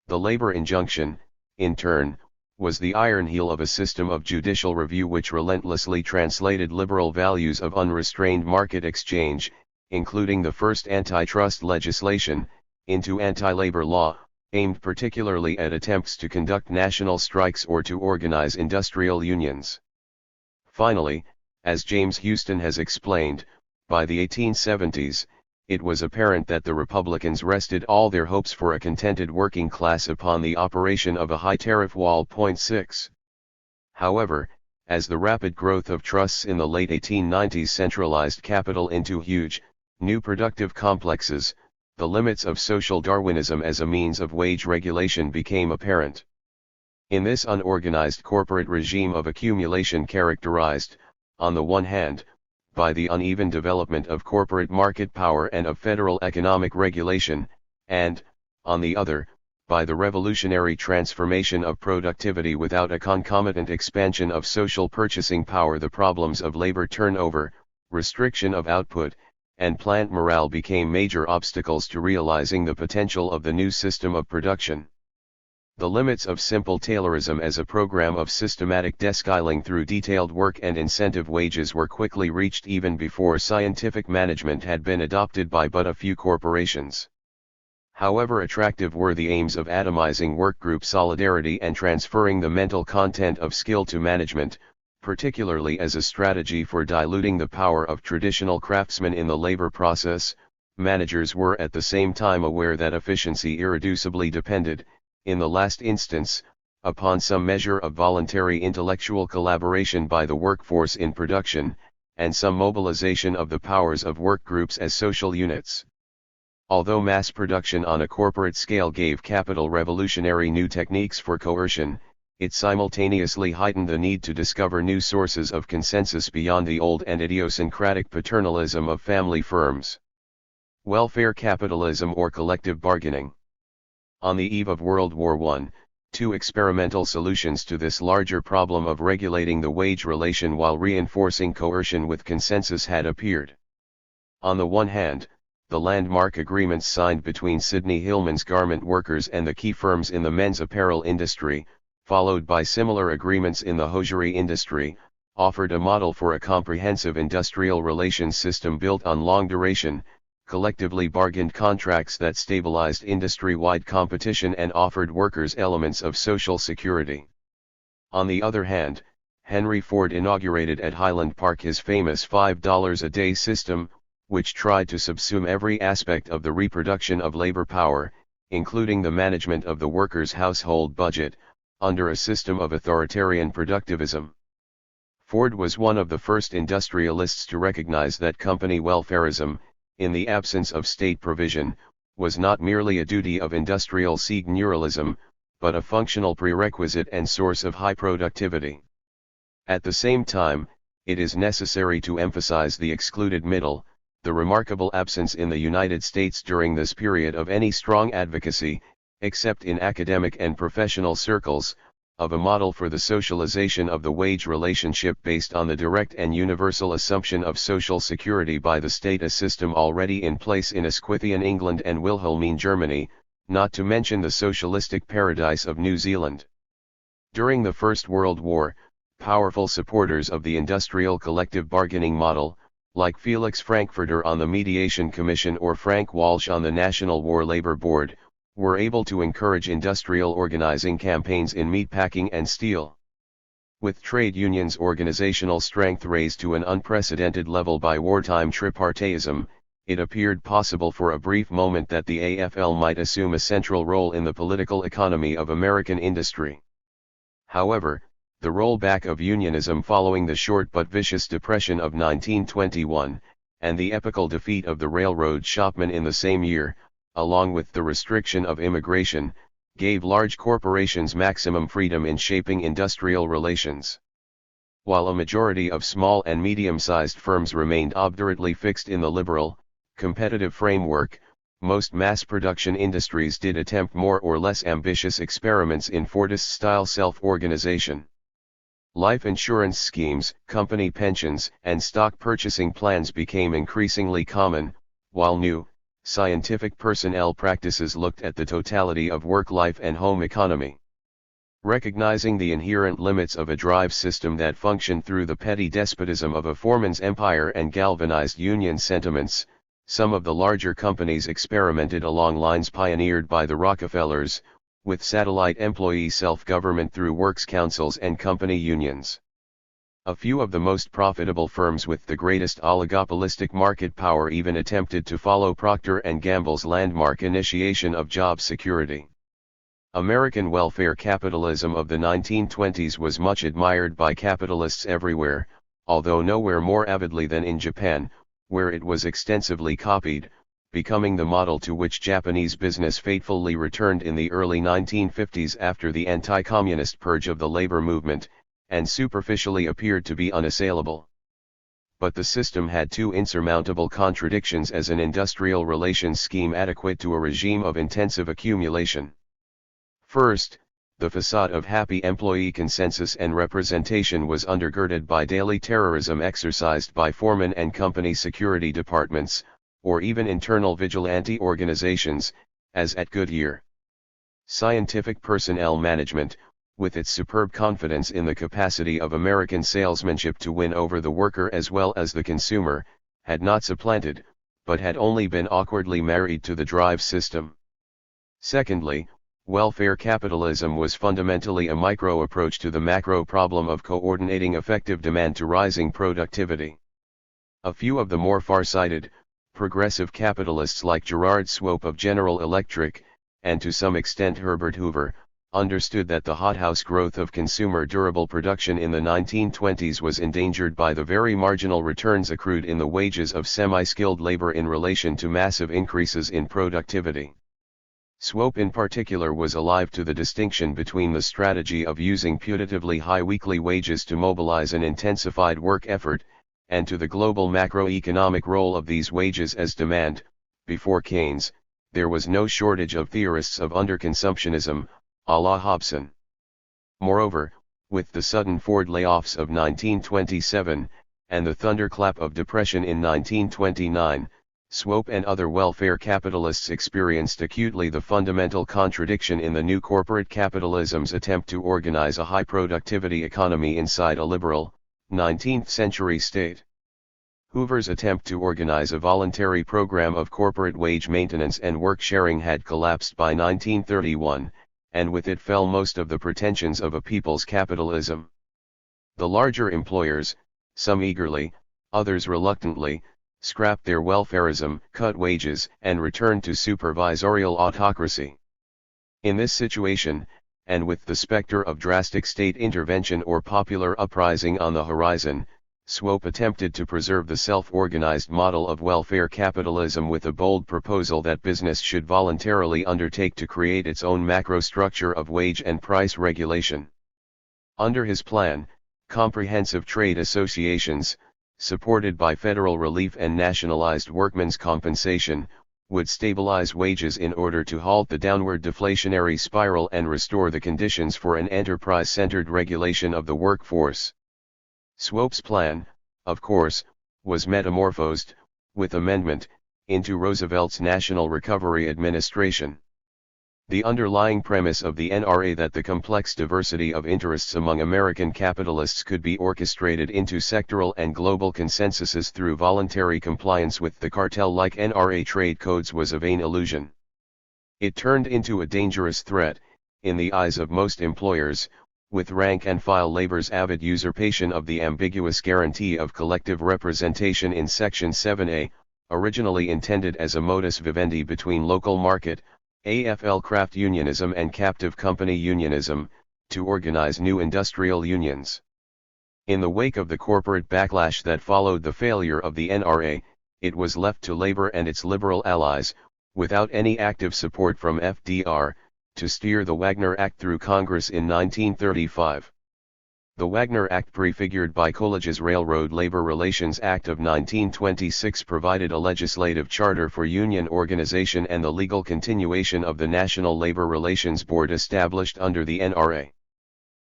The labor injunction, in turn, was the iron heel of a system of judicial review which relentlessly translated liberal values of unrestrained market exchange, including the first antitrust legislation, into anti-labor law, aimed particularly at attempts to conduct national strikes or to organize industrial unions. Finally, as James Houston has explained, by the 1870s, it was apparent that the Republicans rested all their hopes for a contented working class upon the operation of a high tariff wall. 6. However, as the rapid growth of trusts in the late 1890s centralized capital into huge, new productive complexes, the limits of social Darwinism as a means of wage regulation became apparent. In this unorganized corporate regime of accumulation characterized, on the one hand, by the uneven development of corporate market power and of federal economic regulation, and, on the other, by the revolutionary transformation of productivity without a concomitant expansion of social purchasing power, the problems of labor turnover, restriction of output, and plant morale became major obstacles to realizing the potential of the new system of production. The limits of simple Taylorism as a program of systematic descaling through detailed work and incentive wages were quickly reached even before scientific management had been adopted by but a few corporations. However attractive were the aims of atomizing workgroup solidarity and transferring the mental content of skill to management, particularly as a strategy for diluting the power of traditional craftsmen in the labor process, managers were at the same time aware that efficiency irreducibly depended, in the last instance, upon some measure of voluntary intellectual collaboration by the workforce in production, and some mobilization of the powers of work groups as social units. Although mass production on a corporate scale gave capital revolutionary new techniques for coercion, it simultaneously heightened the need to discover new sources of consensus beyond the old and idiosyncratic paternalism of family firms. Welfare capitalism or collective bargaining. On the eve of World War I, two experimental solutions to this larger problem of regulating the wage relation while reinforcing coercion with consensus had appeared. On the one hand, the landmark agreements signed between Sidney Hillman's garment workers and the key firms in the men's apparel industry, followed by similar agreements in the hosiery industry, offered a model for a comprehensive industrial relations system built on long-duration, collectively bargained contracts that stabilized industry-wide competition and offered workers elements of social security. On the other hand, Henry Ford inaugurated at Highland Park his famous $5 a day system, which tried to subsume every aspect of the reproduction of labor power, including the management of the worker's household budget, under a system of authoritarian productivism. Ford was one of the first industrialists to recognize that company welfarism, in the absence of state provision, was not merely a duty of industrial seigneurialism, but a functional prerequisite and source of high productivity. At the same time, it is necessary to emphasize the excluded middle, the remarkable absence in the United States during this period of any strong advocacy, except in academic and professional circles, of a model for the socialization of the wage relationship based on the direct and universal assumption of social security by the state, a system already in place in Asquithian England and Wilhelmine Germany, not to mention the socialistic paradise of New Zealand. During the First World War, powerful supporters of the industrial collective bargaining model, like Felix Frankfurter on the Mediation Commission or Frank Walsh on the National War Labor Board, were able to encourage industrial organizing campaigns in meatpacking and steel. With trade unions' organizational strength raised to an unprecedented level by wartime tripartism, it appeared possible for a brief moment that the AFL might assume a central role in the political economy of American industry. However, the rollback of unionism following the short but vicious Depression of 1921, and the epical defeat of the railroad shopmen in the same year, along with the restriction of immigration, gave large corporations maximum freedom in shaping industrial relations. While a majority of small and medium-sized firms remained obdurately fixed in the liberal, competitive framework, most mass production industries did attempt more or less ambitious experiments in Fordist-style self-organization. Life insurance schemes, company pensions, and stock purchasing plans became increasingly common, while new, scientific personnel practices looked at the totality of work-life and home economy. Recognizing the inherent limits of a drive system that functioned through the petty despotism of a foreman's empire and galvanized union sentiments, some of the larger companies experimented along lines pioneered by the Rockefellers, with satellite employee self-government through works councils and company unions. A few of the most profitable firms with the greatest oligopolistic market power even attempted to follow Procter & Gamble's landmark initiation of job security. American welfare capitalism of the 1920s was much admired by capitalists everywhere, although nowhere more avidly than in Japan, where it was extensively copied, becoming the model to which Japanese business faithfully returned in the early 1950s after the anti-communist purge of the labor movement, and superficially appeared to be unassailable. But the system had two insurmountable contradictions as an industrial relations scheme adequate to a regime of intensive accumulation. First, the facade of happy employee consensus and representation was undergirded by daily terrorism exercised by foreman and company security departments, or even internal vigilante organizations, as at Goodyear. Scientific personnel management, with its superb confidence in the capacity of American salesmanship to win over the worker as well as the consumer, had not supplanted, but had only been awkwardly married to the drive system. Secondly, welfare capitalism was fundamentally a micro approach to the macro problem of coordinating effective demand to rising productivity. A few of the more far-sighted, progressive capitalists like Gerard Swope of General Electric, and to some extent Herbert Hoover, understood that the hothouse growth of consumer durable production in the 1920s was endangered by the very marginal returns accrued in the wages of semi-skilled labor in relation to massive increases in productivity. Swope in particular was alive to the distinction between the strategy of using putatively high weekly wages to mobilize an intensified work effort, and to the global macroeconomic role of these wages as demand. Before Keynes, there was no shortage of theorists of underconsumptionism, a la Hobson. Moreover, with the sudden Ford layoffs of 1927, and the thunderclap of depression in 1929, Swope and other welfare capitalists experienced acutely the fundamental contradiction in the new corporate capitalism's attempt to organize a high-productivity economy inside a liberal, 19th-century state. Hoover's attempt to organize a voluntary program of corporate wage maintenance and work sharing had collapsed by 1931, and with it fell most of the pretensions of a people's capitalism. The larger employers, some eagerly, others reluctantly, scrapped their welfarism, cut wages, and returned to supervisorial autocracy. In this situation, and with the specter of drastic state intervention or popular uprising on the horizon, Swope attempted to preserve the self-organized model of welfare capitalism with a bold proposal that business should voluntarily undertake to create its own macro structure of wage and price regulation. Under his plan, comprehensive trade associations, supported by federal relief and nationalized workmen's compensation, would stabilize wages in order to halt the downward deflationary spiral and restore the conditions for an enterprise-centered regulation of the workforce. Swope's plan, of course, was metamorphosed, with amendment, into Roosevelt's National Recovery Administration. The underlying premise of the NRA that the complex diversity of interests among American capitalists could be orchestrated into sectoral and global consensuses through voluntary compliance with the cartel-like NRA trade codes was a vain illusion. It turned into a dangerous threat, in the eyes of most employers, with rank-and-file labor's avid usurpation of the ambiguous guarantee of collective representation in Section 7A, originally intended as a modus vivendi between local market, AFL craft unionism and captive company unionism, to organize new industrial unions. In the wake of the corporate backlash that followed the failure of the NRA, it was left to labor and its liberal allies, without any active support from FDR, to steer the Wagner Act through Congress in 1935. The Wagner Act, prefigured by Coolidge's Railroad Labor Relations Act of 1926, provided a legislative charter for union organization and the legal continuation of the National Labor Relations Board established under the NRA.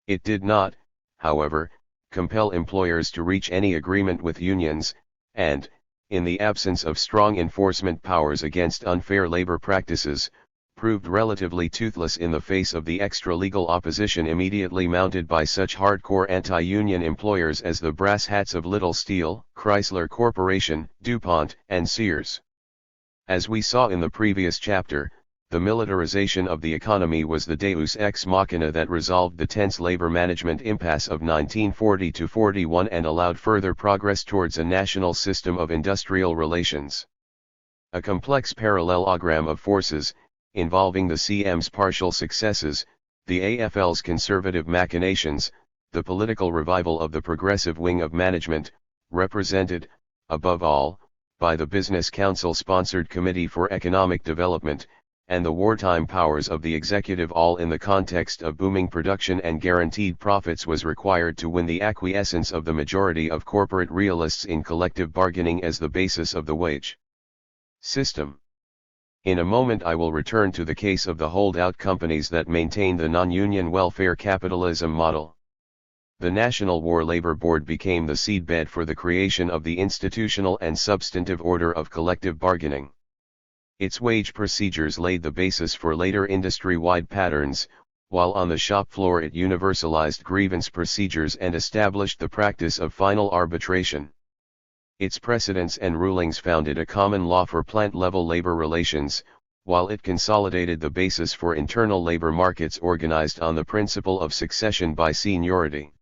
It did not, however, compel employers to reach any agreement with unions, and, in the absence of strong enforcement powers against unfair labor practices, proved relatively toothless in the face of the extra-legal opposition immediately mounted by such hardcore anti-union employers as the brass hats of Little Steel, Chrysler Corporation, DuPont, and Sears. As we saw in the previous chapter, the militarization of the economy was the deus ex machina that resolved the tense labor management impasse of 1940-41 and allowed further progress towards a national system of industrial relations. A complex parallelogram of forces, involving the CM's partial successes, the AFL's conservative machinations, the political revival of the progressive wing of management, represented, above all, by the Business Council-sponsored Committee for Economic Development, and the wartime powers of the executive, all in the context of booming production and guaranteed profits, was required to win the acquiescence of the majority of corporate realists in collective bargaining as the basis of the wage system. In a moment I will return to the case of the holdout companies that maintain the non-union welfare capitalism model. The National War Labor Board became the seedbed for the creation of the institutional and substantive order of collective bargaining. Its wage procedures laid the basis for later industry-wide patterns, while on the shop floor it universalized grievance procedures and established the practice of final arbitration. Its precedents and rulings founded a common law for plant-level labor relations, while it consolidated the basis for internal labor markets organized on the principle of succession by seniority.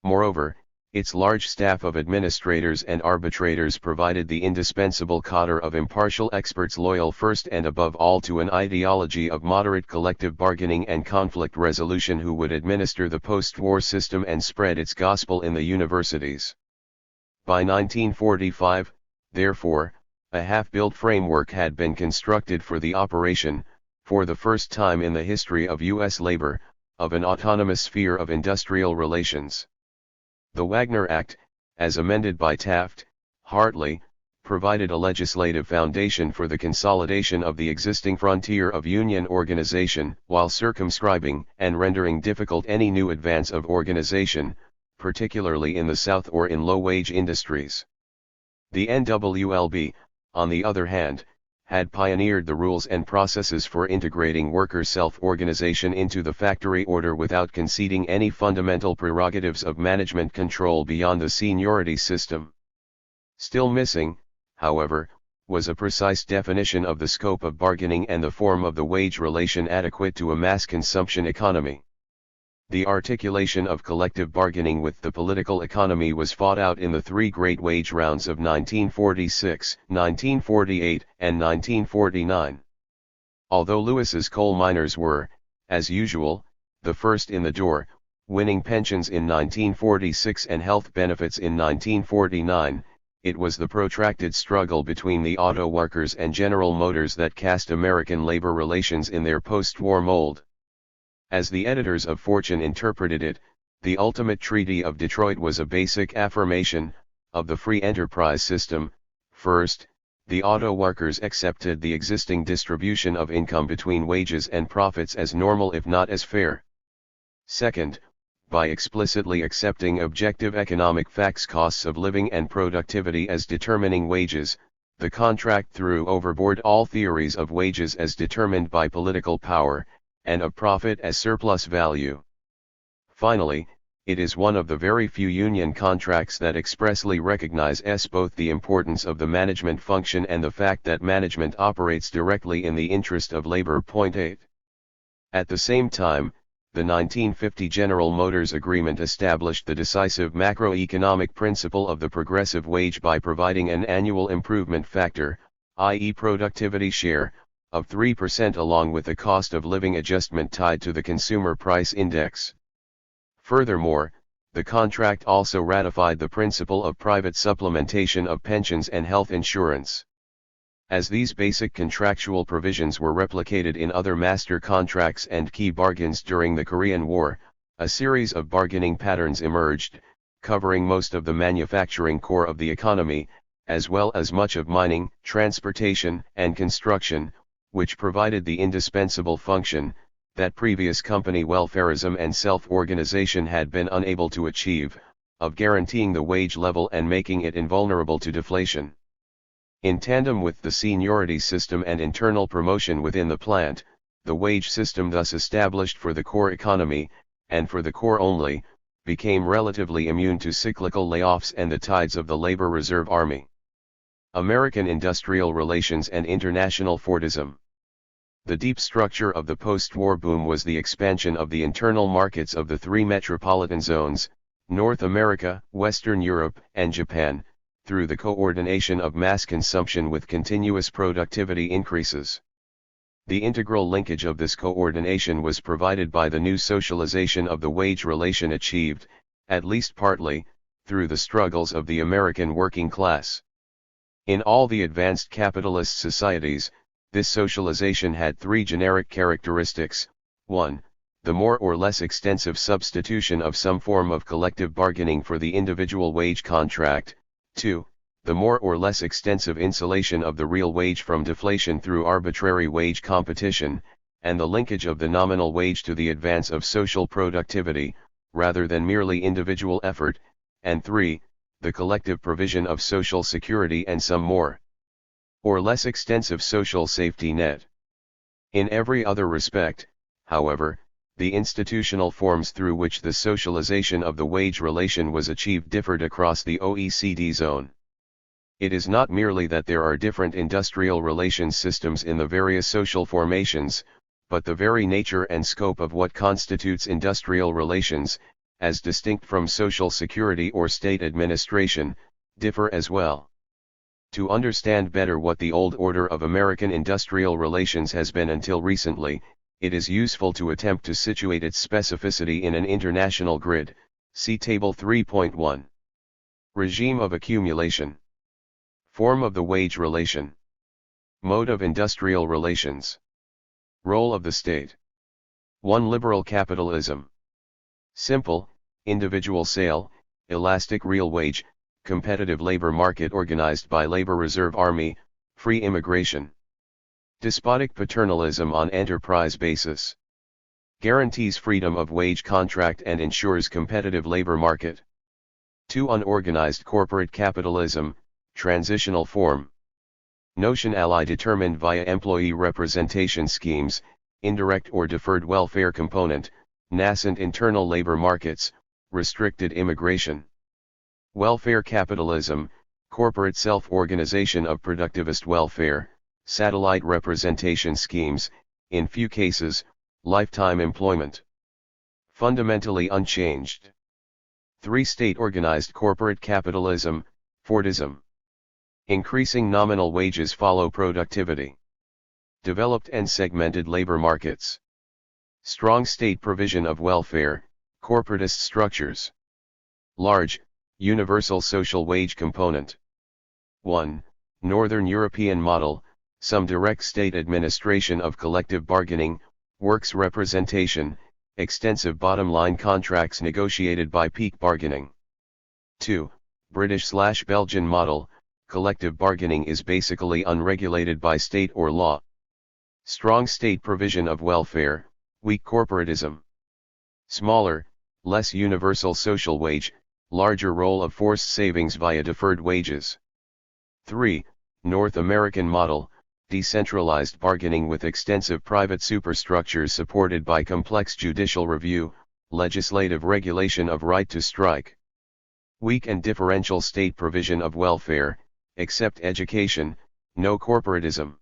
Moreover, its large staff of administrators and arbitrators provided the indispensable cadre of impartial experts loyal first and above all to an ideology of moderate collective bargaining and conflict resolution, who would administer the post-war system and spread its gospel in the universities. By 1945, therefore, a half-built framework had been constructed for the operation, for the first time in the history of U.S. labor, of an autonomous sphere of industrial relations. The Wagner Act, as amended by Taft, Hartley, provided a legislative foundation for the consolidation of the existing frontier of union organization, while circumscribing and rendering difficult any new advance of organization, particularly in the South or in low-wage industries. The NWLB, on the other hand, had pioneered the rules and processes for integrating worker self-organization into the factory order without conceding any fundamental prerogatives of management control beyond the seniority system. Still missing, however, was a precise definition of the scope of bargaining and the form of the wage relation adequate to a mass consumption economy. The articulation of collective bargaining with the political economy was fought out in the three great wage rounds of 1946, 1948, and 1949. Although Lewis's coal miners were, as usual, the first in the door, winning pensions in 1946 and health benefits in 1949, it was the protracted struggle between the auto workers and General Motors that cast American labor relations in their post-war mold. As the editors of Fortune interpreted it, the ultimate Treaty of Detroit was a basic affirmation of the free enterprise system. First, the auto workers accepted the existing distribution of income between wages and profits as normal if not as fair. Second, by explicitly accepting objective economic facts, costs of living and productivity as determining wages, the contract threw overboard all theories of wages as determined by political power, and of profit as surplus value. Finally, it is one of the very few union contracts that expressly recognize both the importance of the management function and the fact that management operates directly in the interest of labor. 8. At the same time, the 1950 General Motors Agreement established the decisive macroeconomic principle of the progressive wage by providing an annual improvement factor, i.e. productivity share, of 3% along with the cost of living adjustment tied to the consumer price index. Furthermore, the contract also ratified the principle of private supplementation of pensions and health insurance. As these basic contractual provisions were replicated in other master contracts and key bargains during the Korean War, a series of bargaining patterns emerged, covering most of the manufacturing core of the economy, as well as much of mining, transportation, and construction, which provided the indispensable function that previous company welfarism and self-organization had been unable to achieve, of guaranteeing the wage level and making it invulnerable to deflation. In tandem with the seniority system and internal promotion within the plant, the wage system thus established for the core economy, and for the core only, became relatively immune to cyclical layoffs and the tides of the labor reserve army. American industrial relations and international Fordism. The deep structure of the post-war boom was the expansion of the internal markets of the three metropolitan zones, North America, Western Europe, and Japan, through the coordination of mass consumption with continuous productivity increases. The integral linkage of this coordination was provided by the new socialization of the wage relation achieved, at least partly, through the struggles of the American working class. In all the advanced capitalist societies, this socialization had three generic characteristics: 1. The more or less extensive substitution of some form of collective bargaining for the individual wage contract; 2. The more or less extensive insulation of the real wage from deflation through arbitrary wage competition, and the linkage of the nominal wage to the advance of social productivity, rather than merely individual effort; and 3. The collective provision of social security and some more or less extensive social safety net. In every other respect, however, the institutional forms through which the socialization of the wage relation was achieved differed across the OECD zone. It is not merely that there are different industrial relations systems in the various social formations, but the very nature and scope of what constitutes industrial relations, as distinct from social security or state administration, differ as well. To understand better what the old order of American industrial relations has been until recently, it is useful to attempt to situate its specificity in an international grid. See Table 3.1. Regime of accumulation. Form of the wage relation. Mode of industrial relations. Role of the state. 1. Liberal capitalism. Simple, individual sale, elastic real wage, competitive labor market organized by labor reserve army, free immigration. Despotic paternalism on enterprise basis. Guarantees freedom of wage contract and ensures competitive labor market. 2. Unorganized corporate capitalism, transitional form. Notion ally determined via employee representation schemes, indirect or deferred welfare component, nascent internal labor markets, restricted immigration. Welfare capitalism, corporate self-organization of productivist welfare, satellite representation schemes, in few cases, lifetime employment. Fundamentally unchanged. 3. State-organized corporate capitalism, Fordism. Increasing nominal wages follow productivity. Developed and segmented labor markets. Strong state provision of welfare, corporatist structures. Large, universal social wage component. 1. Northern European model, some direct state administration of collective bargaining, works representation, extensive bottom-line contracts negotiated by peak bargaining. 2. British/Belgian model, collective bargaining is basically unregulated by state or law. Strong state provision of welfare, weak corporatism. Smaller, less universal social wage, larger role of forced savings via deferred wages. 3. North American model, decentralized bargaining with extensive private superstructures supported by complex judicial review, legislative regulation of right to strike. Weak and differential state provision of welfare, except education, no corporatism.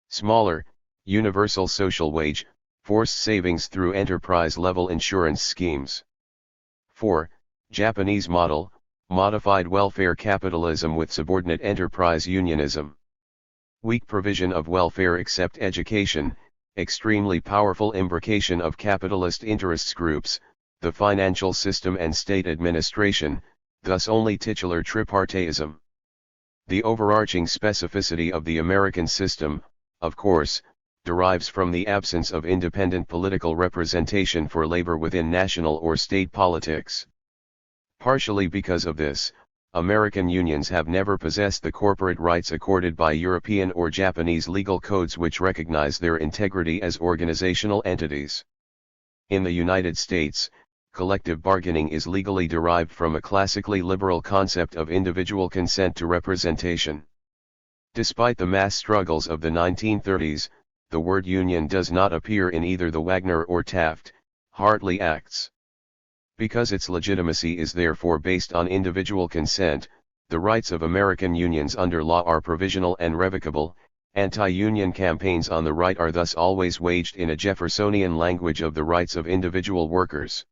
Smaller, universal social wage, forced savings through enterprise-level insurance schemes. 4. Japanese model, modified welfare capitalism with subordinate enterprise unionism. Weak provision of welfare except education, extremely powerful imbrication of capitalist interests groups, the financial system and state administration, thus only titular tripartism. The overarching specificity of the American system, of course, derives from the absence of independent political representation for labor within national or state politics. Partially because of this, American unions have never possessed the corporate rights accorded by European or Japanese legal codes which recognize their integrity as organizational entities. In the United States, collective bargaining is legally derived from a classically liberal concept of individual consent to representation. Despite the mass struggles of the 1930s, the word union does not appear in either the Wagner or Taft-Hartley Acts. Because its legitimacy is therefore based on individual consent, the rights of American unions under law are provisional and revocable. Anti-union campaigns on the right are thus always waged in a Jeffersonian language of the rights of individual workers.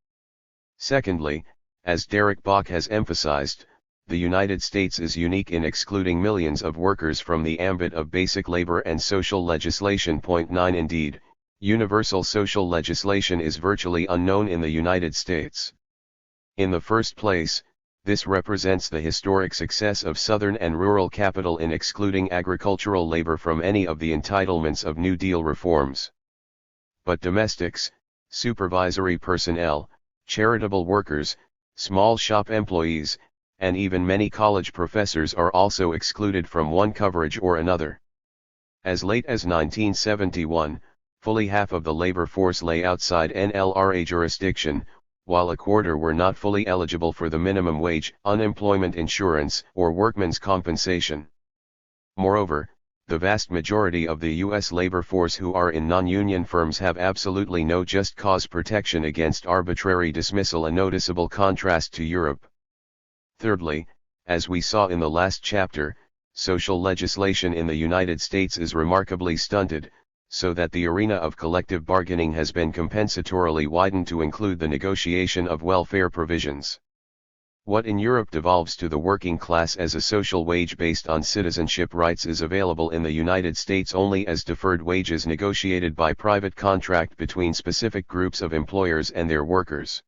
Secondly, as Derek Bok has emphasized, the United States is unique in excluding millions of workers from the ambit of basic labor and social legislation. 9 Indeed, universal social legislation is virtually unknown in the United States. In the first place, this represents the historic success of Southern and rural capital in excluding agricultural labor from any of the entitlements of New Deal reforms. But domestics, supervisory personnel, charitable workers, small shop employees, and even many college professors are also excluded from one coverage or another. As late as 1971, fully half of the labor force lay outside NLRA jurisdiction, while a quarter were not fully eligible for the minimum wage, unemployment insurance, or workmen's compensation. Moreover, the vast majority of the U.S. labor force who are in non-union firms have absolutely no just cause protection against arbitrary dismissal, a noticeable contrast to Europe. Thirdly, as we saw in the last chapter, social legislation in the United States is remarkably stunted, so that the arena of collective bargaining has been compensatorily widened to include the negotiation of welfare provisions. What in Europe devolves to the working class as a social wage based on citizenship rights is available in the United States only as deferred wages negotiated by private contract between specific groups of employers and their workers.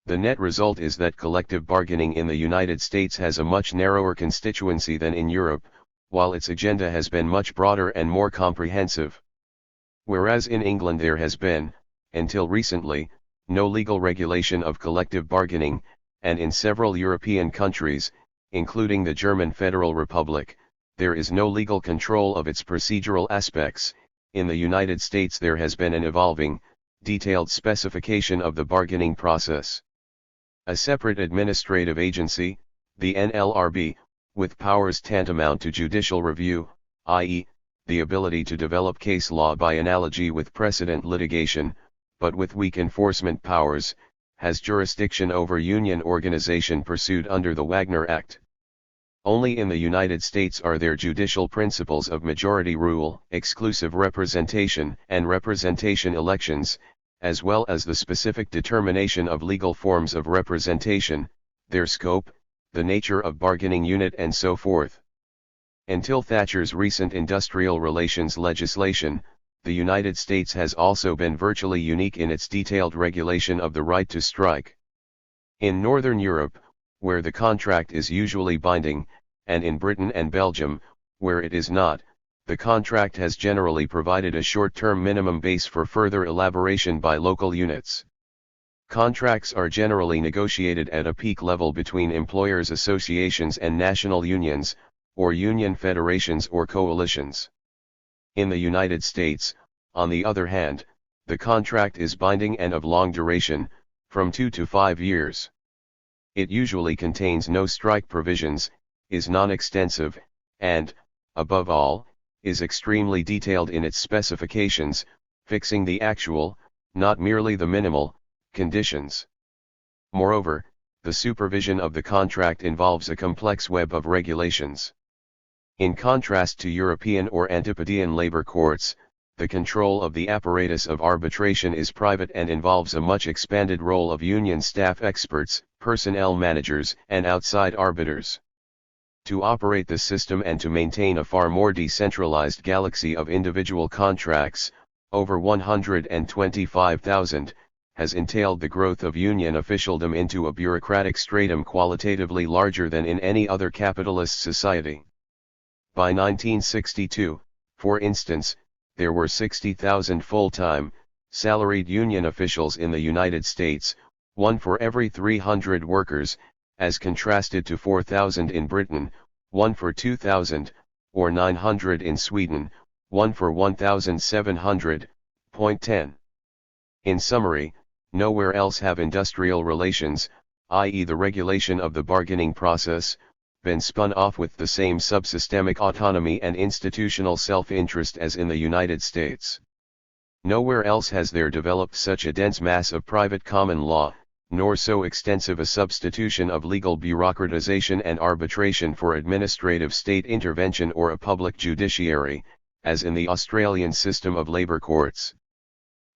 The net result is that collective bargaining in the United States has a much narrower constituency than in Europe, while its agenda has been much broader and more comprehensive. Whereas in England there has been, until recently, no legal regulation of collective bargaining, and in several European countries, including the German Federal Republic, there is no legal control of its procedural aspects. In the United States there has been an evolving, detailed specification of the bargaining process. A separate administrative agency, the NLRB, with powers tantamount to judicial review, i.e., the ability to develop case law by analogy with precedent litigation, but with weak enforcement powers, has jurisdiction over union organization pursued under the Wagner Act. Only in the United States are there judicial principles of majority rule, exclusive representation, and representation elections, as well as the specific determination of legal forms of representation, their scope, the nature of bargaining unit and so forth. Until Thatcher's recent industrial relations legislation, the United States has also been virtually unique in its detailed regulation of the right to strike. In Northern Europe, where the contract is usually binding, and in Britain and Belgium, where it is not, the contract has generally provided a short-term minimum base for further elaboration by local units. Contracts are generally negotiated at a peak level between employers' associations and national unions, or union federations or coalitions. In the United States, on the other hand, the contract is binding and of long duration, from 2 to 5 years. It usually contains no strike provisions, is non-extensive, and, above all, is extremely detailed in its specifications, fixing the actual, not merely the minimal, conditions. Moreover, the supervision of the contract involves a complex web of regulations. In contrast to European or Antipodean labor courts, the control of the apparatus of arbitration is private and involves a much expanded role of union staff experts, personnel managers, and outside arbiters. To operate the system and to maintain a far more decentralized galaxy of individual contracts, over 125,000, has entailed the growth of union officialdom into a bureaucratic stratum qualitatively larger than in any other capitalist society. By 1962, for instance, there were 60,000 full-time, salaried union officials in the United States, one for every 300 workers, as contrasted to 4,000 in Britain, one for 2,000, or 900 in Sweden, one for 1,700. 10. In summary, nowhere else have industrial relations, i.e. the regulation of the bargaining process, been spun off with the same subsystemic autonomy and institutional self-interest as in the United States. Nowhere else has there developed such a dense mass of private common law, nor so extensive a substitution of legal bureaucratization and arbitration for administrative state intervention or a public judiciary, as in the Australian system of labour courts.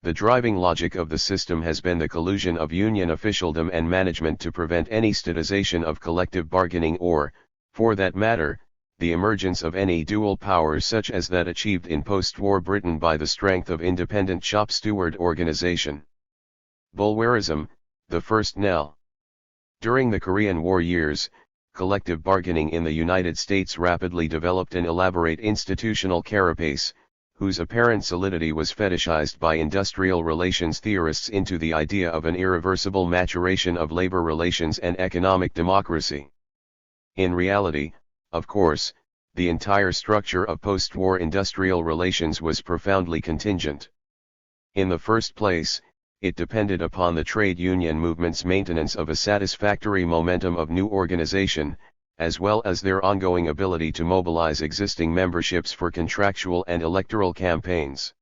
The driving logic of the system has been the collusion of union officialdom and management to prevent any statization of collective bargaining or, for that matter, the emergence of any dual powers such as that achieved in post-war Britain by the strength of independent shop steward organization. Bulwarism, the first knell. During the Korean War years, collective bargaining in the United States rapidly developed an elaborate institutional carapace, whose apparent solidity was fetishized by industrial relations theorists into the idea of an irreversible maturation of labor relations and economic democracy. In reality, of course, the entire structure of post-war industrial relations was profoundly contingent. In the first place, it depended upon the trade union movement's maintenance of a satisfactory momentum of new organization, as well as their ongoing ability to mobilize existing memberships for contractual and electoral campaigns.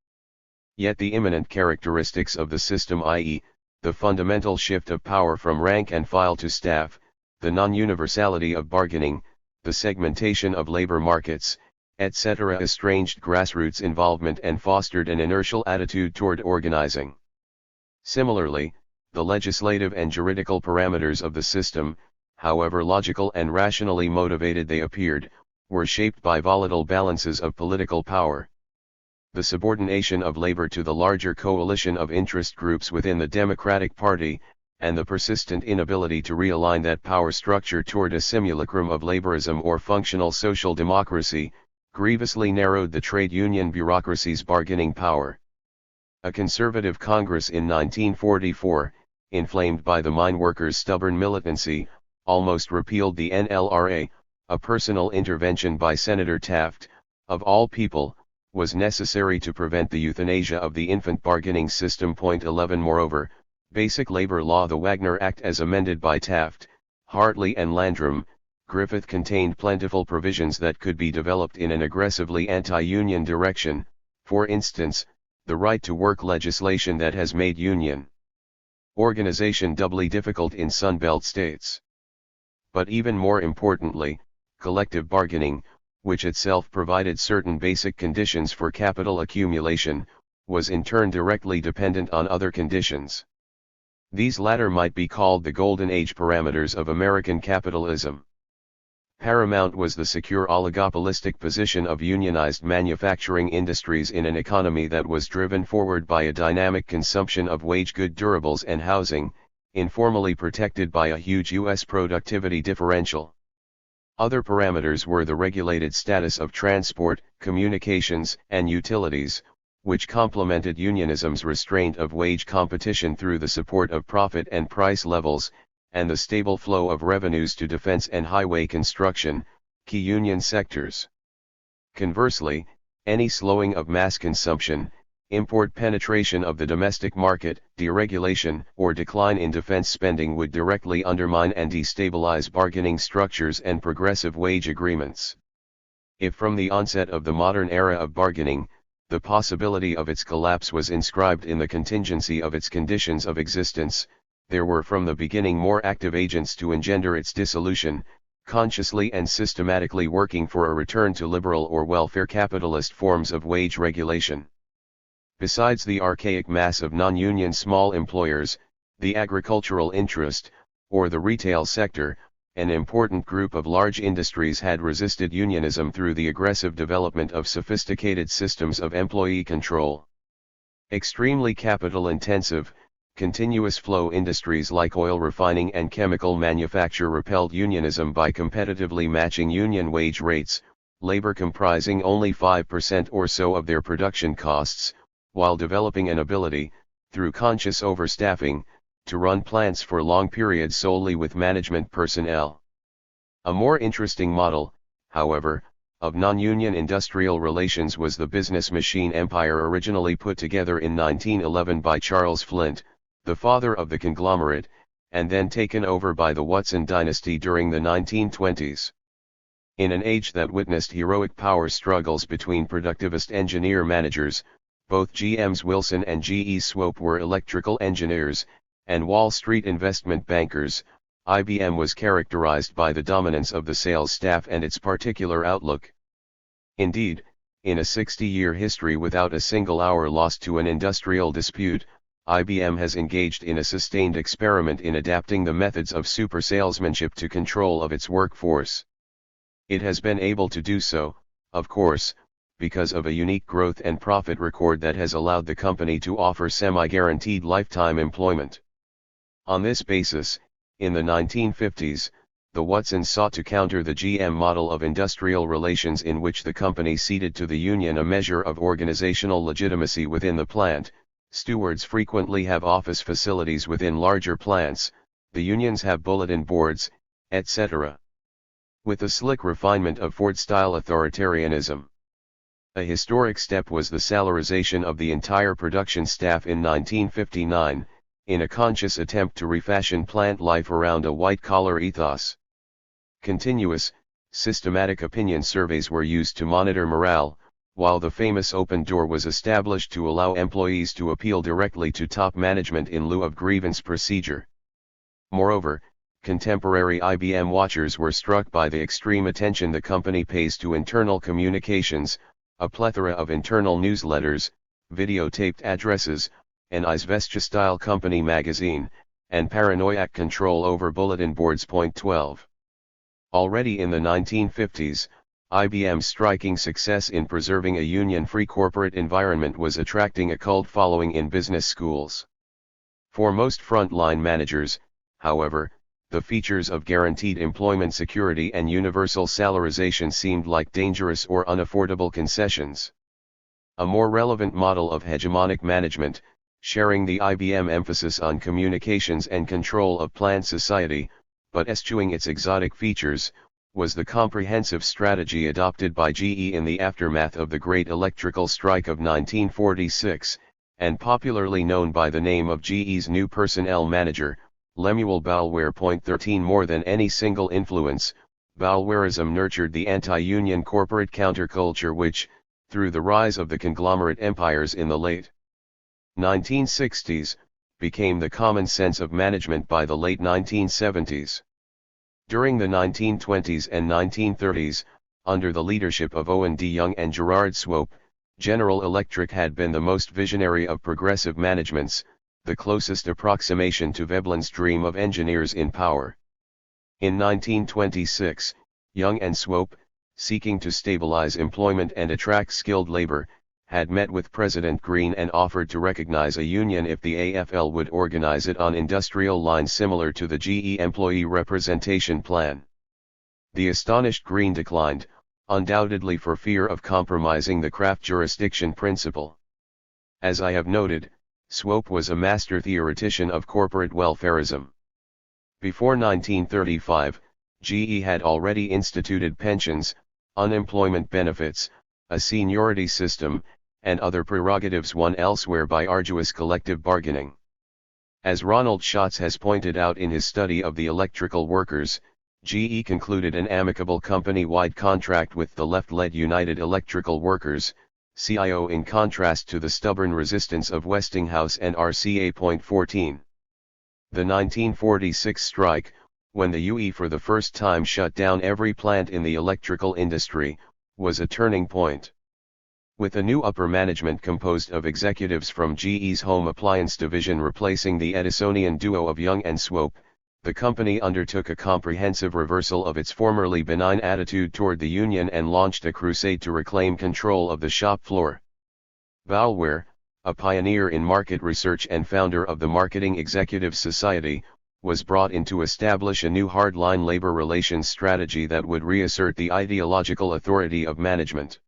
Yet the imminent characteristics of the system, i.e., the fundamental shift of power from rank and file to staff, the non-universality of bargaining, the segmentation of labor markets, etc., estranged grassroots involvement and fostered an inertial attitude toward organizing. Similarly, the legislative and juridical parameters of the system, however logical and rationally motivated they appeared, were shaped by volatile balances of political power. The subordination of labor to the larger coalition of interest groups within the Democratic Party, and the persistent inability to realign that power structure toward a simulacrum of laborism or functional social democracy, grievously narrowed the trade union bureaucracy's bargaining power. A conservative Congress in 1944, inflamed by the mine workers' stubborn militancy, almost repealed the NLRA. A personal intervention by Senator Taft, of all people, was necessary to prevent the euthanasia of the infant bargaining system. 11 Moreover, Basic Labor Law, the Wagner Act as amended by Taft, Hartley and Landrum, Griffith, contained plentiful provisions that could be developed in an aggressively anti-union direction, for instance, the right to work legislation that has made union organization doubly difficult in Sunbelt states. But even more importantly, collective bargaining, which itself provided certain basic conditions for capital accumulation, was in turn directly dependent on other conditions. These latter might be called the Golden Age parameters of American capitalism. Paramount was the secure oligopolistic position of unionized manufacturing industries in an economy that was driven forward by a dynamic consumption of wage good durables and housing, informally protected by a huge U.S. productivity differential. Other parameters were the regulated status of transport, communications, and utilities, which complemented unionism's restraint of wage competition through the support of profit and price levels, and the stable flow of revenues to defense and highway construction, key union sectors. Conversely, any slowing of mass consumption, import penetration of the domestic market, deregulation, or decline in defense spending would directly undermine and destabilize bargaining structures and progressive wage agreements. If from the onset of the modern era of bargaining, the possibility of its collapse was inscribed in the contingency of its conditions of existence, there were from the beginning more active agents to engender its dissolution, consciously and systematically working for a return to liberal or welfare capitalist forms of wage regulation. Besides the archaic mass of non-union small employers, the agricultural interest, or the retail sector, an important group of large industries had resisted unionism through the aggressive development of sophisticated systems of employee control. Extremely capital-intensive, continuous flow industries like oil refining and chemical manufacture repelled unionism by competitively matching union wage rates, labor comprising only 5% or so of their production costs, while developing an ability, through conscious overstaffing, to run plants for long periods solely with management personnel. A more interesting model, however, of non-union industrial relations was the business machine empire originally put together in 1911 by Charles Flint, the father of the conglomerate, and then taken over by the Watson dynasty during the 1920s. In an age that witnessed heroic power struggles between productivist engineer managers, both GM's Wilson and GE Swope were electrical engineers, and Wall Street investment bankers, IBM was characterized by the dominance of the sales staff and its particular outlook. Indeed, In a 60-year history without a single hour lost to an industrial dispute, IBM has engaged in a sustained experiment in adapting the methods of super salesmanship to control of its workforce. It has been able to do so, of course, because of a unique growth and profit record that has allowed the company to offer semi-guaranteed lifetime employment. On this basis, in the 1950s, the Watsons sought to counter the GM model of industrial relations in which the company ceded to the union a measure of organizational legitimacy within the plant. Stewards frequently have office facilities within larger plants, the unions have bulletin boards, etc. With the slick refinement of Ford-style authoritarianism. A historic step was the salarization of the entire production staff in 1959, in a conscious attempt to refashion plant life around a white-collar ethos. Continuous, systematic opinion surveys were used to monitor morale, while the famous open door was established to allow employees to appeal directly to top management in lieu of grievance procedure. Moreover, contemporary IBM watchers were struck by the extreme attention the company pays to internal communications, a plethora of internal newsletters, videotaped addresses, an Izvestia-style company magazine, and paranoiac control over bulletin boards. Point 12. Already in the 1950s, IBM's striking success in preserving a union-free corporate environment was attracting a cult following in business schools. For most frontline managers, however, the features of guaranteed employment security and universal salarization seemed like dangerous or unaffordable concessions. A more relevant model of hegemonic management, sharing the IBM emphasis on communications and control of plant society, but eschewing its exotic features, was the comprehensive strategy adopted by GE in the aftermath of the Great Electrical Strike of 1946, and popularly known by the name of GE's new personnel manager, Lemuel Boulware. 13. More than any single influence, Boulwarism nurtured the anti-union corporate counterculture which, through the rise of the conglomerate empires in the late 1960s, became the common sense of management by the late 1970s. During the 1920s and 1930s, under the leadership of Owen D. Young and Gerard Swope, General Electric had been the most visionary of progressive managements, the closest approximation to Veblen's dream of engineers in power. In 1926, Young and Swope, seeking to stabilize employment and attract skilled labor, had met with President Green and offered to recognize a union if the AFL would organize it on industrial lines similar to the GE Employee Representation Plan. The astonished Green declined, undoubtedly for fear of compromising the Kraft jurisdiction principle. As I have noted, Swope was a master theoretician of corporate welfarism. Before 1935, GE had already instituted pensions, unemployment benefits, a seniority system, and other prerogatives won elsewhere by arduous collective bargaining. As Ronald Schatz has pointed out in his study of the electrical workers, GE concluded an amicable company-wide contract with the left-led United Electrical Workers, CIO, in contrast to the stubborn resistance of Westinghouse and RCA. 14. The 1946 strike, when the UE for the first time shut down every plant in the electrical industry, was a turning point. With a new upper management composed of executives from GE's home appliance division replacing the Edisonian duo of Young and Swope, the company undertook a comprehensive reversal of its formerly benign attitude toward the union and launched a crusade to reclaim control of the shop floor. Boulware, a pioneer in market research and founder of the Marketing Executives Society, was brought in to establish a new hardline labor relations strategy that would reassert the ideological authority of management.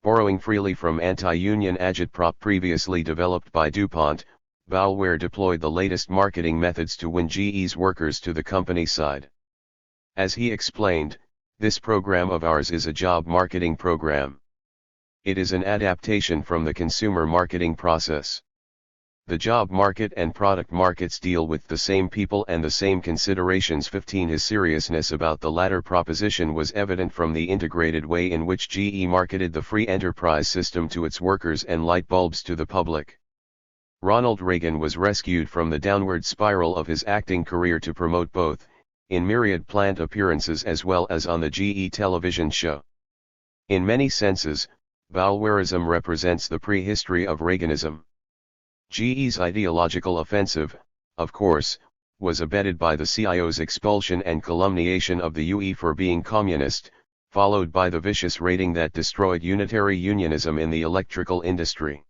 Borrowing freely from anti-union agitprop previously developed by DuPont, Boulware deployed the latest marketing methods to win GE's workers to the company side. As he explained, "This program of ours is a job marketing program. It is an adaptation from the consumer marketing process. The job market and product markets deal with the same people and the same considerations." 15. His seriousness about the latter proposition was evident from the integrated way in which GE marketed the free enterprise system to its workers and light bulbs to the public. Ronald Reagan was rescued from the downward spiral of his acting career to promote both, in myriad plant appearances as well as on the GE television show. In many senses, Bauerism represents the prehistory of Reaganism. GE's ideological offensive, of course, was abetted by the CIO's expulsion and calumniation of the UE for being communist, followed by the vicious raiding that destroyed unitary unionism in the electrical industry.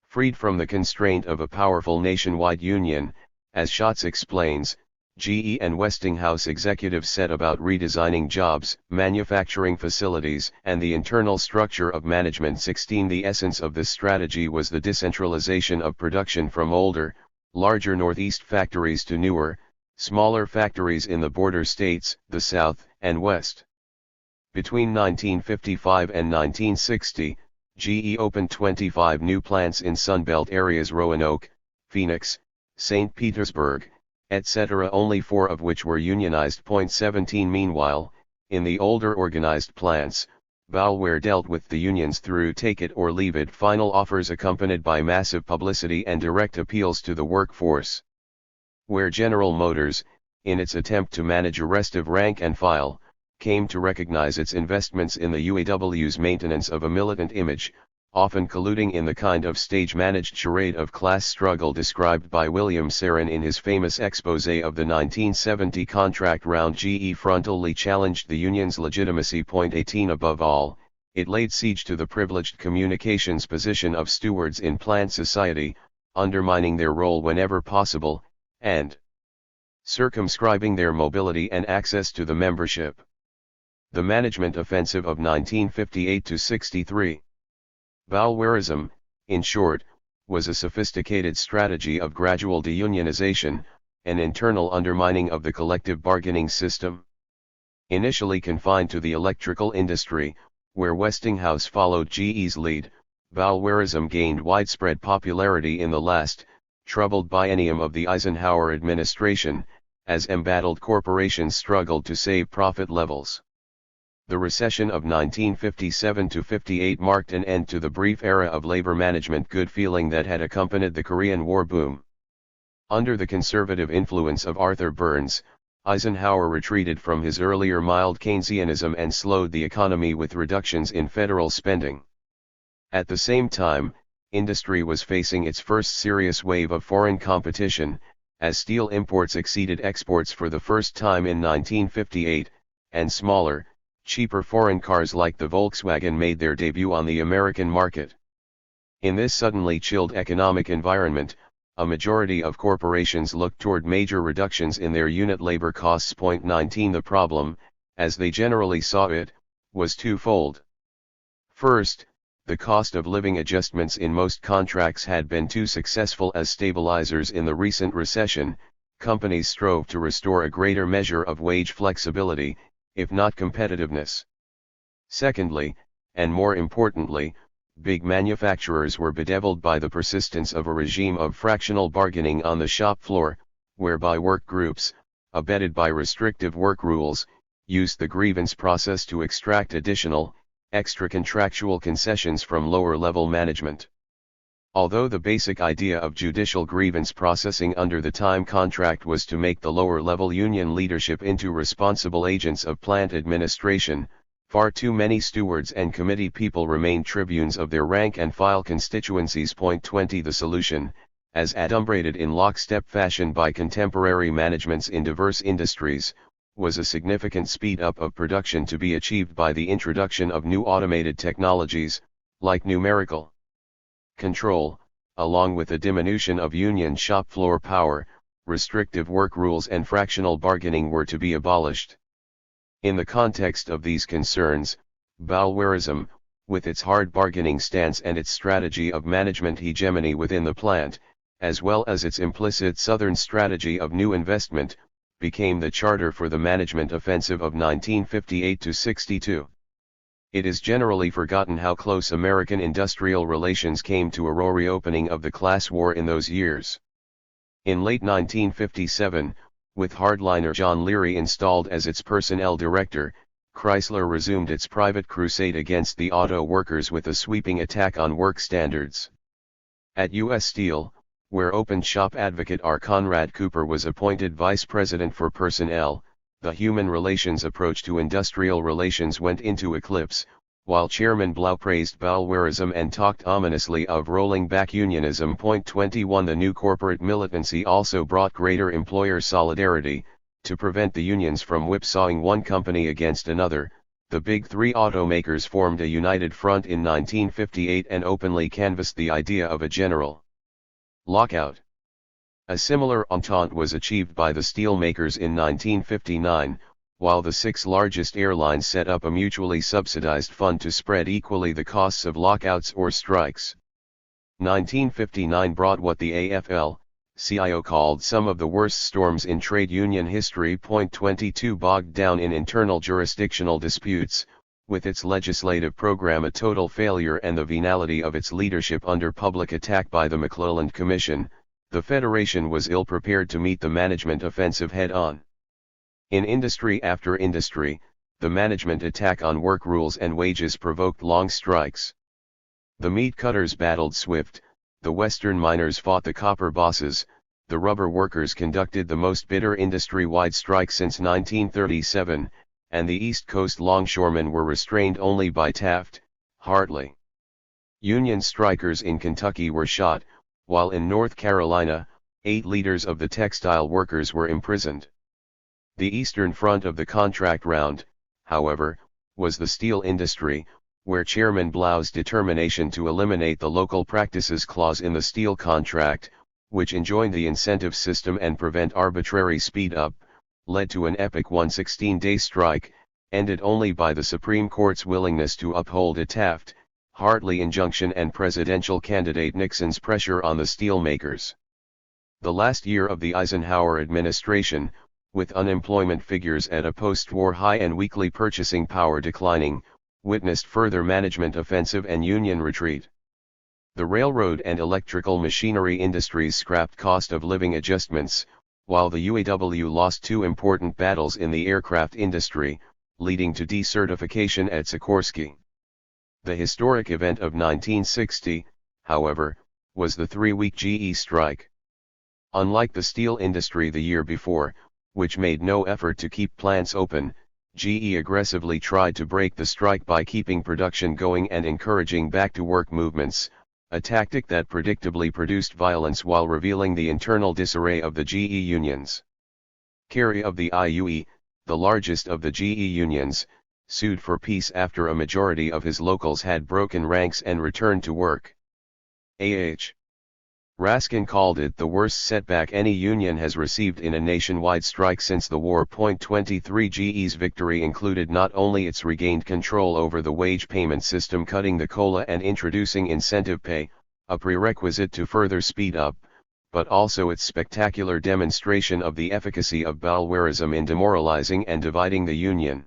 Freed from the constraint of a powerful nationwide union, as Schatz explains, GE and Westinghouse executives set about redesigning jobs, manufacturing facilities, and the internal structure of management. 16 The essence of this strategy was the decentralization of production from older, larger Northeast factories to newer, smaller factories in the border states, the South and West. Between 1955 and 1960, GE opened 25 new plants in Sunbelt areas: Roanoke, Phoenix, St. Petersburg, etc., only 4 of which were unionized. 17 Meanwhile, in the older organized plants, Bauer dealt with the unions through take-it-or-leave-it final offers accompanied by massive publicity and direct appeals to the workforce. Where General Motors, in its attempt to manage a restive rank and file, came to recognize its investments in the UAW's maintenance of a militant image, often colluding in the kind of stage-managed charade of class struggle described by William Sarin in his famous expose of the 1970 contract round, GE frontally challenged the union's legitimacy. 18 Above all, it laid siege to the privileged communications position of stewards in plant society, undermining their role whenever possible, and circumscribing their mobility and access to the membership. The management offensive of 1958-63. Bauerism, in short, was a sophisticated strategy of gradual deunionization, an internal undermining of the collective bargaining system. Initially confined to the electrical industry, where Westinghouse followed GE's lead, Bauerism gained widespread popularity in the last, troubled biennium of the Eisenhower administration, as embattled corporations struggled to save profit levels. The recession of 1957-58 marked an end to the brief era of labor management good feeling that had accompanied the Korean War boom. Under the conservative influence of Arthur Burns, Eisenhower retreated from his earlier mild Keynesianism and slowed the economy with reductions in federal spending. At the same time, industry was facing its first serious wave of foreign competition, as steel imports exceeded exports for the first time in 1958, and smaller, cheaper foreign cars like the Volkswagen made their debut on the American market. In this suddenly chilled economic environment, a majority of corporations looked toward major reductions in their unit labor costs. 19 The problem, as they generally saw it, was twofold. First, the cost of living adjustments in most contracts had been too successful as stabilizers in the recent recession. Companies strove to restore a greater measure of wage flexibility, if not competitiveness. Secondly, and more importantly, big manufacturers were bedeviled by the persistence of a regime of fractional bargaining on the shop floor, whereby work groups, abetted by restrictive work rules, used the grievance process to extract additional, extra-contractual concessions from lower-level management. Although the basic idea of judicial grievance processing under the time contract was to make the lower-level union leadership into responsible agents of plant administration, far too many stewards and committee people remained tribunes of their rank-and-file constituencies. 20 The solution, as adumbrated in lockstep fashion by contemporary managements in diverse industries, was a significant speed-up of production to be achieved by the introduction of new automated technologies, like numerical control, along with a diminution of union shop floor power. Restrictive work rules and fractional bargaining were to be abolished. In the context of these concerns, Bauerism, with its hard bargaining stance and its strategy of management hegemony within the plant, as well as its implicit Southern strategy of new investment, became the charter for the management offensive of 1958-62. It is generally forgotten how close American industrial relations came to a reopening of the class war in those years. In late 1957, with hardliner John Leary installed as its personnel director, Chrysler resumed its private crusade against the auto workers with a sweeping attack on work standards. At U.S. Steel, where open shop advocate R. Conrad Cooper was appointed vice president for personnel, the human relations approach to industrial relations went into eclipse, while Chairman Blau praised Bauwärism and talked ominously of rolling back unionism. 21 The new corporate militancy also brought greater employer solidarity. To prevent the unions from whipsawing one company against another, the big three automakers formed a united front in 1958 and openly canvassed the idea of a general lockout. A similar entente was achieved by the steelmakers in 1959, while the six largest airlines set up a mutually subsidized fund to spread equally the costs of lockouts or strikes. 1959 brought what the AFL-CIO called some of the worst storms in trade union history. 22 Bogged down in internal jurisdictional disputes, with its legislative program a total failure and the venality of its leadership under public attack by the McClelland Commission, the Federation was ill-prepared to meet the management offensive head-on. In industry after industry, the management attack on work rules and wages provoked long strikes. The meat cutters battled Swift, the Western miners fought the copper bosses, the rubber workers conducted the most bitter industry-wide strike since 1937, and the East Coast longshoremen were restrained only by Taft, Hartley. Union strikers in Kentucky were shot, while in North Carolina, 8 leaders of the textile workers were imprisoned. The eastern front of the contract round, however, was the steel industry, where Chairman Blau's determination to eliminate the local practices clause in the steel contract, which enjoined the incentive system and prevent arbitrary speed-up, led to an epic 116-day strike, ended only by the Supreme Court's willingness to uphold a Taft, Hartley injunction and presidential candidate Nixon's pressure on the steelmakers. The last year of the Eisenhower administration, with unemployment figures at a post-war high and weekly purchasing power declining, witnessed further management offensive and union retreat. The railroad and electrical machinery industries scrapped cost of living adjustments, while the UAW lost 2 important battles in the aircraft industry, leading to decertification at Sikorsky. The historic event of 1960, however, was the 3-week GE strike. Unlike the steel industry the year before, which made no effort to keep plants open, GE aggressively tried to break the strike by keeping production going and encouraging back-to-work movements, a tactic that predictably produced violence while revealing the internal disarray of the GE unions. Carey of the IUE, the largest of the GE unions, sued for peace after a majority of his locals had broken ranks and returned to work. A.H. Raskin called it the worst setback any union has received in a nationwide strike since the war. 23 GE's victory included not only its regained control over the wage payment system, cutting the COLA and introducing incentive pay, a prerequisite to further speed up, but also its spectacular demonstration of the efficacy of Bauwärism in demoralizing and dividing the union.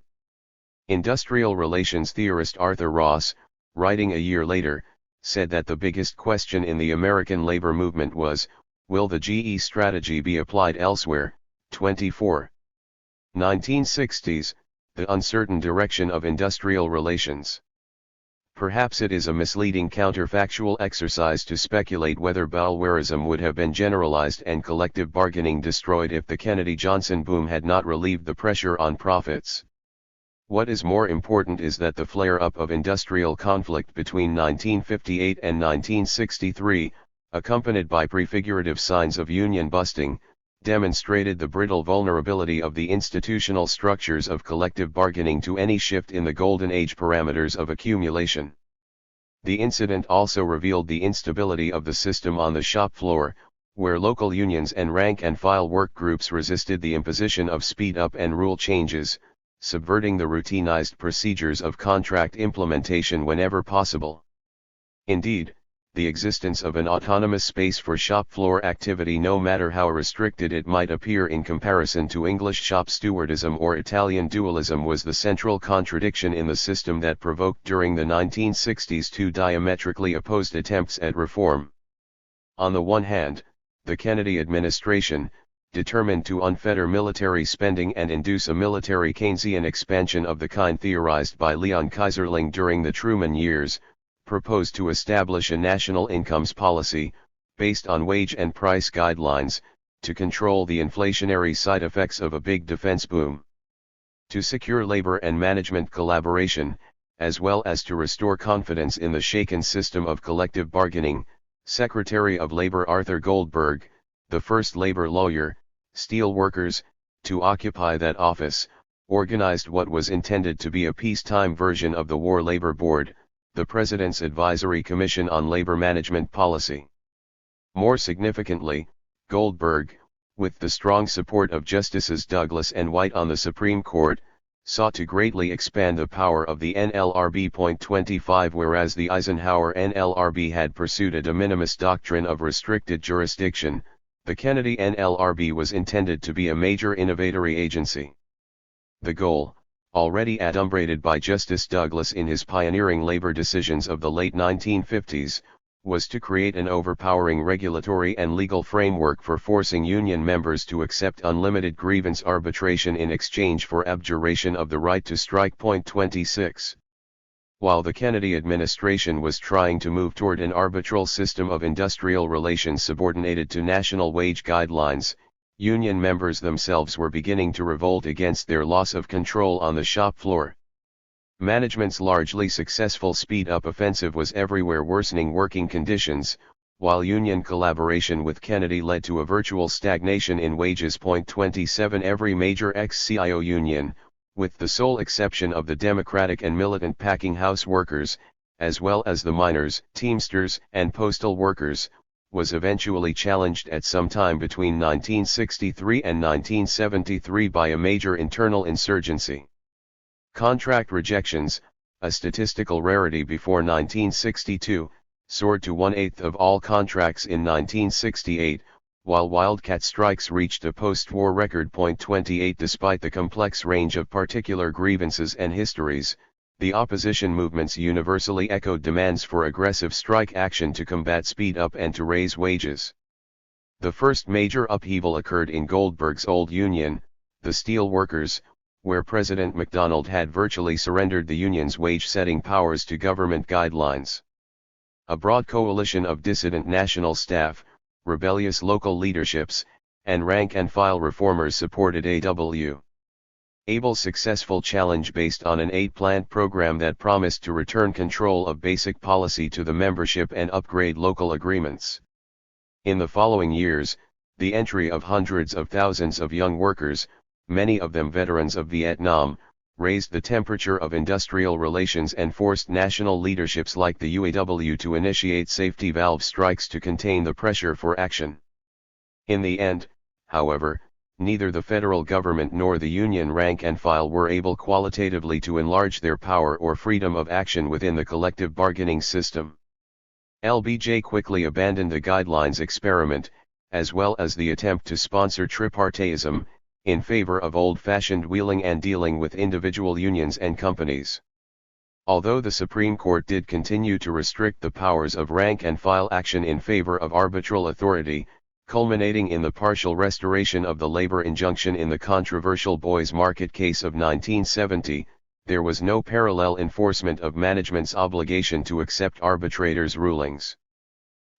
Industrial relations theorist Arthur Ross, writing a year later, said that the biggest question in the American labor movement was, will the GE strategy be applied elsewhere? 24. 1960s, the uncertain direction of industrial relations. Perhaps it is a misleading counterfactual exercise to speculate whether Bauwärism would have been generalized and collective bargaining destroyed if the Kennedy-Johnson boom had not relieved the pressure on profits. What is more important is that the flare-up of industrial conflict between 1958 and 1963, accompanied by prefigurative signs of union busting, demonstrated the brittle vulnerability of the institutional structures of collective bargaining to any shift in the golden age parameters of accumulation. The incident also revealed the instability of the system on the shop floor, where local unions and rank-and-file work groups resisted the imposition of speed-up and rule changes, subverting the routinized procedures of contract implementation whenever possible. Indeed, the existence of an autonomous space for shop floor activity, no matter how restricted it might appear in comparison to English shop stewardism or Italian dualism, was the central contradiction in the system that provoked during the 1960s 2 diametrically opposed attempts at reform. On the one hand, the Kennedy administration, determined to unfetter military spending and induce a military Keynesian expansion of the kind theorized by Leon Kaiserling during the Truman years, proposed to establish a national incomes policy, based on wage and price guidelines, to control the inflationary side effects of a big defense boom. To secure labor and management collaboration, as well as to restore confidence in the shaken system of collective bargaining. Secretary of Labor Arthur Goldberg, the first labor lawyer, steel workers, to occupy that office, organized what was intended to be a peacetime version of the War Labor Board, the President's Advisory Commission on Labor Management Policy. More significantly, Goldberg, with the strong support of Justices Douglas and White on the Supreme Court, sought to greatly expand the power of the NLRB. 25 Whereas the Eisenhower NLRB had pursued a de minimis doctrine of restricted jurisdiction, the Kennedy NLRB was intended to be a major innovatory agency. The goal, already adumbrated by Justice Douglas in his pioneering labor decisions of the late 1950s, was to create an overpowering regulatory and legal framework for forcing union members to accept unlimited grievance arbitration in exchange for abjuration of the right to strike. 26. While the Kennedy administration was trying to move toward an arbitral system of industrial relations subordinated to national wage guidelines, union members themselves were beginning to revolt against their loss of control on the shop floor. Management's largely successful speed-up offensive was everywhere worsening working conditions, while union collaboration with Kennedy led to a virtual stagnation in wages. 27 Every major ex-CIO union, with the sole exception of the Democratic and militant packing house workers, as well as the miners, teamsters, and postal workers, was eventually challenged at some time between 1963 and 1973 by a major internal insurgency. Contract rejections, a statistical rarity before 1962, soared to 1/8 of all contracts in 1968, while wildcat strikes reached a post-war record. 28 Despite the complex range of particular grievances and histories, the opposition movements universally echoed demands for aggressive strike action to combat speed-up and to raise wages. The first major upheaval occurred in Goldberg's old union, the Steel Workers, where President McDonald had virtually surrendered the union's wage-setting powers to government guidelines. A broad coalition of dissident national staff, rebellious local leaderships, and rank-and-file reformers supported A.W. Abel's successful challenge based on an 8-plant program that promised to return control of basic policy to the membership and upgrade local agreements. In the following years, the entry of hundreds of thousands of young workers, many of them veterans of Vietnam, raised the temperature of industrial relations and forced national leaderships like the UAW to initiate safety valve strikes to contain the pressure for action. In the end, however, neither the federal government nor the union rank and file were able qualitatively to enlarge their power or freedom of action within the collective bargaining system. LBJ quickly abandoned the guidelines experiment, as well as the attempt to sponsor tripartism, in favor of old-fashioned wheeling and dealing with individual unions and companies. Although the Supreme Court did continue to restrict the powers of rank-and-file action in favor of arbitral authority, culminating in the partial restoration of the labor injunction in the controversial Boys Market case of 1970, there was no parallel enforcement of management's obligation to accept arbitrators' rulings.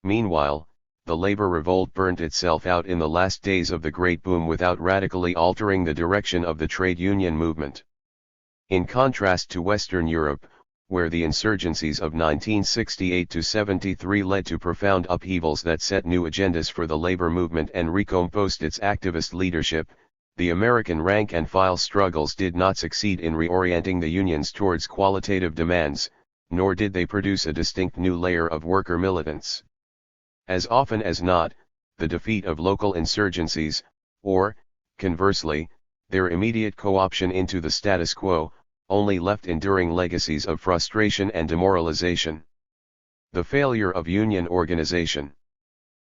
Meanwhile, the labor revolt burnt itself out in the last days of the Great Boom without radically altering the direction of the trade union movement. In contrast to Western Europe, where the insurgencies of 1968–73 led to profound upheavals that set new agendas for the labor movement and recomposed its activist leadership, the American rank-and-file struggles did not succeed in reorienting the unions towards qualitative demands, nor did they produce a distinct new layer of worker militants. As often as not, the defeat of local insurgencies, or, conversely, their immediate co-option into the status quo, only left enduring legacies of frustration and demoralization. The failure of union organization.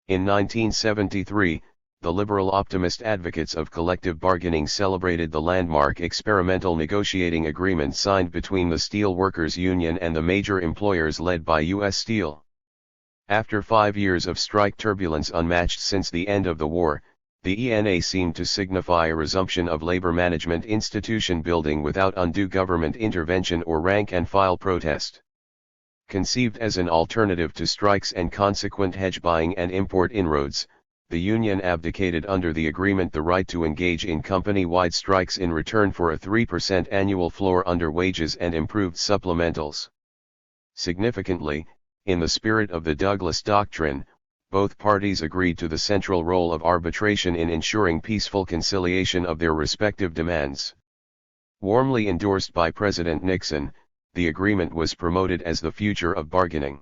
In 1973, the liberal optimist advocates of collective bargaining celebrated the landmark experimental negotiating agreement signed between the Steel Workers Union and the major employers led by U.S. Steel. After 5 years of strike turbulence unmatched since the end of the war, the ENA seemed to signify a resumption of labor management institution building without undue government intervention or rank-and-file protest. Conceived as an alternative to strikes and consequent hedge buying and import inroads, the union abdicated under the agreement the right to engage in company-wide strikes in return for a 3% annual floor under wages and improved supplementals. Significantly, in the spirit of the Douglas Doctrine, both parties agreed to the central role of arbitration in ensuring peaceful conciliation of their respective demands. Warmly endorsed by President Nixon, the agreement was promoted as the future of bargaining.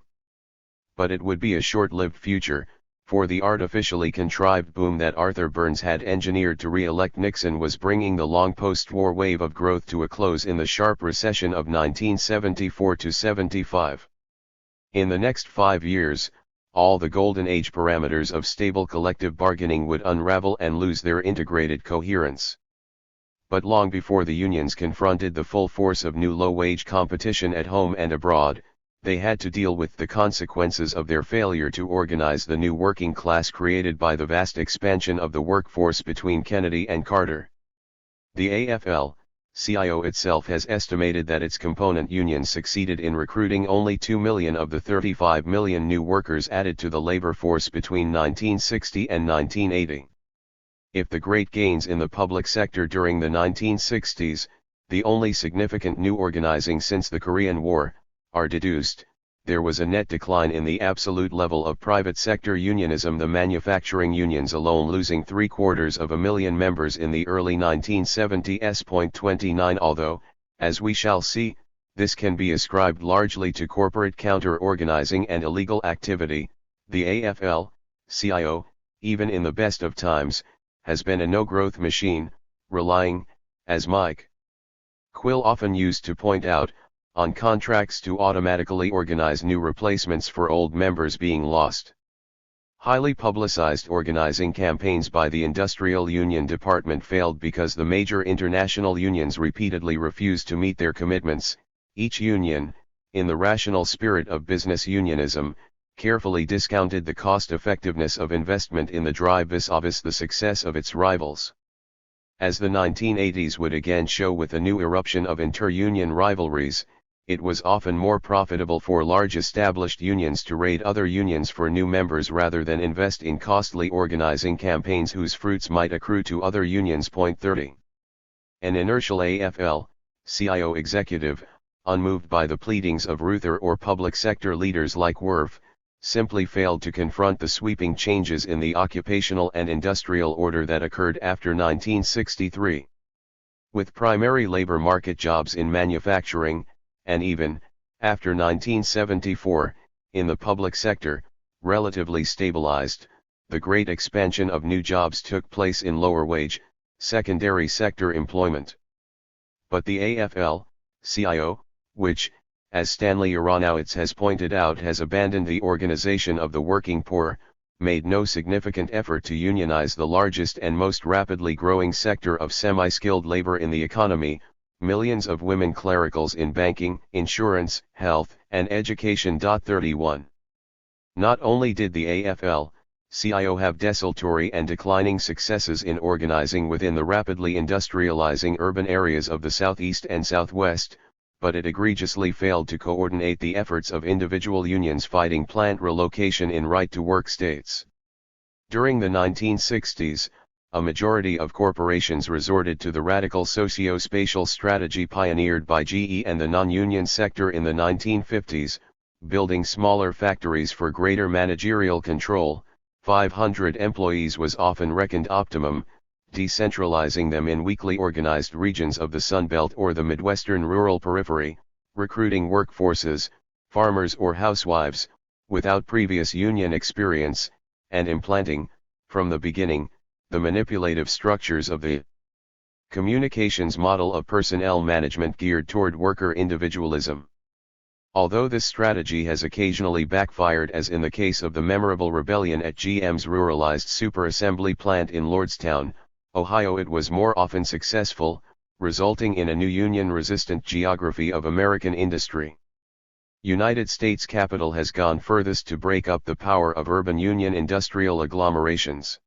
But it would be a short-lived future, for the artificially contrived boom that Arthur Burns had engineered to re-elect Nixon was bringing the long post-war wave of growth to a close in the sharp recession of 1974-75. In the next 5 years, all the golden age parameters of stable collective bargaining would unravel and lose their integrated coherence. But long before the unions confronted the full force of new low-wage competition at home and abroad, they had to deal with the consequences of their failure to organize the new working class created by the vast expansion of the workforce between Kennedy and Carter. The AFL-CIO itself has estimated that its component unions succeeded in recruiting only 2 million of the 35 million new workers added to the labor force between 1960 and 1980. If the great gains in the public sector during the 1960s, the only significant new organizing since the Korean War, are deduced, there was a net decline in the absolute level of private sector unionism, the manufacturing unions alone losing 750,000 members in the early 1970s. 29 Although, as we shall see, this can be ascribed largely to corporate counter-organizing and illegal activity, the AFL-CIO, even in the best of times, has been a no-growth machine, relying, as Mike Quill often used to point out, on contracts to automatically organize new replacements for old members being lost. Highly publicized organizing campaigns by the Industrial Union Department failed because the major international unions repeatedly refused to meet their commitments. Each union, in the rational spirit of business unionism, carefully discounted the cost-effectiveness of investment in the drive vis-a-vis the success of its rivals. As the 1980s would again show with a new eruption of inter-union rivalries, it was often more profitable for large established unions to raid other unions for new members rather than invest in costly organizing campaigns whose fruits might accrue to other unions. 30. An inertial AFL-CIO executive, unmoved by the pleadings of Reuther or public sector leaders like Wurf, simply failed to confront the sweeping changes in the occupational and industrial order that occurred after 1963. With primary labor market jobs in manufacturing, and even, after 1974, in the public sector, relatively stabilized, the great expansion of new jobs took place in lower-wage, secondary sector employment. But the AFL-CIO, which, as Stanley Aronowitz has pointed out, has abandoned the organization of the working poor, made no significant effort to unionize the largest and most rapidly growing sector of semi-skilled labor in the economy, millions of women clericals in banking, insurance, health, and education. 31. Not only did the AFL-CIO have desultory and declining successes in organizing within the rapidly industrializing urban areas of the Southeast and Southwest, but it egregiously failed to coordinate the efforts of individual unions fighting plant relocation in right-to-work states. During the 1960s, a majority of corporations resorted to the radical socio-spatial strategy pioneered by GE and the non-union sector in the 1950s, building smaller factories for greater managerial control. 500 employees was often reckoned optimum, decentralizing them in weakly organized regions of the Sun Belt or the Midwestern rural periphery, recruiting workforces, farmers or housewives, without previous union experience, and implanting, from the beginning, the manipulative structures of the communications model of personnel management geared toward worker individualism. Although this strategy has occasionally backfired, as in the case of the memorable rebellion at GM's ruralized superassembly plant in Lordstown, Ohio, it was more often successful, resulting in a new union-resistant geography of American industry. United States Capitol has gone furthest to break up the power of urban union industrial agglomerations.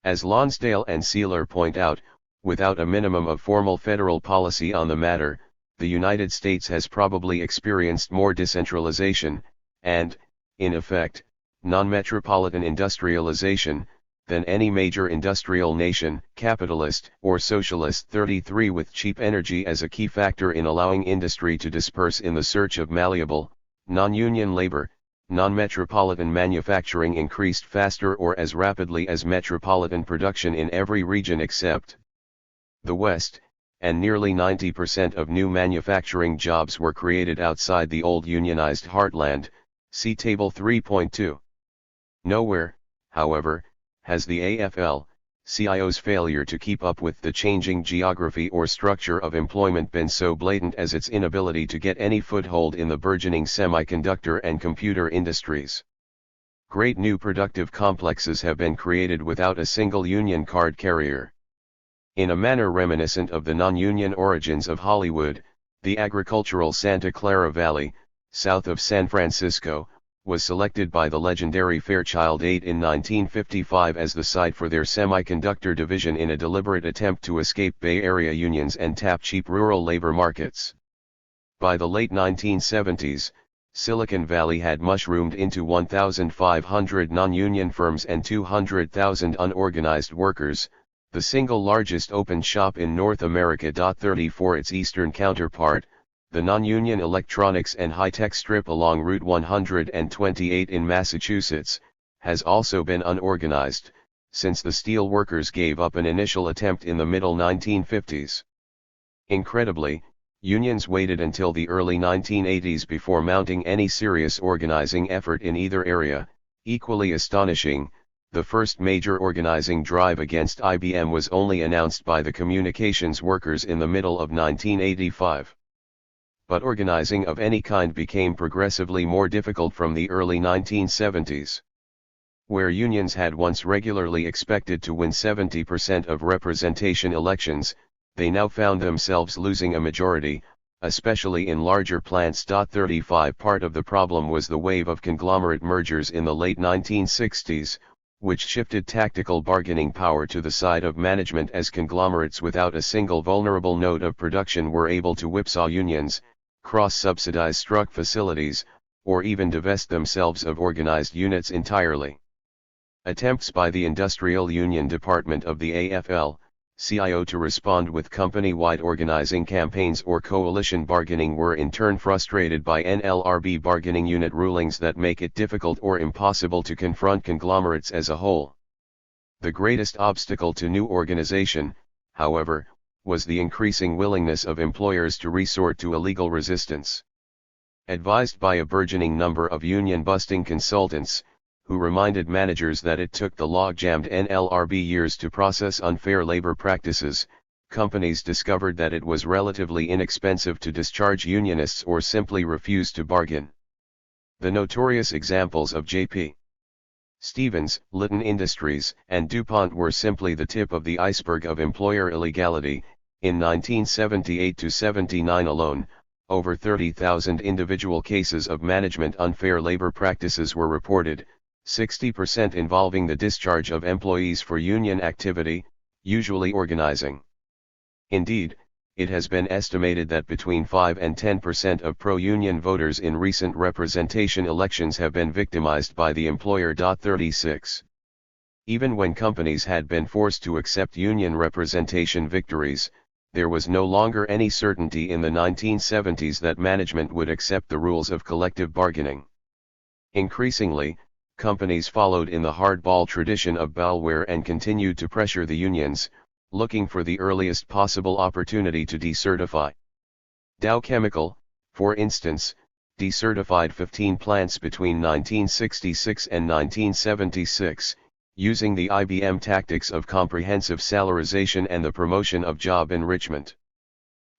As Lonsdale and Sealer point out, without a minimum of formal federal policy on the matter, the United States has probably experienced more decentralization, and, in effect, non-metropolitan industrialization, than any major industrial nation, capitalist or socialist. 33 With cheap energy as a key factor in allowing industry to disperse in the search of malleable, non-union labor, non-metropolitan manufacturing increased faster or as rapidly as metropolitan production in every region except the West, and nearly 90% of new manufacturing jobs were created outside the old unionized heartland, see Table 3.2. Nowhere, however, has the AFL-CIO's failure to keep up with the changing geography or structure of employment been so blatant as its inability to get any foothold in the burgeoning semiconductor and computer industries. Great new productive complexes have been created without a single union card carrier. In a manner reminiscent of the non-union origins of Hollywood, the agricultural Santa Clara Valley, south of San Francisco, was selected by the legendary Fairchild 8 in 1955 as the site for their semiconductor division in a deliberate attempt to escape Bay Area unions and tap cheap rural labor markets. By the late 1970s, Silicon Valley had mushroomed into 1,500 non-union firms and 200,000 unorganized workers, the single largest open shop in North America. 34 Its eastern counterpart, the non-union electronics and high-tech strip along Route 128 in Massachusetts, has also been unorganized, since the steel workers gave up an initial attempt in the middle 1950s. Incredibly, unions waited until the early 1980s before mounting any serious organizing effort in either area. Equally astonishing, the first major organizing drive against IBM was only announced by the communications workers in the middle of 1985. But organizing of any kind became progressively more difficult from the early 1970s. Where unions had once regularly expected to win 70% of representation elections, they now found themselves losing a majority, especially in larger plants. 35 Part of the problem was the wave of conglomerate mergers in the late 1960s, which shifted tactical bargaining power to the side of management as conglomerates without a single vulnerable node of production were able to whipsaw unions, cross-subsidize struck facilities, or even divest themselves of organized units entirely. Attempts by the Industrial Union Department of the AFL-CIO to respond with company-wide organizing campaigns or coalition bargaining were in turn frustrated by NLRB bargaining unit rulings that make it difficult or impossible to confront conglomerates as a whole. The greatest obstacle to new organization, however, was the increasing willingness of employers to resort to illegal resistance. Advised by a burgeoning number of union-busting consultants, who reminded managers that it took the log-jammed NLRB years to process unfair labor practices, companies discovered that it was relatively inexpensive to discharge unionists or simply refuse to bargain. The notorious examples of J.P. Stevens, Litton Industries, and DuPont were simply the tip of the iceberg of employer illegality. In 1978-79 alone, over 30,000 individual cases of management unfair labor practices were reported, 60% involving the discharge of employees for union activity, usually organizing. Indeed, it has been estimated that between 5 and 10% of pro-union voters in recent representation elections have been victimized by the employer. 36. Even when companies had been forced to accept union representation victories, there was no longer any certainty in the 1970s that management would accept the rules of collective bargaining. Increasingly, companies followed in the hardball tradition of Bellware and continued to pressure the unions, looking for the earliest possible opportunity to decertify. Dow Chemical, for instance, decertified 15 plants between 1966 and 1976, using the IBM tactics of comprehensive salarization and the promotion of job enrichment.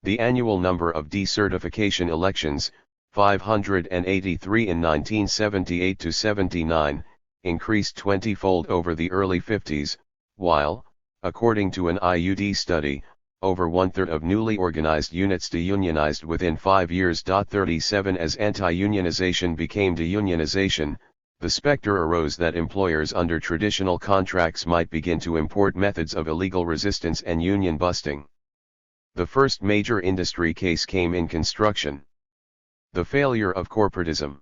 The annual number of decertification elections, 583 in 1978-79, increased 20-fold over the early 50s, while, according to an IUD study, over one-third of newly organized units deunionized within 5 years. 37 As anti-unionization became deunionization, the specter arose that employers under traditional contracts might begin to import methods of illegal resistance and union busting. The first major industry case came in construction. The failure of corporatism.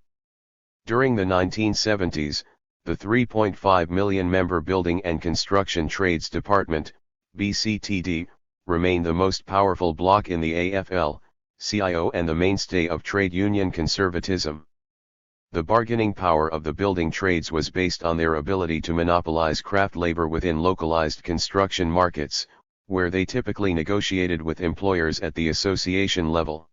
During the 1970s, The 3.5 million member Building and Construction Trades Department, BCTD, remained the most powerful bloc in the AFL-CIO and the mainstay of trade union conservatism. The bargaining power of the building trades was based on their ability to monopolize craft labor within localized construction markets, where they typically negotiated with employers at the association level.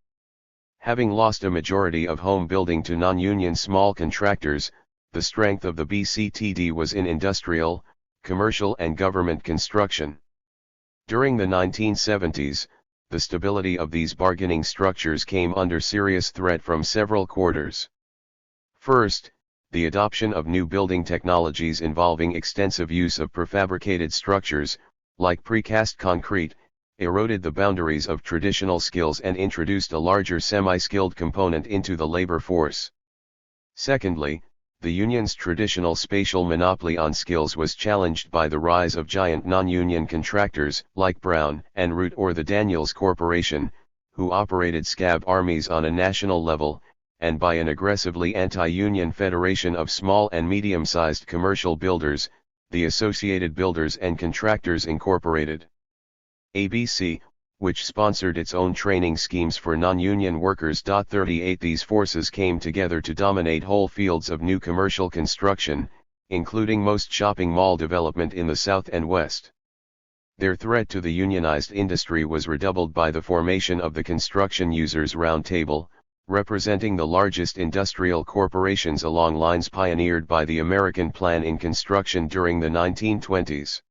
Having lost a majority of home building to non-union small contractors, the strength of the BCTD was in industrial, commercial and government construction. During the 1970s, the stability of these bargaining structures came under serious threat from several quarters. First, the adoption of new building technologies involving extensive use of prefabricated structures, like precast concrete, eroded the boundaries of traditional skills and introduced a larger semi-skilled component into the labor force. Secondly, the union's traditional spatial monopoly on skills was challenged by the rise of giant non-union contractors like Brown and Root or the Daniels Corporation, who operated scab armies on a national level, and by an aggressively anti-union federation of small and medium-sized commercial builders, the Associated Builders and Contractors Incorporated. ABC, which sponsored its own training schemes for non-union workers. 38 These forces came together to dominate whole fields of new commercial construction, including most shopping mall development in the South and West. Their threat to the unionized industry was redoubled by the formation of the Construction Users Roundtable, representing the largest industrial corporations along lines pioneered by the American Plan in Construction during the 1920s.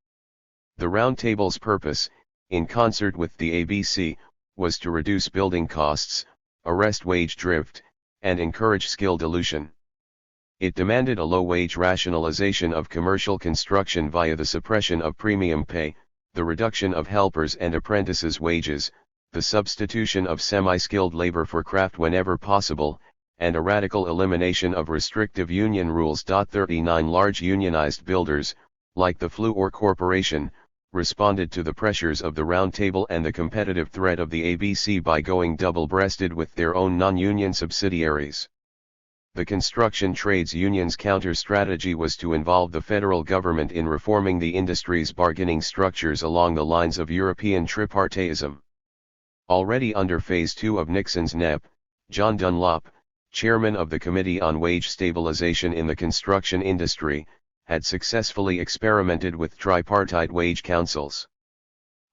The Roundtable's purpose, in concert with the ABC, was to reduce building costs, arrest wage drift, and encourage skill dilution. It demanded a low-wage rationalization of commercial construction via the suppression of premium pay, the reduction of helpers' and apprentices' wages, the substitution of semi-skilled labor for craft whenever possible, and a radical elimination of restrictive union rules. 39 Large unionized builders, like the Fluor Corporation, responded to the pressures of the Roundtable and the competitive threat of the ABC by going double-breasted with their own non-union subsidiaries. The construction trades union's counter-strategy was to involve the federal government in reforming the industry's bargaining structures along the lines of European tripartism. Already under Phase 2 of Nixon's NEP, John Dunlop, chairman of the Committee on Wage Stabilization in the Construction Industry, had successfully experimented with tripartite wage councils.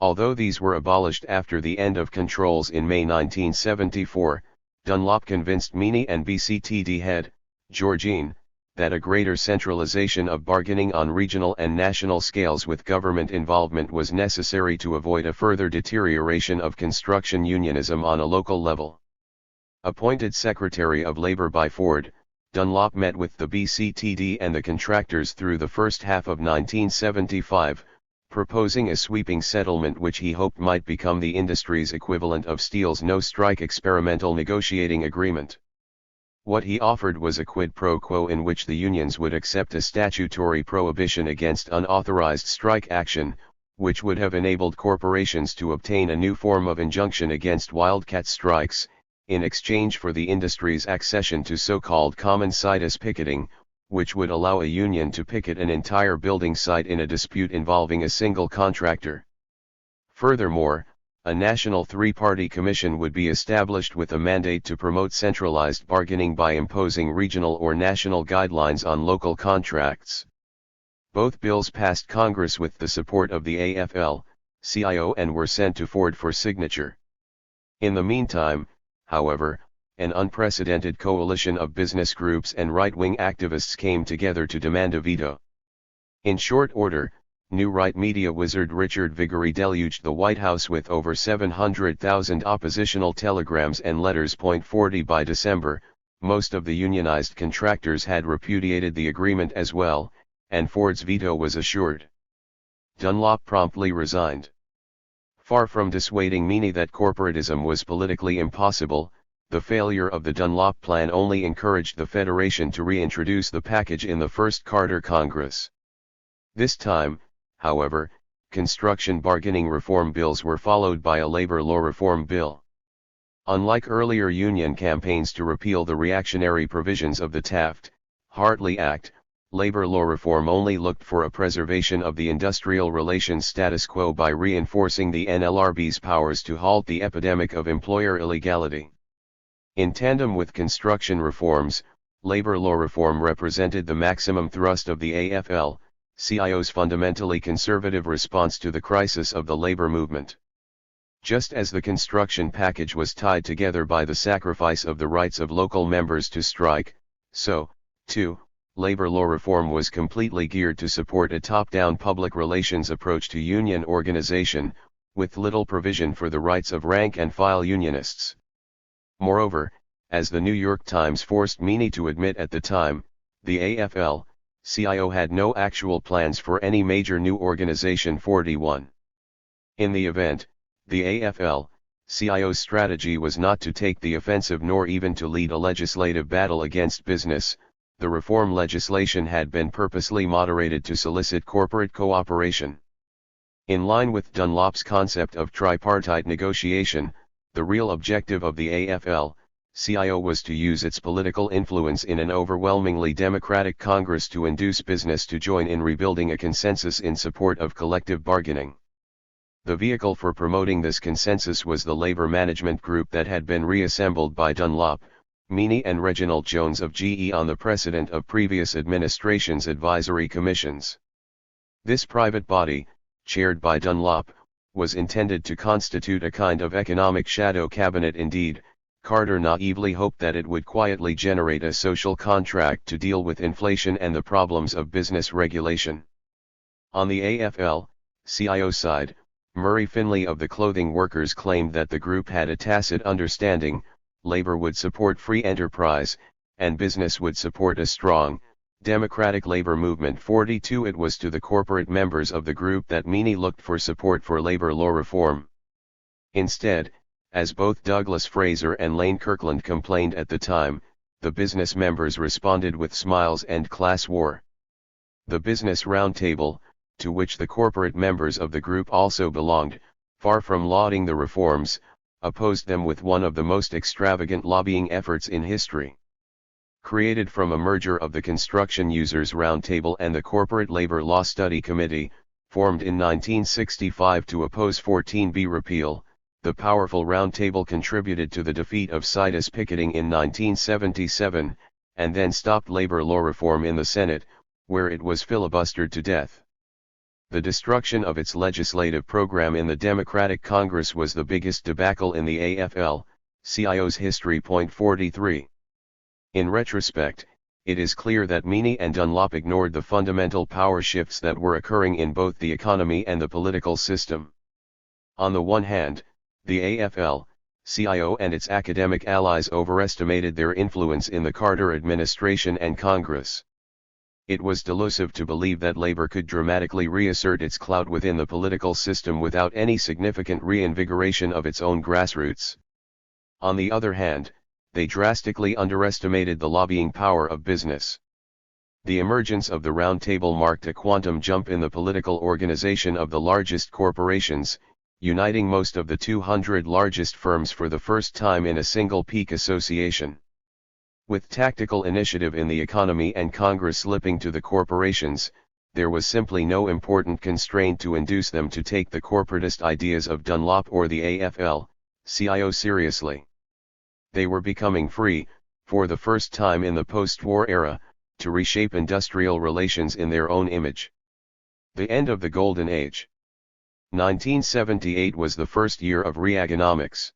Although these were abolished after the end of controls in May 1974, Dunlop convinced Meany and BCTD head, Georgine, that a greater centralization of bargaining on regional and national scales with government involvement was necessary to avoid a further deterioration of construction unionism on a local level. Appointed Secretary of Labor by Ford, Dunlop met with the BCTD and the contractors through the first half of 1975, proposing a sweeping settlement which he hoped might become the industry's equivalent of Steel's no-strike experimental negotiating agreement. What he offered was a quid pro quo in which the unions would accept a statutory prohibition against unauthorized strike action, which would have enabled corporations to obtain a new form of injunction against wildcat strikes, in exchange for the industry's accession to so-called common situs picketing, which would allow a union to picket an entire building site in a dispute involving a single contractor. Furthermore, a national three-party commission would be established with a mandate to promote centralized bargaining by imposing regional or national guidelines on local contracts. Both bills passed Congress with the support of the AFL-CIO and were sent to Ford for signature. In the meantime, however, an unprecedented coalition of business groups and right-wing activists came together to demand a veto. In short order, new right media wizard Richard Viguerie deluged the White House with over 700,000 oppositional telegrams and letters. 40 By December, most of the unionized contractors had repudiated the agreement as well, and Ford's veto was assured. Dunlop promptly resigned. Far from dissuading Meany that corporatism was politically impossible, the failure of the Dunlop Plan only encouraged the Federation to reintroduce the package in the first Carter Congress. This time, however, construction bargaining reform bills were followed by a labor law reform bill. Unlike earlier union campaigns to repeal the reactionary provisions of the Taft-Hartley Act, labor law reform only looked for a preservation of the industrial relations status quo by reinforcing the NLRB's powers to halt the epidemic of employer illegality. In tandem with construction reforms, labor law reform represented the maximum thrust of the AFL-CIO's fundamentally conservative response to the crisis of the labor movement. Just as the construction package was tied together by the sacrifice of the rights of local members to strike, so, too, labor law reform was completely geared to support a top-down public relations approach to union organization, with little provision for the rights of rank-and-file unionists. Moreover, as the New York Times forced Meany to admit at the time, the AFL-CIO had no actual plans for any major new organization 41. In the event, the AFL-CIO's strategy was not to take the offensive nor even to lead a legislative battle against business. The reform legislation had been purposely moderated to solicit corporate cooperation. In line with Dunlop's concept of tripartite negotiation, the real objective of the AFL-CIO was to use its political influence in an overwhelmingly democratic Congress to induce business to join in rebuilding a consensus in support of collective bargaining. The vehicle for promoting this consensus was the Labor Management Group that had been reassembled by Dunlop, Meany and Reginald Jones of GE on the precedent of previous administrations' advisory commissions. This private body, chaired by Dunlop, was intended to constitute a kind of economic shadow cabinet. Indeed, Carter naively hoped that it would quietly generate a social contract to deal with inflation and the problems of business regulation. On the AFL-CIO side, Murray Finley of the clothing workers claimed that the group had a tacit understanding: labor would support free enterprise, and business would support a strong, democratic labor movement. 42 It was to the corporate members of the group that Meany looked for support for labor law reform. Instead, as both Douglas Fraser and Lane Kirkland complained at the time, the business members responded with smiles and class war. The Business Roundtable, to which the corporate members of the group also belonged, far from lauding the reforms, opposed them with one of the most extravagant lobbying efforts in history. Created from a merger of the Construction Users Roundtable and the Corporate Labor Law Study Committee, formed in 1965 to oppose 14B repeal, the powerful roundtable contributed to the defeat of situs picketing in 1977, and then stopped labor law reform in the Senate, where it was filibustered to death. The destruction of its legislative program in the Democratic Congress was the biggest debacle in the AFL-CIO's history. 43. In retrospect, it is clear that Meany and Dunlop ignored the fundamental power shifts that were occurring in both the economy and the political system. On the one hand, the AFL-CIO and its academic allies overestimated their influence in the Carter administration and Congress. It was delusive to believe that labor could dramatically reassert its clout within the political system without any significant reinvigoration of its own grassroots. On the other hand, they drastically underestimated the lobbying power of business. The emergence of the Roundtable marked a quantum jump in the political organization of the largest corporations, uniting most of the 200 largest firms for the first time in a single peak association. With tactical initiative in the economy and Congress slipping to the corporations, there was simply no important constraint to induce them to take the corporatist ideas of Dunlop or the AFL-CIO seriously. They were becoming free, for the first time in the post-war era, to reshape industrial relations in their own image. The end of the Golden Age. 1978 was the first year of Reaganomics.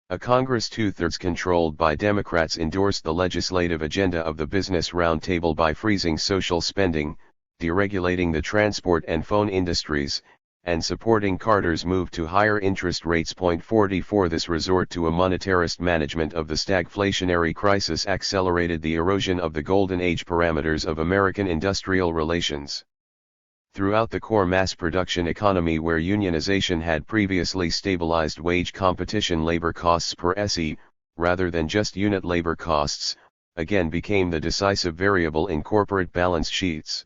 A Congress two-thirds controlled by Democrats endorsed the legislative agenda of the Business Roundtable by freezing social spending, deregulating the transport and phone industries, and supporting Carter's move to higher interest rates. 44 This resort to a monetarist management of the stagflationary crisis accelerated the erosion of the Golden Age parameters of American industrial relations. Throughout the core mass production economy where unionization had previously stabilized wage competition, labor costs per SE, rather than just unit labor costs, again became the decisive variable in corporate balance sheets.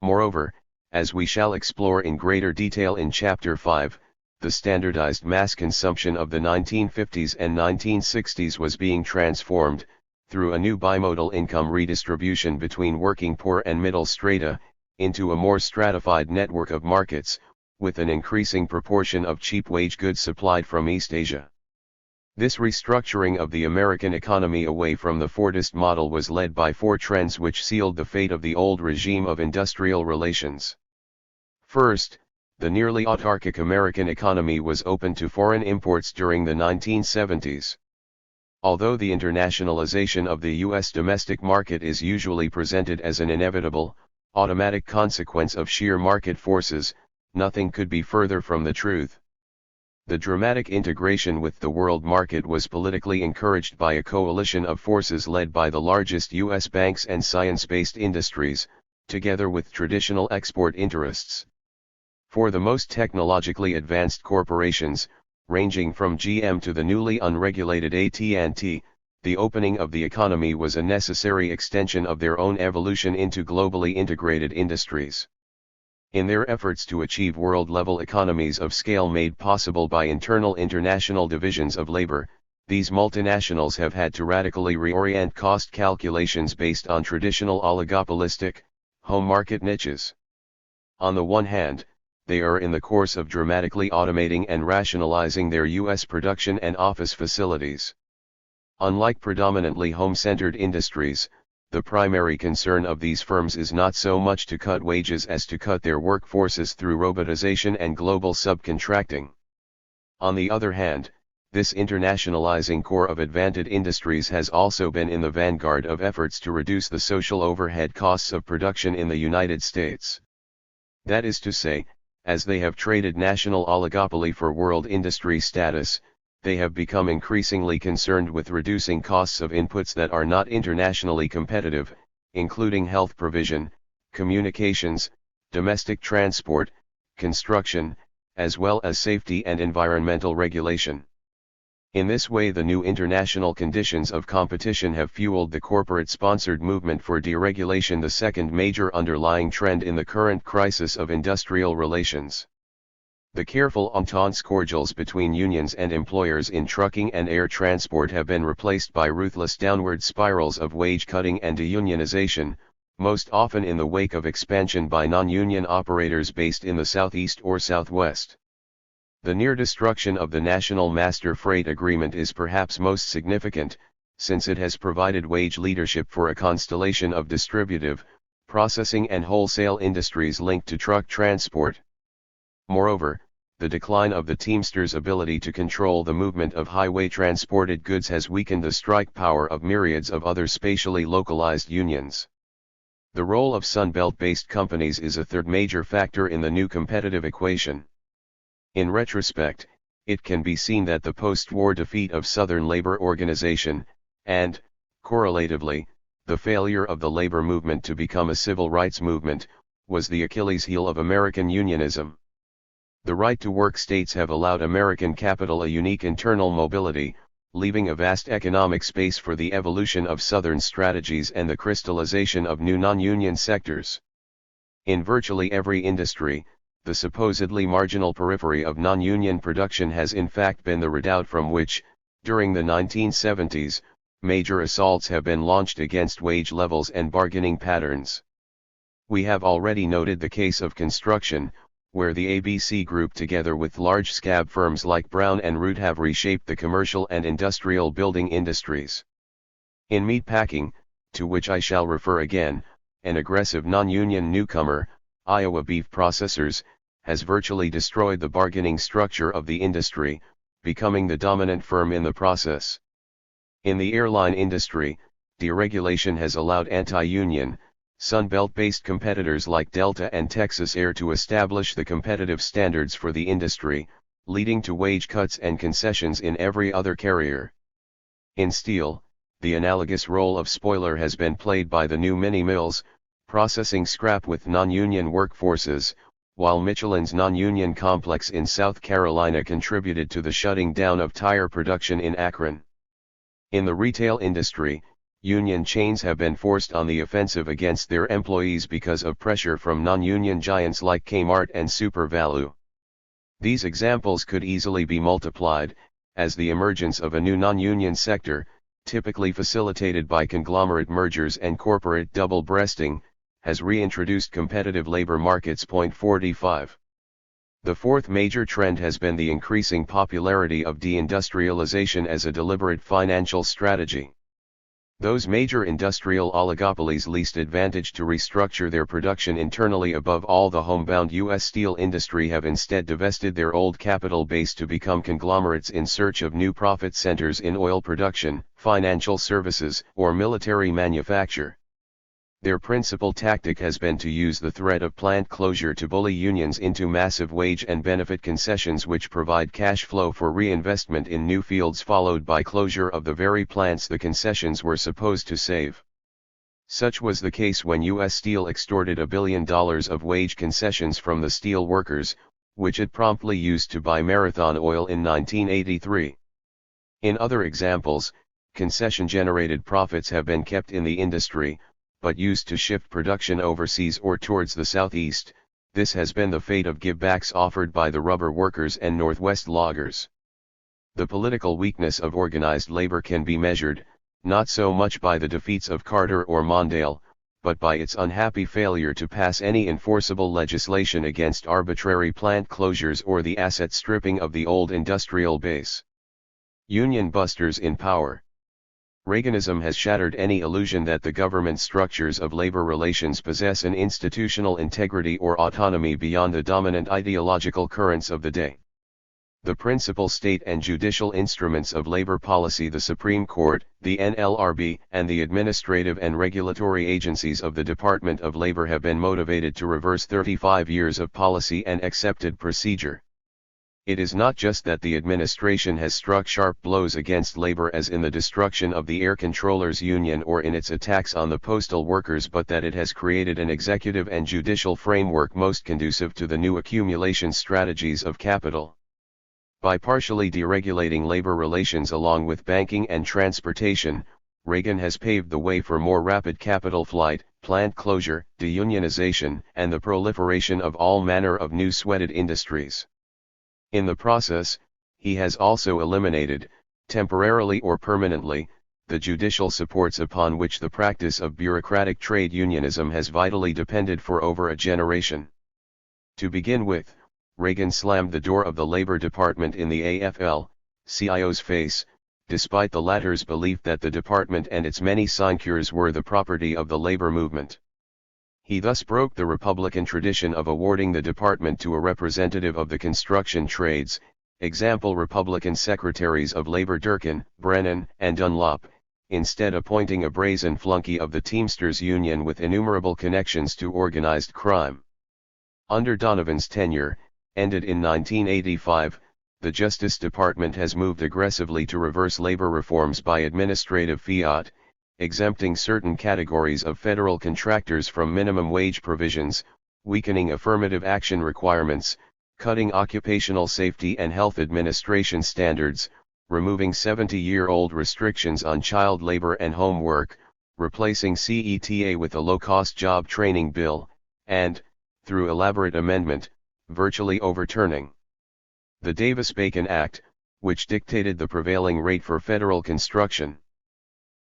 Moreover, as we shall explore in greater detail in Chapter 5, the standardized mass consumption of the 1950s and 1960s was being transformed, through a new bimodal income redistribution between working poor and middle strata, into a more stratified network of markets, with an increasing proportion of cheap wage goods supplied from East Asia. This restructuring of the American economy away from the Fordist model was led by four trends which sealed the fate of the old regime of industrial relations. First, the nearly autarkic American economy was open to foreign imports during the 1970s. Although the internationalization of the U.S. domestic market is usually presented as an inevitable, automatic consequence of sheer market forces, nothing could be further from the truth. The dramatic integration with the world market was politically encouraged by a coalition of forces led by the largest U.S. banks and science-based industries, together with traditional export interests. For the most technologically advanced corporations, ranging from GM to the newly unregulated AT&T, the opening of the economy was a necessary extension of their own evolution into globally integrated industries. In their efforts to achieve world-level economies of scale made possible by internal international divisions of labor, these multinationals have had to radically reorient cost calculations based on traditional oligopolistic, home market niches. On the one hand, they are in the course of dramatically automating and rationalizing their U.S. production and office facilities. Unlike predominantly home-centered industries, the primary concern of these firms is not so much to cut wages as to cut their workforces through robotization and global subcontracting. On the other hand, this internationalizing core of advantaged industries has also been in the vanguard of efforts to reduce the social overhead costs of production in the United States. That is to say, as they have traded national oligopoly for world industry status, they have become increasingly concerned with reducing costs of inputs that are not internationally competitive, including health provision, communications, domestic transport, construction, as well as safety and environmental regulation. In this way, the new international conditions of competition have fueled the corporate-sponsored movement for deregulation, the second major underlying trend in the current crisis of industrial relations. The careful ententes cordiales between unions and employers in trucking and air transport have been replaced by ruthless downward spirals of wage cutting and deunionization, most often in the wake of expansion by non-union operators based in the Southeast or Southwest. The near destruction of the National Master Freight Agreement is perhaps most significant, since it has provided wage leadership for a constellation of distributive, processing and wholesale industries linked to truck transport. Moreover, the decline of the Teamsters' ability to control the movement of highway transported goods has weakened the strike power of myriads of other spatially localized unions. The role of Sunbelt-based companies is a third major factor in the new competitive equation. In retrospect, it can be seen that the post-war defeat of Southern labor organization, and, correlatively, the failure of the labor movement to become a civil rights movement, was the Achilles heel of American unionism. The right-to-work states have allowed American capital a unique internal mobility, leaving a vast economic space for the evolution of Southern strategies and the crystallization of new non-union sectors. In virtually every industry, the supposedly marginal periphery of non-union production has in fact been the redoubt from which, during the 1970s, major assaults have been launched against wage levels and bargaining patterns. We have already noted the case of construction, where the ABC Group together with large scab firms like Brown and Root have reshaped the commercial and industrial building industries. In meatpacking, to which I shall refer again, an aggressive non-union newcomer, Iowa Beef Processors, has virtually destroyed the bargaining structure of the industry, becoming the dominant firm in the process. In the airline industry, deregulation has allowed anti-union, Sunbelt-based competitors like Delta and Texas Air to establish the competitive standards for the industry, leading to wage cuts and concessions in every other carrier. In steel, the analogous role of spoiler has been played by the new mini mills, processing scrap with non-union workforces, while Michelin's non-union complex in South Carolina contributed to the shutting down of tire production in Akron. In the retail industry, union chains have been forced on the offensive against their employees because of pressure from non-union giants like Kmart and SuperValu. These examples could easily be multiplied, as the emergence of a new non-union sector, typically facilitated by conglomerate mergers and corporate double-breasting, has reintroduced competitive labor markets. 45. The fourth major trend has been the increasing popularity of deindustrialization as a deliberate financial strategy. Those major industrial oligopolies least advantaged to restructure their production internally, above all the homebound U.S. steel industry, have instead divested their old capital base to become conglomerates in search of new profit centers in oil production, financial services, or military manufacture. Their principal tactic has been to use the threat of plant closure to bully unions into massive wage and benefit concessions which provide cash flow for reinvestment in new fields, followed by closure of the very plants the concessions were supposed to save. Such was the case when U.S. Steel extorted $1 billion of wage concessions from the steel workers, which it promptly used to buy Marathon Oil in 1983. In other examples, concession-generated profits have been kept in the industry, but used to shift production overseas or towards the southeast. This has been the fate of givebacks offered by the rubber workers and Northwest loggers. The political weakness of organized labor can be measured, not so much by the defeats of Carter or Mondale, but by its unhappy failure to pass any enforceable legislation against arbitrary plant closures or the asset stripping of the old industrial base. Union busters in power. Reaganism has shattered any illusion that the government structures of labor relations possess an institutional integrity or autonomy beyond the dominant ideological currents of the day. The principal state and judicial instruments of labor policy, the Supreme Court, the NLRB, and the administrative and regulatory agencies of the Department of Labor, have been motivated to reverse 35 years of policy and accepted procedure. It is not just that the administration has struck sharp blows against labor, as in the destruction of the Air Controllers Union or in its attacks on the postal workers, but that it has created an executive and judicial framework most conducive to the new accumulation strategies of capital. By partially deregulating labor relations along with banking and transportation, Reagan has paved the way for more rapid capital flight, plant closure, deunionization, and the proliferation of all manner of new sweated industries. In the process, he has also eliminated, temporarily or permanently, the judicial supports upon which the practice of bureaucratic trade unionism has vitally depended for over a generation. To begin with, Reagan slammed the door of the Labor Department in the AFL-CIO's face, despite the latter's belief that the department and its many sinecures were the property of the labor movement. He thus broke the Republican tradition of awarding the department to a representative of the construction trades, example Republican Secretaries of Labor Durkin, Brennan, and Dunlop, instead appointing a brazen flunky of the Teamsters Union with innumerable connections to organized crime. Under Donovan's tenure, ended in 1985, the Justice Department has moved aggressively to reverse labor reforms by administrative fiat, exempting certain categories of federal contractors from minimum wage provisions, weakening affirmative action requirements, cutting occupational safety and health administration standards, removing 70-year-old restrictions on child labor and home work, replacing CETA with a low-cost job training bill, and, through elaborate amendment, virtually overturning the Davis-Bacon Act, which dictated the prevailing rate for federal construction.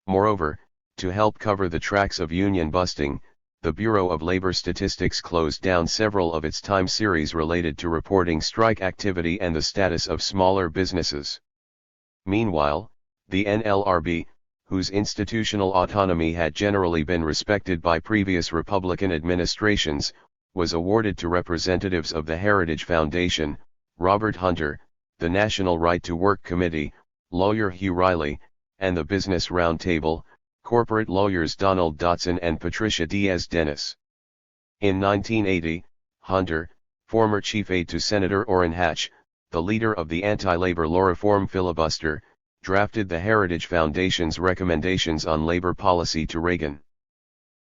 Moreover, to help cover the tracks of union busting, the Bureau of Labor Statistics closed down several of its time series related to reporting strike activity and the status of smaller businesses. Meanwhile, the NLRB, whose institutional autonomy had generally been respected by previous Republican administrations, was awarded to representatives of the Heritage Foundation, Robert Hunter, the National Right to Work Committee, lawyer Hugh Riley, and the Business Roundtable, corporate lawyers Donald Dotson and Patricia Diaz-Dennis. In 1980, Hunter, former chief aide to Senator Orrin Hatch, the leader of the anti-labor law reform filibuster, drafted the Heritage Foundation's recommendations on labor policy to Reagan.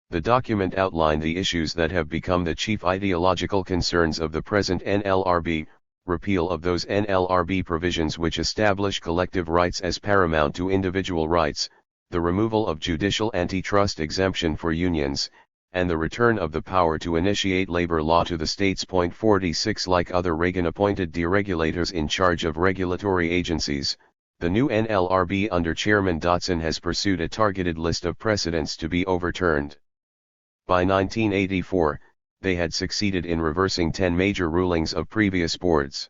The document outlined the issues that have become the chief ideological concerns of the present NLRB: repeal of those NLRB provisions which establish collective rights as paramount to individual rights, the removal of judicial antitrust exemption for unions, and the return of the power to initiate labor law to the states. 46 Like other Reagan-appointed deregulators in charge of regulatory agencies, The new NLRB under Chairman Dotson has pursued a targeted list of precedents to be overturned. By 1984, they had succeeded in reversing 10 major rulings of previous boards.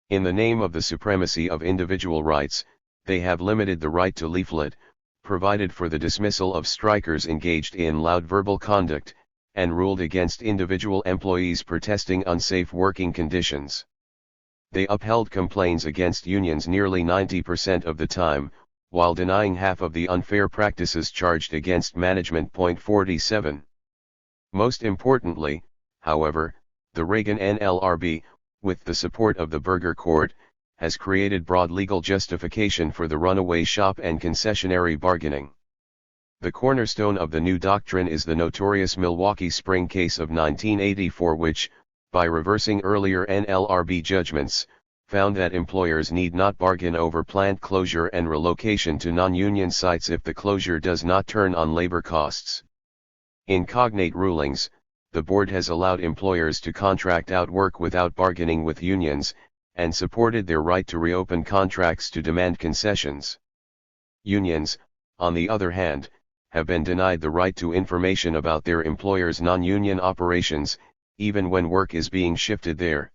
In the name of the supremacy of individual rights, they have limited the right to leaflet, provided for the dismissal of strikers engaged in loud verbal conduct, and ruled against individual employees protesting unsafe working conditions. They upheld complaints against unions nearly 90% of the time, while denying half of the unfair practices charged against management. 47. Most importantly, however, the Reagan NLRB, with the support of the Burger Court, has created broad legal justification for the runaway shop and concessionary bargaining. The cornerstone of the new doctrine is the notorious Milwaukee Spring case of 1984, which, by reversing earlier NLRB judgments, found that employers need not bargain over plant closure and relocation to non-union sites if the closure does not turn on labor costs. In cognate rulings, the board has allowed employers to contract out work without bargaining with unions, and supported their right to reopen contracts to demand concessions. Unions, on the other hand, have been denied the right to information about their employers' non-union operations, even when work is being shifted there.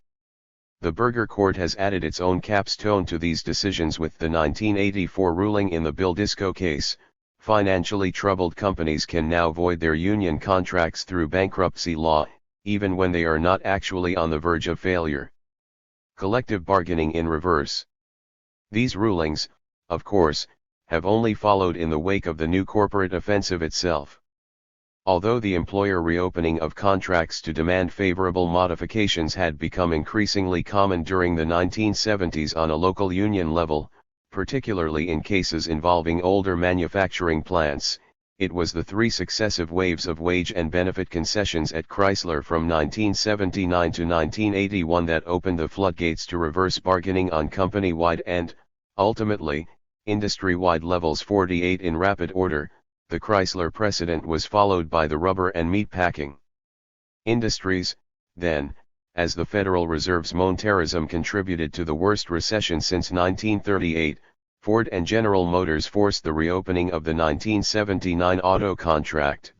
The Burger Court has added its own capstone to these decisions with the 1984 ruling in the Bill Disco case. Financially troubled companies can now void their union contracts through bankruptcy law, even when they are not actually on the verge of failure. Collective bargaining in reverse. These rulings, of course, have only followed in the wake of the new corporate offensive itself. Although the employer reopening of contracts to demand favorable modifications had become increasingly common during the 1970s on a local union level, particularly in cases involving older manufacturing plants, it was the three successive waves of wage and benefit concessions at Chrysler from 1979 to 1981 that opened the floodgates to reverse bargaining on company-wide and, ultimately, industry-wide levels. 48 In rapid order, the Chrysler precedent was followed by the rubber and meat packing industries. Then, as the Federal Reserve's monetarism contributed to the worst recession since 1938, Ford and General Motors forced the reopening of the 1979 auto contract.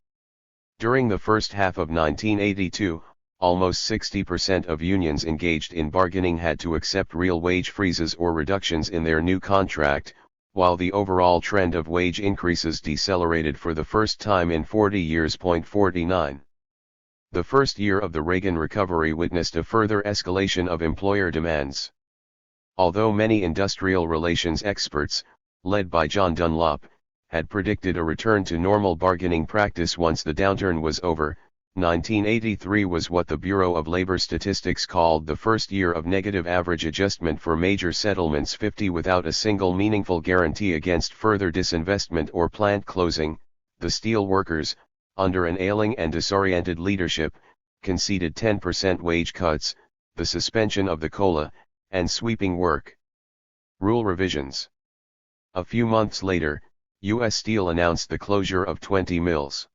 During the first half of 1982, almost 60% of unions engaged in bargaining had to accept real wage freezes or reductions in their new contract, while the overall trend of wage increases decelerated for the first time in 40 years. 49. The first year of the Reagan recovery witnessed a further escalation of employer demands. Although many industrial relations experts, led by John Dunlop, had predicted a return to normal bargaining practice once the downturn was over, 1983 was what the Bureau of Labor Statistics called the first year of negative average adjustment for major settlements, 50 without a single meaningful guarantee against further disinvestment or plant closing. The steel workers, under an ailing and disoriented leadership, conceded 10% wage cuts, the suspension of the COLA, and sweeping work rule revisions. A few months later, U.S. Steel announced the closure of 20 mills.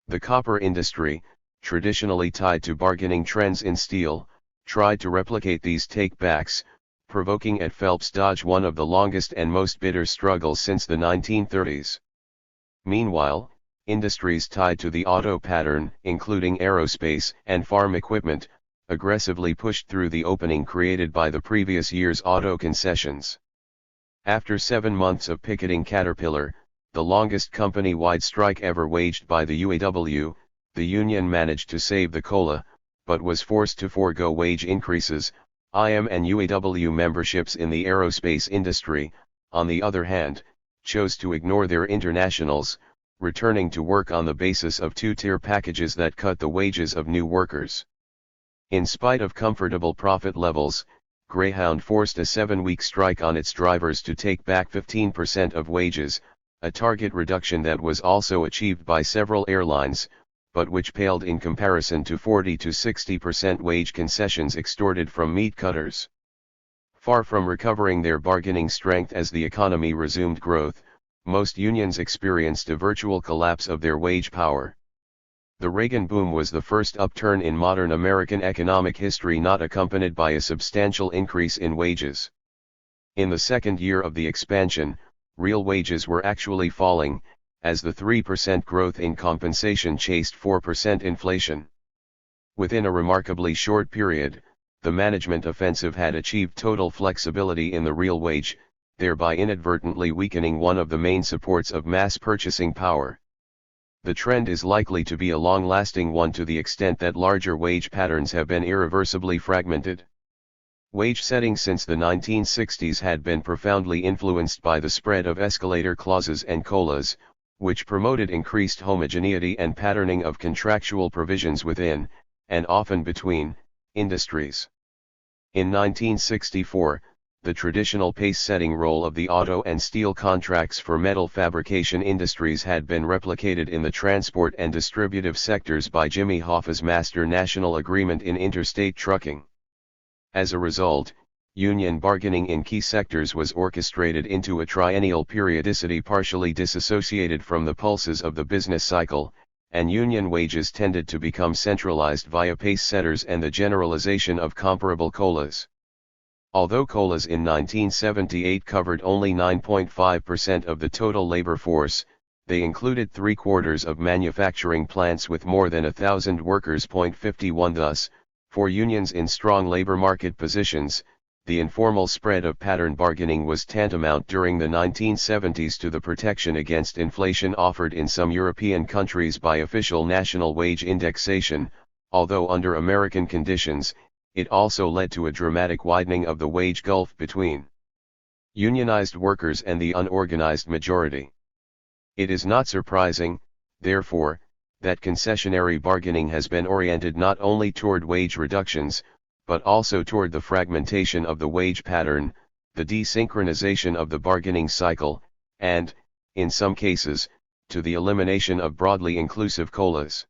The copper industry, traditionally tied to bargaining trends in steel, tried to replicate these take-backs, provoking at Phelps Dodge one of the longest and most bitter struggles since the 1930s. Meanwhile, industries tied to the auto pattern, including aerospace and farm equipment, aggressively pushed through the opening created by the previous year's auto concessions. After 7 months of picketing Caterpillar, the longest company-wide strike ever waged by the UAW, the union managed to save the COLA, but was forced to forego wage increases. IM and UAW memberships in the aerospace industry, on the other hand, chose to ignore their internationals, returning to work on the basis of two-tier packages that cut the wages of new workers. In spite of comfortable profit levels, Greyhound forced a 7-week strike on its drivers to take back 15% of wages, a target reduction that was also achieved by several airlines, but which paled in comparison to 40 to 60% wage concessions extorted from meat cutters. Far from recovering their bargaining strength as the economy resumed growth, most unions experienced a virtual collapse of their wage power. The Reagan boom was the first upturn in modern American economic history not accompanied by a substantial increase in wages. In the second year of the expansion, real wages were actually falling, as the 3% growth in compensation chased 4% inflation. Within a remarkably short period, the management offensive had achieved total flexibility in the real wage, thereby inadvertently weakening one of the main supports of mass purchasing power. The trend is likely to be a long-lasting one to the extent that larger wage patterns have been irreversibly fragmented. Wage setting since the 1960s had been profoundly influenced by the spread of escalator clauses and COLAs, which promoted increased homogeneity and patterning of contractual provisions within, and often between, industries. In 1964, the traditional pace-setting role of the auto and steel contracts for metal fabrication industries had been replicated in the transport and distributive sectors by Jimmy Hoffa's Master National Agreement in interstate trucking. As a result, union bargaining in key sectors was orchestrated into a triennial periodicity partially disassociated from the pulses of the business cycle, and union wages tended to become centralized via pace setters and the generalization of comparable COLAs. Although COLAs in 1978 covered only 9.5% of the total labor force, they included 3/4 of manufacturing plants with more than 1,000 workers. 51 Thus, for unions in strong labor market positions, the informal spread of pattern bargaining was tantamount during the 1970s to the protection against inflation offered in some European countries by official national wage indexation, although under American conditions, it also led to a dramatic widening of the wage gulf between unionized workers and the unorganized majority. It is not surprising, therefore, that concessionary bargaining has been oriented not only toward wage reductions, but also toward the fragmentation of the wage pattern, the desynchronization of the bargaining cycle, and, in some cases, to the elimination of broadly inclusive COLAs.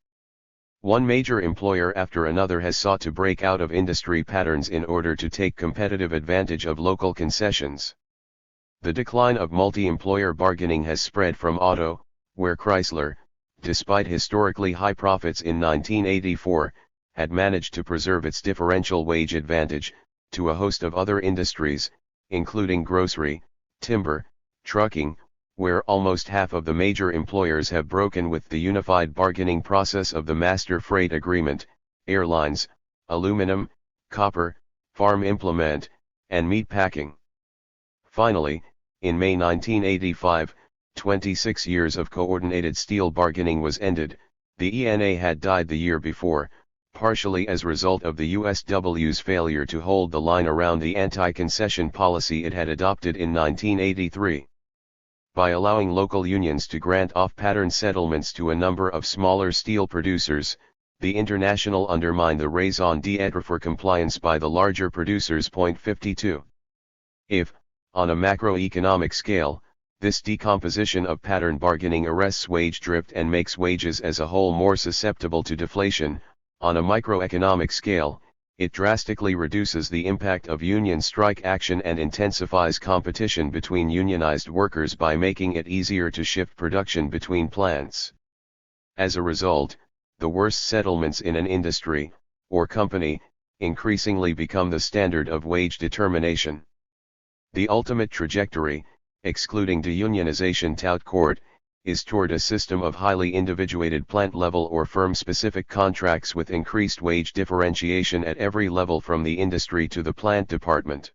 One major employer after another has sought to break out of industry patterns in order to take competitive advantage of local concessions. The decline of multi-employer bargaining has spread from auto, where Chrysler, despite historically high profits in 1984, had managed to preserve its differential wage advantage, to a host of other industries, including grocery, timber, trucking, where almost half of the major employers have broken with the unified bargaining process of the Master Freight Agreement, airlines, aluminum, copper, farm implement, and meat packing. Finally, in May 1985, 26 years of coordinated steel bargaining was ended. The ENA had died the year before, partially as a result of the USW's failure to hold the line around the anti-concession policy it had adopted in 1983. By allowing local unions to grant off-pattern settlements to a number of smaller steel producers, the International undermined the raison d'etre for compliance by the larger producers. 52. If, on a macroeconomic scale, this decomposition of pattern bargaining arrests wage drift and makes wages as a whole more susceptible to deflation, on a microeconomic scale, it drastically reduces the impact of union strike action and intensifies competition between unionized workers by making it easier to shift production between plants. As a result, the worst settlements in an industry, or company, increasingly become the standard of wage determination. The ultimate trajectory, excluding deunionization tout court, is toward a system of highly individuated plant-level or firm-specific contracts with increased wage differentiation at every level from the industry to the plant department.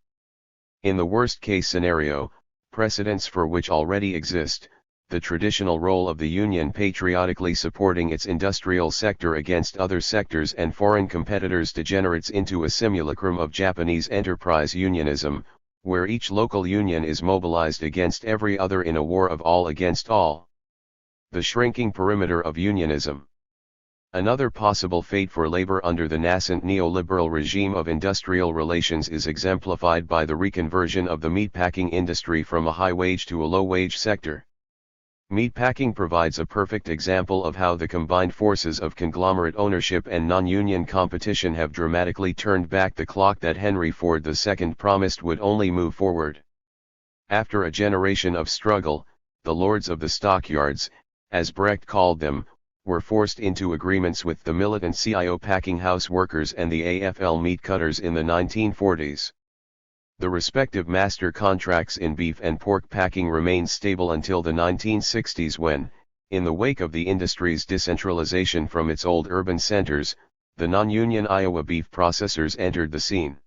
In the worst-case scenario, precedents for which already exist, the traditional role of the union patriotically supporting its industrial sector against other sectors and foreign competitors degenerates into a simulacrum of Japanese enterprise unionism, where each local union is mobilized against every other in a war of all against all. The shrinking perimeter of unionism. Another possible fate for labor under the nascent neoliberal regime of industrial relations is exemplified by the reconversion of the meatpacking industry from a high-wage to a low-wage sector. Meatpacking provides a perfect example of how the combined forces of conglomerate ownership and non-union competition have dramatically turned back the clock that Henry Ford II promised would only move forward. After a generation of struggle, the lords of the stockyards, as Brecht called them, were forced into agreements with the militant CIO packing house workers and the AFL meat cutters in the 1940s. The respective master contracts in beef and pork packing remained stable until the 1960s when, in the wake of the industry's decentralization from its old urban centers, the non-union Iowa beef processors entered the scene.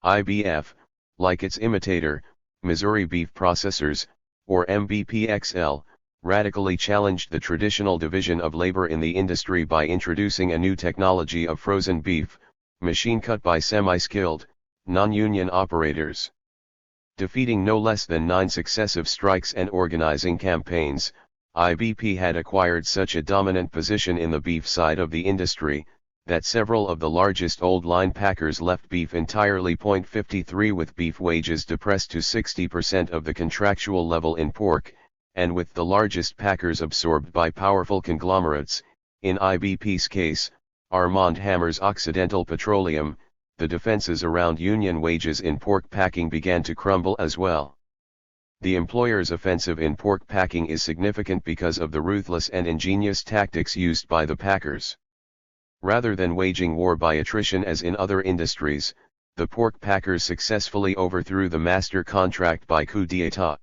IBF, like its imitator, Missouri Beef Processors, or MBPXL, radically challenged the traditional division of labor in the industry by introducing a new technology of frozen beef, machine cut by semi-skilled, non-union operators. Defeating no less than 9 successive strikes and organizing campaigns, IBP had acquired such a dominant position in the beef side of the industry, that several of the largest old-line packers left beef entirely. 53 With beef wages depressed to 60% of the contractual level in pork, and with the largest packers absorbed by powerful conglomerates, in IBP's case, Armand Hammer's Occidental Petroleum, the defenses around union wages in pork packing began to crumble as well. The employer's offensive in pork packing is significant because of the ruthless and ingenious tactics used by the packers. Rather than waging war by attrition as in other industries, the pork packers successfully overthrew the master contract by coup d'état.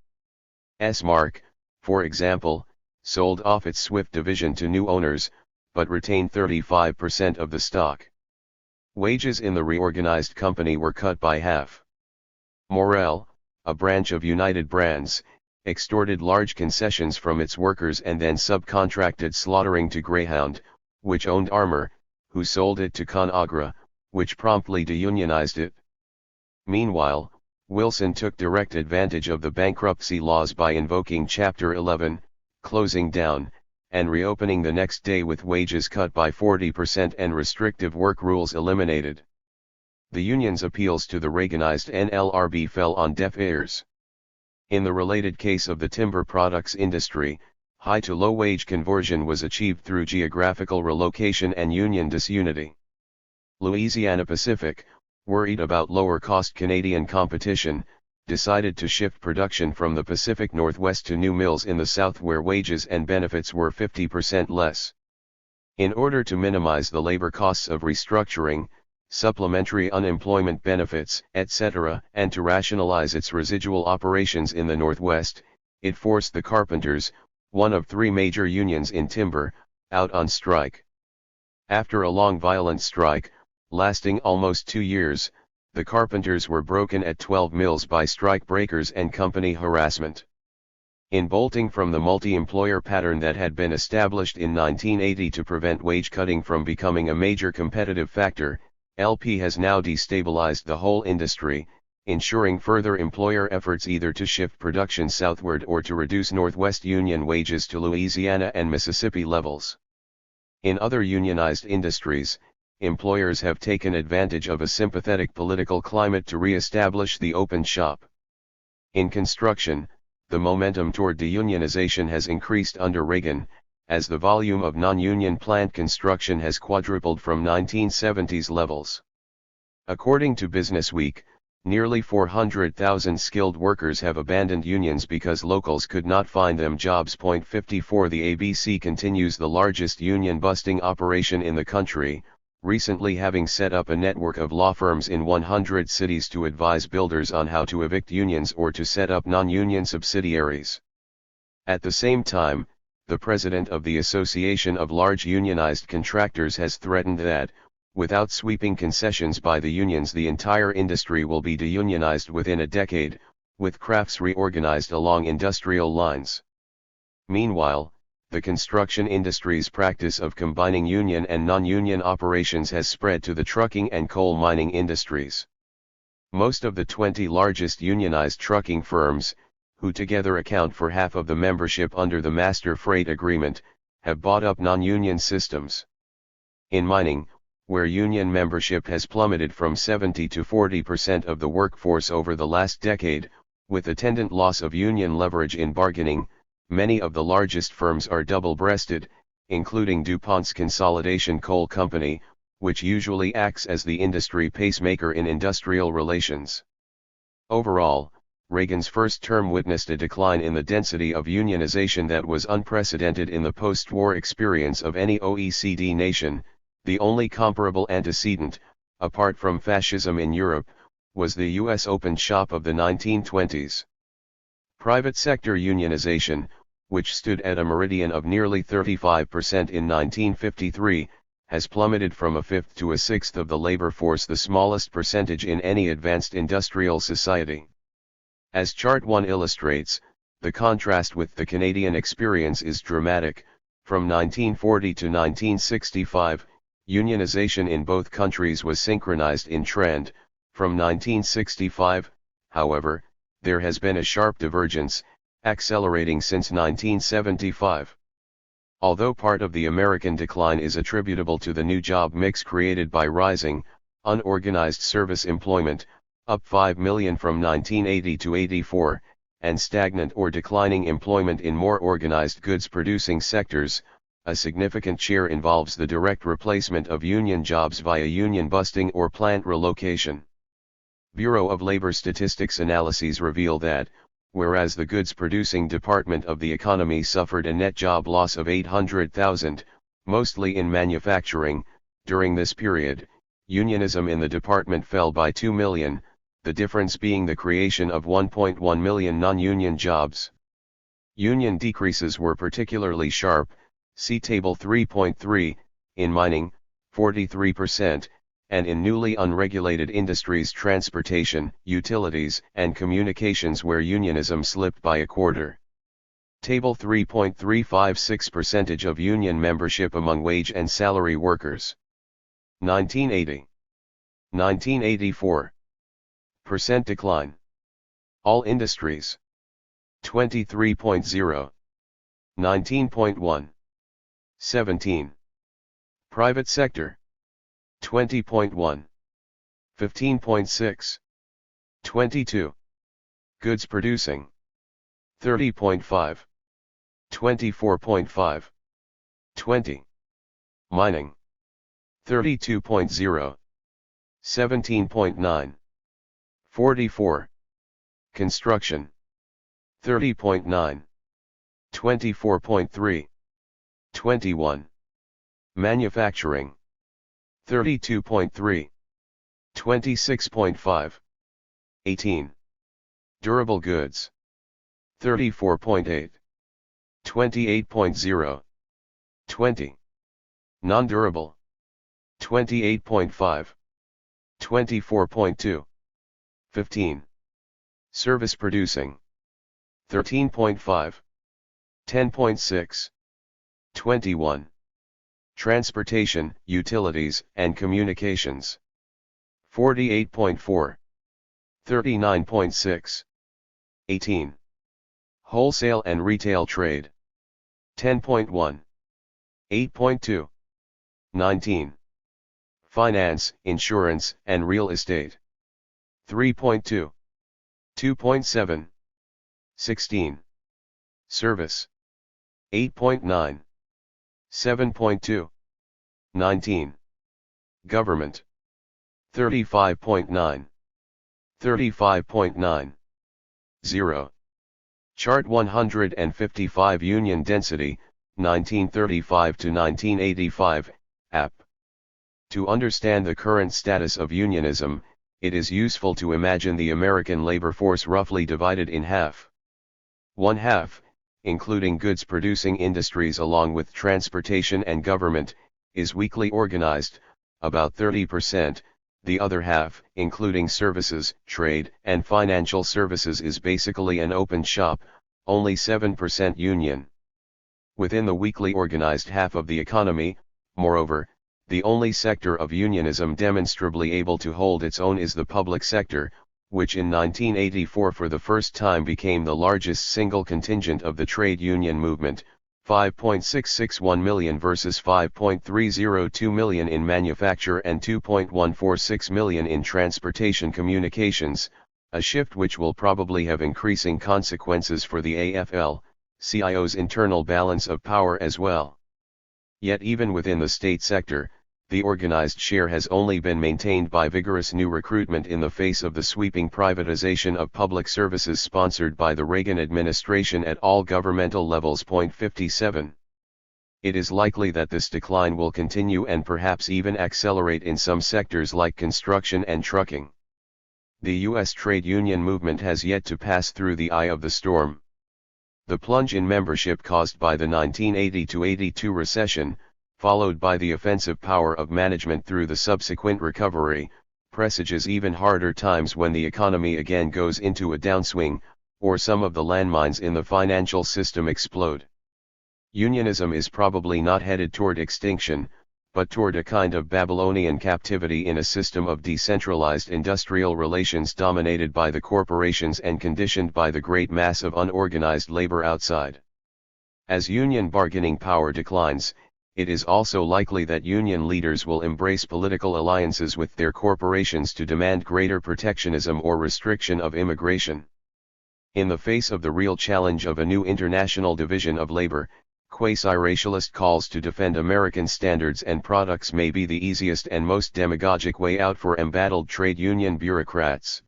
S-Mark, for example, sold off its Swift division to new owners, but retained 35% of the stock. Wages in the reorganized company were cut by half. Morel, a branch of United Brands, extorted large concessions from its workers and then subcontracted slaughtering to Greyhound, which owned Armour, who sold it to ConAgra, which promptly deunionized it. Meanwhile, Wilson took direct advantage of the bankruptcy laws by invoking Chapter 11, closing down, and reopening the next day with wages cut by 40% and restrictive work rules eliminated. The union's appeals to the Reaganized NLRB fell on deaf ears. In the related case of the timber products industry, high to low wage conversion was achieved through geographical relocation and union disunity. Louisiana Pacific, worried about lower cost Canadian competition, decided to shift production from the Pacific Northwest to new mills in the South where wages and benefits were 50% less. In order to minimize the labor costs of restructuring, supplementary unemployment benefits, etc., and to rationalize its residual operations in the Northwest, it forced the carpenters, one of 3 major unions in timber, out on strike. After a long violent strike, lasting almost 2 years, the carpenters were broken at 12 mills by strike breakers and company harassment. In bolting from the multi-employer pattern that had been established in 1980 to prevent wage cutting from becoming a major competitive factor, LP has now destabilized the whole industry, ensuring further employer efforts either to shift production southward or to reduce Northwest union wages to Louisiana and Mississippi levels. In other unionized industries, employers have taken advantage of a sympathetic political climate to re-establish the open shop. In construction, the momentum toward deunionization has increased under Reagan, as the volume of non-union plant construction has quadrupled from 1970s levels. According to Businessweek, nearly 400,000 skilled workers have abandoned unions because locals could not find them jobs. 54 The ABC continues the largest union busting operation in the country, recently having set up a network of law firms in 100 cities to advise builders on how to evict unions or to set up non-union subsidiaries. At the same time, the president of the Association of Large Unionized Contractors has threatened that, without sweeping concessions by the unions, the entire industry will be deunionized within a decade, with crafts reorganized along industrial lines. Meanwhile, the construction industry's practice of combining union and non-union operations has spread to the trucking and coal mining industries. Most of the 20 largest unionized trucking firms, who together account for half of the membership under the Master Freight Agreement, have bought up non-union systems. In mining, where union membership has plummeted from 70 to 40% of the workforce over the last decade, with attendant loss of union leverage in bargaining, many of the largest firms are double-breasted, including DuPont's Consolidation Coal Company, which usually acts as the industry pacemaker in industrial relations. Overall, Reagan's first term witnessed a decline in the density of unionization that was unprecedented in the post-war experience of any OECD nation. The only comparable antecedent, apart from fascism in Europe, was the U.S. open shop of the 1920s. Private sector unionization, which stood at a meridian of nearly 35% in 1953, has plummeted from a fifth to a sixth of the labor force, the smallest percentage in any advanced industrial society. As Chart 1 illustrates, the contrast with the Canadian experience is dramatic. From 1940 to 1965, unionization in both countries was synchronized in trend. From 1965, however, there has been a sharp divergence, accelerating since 1975. Although part of the American decline is attributable to the new job mix created by rising, unorganized service employment, up 5 million from 1980 to 84, and stagnant or declining employment in more organized goods-producing sectors, a significant share involves the direct replacement of union jobs via union busting or plant relocation. Bureau of Labor Statistics analyses reveal that, whereas the goods-producing department of the economy suffered a net job loss of 800,000, mostly in manufacturing, during this period, unionism in the department fell by 2 million, the difference being the creation of 1.1 million non-union jobs. Union decreases were particularly sharp, see Table 3.3, in mining, 43%, and in newly unregulated industries, transportation, utilities, and communications, where unionism slipped by a quarter. Table 3.356 percentage of union membership among wage and salary workers. 1980. 1984. Percent decline. All industries. 23.0. 19.1. 17. Private sector. 20.1. 15.6. 22. Goods producing. 30.5. 24.5. 20. Mining. 32.0. 17.9. 44. Construction. 30.9. 24.3. 21. Manufacturing. 32.3. 26.5. 18. Durable goods. 34.8. 28.0. 20. Non-durable. 28.5. 24.2. 15. Service producing. 13.5. 10.6. 21. Transportation, utilities, and communications. 48.4. 39.6. 18. Wholesale and retail trade. 10.1. 8.2. 19. Finance, insurance, and real estate. 3.2. 2.7. 16. Service. 8.9. 7.2. 19. Government. 35.9. 35.9. 0. Chart 155 Union Density, 1935 to 1985, App. To understand the current status of unionism, it is useful to imagine the American labor force roughly divided in half. One half, including goods-producing industries along with transportation and government, is weakly organized, about 30%, the other half, including services, trade, and financial services, is basically an open shop, only 7% union. Within the weakly organized half of the economy, moreover, the only sector of unionism demonstrably able to hold its own is the public sector, which in 1984 for the first time became the largest single contingent of the trade union movement, 5.661 million versus 5.302 million in manufacture and 2.146 million in transportation communications, a shift which will probably have increasing consequences for the AFL-CIO's internal balance of power as well. Yet even within the state sector, the organized share has only been maintained by vigorous new recruitment in the face of the sweeping privatization of public services sponsored by the Reagan administration at all governmental levels. 57. It is likely that this decline will continue and perhaps even accelerate in some sectors like construction and trucking. The U.S. trade union movement has yet to pass through the eye of the storm. The plunge in membership caused by the 1980-82 recession, followed by the offensive power of management through the subsequent recovery, presages even harder times when the economy again goes into a downswing, or some of the landmines in the financial system explode. Unionism is probably not headed toward extinction, but toward a kind of Babylonian captivity in a system of decentralized industrial relations dominated by the corporations and conditioned by the great mass of unorganized labor outside. As union bargaining power declines, it is also likely that union leaders will embrace political alliances with their corporations to demand greater protectionism or restriction of immigration. In the face of the real challenge of a new international division of labor, quasi-racialist calls to defend American standards and products may be the easiest and most demagogic way out for embattled trade union bureaucrats.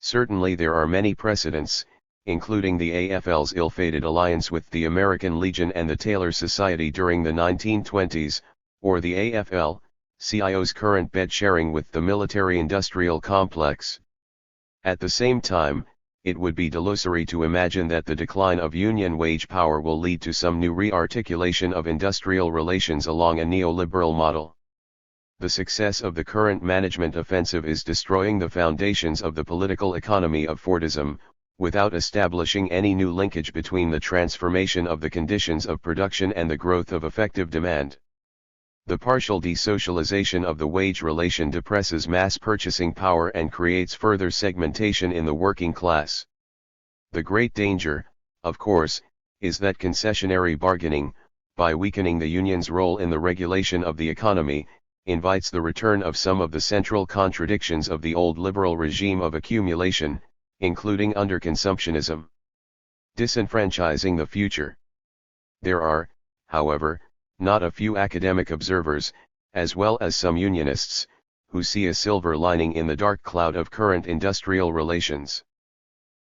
Certainly there are many precedents, including the AFL's ill-fated alliance with the American Legion and the Taylor Society during the 1920s, or the AFL-CIO's current bed-sharing with the military-industrial complex. At the same time, it would be delusory to imagine that the decline of union wage power will lead to some new re-articulation of industrial relations along a neoliberal model. The success of the current management offensive is destroying the foundations of the political economy of Fordism, without establishing any new linkage between the transformation of the conditions of production and the growth of effective demand. The partial desocialization of the wage relation depresses mass purchasing power and creates further segmentation in the working class. The great danger, of course, is that concessionary bargaining, by weakening the union's role in the regulation of the economy, invites the return of some of the central contradictions of the old liberal regime of accumulation, including underconsumptionism. Disenfranchising the future. There are, however, not a few academic observers, as well as some unionists, who see a silver lining in the dark cloud of current industrial relations.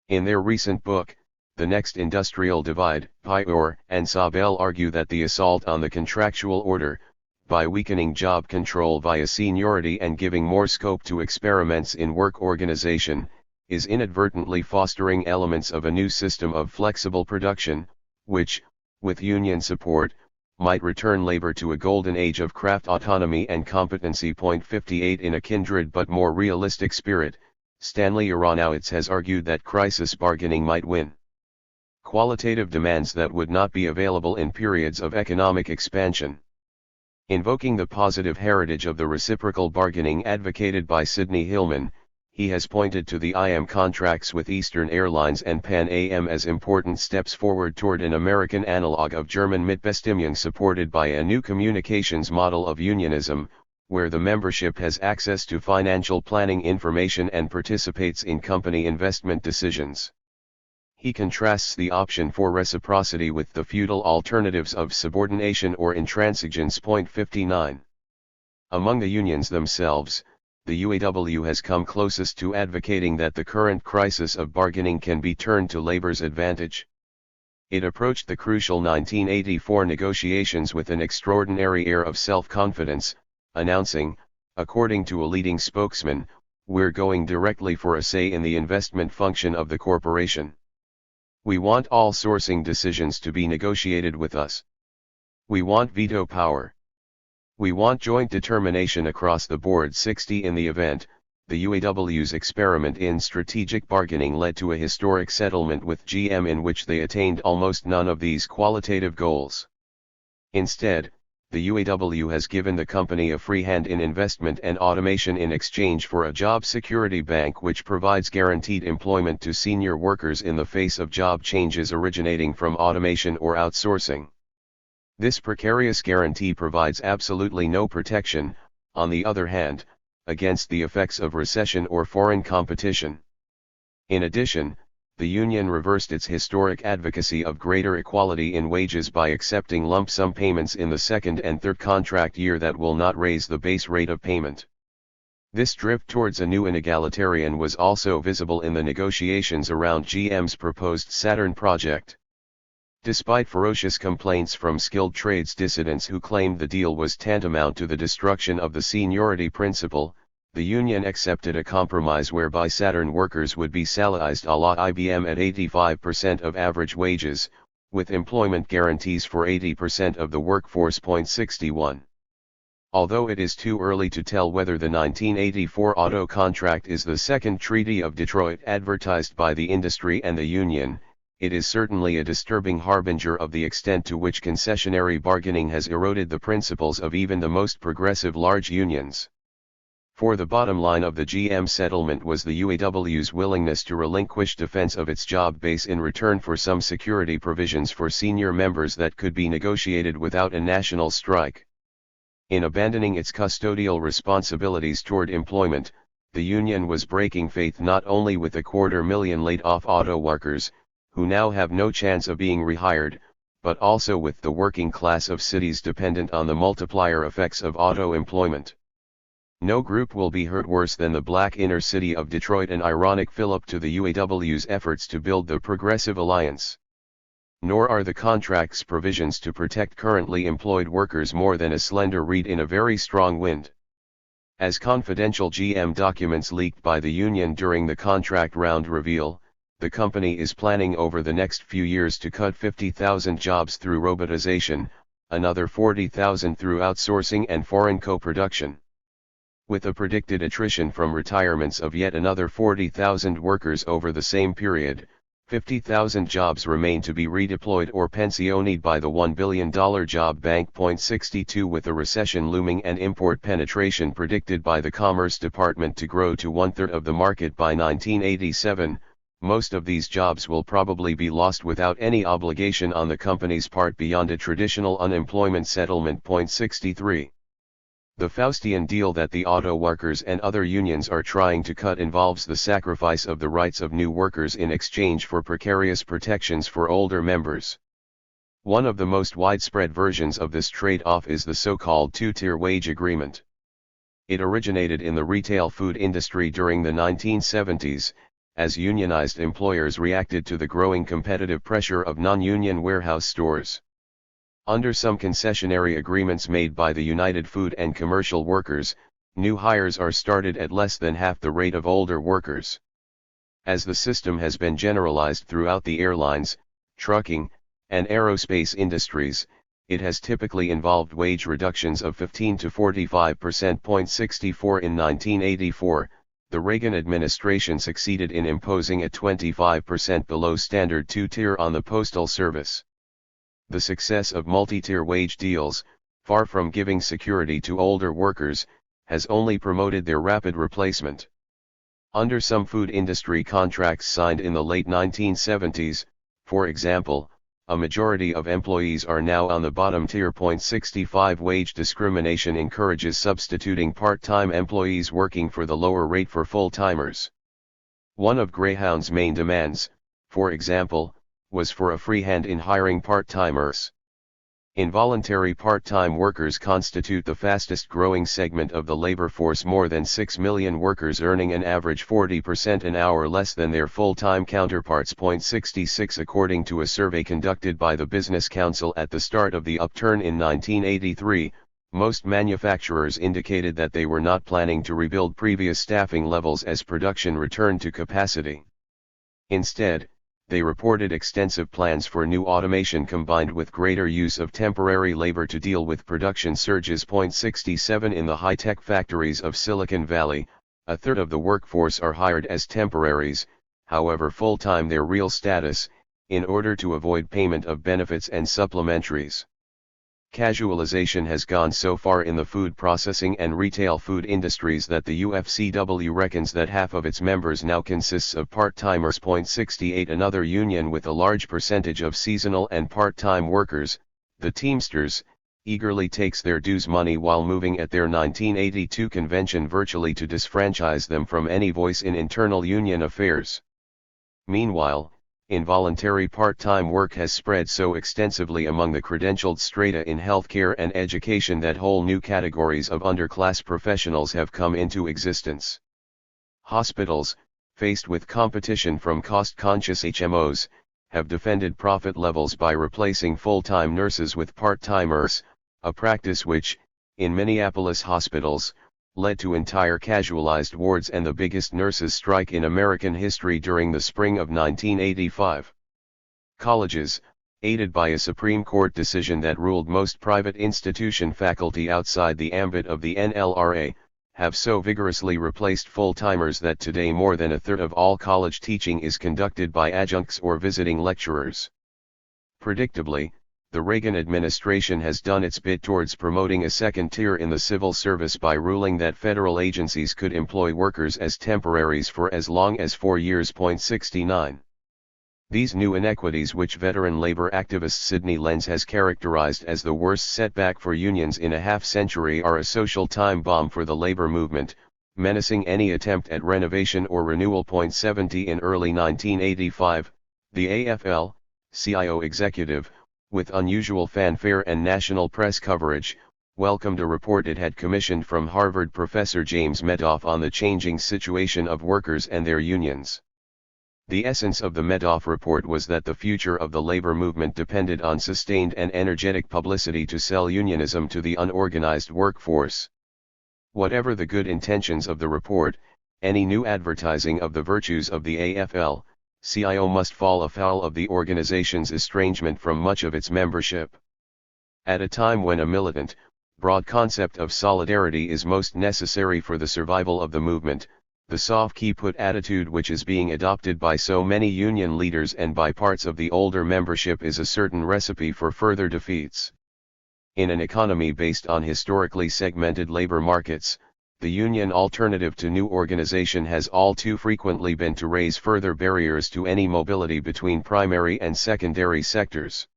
In their recent book, The Next Industrial Divide, Pior and Sabel argue that the assault on the contractual order, by weakening job control via seniority and giving more scope to experiments in work organization, is inadvertently fostering elements of a new system of flexible production, which, with union support, might return labor to a golden age of craft autonomy and competency. 58 In a kindred but more realistic spirit, Stanley Aronowitz has argued that crisis bargaining might win qualitative demands that would not be available in periods of economic expansion. Invoking the positive heritage of the reciprocal bargaining advocated by Sidney Hillman, he has pointed to the IM contracts with Eastern Airlines and Pan Am as important steps forward toward an American analog of German Mitbestimmung supported by a new communications model of unionism, where the membership has access to financial planning information and participates in company investment decisions. He contrasts the option for reciprocity with the feudal alternatives of subordination or intransigence. 59. Among the unions themselves, the UAW has come closest to advocating that the current crisis of bargaining can be turned to labor's advantage. It approached the crucial 1984 negotiations with an extraordinary air of self-confidence, announcing, according to a leading spokesman, "We're going directly for a say in the investment function of the corporation. We want all sourcing decisions to be negotiated with us. We want veto power. We want joint determination across the board." 60 In the event, the UAW's experiment in strategic bargaining led to a historic settlement with GM in which they attained almost none of these qualitative goals. Instead, the UAW has given the company a free hand in investment and automation in exchange for a job security bank which provides guaranteed employment to senior workers in the face of job changes originating from automation or outsourcing. This precarious guarantee provides absolutely no protection, on the other hand, against the effects of recession or foreign competition. In addition, the union reversed its historic advocacy of greater equality in wages by accepting lump sum payments in the second and third contract year that will not raise the base rate of payment. This drift towards a new inegalitarian was also visible in the negotiations around GM's proposed Saturn project. Despite ferocious complaints from skilled trades dissidents who claimed the deal was tantamount to the destruction of the seniority principle, the union accepted a compromise whereby Saturn workers would be salarized a la IBM at 85% of average wages, with employment guarantees for 80% of the workforce. 61. Although it is too early to tell whether the 1984 auto contract is the second Treaty of Detroit advertised by the industry and the union, it is certainly a disturbing harbinger of the extent to which concessionary bargaining has eroded the principles of even the most progressive large unions. For the bottom line of the GM settlement was the UAW's willingness to relinquish defense of its job base in return for some security provisions for senior members that could be negotiated without a national strike. In abandoning its custodial responsibilities toward employment, the union was breaking faith not only with the 250,000 laid-off auto workers, who now have no chance of being rehired, but also with the working class of cities dependent on the multiplier effects of auto employment. No group will be hurt worse than the black inner city of Detroit, an ironic fillip to the UAW's efforts to build the Progressive Alliance. Nor are the contract's provisions to protect currently employed workers more than a slender reed in a very strong wind. As confidential GM documents leaked by the union during the contract round reveal, the company is planning over the next few years to cut 50,000 jobs through robotization, another 40,000 through outsourcing and foreign co-production. With a predicted attrition from retirements of yet another 40,000 workers over the same period, 50,000 jobs remain to be redeployed or pensioned by the $1 billion job bank. 62 With a recession looming and import penetration predicted by the Commerce Department to grow to one-third of the market by 1987, most of these jobs will probably be lost without any obligation on the company's part beyond a traditional unemployment settlement. 63. The Faustian deal that the auto workers and other unions are trying to cut involves the sacrifice of the rights of new workers in exchange for precarious protections for older members. One of the most widespread versions of this trade-off is the so-called two-tier wage agreement. It originated in the retail food industry during the 1970s, as unionized employers reacted to the growing competitive pressure of non-union warehouse stores. Under some concessionary agreements made by the United Food and Commercial Workers, new hires are started at less than half the rate of older workers. As the system has been generalized throughout the airlines, trucking, and aerospace industries, it has typically involved wage reductions of 15 to 45%. 64 In 1984, the Reagan administration succeeded in imposing a 25% below standard two-tier on the Postal Service. The success of multi-tier wage deals, far from giving security to older workers, has only promoted their rapid replacement. Under some food industry contracts signed in the late 1970s, for example, a majority of employees are now on the bottom tier. 65 Wage discrimination encourages substituting part-time employees working for the lower rate for full-timers. One of Greyhound's main demands, for example, was for a free hand in hiring part-timers. Involuntary part-time workers constitute the fastest growing segment of the labor force, more than 6 million workers earning an average 40% an hour less than their full-time counterparts. 66 According to a survey conducted by the Business Council at the start of the upturn in 1983, most manufacturers indicated that they were not planning to rebuild previous staffing levels as production returned to capacity. Instead, they reported extensive plans for new automation combined with greater use of temporary labor to deal with production surges. 67 In the high-tech factories of Silicon Valley, a third of the workforce are hired as temporaries, however full-time their real status, in order to avoid payment of benefits and supplementaries. Casualization has gone so far in the food processing and retail food industries that the UFCW reckons that half of its members now consists of part-timers. 68 Another union with a large percentage of seasonal and part-time workers, the Teamsters, eagerly takes their dues money while moving at their 1982 convention virtually to disfranchise them from any voice in internal union affairs. Meanwhile, involuntary part-time work has spread so extensively among the credentialed strata in healthcare and education that whole new categories of underclass professionals have come into existence. Hospitals, faced with competition from cost-conscious HMOs, have defended profit levels by replacing full-time nurses with part-timers, a practice which, in Minneapolis hospitals, led to entire casualized wards and the biggest nurses' strike in American history during the spring of 1985. Colleges, aided by a Supreme Court decision that ruled most private institution faculty outside the ambit of the NLRA, have so vigorously replaced full-timers that today more than a third of all college teaching is conducted by adjuncts or visiting lecturers. Predictably, the Reagan administration has done its bit towards promoting a second tier in the civil service by ruling that federal agencies could employ workers as temporaries for as long as 4 years. 69. These new inequities, which veteran labor activist Sidney Lenz has characterized as the worst setback for unions in a half-century, are a social time bomb for the labor movement, menacing any attempt at renovation or renewal. 70. In early 1985, the AFL-CIO executive, with unusual fanfare and national press coverage, welcomed a report it had commissioned from Harvard professor James Medoff on the changing situation of workers and their unions. The essence of the Medoff report was that the future of the labor movement depended on sustained and energetic publicity to sell unionism to the unorganized workforce. Whatever the good intentions of the report, any new advertising of the virtues of the AFL-CIO must fall afoul of the organization's estrangement from much of its membership. At a time when a militant, broad concept of solidarity is most necessary for the survival of the movement, the soft-key-put attitude which is being adopted by so many union leaders and by parts of the older membership is a certain recipe for further defeats. In an economy based on historically segmented labor markets, the union alternative to new organization has all too frequently been to raise further barriers to any mobility between primary and secondary sectors.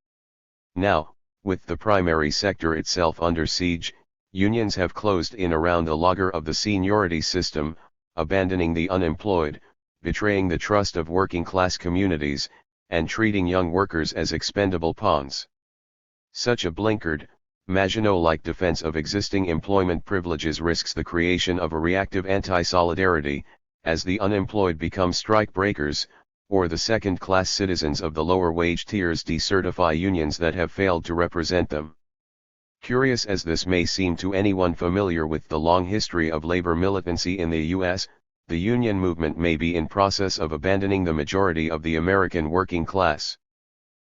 Now, with the primary sector itself under siege, unions have closed in around the logger of the seniority system, abandoning the unemployed, betraying the trust of working-class communities, and treating young workers as expendable pawns. Such a blinkered, Maginot-like defense of existing employment privileges risks the creation of a reactive anti-solidarity, as the unemployed become strike breakers, or the second-class citizens of the lower wage tiers decertify unions that have failed to represent them. Curious as this may seem to anyone familiar with the long history of labor militancy in the U.S., the union movement may be in process of abandoning the majority of the American working class.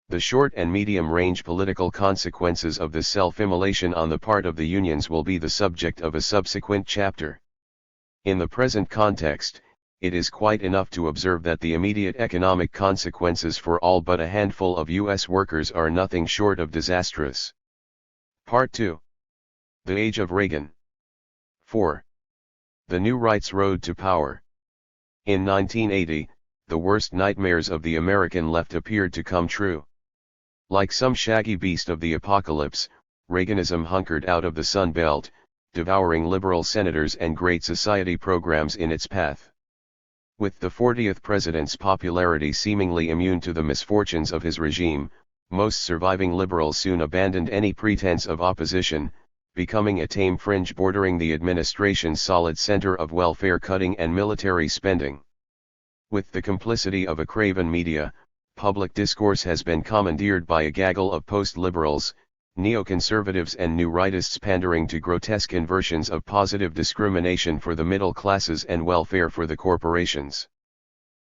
The short and medium-range political consequences of this self-immolation on the part of the unions will be the subject of a subsequent chapter. In the present context, it is quite enough to observe that the immediate economic consequences for all but a handful of U.S. workers are nothing short of disastrous. Part 2. The Age of Reagan. 4. The New Right's Road to Power. In 1980, the worst nightmares of the American left appeared to come true. Like some shaggy beast of the apocalypse, Reaganism hunkered out of the Sun Belt, devouring liberal senators and Great Society programs in its path. With the 40th president's popularity seemingly immune to the misfortunes of his regime, most surviving liberals soon abandoned any pretense of opposition, becoming a tame fringe bordering the administration's solid center of welfare cutting and military spending. With the complicity of a craven media, public discourse has been commandeered by a gaggle of post-liberals, neoconservatives and new rightists pandering to grotesque inversions of positive discrimination for the middle classes and welfare for the corporations.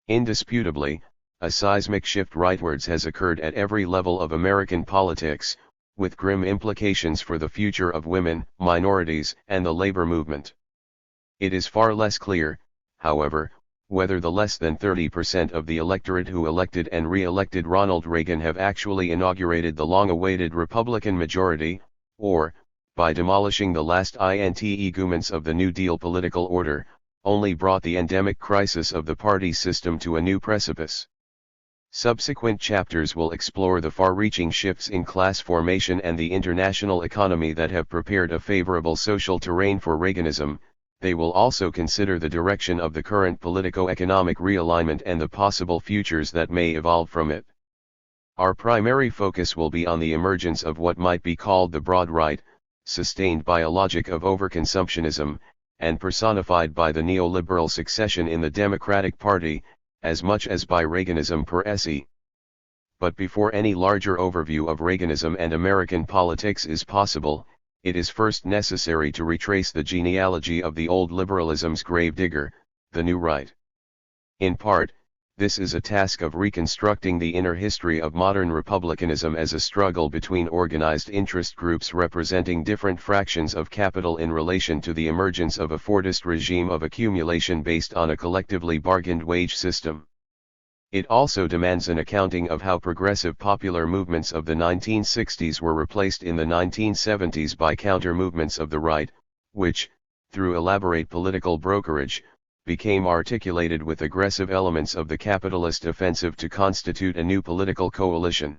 Indisputably, a seismic shift rightwards has occurred at every level of American politics, with grim implications for the future of women, minorities, and the labor movement. It is far less clear, however, whether the less than 30% of the electorate who elected and re-elected Ronald Reagan have actually inaugurated the long-awaited Republican majority, or, by demolishing the last integuments of the New Deal political order, only brought the endemic crisis of the party system to a new precipice. Subsequent chapters will explore the far-reaching shifts in class formation and the international economy that have prepared a favorable social terrain for Reaganism. They will also consider the direction of the current politico-economic realignment and the possible futures that may evolve from it. Our primary focus will be on the emergence of what might be called the broad right, sustained by a logic of overconsumptionism, and personified by the neoliberal succession in the Democratic Party, as much as by Reaganism per se. But before any larger overview of Reaganism and American politics is possible, it is first necessary to retrace the genealogy of the old liberalism's gravedigger, the New Right. In part, this is a task of reconstructing the inner history of modern republicanism as a struggle between organized interest groups representing different fractions of capital in relation to the emergence of a Fordist regime of accumulation based on a collectively bargained wage system. It also demands an accounting of how progressive popular movements of the 1960s were replaced in the 1970s by counter-movements of the right, which, through elaborate political brokerage, became articulated with aggressive elements of the capitalist offensive to constitute a new political coalition.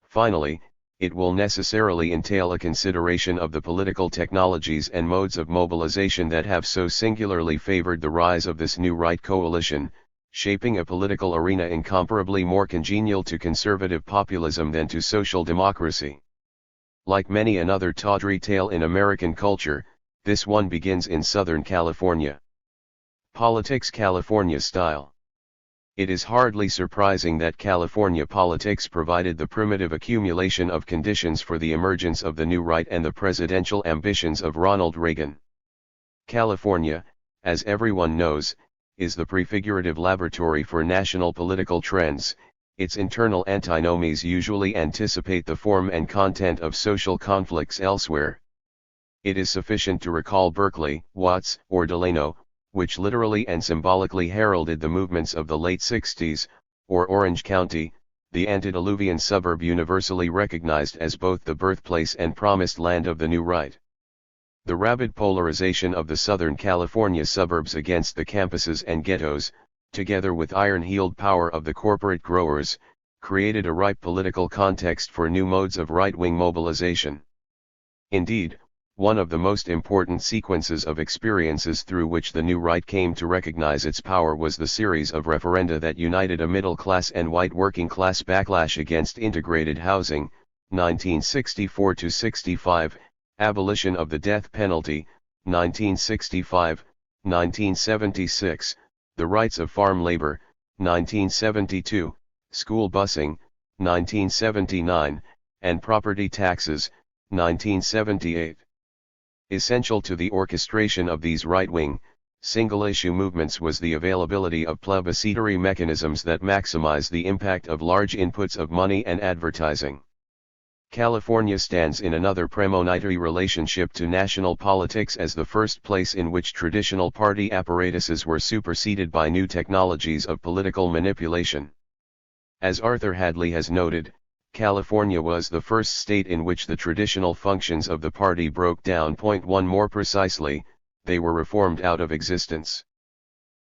Finally, it will necessarily entail a consideration of the political technologies and modes of mobilization that have so singularly favored the rise of this new right coalition, shaping a political arena incomparably more congenial to conservative populism than to social democracy. Like many another tawdry tale in American culture, this one begins in Southern California. Politics California style. It is hardly surprising that California politics provided the primitive accumulation of conditions for the emergence of the new right and the presidential ambitions of Ronald Reagan. California, as everyone knows, is the prefigurative laboratory for national political trends. Its internal antinomies usually anticipate the form and content of social conflicts elsewhere. It is sufficient to recall Berkeley, Watts, or Delano, which literally and symbolically heralded the movements of the late 60s, or Orange County, the antediluvian suburb universally recognized as both the birthplace and promised land of the new right. The rabid polarization of the Southern California suburbs against the campuses and ghettos, together with iron-heeled power of the corporate growers, created a ripe political context for new modes of right-wing mobilization. Indeed, one of the most important sequences of experiences through which the new right came to recognize its power was the series of referenda that united a middle-class and white working-class backlash against integrated housing, 1964-65, abolition of the death penalty, 1965, 1976, the rights of farm labor, 1972, school busing, 1979, and property taxes, 1978. Essential to the orchestration of these right-wing, single-issue movements was the availability of plebiscitary mechanisms that maximize the impact of large inputs of money and advertising. California stands in another premonitory relationship to national politics as the first place in which traditional party apparatuses were superseded by new technologies of political manipulation. As Arthur Hadley has noted, California was the first state in which the traditional functions of the party broke down. One more precisely, they were reformed out of existence.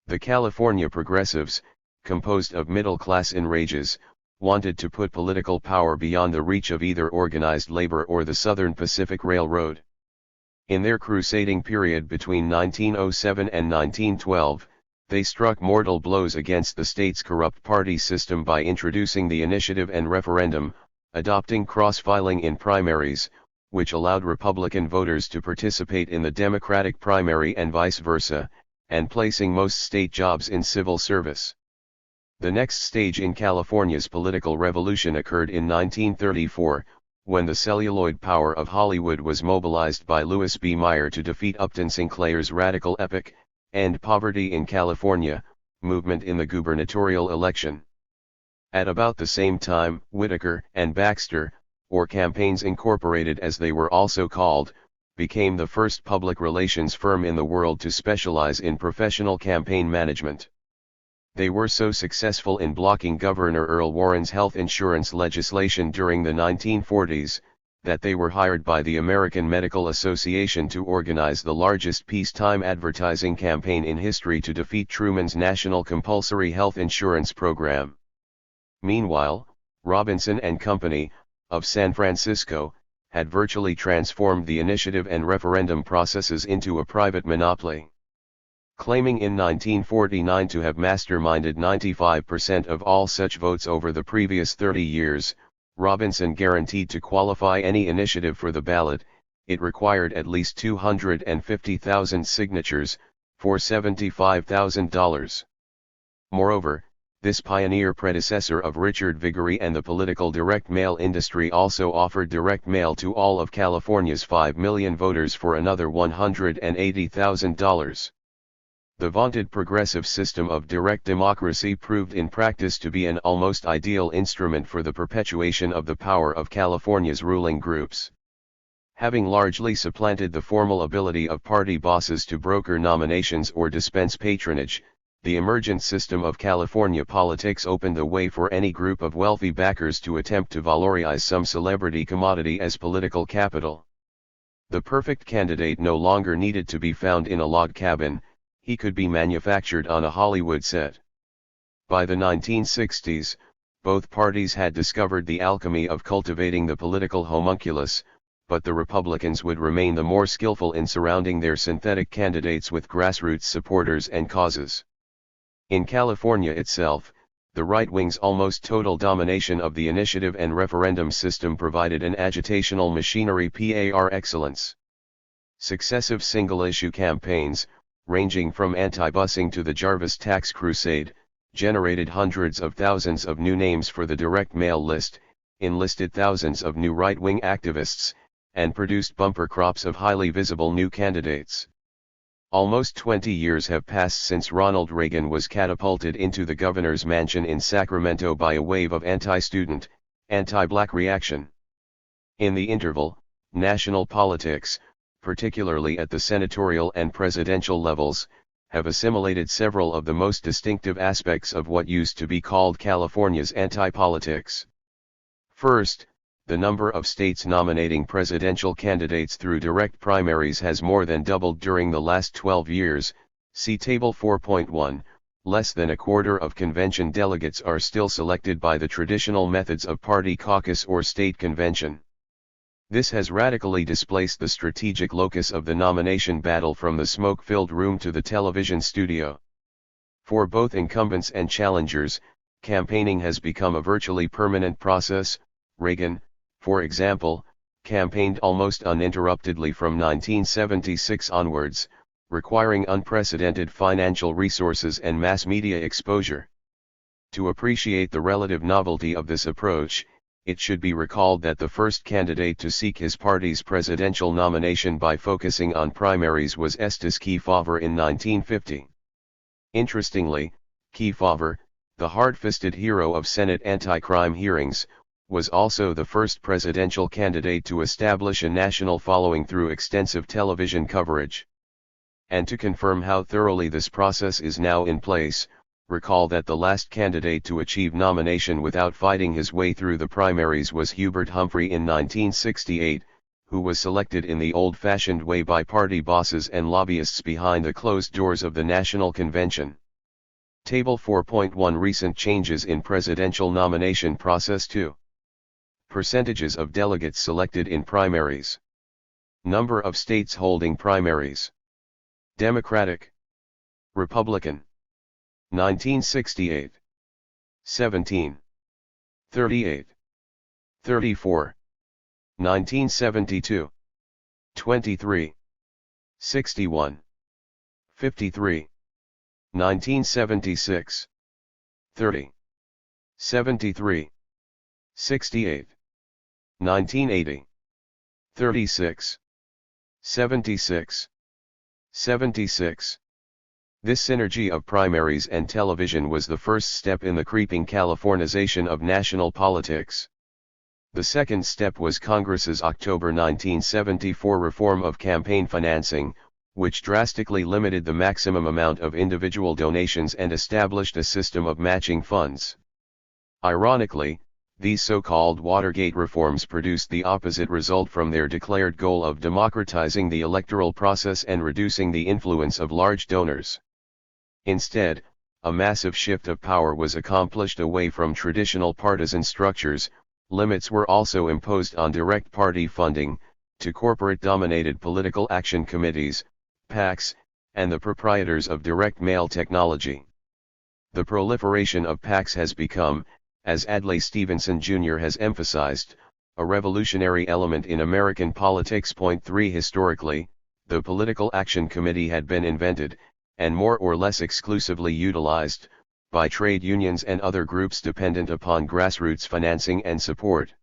The California progressives, composed of middle-class enrages, wanted to put political power beyond the reach of either organized labor or the Southern Pacific Railroad. In their crusading period between 1907 and 1912, they struck mortal blows against the state's corrupt party system by introducing the initiative and referendum, adopting cross-filing in primaries, which allowed Republican voters to participate in the Democratic primary and vice versa, and placing most state jobs in civil service. The next stage in California's political revolution occurred in 1934, when the celluloid power of Hollywood was mobilized by Louis B. Mayer to defeat Upton Sinclair's radical epic, End Poverty in California, movement in the gubernatorial election. At about the same time, Whitaker and Baxter, or Campaigns Incorporated as they were also called, became the first public relations firm in the world to specialize in professional campaign management. They were so successful in blocking Governor Earl Warren's health insurance legislation during the 1940s, that they were hired by the American Medical Association to organize the largest peacetime advertising campaign in history to defeat Truman's National Compulsory Health Insurance Program. Meanwhile, Robinson and Company, of San Francisco, had virtually transformed the initiative and referendum processes into a private monopoly. Claiming in 1949 to have masterminded 95% of all such votes over the previous 30 years, Robinson guaranteed to qualify any initiative for the ballot, it required at least 250,000 signatures, for $75,000. Moreover, This pioneer predecessor of Richard Viguerie and the political direct mail industry also offered direct mail to all of California's 5 million voters for another $180,000. The vaunted progressive system of direct democracy proved in practice to be an almost ideal instrument for the perpetuation of the power of California's ruling groups. Having largely supplanted the formal ability of party bosses to broker nominations or dispense patronage, the emergent system of California politics opened the way for any group of wealthy backers to attempt to valorize some celebrity commodity as political capital. The perfect candidate no longer needed to be found in a log cabin, he could be manufactured on a Hollywood set. By the 1960s, both parties had discovered the alchemy of cultivating the political homunculus, but the Republicans would remain the more skillful in surrounding their synthetic candidates with grassroots supporters and causes. In California itself, the right wing's almost total domination of the initiative and referendum system provided an agitational machinery par excellence. Successive single-issue campaigns, ranging from anti-busing to the Jarvis tax crusade, generated hundreds of thousands of new names for the direct mail list, enlisted thousands of new right-wing activists, and produced bumper crops of highly visible new candidates. Almost 20 years have passed since Ronald Reagan was catapulted into the governor's mansion in Sacramento by a wave of anti-student, anti-black reaction. In the interval, national politics, particularly at the senatorial and presidential levels, have assimilated several of the most distinctive aspects of what used to be called California's anti-politics. First, the number of states nominating presidential candidates through direct primaries has more than doubled during the last 12 years, see Table 4.1, less than a quarter of convention delegates are still selected by the traditional methods of party caucus or state convention. This has radically displaced the strategic locus of the nomination battle from the smoke-filled room to the television studio. For both incumbents and challengers, campaigning has become a virtually permanent process. Reagan, for example, campaigned almost uninterruptedly from 1976 onwards, requiring unprecedented financial resources and mass media exposure. To appreciate the relative novelty of this approach, it should be recalled that the first candidate to seek his party's presidential nomination by focusing on primaries was Estes Kefauver in 1950. Interestingly, Kefauver, the hard-fisted hero of Senate anti-crime hearings, was also the first presidential candidate to establish a national following through extensive television coverage. And to confirm how thoroughly this process is now in place, recall that the last candidate to achieve nomination without fighting his way through the primaries was Hubert Humphrey in 1968, who was selected in the old-fashioned way by party bosses and lobbyists behind the closed doors of the National Convention. Table 4.1 Recent changes in presidential nomination process 2. Percentages of delegates selected in primaries. Number of states holding primaries. Democratic. Republican. 1968. 17. 38. 34. 1972. 23. 61. 53. 1976. 30. 73. 68. 1980. 36. 76. 76. This synergy of primaries and television was the first step in the creeping Californization of national politics. The second step was Congress's October 1974 reform of campaign financing, which drastically limited the maximum amount of individual donations and established a system of matching funds. Ironically, these so-called Watergate reforms produced the opposite result from their declared goal of democratizing the electoral process and reducing the influence of large donors. Instead, a massive shift of power was accomplished away from traditional partisan structures. Limits were also imposed on direct party funding, to corporate-dominated political action committees, PACs, and the proprietors of direct mail technology. The proliferation of PACs has become, as Adlai Stevenson Jr. has emphasized, a revolutionary element in American politics. 3 Historically, the Political Action Committee had been invented, and more or less exclusively utilized, by trade unions and other groups dependent upon grassroots financing and support.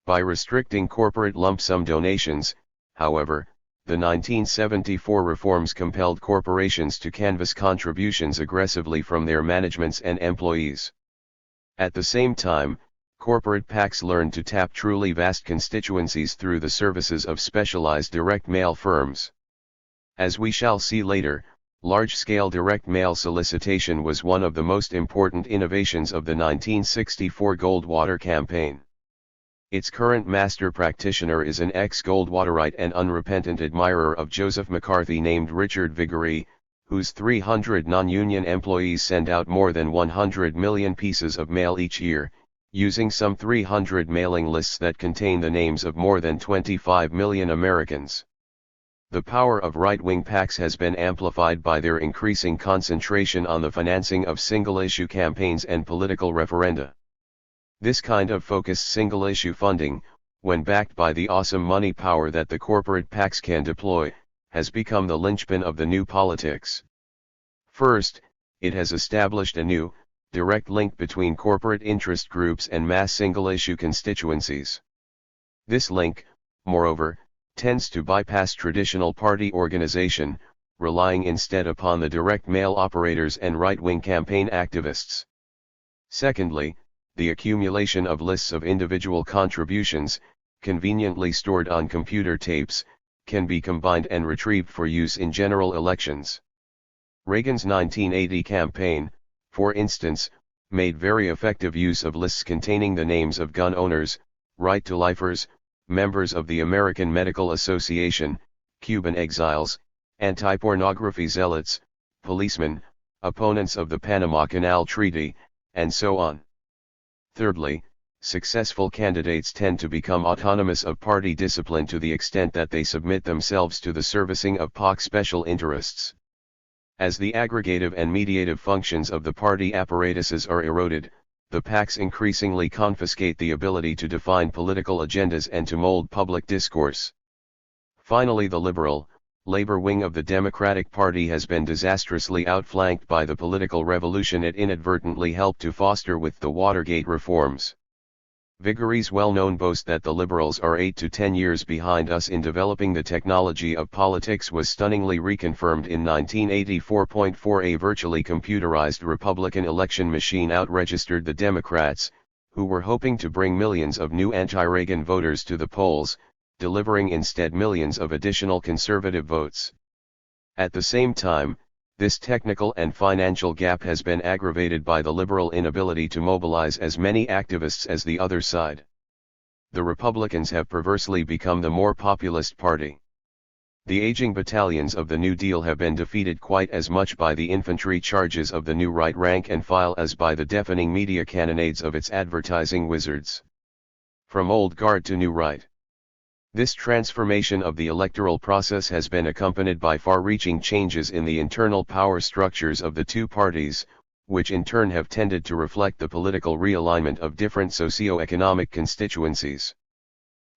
By restricting corporate lump sum donations, however, the 1974 reforms compelled corporations to canvass contributions aggressively from their managements and employees. At the same time, corporate PACs learned to tap truly vast constituencies through the services of specialized direct mail firms. As we shall see later, large-scale direct mail solicitation was one of the most important innovations of the 1964 Goldwater campaign. Its current master practitioner is an ex-Goldwaterite and unrepentant admirer of Joseph McCarthy named Richard Viguerie, whose 300 non-union employees send out more than 100 million pieces of mail each year, using some 300 mailing lists that contain the names of more than 25 million Americans. The power of right-wing PACs has been amplified by their increasing concentration on the financing of single-issue campaigns and political referenda. This kind of focused single-issue funding, when backed by the awesome money power that the corporate PACs can deploy, has become the linchpin of the new politics. First, it has established a new, direct link between corporate interest groups and mass single-issue constituencies. This link, moreover, tends to bypass traditional party organization, relying instead upon the direct mail operators and right-wing campaign activists. Secondly, the accumulation of lists of individual contributions, conveniently stored on computer tapes, can be combined and retrieved for use in general elections. Reagan's 1980 campaign, for instance, made very effective use of lists containing the names of gun owners, right-to-lifers, members of the American Medical Association, Cuban exiles, anti-pornography zealots, policemen, opponents of the Panama Canal Treaty, and so on. Thirdly, successful candidates tend to become autonomous of party discipline to the extent that they submit themselves to the servicing of PAC special interests. As the aggregative and mediative functions of the party apparatuses are eroded, the PACs increasingly confiscate the ability to define political agendas and to mold public discourse. Finally, the liberal, labor wing of the Democratic Party has been disastrously outflanked by the political revolution it inadvertently helped to foster with the Watergate reforms. Viguerie's well-known boast that the liberals are 8 to 10 years behind us in developing the technology of politics was stunningly reconfirmed in 1984. A virtually computerized Republican election machine outregistered the Democrats, who were hoping to bring millions of new anti-Reagan voters to the polls, delivering instead millions of additional conservative votes. At the same time, this technical and financial gap has been aggravated by the liberal inability to mobilize as many activists as the other side. The Republicans have perversely become the more populist party. The aging battalions of the New Deal have been defeated quite as much by the infantry charges of the new right rank and file as by the deafening media cannonades of its advertising wizards. From old guard to new right. This transformation of the electoral process has been accompanied by far-reaching changes in the internal power structures of the two parties, which in turn have tended to reflect the political realignment of different socio-economic constituencies.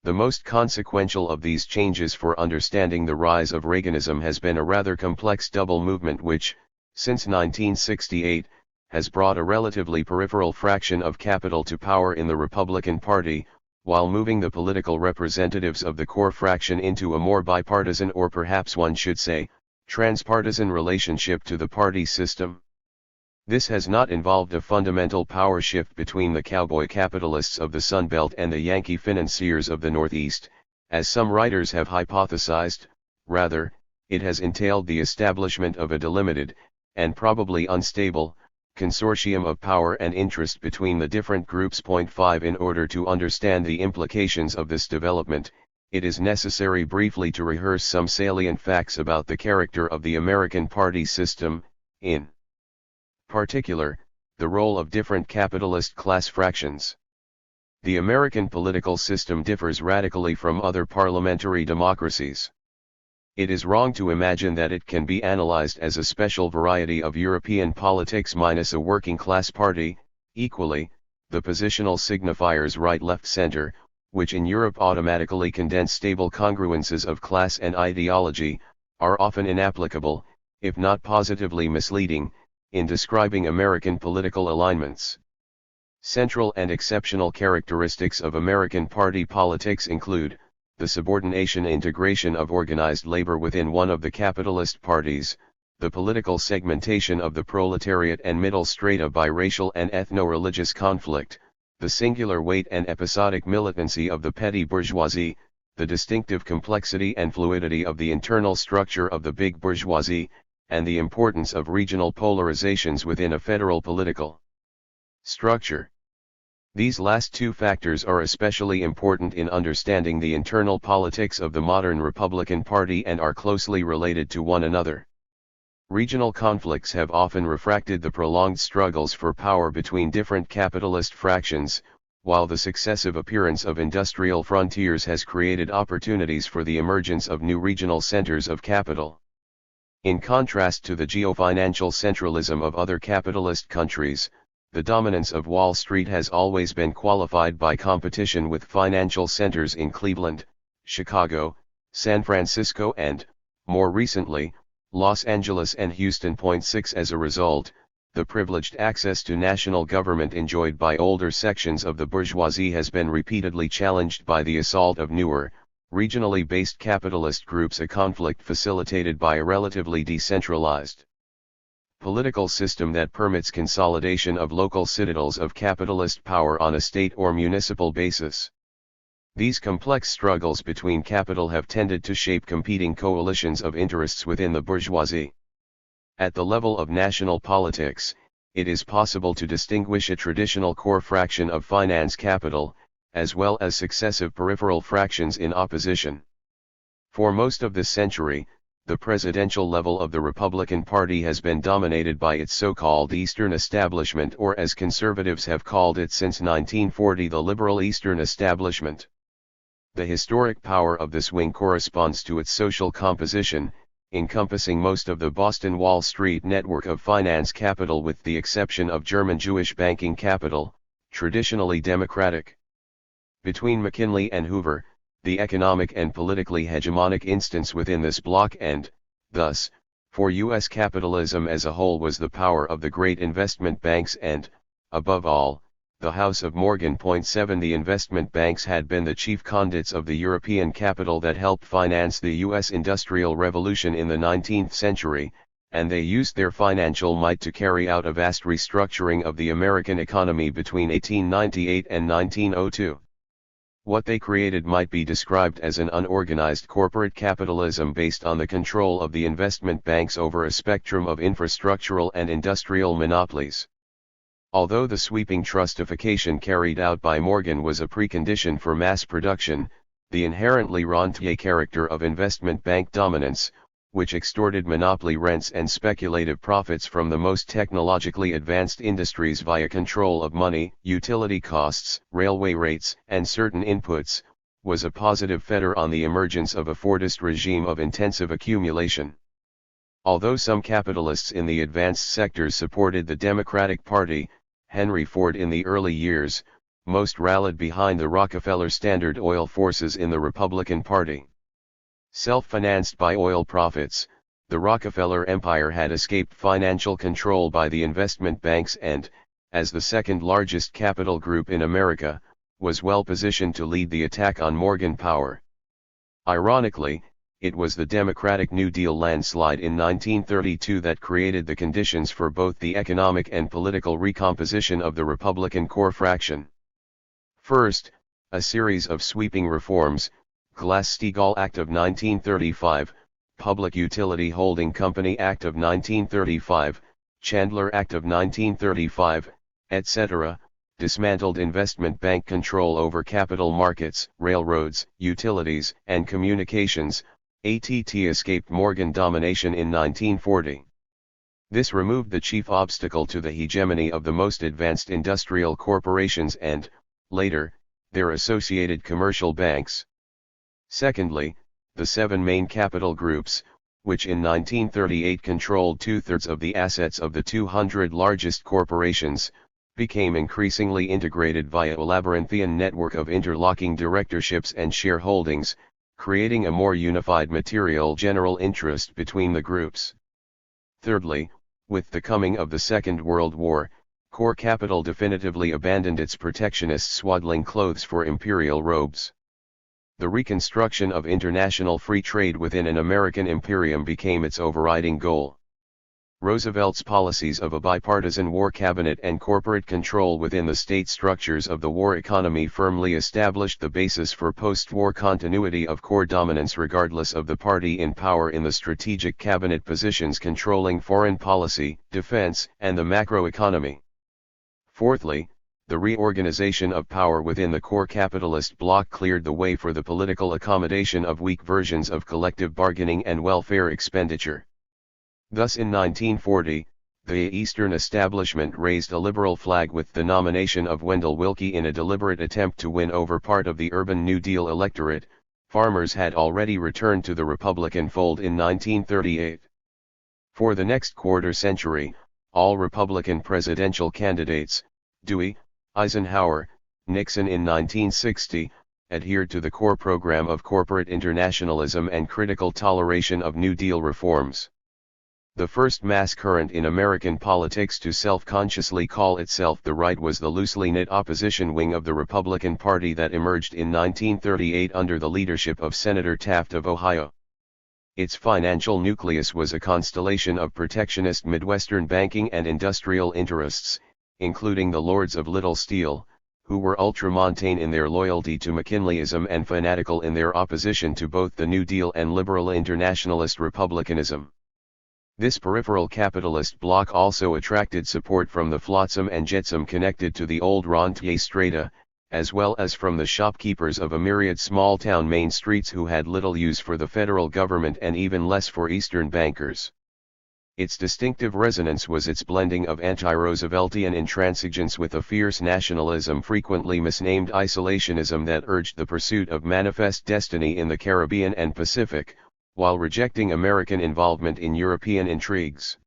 The most consequential of these changes for understanding the rise of Reaganism has been a rather complex double movement which, since 1968, has brought a relatively peripheral fraction of capital to power in the Republican Party, while moving the political representatives of the core fraction into a more bipartisan, or perhaps one should say, transpartisan relationship to the party system. This has not involved a fundamental power shift between the cowboy capitalists of the Sun Belt and the Yankee financiers of the Northeast, as some writers have hypothesized. Rather, it has entailed the establishment of a delimited, and probably unstable, consortium of power and interest between the different groups. 5 In order to understand the implications of this development, it is necessary briefly to rehearse some salient facts about the character of the American party system, in particular, the role of different capitalist class fractions. The American political system differs radically from other parliamentary democracies. It is wrong to imagine that it can be analyzed as a special variety of European politics minus a working class party. Equally, the positional signifiers right-left-center, which in Europe automatically condense stable congruences of class and ideology, are often inapplicable, if not positively misleading, in describing American political alignments. Central and exceptional characteristics of American party politics include the subordination integration of organized labor within one of the capitalist parties, the political segmentation of the proletariat and middle strata by racial and ethno-religious conflict, the singular weight and episodic militancy of the petty bourgeoisie, the distinctive complexity and fluidity of the internal structure of the big bourgeoisie, and the importance of regional polarizations within a federal political structure. These last two factors are especially important in understanding the internal politics of the modern Republican Party and are closely related to one another. Regional conflicts have often refracted the prolonged struggles for power between different capitalist fractions, while the successive appearance of industrial frontiers has created opportunities for the emergence of new regional centers of capital. In contrast to the geofinancial centralism of other capitalist countries, the dominance of Wall Street has always been qualified by competition with financial centers in Cleveland, Chicago, San Francisco and, more recently, Los Angeles and Houston. 6 As a result, the privileged access to national government enjoyed by older sections of the bourgeoisie has been repeatedly challenged by the assault of newer, regionally based capitalist groups, a conflict facilitated by a relatively decentralized political system that permits consolidation of local citadels of capitalist power on a state or municipal basis. These complex struggles between capital have tended to shape competing coalitions of interests within the bourgeoisie. At the level of national politics, it is possible to distinguish a traditional core fraction of finance capital, as well as successive peripheral fractions in opposition. For most of this century, the presidential level of the Republican Party has been dominated by its so-called Eastern establishment, or as conservatives have called it since 1940, the liberal Eastern establishment. The historic power of this wing corresponds to its social composition, encompassing most of the Boston Wall Street network of finance capital with the exception of German Jewish banking capital, traditionally democratic. Between McKinley and Hoover, the economic and politically hegemonic instance within this bloc and, thus, for U.S. capitalism as a whole was the power of the great investment banks and, above all, the House of Morgan. 7 The investment banks had been the chief conduits of the European capital that helped finance the U.S. Industrial Revolution in the 19th century, and they used their financial might to carry out a vast restructuring of the American economy between 1898 and 1902. What they created might be described as an unorganized corporate capitalism based on the control of the investment banks over a spectrum of infrastructural and industrial monopolies. Although the sweeping trustification carried out by Morgan was a precondition for mass production, the inherently rentier character of investment bank dominance, which extorted monopoly rents and speculative profits from the most technologically advanced industries via control of money, utility costs, railway rates, and certain inputs, was a positive fetter on the emergence of a Fordist regime of intensive accumulation. Although some capitalists in the advanced sectors supported the Democratic Party, Henry Ford in the early years, most rallied behind the Rockefeller Standard Oil forces in the Republican Party. Self-financed by oil profits, the Rockefeller empire had escaped financial control by the investment banks and, as the second largest capital group in America, was well positioned to lead the attack on Morgan power. Ironically, it was the Democratic New Deal landslide in 1932 that created the conditions for both the economic and political recomposition of the Republican core fraction. First, a series of sweeping reforms: Glass-Steagall Act of 1935, Public Utility Holding Company Act of 1935, Chandler Act of 1935, etc., dismantled investment bank control over capital markets, railroads, utilities, and communications. ATT escaped Morgan domination in 1940. This removed the chief obstacle to the hegemony of the most advanced industrial corporations and, later, their associated commercial banks. Secondly, the 7 main capital groups, which in 1938 controlled 2/3 of the assets of the 200 largest corporations, became increasingly integrated via a labyrinthian network of interlocking directorships and shareholdings, creating a more unified material general interest between the groups. Thirdly, With the coming of the Second World War, core capital definitively abandoned its protectionist swaddling clothes for imperial robes. The reconstruction of international free trade within an American imperium became its overriding goal. Roosevelt's policies of a bipartisan war cabinet and corporate control within the state structures of the war economy firmly established the basis for post-war continuity of core dominance regardless of the party in power in the strategic cabinet positions controlling foreign policy, defense, and the macroeconomy. Fourthly, the reorganization of power within the core capitalist bloc cleared the way for the political accommodation of weak versions of collective bargaining and welfare expenditure. Thus in 1940, the Eastern establishment raised a liberal flag with the nomination of Wendell Willkie in a deliberate attempt to win over part of the urban New Deal electorate. Farmers had already returned to the Republican fold in 1938. For the next quarter century, all Republican presidential candidates, Dewey, Eisenhower, Nixon in 1960, adhered to the core program of corporate internationalism and critical toleration of New Deal reforms. The first mass current in American politics to self-consciously call itself the right was the loosely knit opposition wing of the Republican Party that emerged in 1938 under the leadership of Senator Taft of Ohio. Its financial nucleus was a constellation of protectionist Midwestern banking and industrial interests, including the Lords of Little Steel, who were ultramontane in their loyalty to McKinleyism and fanatical in their opposition to both the New Deal and liberal internationalist republicanism. This peripheral capitalist bloc also attracted support from the flotsam and jetsam connected to the old rentier strata, as well as from the shopkeepers of a myriad small-town main streets who had little use for the federal government and even less for Eastern bankers. Its distinctive resonance was its blending of anti-Rooseveltian intransigence with a fierce nationalism frequently misnamed isolationism that urged the pursuit of manifest destiny in the Caribbean and Pacific, while rejecting American involvement in European intrigues.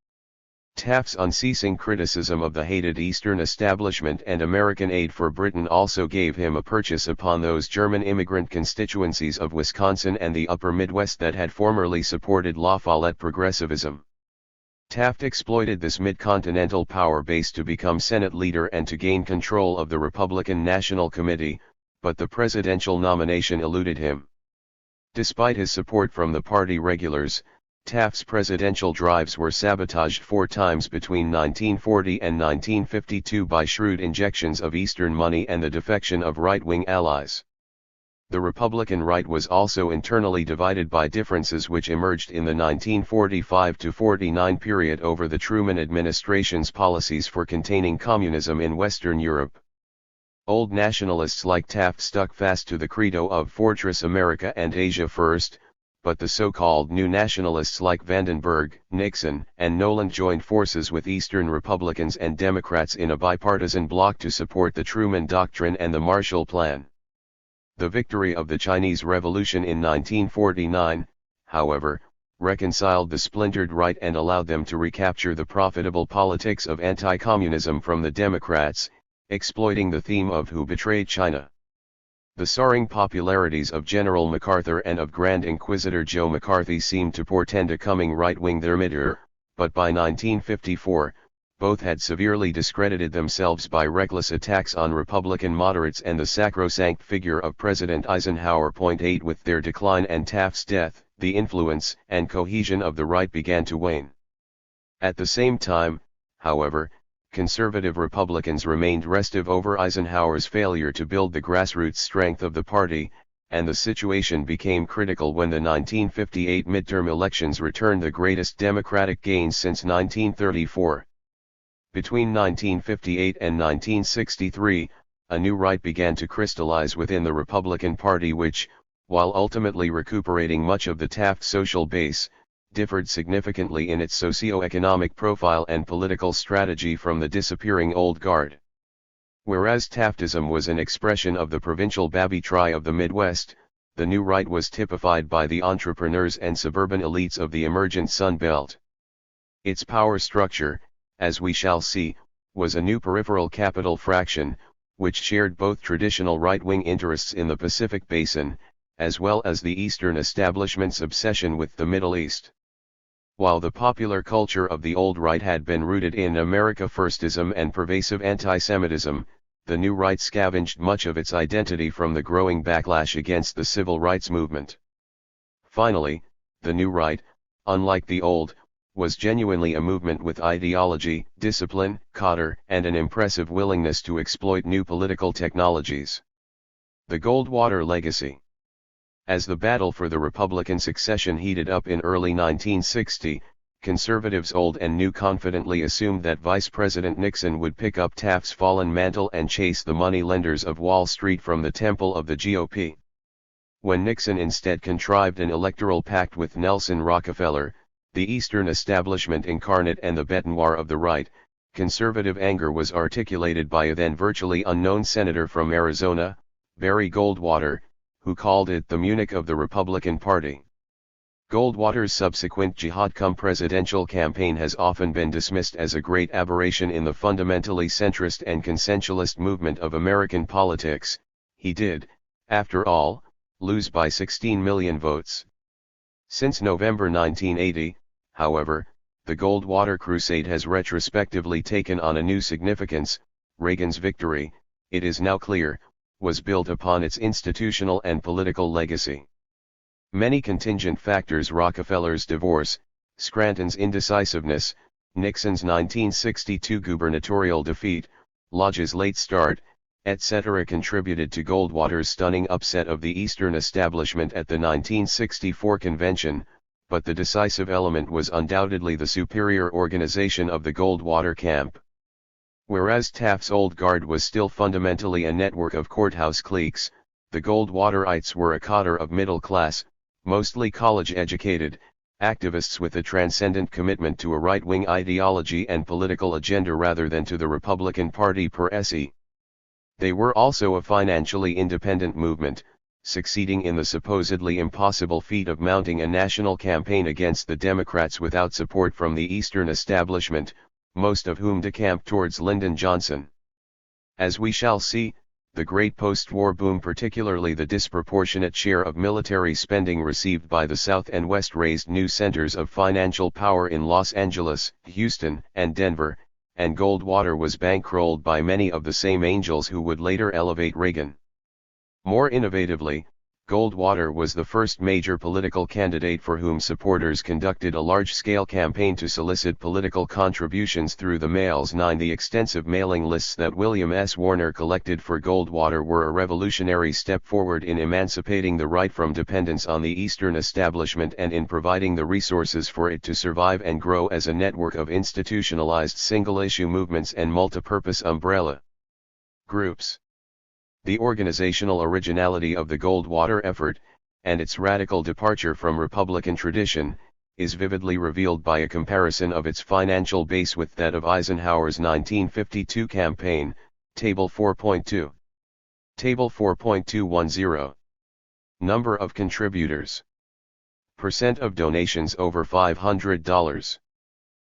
Taft's unceasing criticism of the hated Eastern establishment and American aid for Britain also gave him a purchase upon those German immigrant constituencies of Wisconsin and the upper Midwest that had formerly supported La Follette progressivism. Taft exploited this mid-continental power base to become Senate leader and to gain control of the Republican National Committee, but the presidential nomination eluded him. Despite his support from the party regulars, Taft's presidential drives were sabotaged 4 times between 1940 and 1952 by shrewd injections of Eastern money and the defection of right-wing allies. The Republican right was also internally divided by differences which emerged in the 1945-49 period over the Truman administration's policies for containing communism in Western Europe. Old nationalists like Taft stuck fast to the credo of Fortress America and Asia First, but the so-called new nationalists like Vandenberg, Nixon, and Noland joined forces with Eastern Republicans and Democrats in a bipartisan bloc to support the Truman Doctrine and the Marshall Plan. The victory of the Chinese Revolution in 1949, however, reconciled the splintered right and allowed them to recapture the profitable politics of anti-communism from the Democrats, exploiting the theme of who betrayed China. The soaring popularities of General MacArthur and of Grand Inquisitor Joe McCarthy seemed to portend a coming right-wing thermidor, but by 1954, both had severely discredited themselves by reckless attacks on Republican moderates and the sacrosanct figure of President Eisenhower. 8 With their decline and Taft's death, the influence and cohesion of the right began to wane. At the same time, however, conservative Republicans remained restive over Eisenhower's failure to build the grassroots strength of the party, and the situation became critical when the 1958 midterm elections returned the greatest Democratic gains since 1934. Between 1958 and 1963, a new right began to crystallize within the Republican Party which, while ultimately recuperating much of the Taft social base, differed significantly in its socio-economic profile and political strategy from the disappearing old guard. Whereas Taftism was an expression of the provincial Baby-Try of the Midwest, the new right was typified by the entrepreneurs and suburban elites of the emergent Sun Belt. Its power structure, as we shall see, was a new peripheral capital fraction, which shared both traditional right-wing interests in the Pacific Basin, as well as the Eastern establishment's obsession with the Middle East. While the popular culture of the old right had been rooted in America Firstism and pervasive anti-Semitism, the new right scavenged much of its identity from the growing backlash against the civil rights movement. Finally, the new right, unlike the old, was genuinely a movement with ideology, discipline, cadre, and an impressive willingness to exploit new political technologies. The Goldwater legacy. As the battle for the Republican succession heated up in early 1960, conservatives old and new confidently assumed that Vice President Nixon would pick up Taft's fallen mantle and chase the money lenders of Wall Street from the temple of the GOP. When Nixon instead contrived an electoral pact with Nelson Rockefeller, the Eastern establishment incarnate and the bête noire of the right, conservative anger was articulated by a then virtually unknown senator from Arizona, Barry Goldwater, who called it the Munich of the Republican Party. Goldwater's subsequent jihad-cum-presidential campaign has often been dismissed as a great aberration in the fundamentally centrist and consensualist movement of American politics. He did, after all, lose by 16 million votes. Since November 1980, however, the Goldwater crusade has retrospectively taken on a new significance. Reagan's victory, it is now clear, was built upon its institutional and political legacy. Many contingent factors, Rockefeller's divorce, Scranton's indecisiveness, Nixon's 1962 gubernatorial defeat, Lodge's late start, etc. contributed to Goldwater's stunning upset of the Eastern establishment at the 1964 convention, but the decisive element was undoubtedly the superior organization of the Goldwater camp. Whereas Taft's old guard was still fundamentally a network of courthouse cliques, the Goldwaterites were a cadre of middle class, mostly college-educated, activists with a transcendent commitment to a right-wing ideology and political agenda rather than to the Republican Party per se. They were also a financially independent movement, succeeding in the supposedly impossible feat of mounting a national campaign against the Democrats without support from the Eastern establishment, most of whom decamped towards Lyndon Johnson. As we shall see, the great post-war boom, particularly the disproportionate share of military spending received by the South and West, raised new centers of financial power in Los Angeles, Houston, and Denver, and Goldwater was bankrolled by many of the same angels who would later elevate Reagan. More innovatively, Goldwater was the first major political candidate for whom supporters conducted a large-scale campaign to solicit political contributions through the mails. 9. The extensive mailing lists that William S. Warner collected for Goldwater were a revolutionary step forward in emancipating the right from dependence on the Eastern establishment and in providing the resources for it to survive and grow as a network of institutionalized single-issue movements and multipurpose umbrella groups. The organizational originality of the Goldwater effort, and its radical departure from Republican tradition, is vividly revealed by a comparison of its financial base with that of Eisenhower's 1952 campaign, Table 4.2. Table 4.210. Number of contributors. Percent of donations over $500.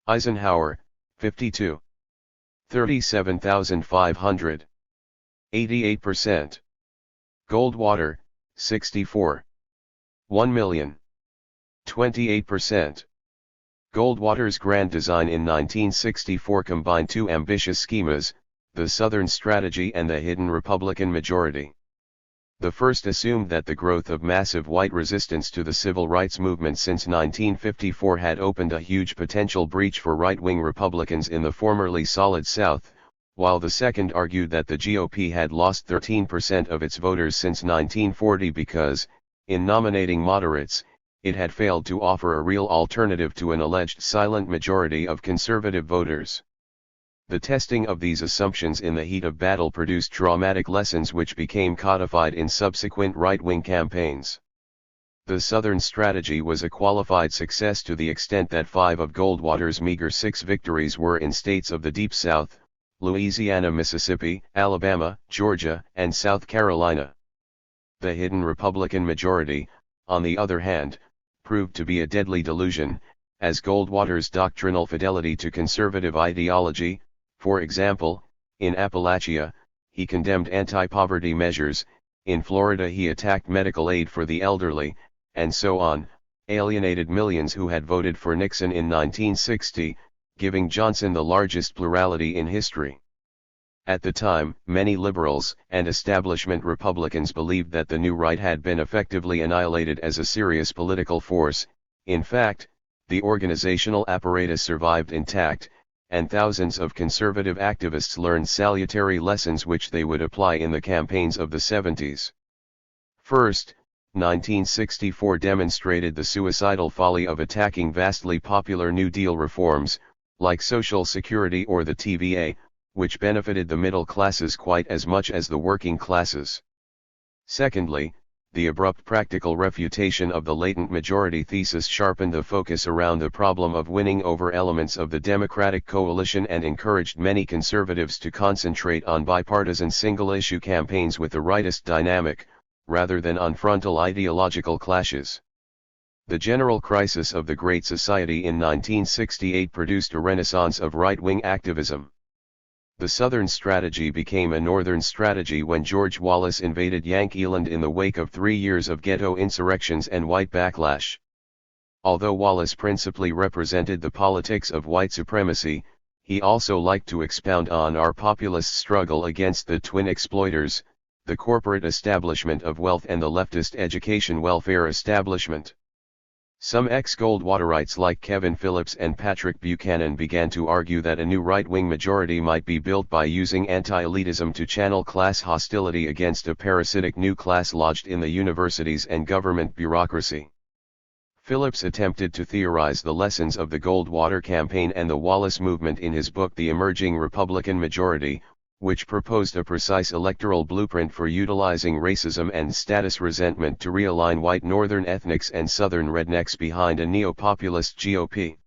Eisenhower, 52. 37,500. 88%. Goldwater, 64. 1 million. 28%. Goldwater's grand design in 1964 combined two ambitious schemas, the Southern strategy and the hidden Republican majority. The first assumed that the growth of massive white resistance to the civil rights movement since 1954 had opened a huge potential breach for right-wing Republicans in the formerly solid South, while the second argued that the GOP had lost 13% of its voters since 1940 because, in nominating moderates, it had failed to offer a real alternative to an alleged silent majority of conservative voters. The testing of these assumptions in the heat of battle produced dramatic lessons which became codified in subsequent right-wing campaigns. The Southern strategy was a qualified success to the extent that 5 of Goldwater's meager 6 victories were in states of the Deep South: Louisiana, Mississippi, Alabama, Georgia, and South Carolina. The hidden Republican majority, on the other hand, proved to be a deadly delusion, as Goldwater's doctrinal fidelity to conservative ideology, for example, in Appalachia, he condemned anti-poverty measures, in Florida he attacked medical aid for the elderly, and so on, alienated millions who had voted for Nixon in 1960, giving Johnson the largest plurality in history. At the time, many liberals and establishment Republicans believed that the new right had been effectively annihilated as a serious political force. In fact, the organizational apparatus survived intact, and thousands of conservative activists learned salutary lessons which they would apply in the campaigns of the 70s. First, 1964 demonstrated the suicidal folly of attacking vastly popular New Deal reforms, like Social Security or the TVA, which benefited the middle classes quite as much as the working classes. Secondly, the abrupt practical refutation of the latent majority thesis sharpened the focus around the problem of winning over elements of the Democratic coalition and encouraged many conservatives to concentrate on bipartisan single-issue campaigns with the rightist dynamic, rather than on frontal ideological clashes. The general crisis of the Great Society in 1968 produced a renaissance of right-wing activism. The Southern strategy became a Northern strategy when George Wallace invaded Yankeeland in the wake of 3 years of ghetto insurrections and white backlash. Although Wallace principally represented the politics of white supremacy, he also liked to expound on our populist struggle against the twin exploiters, the corporate establishment of wealth and the leftist education welfare establishment. Some ex-Goldwaterites like Kevin Phillips and Patrick Buchanan began to argue that a new right-wing majority might be built by using anti-elitism to channel class hostility against a parasitic new class lodged in the universities and government bureaucracy. Phillips attempted to theorize the lessons of the Goldwater campaign and the Wallace movement in his book The Emerging Republican Majority, which proposed a precise electoral blueprint for utilizing racism and status resentment to realign white Northern ethnics and Southern rednecks behind a neo-populist GOP.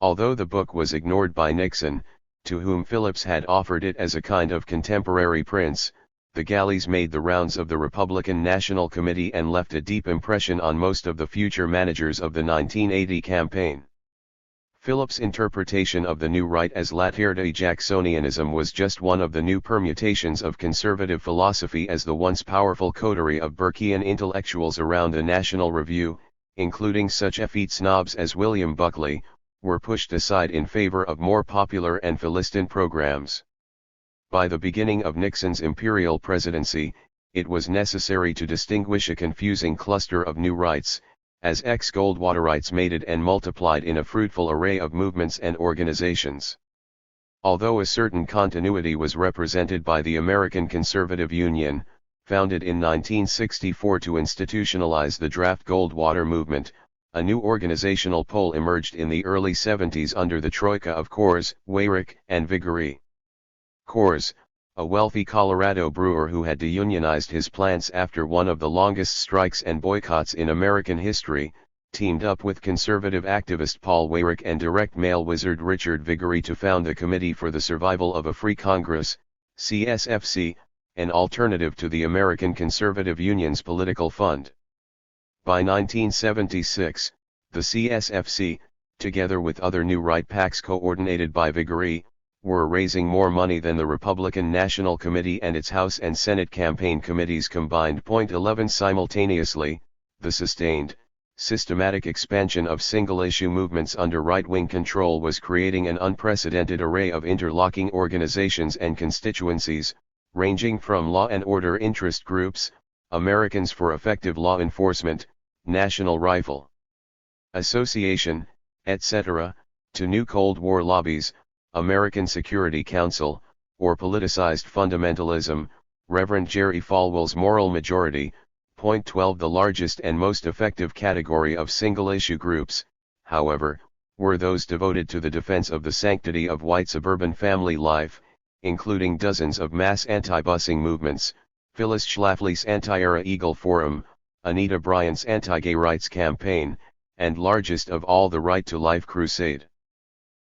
Although the book was ignored by Nixon, to whom Phillips had offered it as a kind of contemporary prince, the galleys made the rounds of the Republican National Committee and left a deep impression on most of the future managers of the 1980 campaign. Phillips' interpretation of the new right as Latardy-Jacksonianism was just one of the new permutations of conservative philosophy as the once powerful coterie of Burkean intellectuals around the National Review, including such effete snobs as William Buckley, were pushed aside in favor of more popular and Philistine programs. By the beginning of Nixon's imperial presidency, it was necessary to distinguish a confusing cluster of new rights, as ex-Goldwaterites mated and multiplied in a fruitful array of movements and organizations. Although a certain continuity was represented by the American Conservative Union, founded in 1964 to institutionalize the draft Goldwater movement, a new organizational pole emerged in the early 70s under the troika of Coors, Weyrich, and Viggory. Coors, a wealthy Colorado brewer who had deunionized his plants after one of the longest strikes and boycotts in American history, teamed up with conservative activist Paul Weyrich and direct mail wizard Richard Viggory to found the Committee for the Survival of a Free Congress, CSFC, an alternative to the American Conservative Union's political fund. By 1976, the CSFC, together with other new right PACs coordinated by Viggory, were raising more money than the Republican National Committee and its House and Senate campaign committees combined. 11 Simultaneously, the sustained, systematic expansion of single-issue movements under right-wing control was creating an unprecedented array of interlocking organizations and constituencies, ranging from law and order interest groups, Americans for Effective Law Enforcement, National Rifle Association, etc., to new Cold War lobbies, American Security Council, or politicized fundamentalism. Reverend Jerry Falwell's Moral Majority. 12 The largest and most effective category of single-issue groups, however, were those devoted to the defense of the sanctity of white suburban family life, including dozens of mass anti-busing movements, Phyllis Schlafly's Anti-Era Eagle Forum, Anita Bryant's Anti-Gay Rights Campaign, and largest of all the Right to Life Crusade.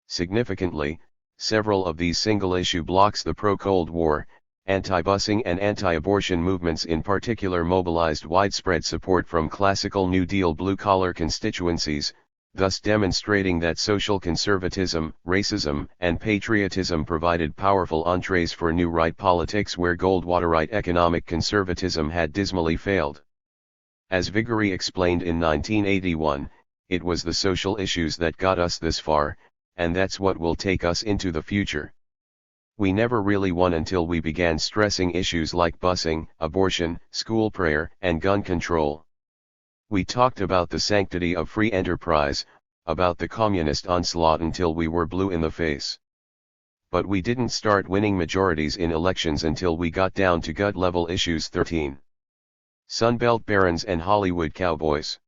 Significantly, several of these single-issue blocs, the pro-Cold War, anti-busing and anti-abortion movements in particular, mobilized widespread support from classical New Deal blue-collar constituencies, thus demonstrating that social conservatism, racism, and patriotism provided powerful entrees for new right politics where Goldwaterite economic conservatism had dismally failed. As Viguerie explained in 1981, it was the social issues that got us this far, and that's what will take us into the future. We never really won until we began stressing issues like busing, abortion, school prayer, and gun control. We talked about the sanctity of free enterprise, about the communist onslaught until we were blue in the face. But we didn't start winning majorities in elections until we got down to gut-level issues. 13. Sunbelt Barons and Hollywood Cowboys.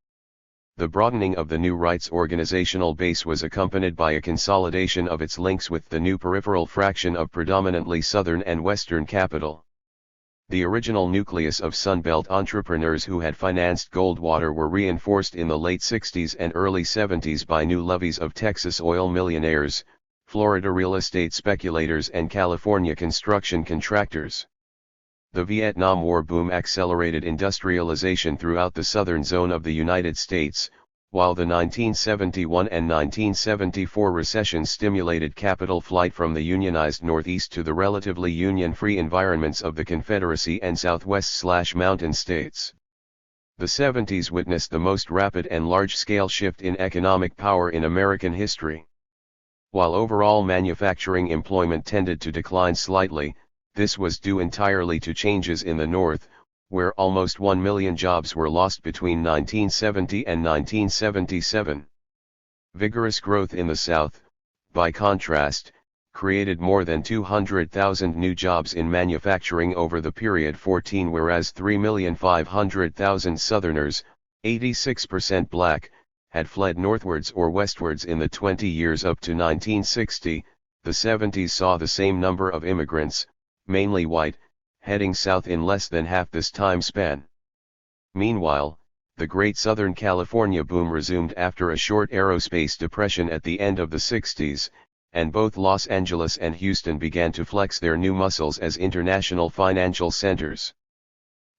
The broadening of the New Right's organizational base was accompanied by a consolidation of its links with the new peripheral fraction of predominantly Southern and Western capital. The original nucleus of Sunbelt entrepreneurs who had financed Goldwater were reinforced in the late 60s and early 70s by new levies of Texas oil millionaires, Florida real estate speculators and California construction contractors. The Vietnam War boom accelerated industrialization throughout the southern zone of the United States, while the 1971 and 1974 recession stimulated capital flight from the unionized Northeast to the relatively union-free environments of the Confederacy and Southwest/Mountain states. The 70s witnessed the most rapid and large-scale shift in economic power in American history. While overall manufacturing employment tended to decline slightly, this was due entirely to changes in the North, where almost 1 million jobs were lost between 1970 and 1977. Vigorous growth in the South, by contrast, created more than 200,000 new jobs in manufacturing over the period 14, whereas 3,500,000 Southerners, 86% black, had fled northwards or westwards in the 20 years up to 1960. The 70s saw the same number of immigrants, mainly white, heading south in less than half this time span. Meanwhile, the Great Southern California boom resumed after a short aerospace depression at the end of the 60s, and both Los Angeles and Houston began to flex their new muscles as international financial centers.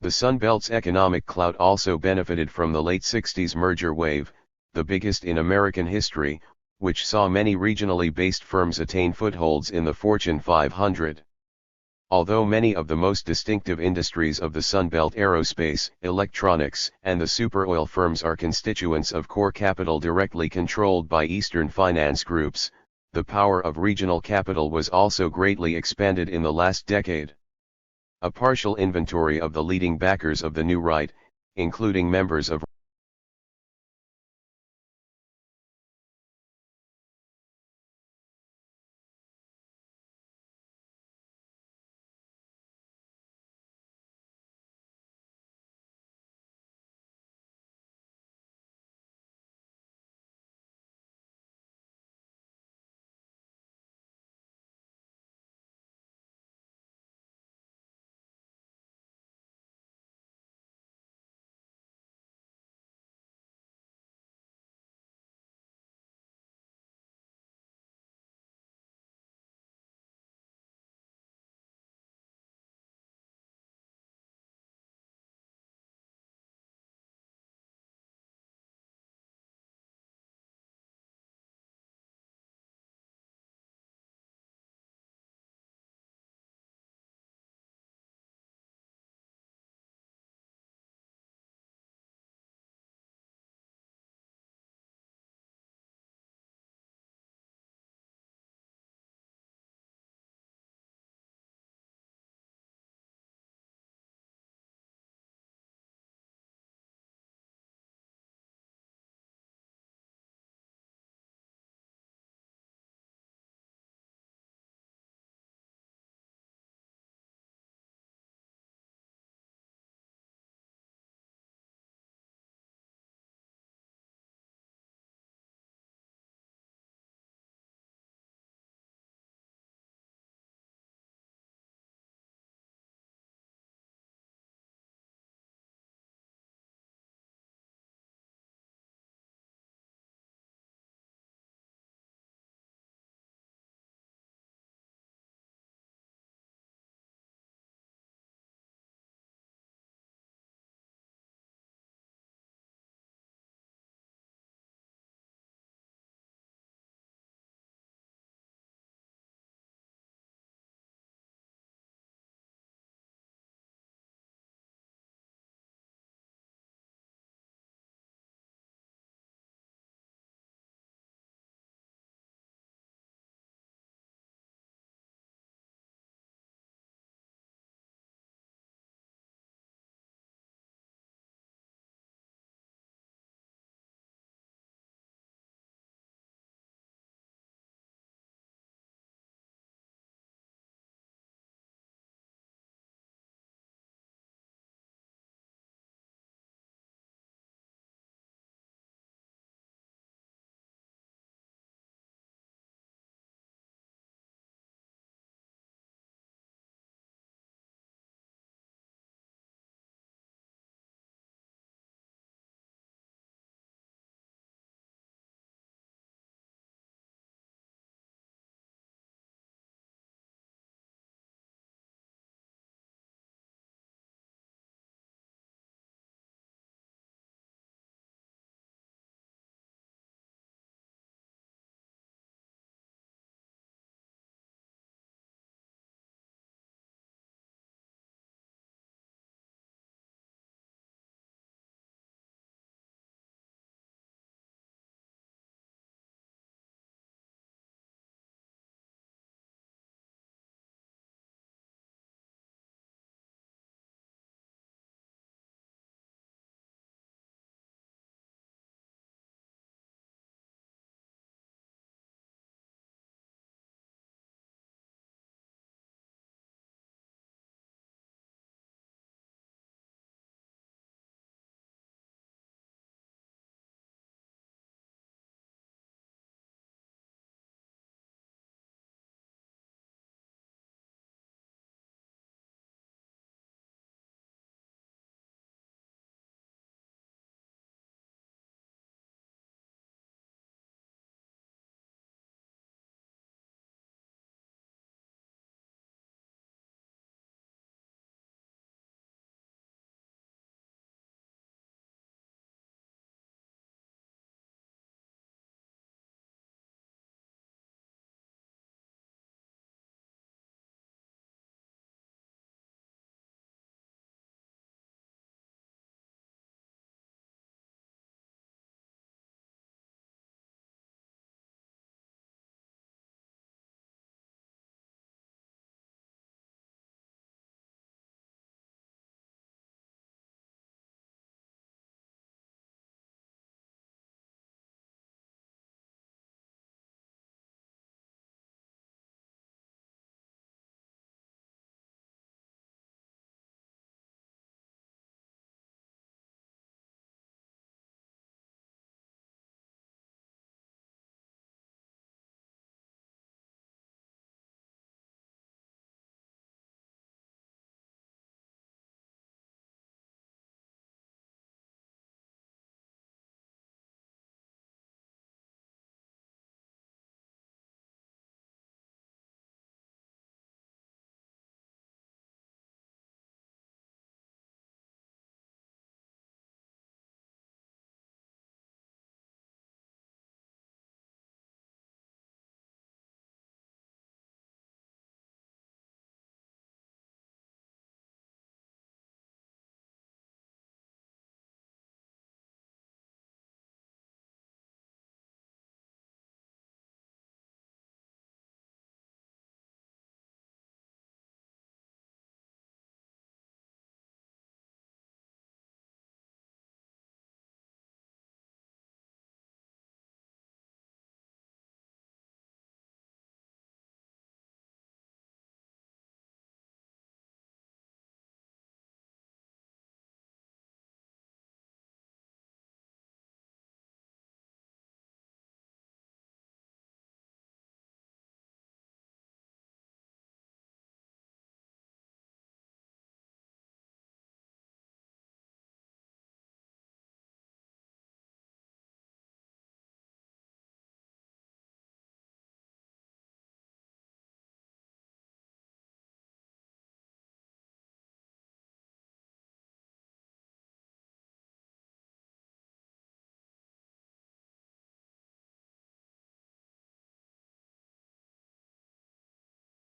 The Sun Belt's economic clout also benefited from the late 60s merger wave, the biggest in American history, which saw many regionally based firms attain footholds in the Fortune 500. Although many of the most distinctive industries of the Sun Belt, aerospace, electronics, and the superoil firms, are constituents of core capital directly controlled by Eastern finance groups, the power of regional capital was also greatly expanded in the last decade. A partial inventory of the leading backers of the New Right, including members of